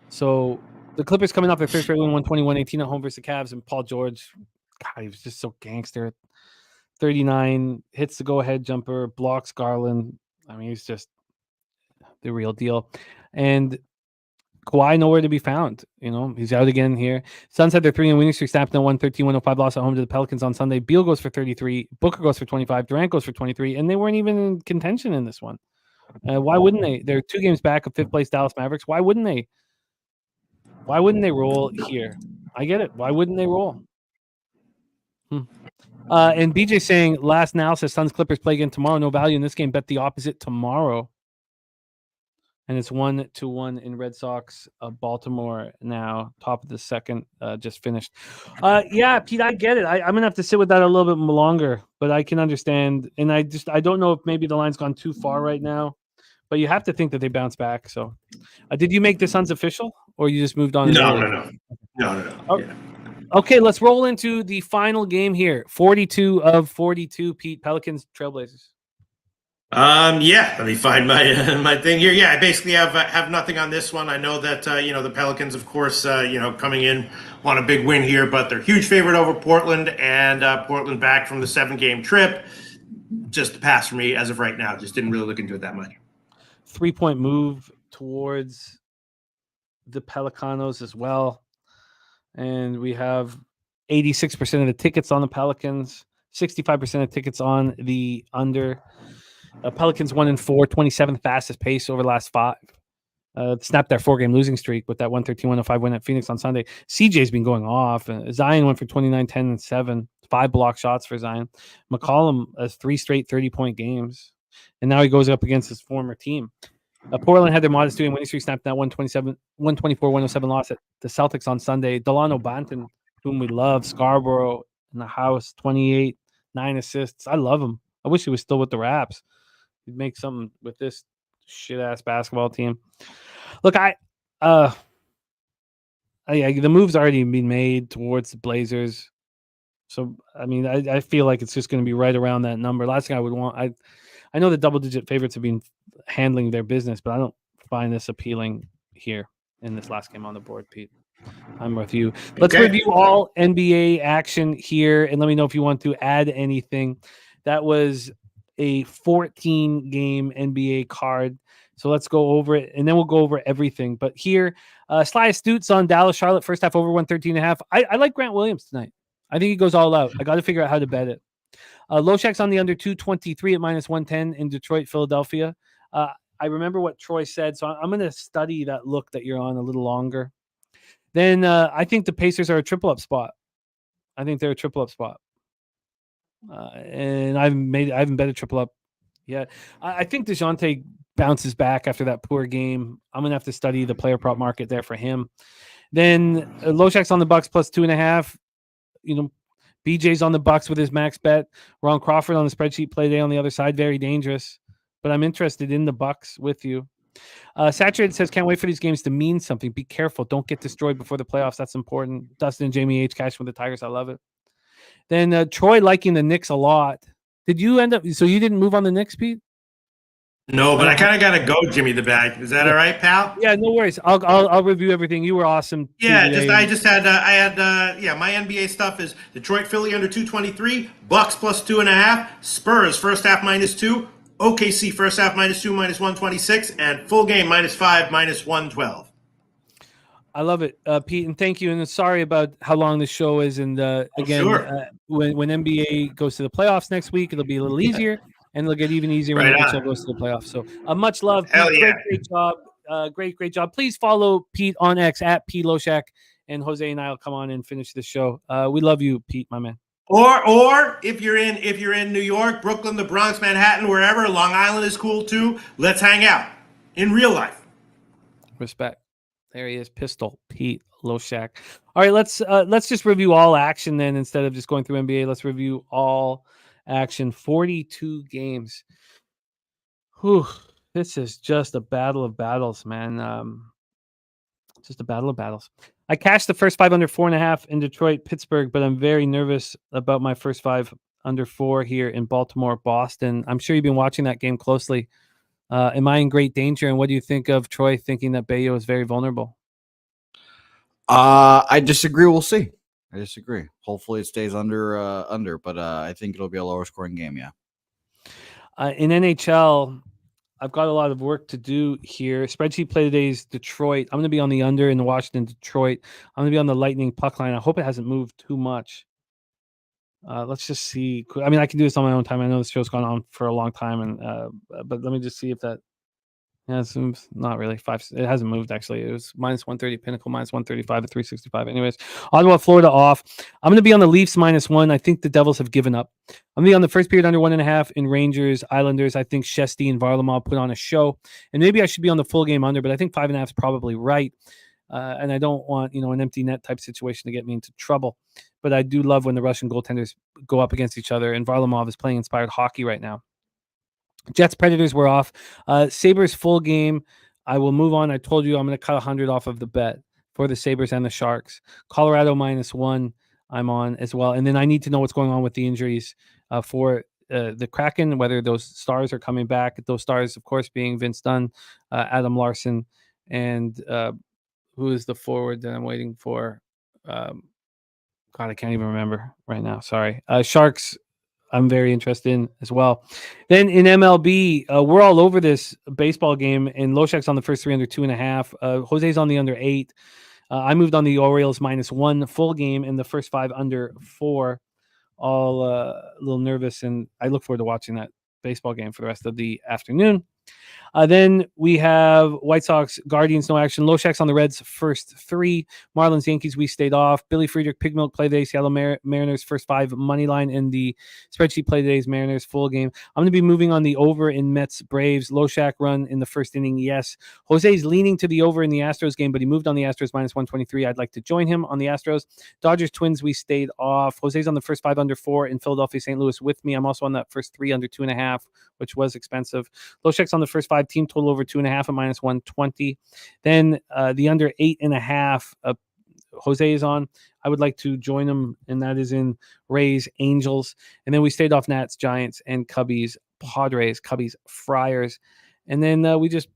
So the Clippers coming off their first straight win, 121-18 at home versus the Cavs, and Paul George, God, he was just so gangster. 39, hits the go-ahead jumper, blocks Garland. I mean, he's just the real deal. And Kawhi nowhere to be found. He's out again here. Suns had their 3-game winning streak snapped in a 113-105 loss at home to the Pelicans on Sunday. Beal goes for 33. Booker goes for 25. Durant goes for 23. And they weren't even in contention in this one. Why wouldn't they? They're 2 games back of 5th place Dallas Mavericks. Why wouldn't they? Why wouldn't they roll here? I get it. Why wouldn't they roll? And BJ saying, last analysis, Suns Clippers play again tomorrow. No value in this game. Bet the opposite tomorrow. And it's 1-1 in Red Sox. Baltimore now, top of the second, just finished. Yeah, Pete, I get it. I'm going to have to sit with that a little bit longer, but I can understand. And I don't know if maybe the line's gone too far right now, but you have to think that they bounce back. So did you make the Suns official or you just moved on? No. Oh, yeah. Okay, let's roll into the final game here. 42 of 42, Pete. Pelicans, Trailblazers. Yeah, let me find my my thing here. Yeah, I basically have nothing on this one. I know that the Pelicans, of course, coming in want a big win here, but they're huge favorite over Portland, and Portland back from the 7-game trip. Just a pass for me as of right now. Just didn't really look into it that much. 3-point move towards the Pelicanos as well, and we have 86% of the tickets on the Pelicans, 65% of tickets on the under. Pelicans 1-4, 27th fastest pace over the last 5. Snapped their 4-game losing streak with that 113-105 win at Phoenix on Sunday. CJ's been going off. Zion went for 29, 10, and 7. 5 block shots for Zion. McCollum has 3 straight 30-point games. And now he goes up against his former team. Portland had their modest 2-game winning streak, snapped that 124-107 loss at the Celtics on Sunday. Delano Banton, whom we love, Scarborough in the house, 28, 9 assists. I love him. I wish he was still with the Raps. He'd make something with this shit-ass basketball team. Look, the move's already been made towards the Blazers. So, I mean, I feel like it's just going to be right around that number. Last thing I would want, I know the double-digit favorites have been handling their business, but I don't find this appealing here in this last game on the board, Pete. I'm with you. Let's review all NBA action here, and let me know if you want to add anything. That was a 14-game NBA card. So let's go over it, and then we'll go over everything. But here, Sly Astute's on Dallas, Charlotte, first half over 113.5. I like Grant Williams tonight. I think he goes all out. I got to figure out how to bet it. Loshak's on the under 223 at -110 in Detroit, Philadelphia. I remember what Troy said, so I'm going to study that look that you're on a little longer. Then I think the Pacers are a triple-up spot. I think they're a triple-up spot. And I haven't bet a triple-up yet. I think DeJounte bounces back after that poor game. I'm going to have to study the player prop market there for him. Then Loshak's on the Bucks plus 2.5. BJ's on the Bucks with his max bet. Ron Crawford on the spreadsheet play day on the other side. Very dangerous. But I'm interested in the Bucks with you. Saturated says, can't wait for these games to mean something. Be careful. Don't get destroyed before the playoffs. That's important. Dustin and Jamie H. Cash with the Tigers. I love it. Then Troy liking the Knicks a lot. Did you end up? So you didn't move on the Knicks, Pete? No, but I kind of got to go, Jimmy the Bag. Is that all right, pal? Yeah, no worries. I'll review everything. You were awesome. Yeah, my NBA stuff is Detroit, Philly under 223, Bucks plus 2.5, Spurs first half -2, OKC first half -2 -126, and full game -5 -112. I love it, Pete, and thank you. And sorry about how long the show is. And again, sure. When NBA goes to the playoffs next week, it'll be a little easier. And it'll get even easier when NHL goes to the playoffs. So much love. Hell Pete. yeah. Great job. Great job. Please follow Pete on X at P Loshak, and Jose and I will come on and finish the show. We love you, Pete, my man. Or if you're in New York, Brooklyn, the Bronx, Manhattan, wherever, Long Island is cool too. Let's hang out in real life. Respect. There he is, Pistol Pete Loshak. All right, let's just review all action then instead of just going through NBA. Let's review all action. 42 games. Whew, this is just a battle of battles, man. Just a battle of battles. I cashed the first 5 under 4.5 in Detroit, Pittsburgh, but I'm very nervous about my first 5 under 4 here in Baltimore, Boston. I'm sure you've been watching that game closely. Am I in great danger? And what do you think of Troy thinking that Bayo is very vulnerable? I disagree. We'll see. I disagree. Hopefully it stays under, but I think it'll be a lower scoring game. Yeah. In NHL, I've got a lot of work to do here. Spreadsheet play today is Detroit. I'm going to be on the under in the Washington Detroit. I'm going to be on the Lightning puck line. I hope it hasn't moved too much. Let's just see. I mean, I can do this on my own time. I know this show's gone on for a long time, but let me just see if that. Yeah, it's not really 5. It hasn't moved actually. It was -130 Pinnacle, -135 at 365. Anyways, Ottawa, Florida off. I'm going to be on the Leafs -1. I think the Devils have given up. I'm going to be on the first period under 1.5 in Rangers, Islanders. I think Shesty and Varlamov put on a show, and maybe I should be on the full game under, but I think 5.5 is probably right. And I don't want an empty net type situation to get me into trouble. But I do love when the Russian goaltenders go up against each other, and Varlamov is playing inspired hockey right now. Jets Predators were off. Sabres full game. I will move on. I told you I'm going to cut 100 off of the bet for the Sabres and the Sharks. Colorado -1. I'm on as well. And then I need to know what's going on with the injuries for the Kraken, whether those stars are coming back. Those stars, of course, being Vince Dunn, Adam Larson, and who is the forward that I'm waiting for? God, I can't even remember right now. Sorry. Sharks, I'm very interested in as well. Then in MLB, we're all over this baseball game, and Loshak's on the first 3 under 2.5. Jose's on the under 8. I moved on the Orioles -1 full game in the first 5 under 4. All a little nervous, and I look forward to watching that baseball game for the rest of the afternoon. Then we have White Sox, Guardians, no action. Loshak's on the Reds, first 3. Marlins, Yankees, we stayed off. Billy Friedrich, Pig Milk, play day. Seattle Mariners, first 5, money line. In the spreadsheet, play days, Mariners, full game. I'm going to be moving on the over in Mets, Braves. Loshak run in the first inning, yes. Jose's leaning to the over in the Astros game, but he moved on the Astros -123. I'd like to join him on the Astros. Dodgers, Twins, we stayed off. Jose's on the first 5 under 4 in Philadelphia, St. Louis with me. I'm also on that first 3 under 2.5, which was expensive. Loshak's on the first 5, team total over 2.5 at -120. Then the under 8.5, Jose is on. I would like to join him, and that is in Rays, Angels. And then we stayed off Nats, Giants, and Cubbies, Padres, Cubbies, Friars. And then we just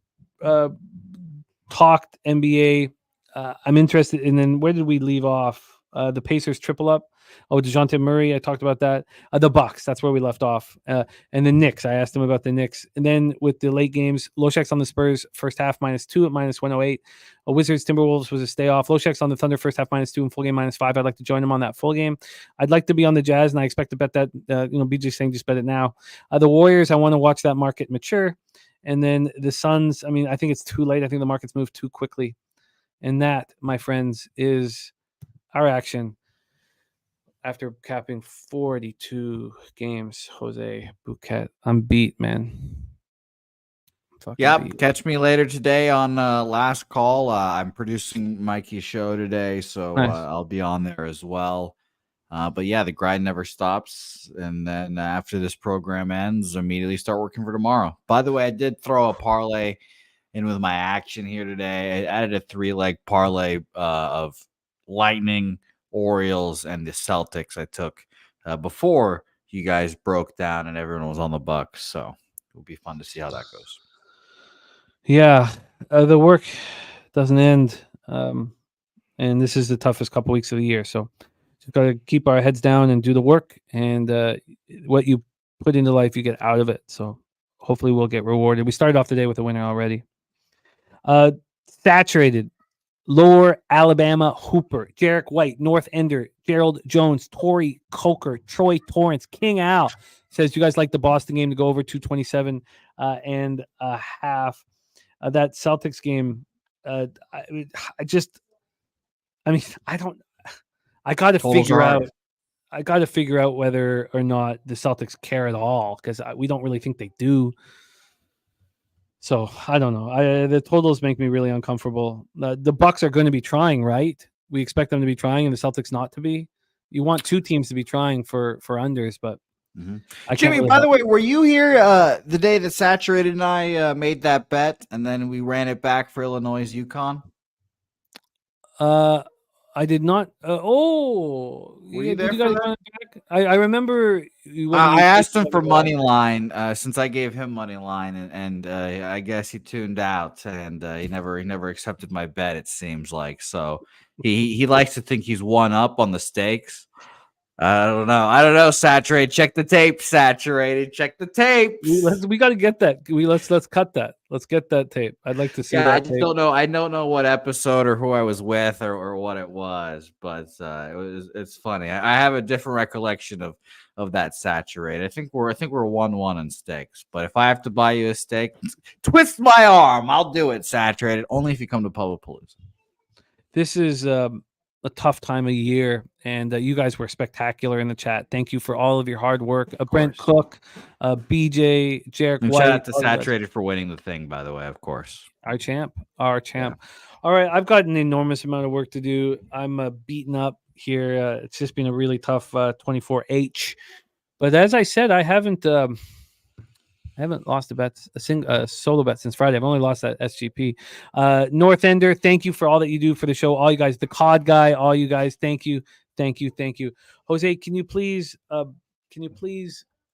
talked NBA. I'm interested. And then where did we leave off? The Pacers triple up. Oh, DeJounte Murray, I talked about that. The Bucks, that's where we left off. And the Knicks, I asked him about the Knicks. And then with the late games, Loshak's on the Spurs, first half -2 at -108. Wizards, Timberwolves was a stay off. Loshak's on the Thunder, first half -2 and full game -5. I'd like to join him on that full game. I'd like to be on the Jazz, and I expect to bet that. BJ's saying just bet it now. The Warriors, I want to watch that market mature. And then the Suns, I mean, I think it's too late. I think the market's moved too quickly. And that, my friends, is our action. After capping 42 games, Jose Bouquett, I'm beat, man. Yep. Beat. Catch me later today on Last Call. I'm producing Mikey's show today, so nice. I'll be on there as well. But yeah, the grind never stops. And then after this program ends, immediately start working for tomorrow. By the way, I did throw a parlay in with my action here today. I added a 3-leg parlay of Lightning, Orioles, and the Celtics I took before you guys broke down and everyone was on the Bucks. So it'll be fun to see how that goes. Yeah, the work doesn't end. And this is the toughest couple weeks of the year. So just got to keep our heads down and do the work. And what you put into life, you get out of it. So hopefully we'll get rewarded. We started off the day with a winner already. Saturated. Lower Alabama Hooper, Jarek White, North Ender, Gerald Jones, Torrey Coker, Troy Torrance, King Al says you guys like the Boston game to go over 227 and a half. That Celtics game, I got to figure out whether or not the Celtics care at all, because we don't really think they do. So I don't know. The totals make me really uncomfortable. The Bucks are going to be trying, right? We expect them to be trying, and the Celtics not to be. You want two teams to be trying for unders, but Jimmy, really by the way, were you here the day that Saturated and I made that bet, and then we ran it back for Illinois' UConn? I did not. Were you there for that? I remember. I asked him for money line since I gave him money line, and I guess he tuned out, and he never accepted my bet. It seems like so. He likes to think he's one up on the stakes. I don't know. Saturated. Check the tape. Saturated. Check the tape. We got to get that. Let's cut that. Let's get that tape. I'd like to see. Yeah, I just don't know. I don't know what episode or who I was with or what it was, but it's funny. I have a different recollection of that Saturated. I think we're 1-1 in stakes. But if I have to buy you a steak, twist my arm. I'll do it. Saturated. Only if you come to Publipalooza. This is a tough time of year, and you guys were spectacular in the chat. Thank you for all of your hard work. Brent Cook, BJ, Jarek White. Shout out to Saturated for winning the thing, by the way, of course. Our champ. Yeah. All right, I've got an enormous amount of work to do. I'm beaten up here. It's just been a really tough 24H. But as I said, I haven't lost a solo bet since Friday. I've only lost that SGP. North Ender, thank you for all that you do for the show. All you guys, the COD guy, all you guys, thank you. Jose, can you please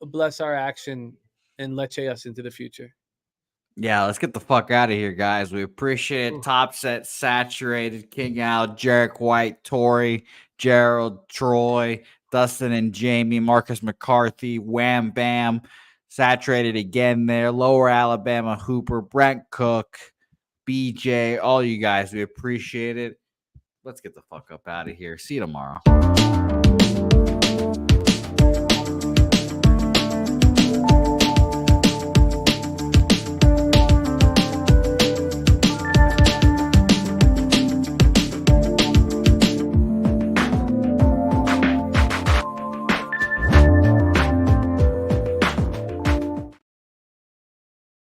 bless our action and leche us into the future. Yeah, let's get the fuck out of here, guys. We appreciate it. Top Set, Saturated, King Al, Jarek White, Tori, Gerald, Troy, Dustin and Jamie, Marcus McCarthy, Wham Bam, Saturated again there, Lower Alabama, Hooper, Brent Cook, BJ, all you guys. We appreciate it. Let's get the fuck up out of here. See you tomorrow.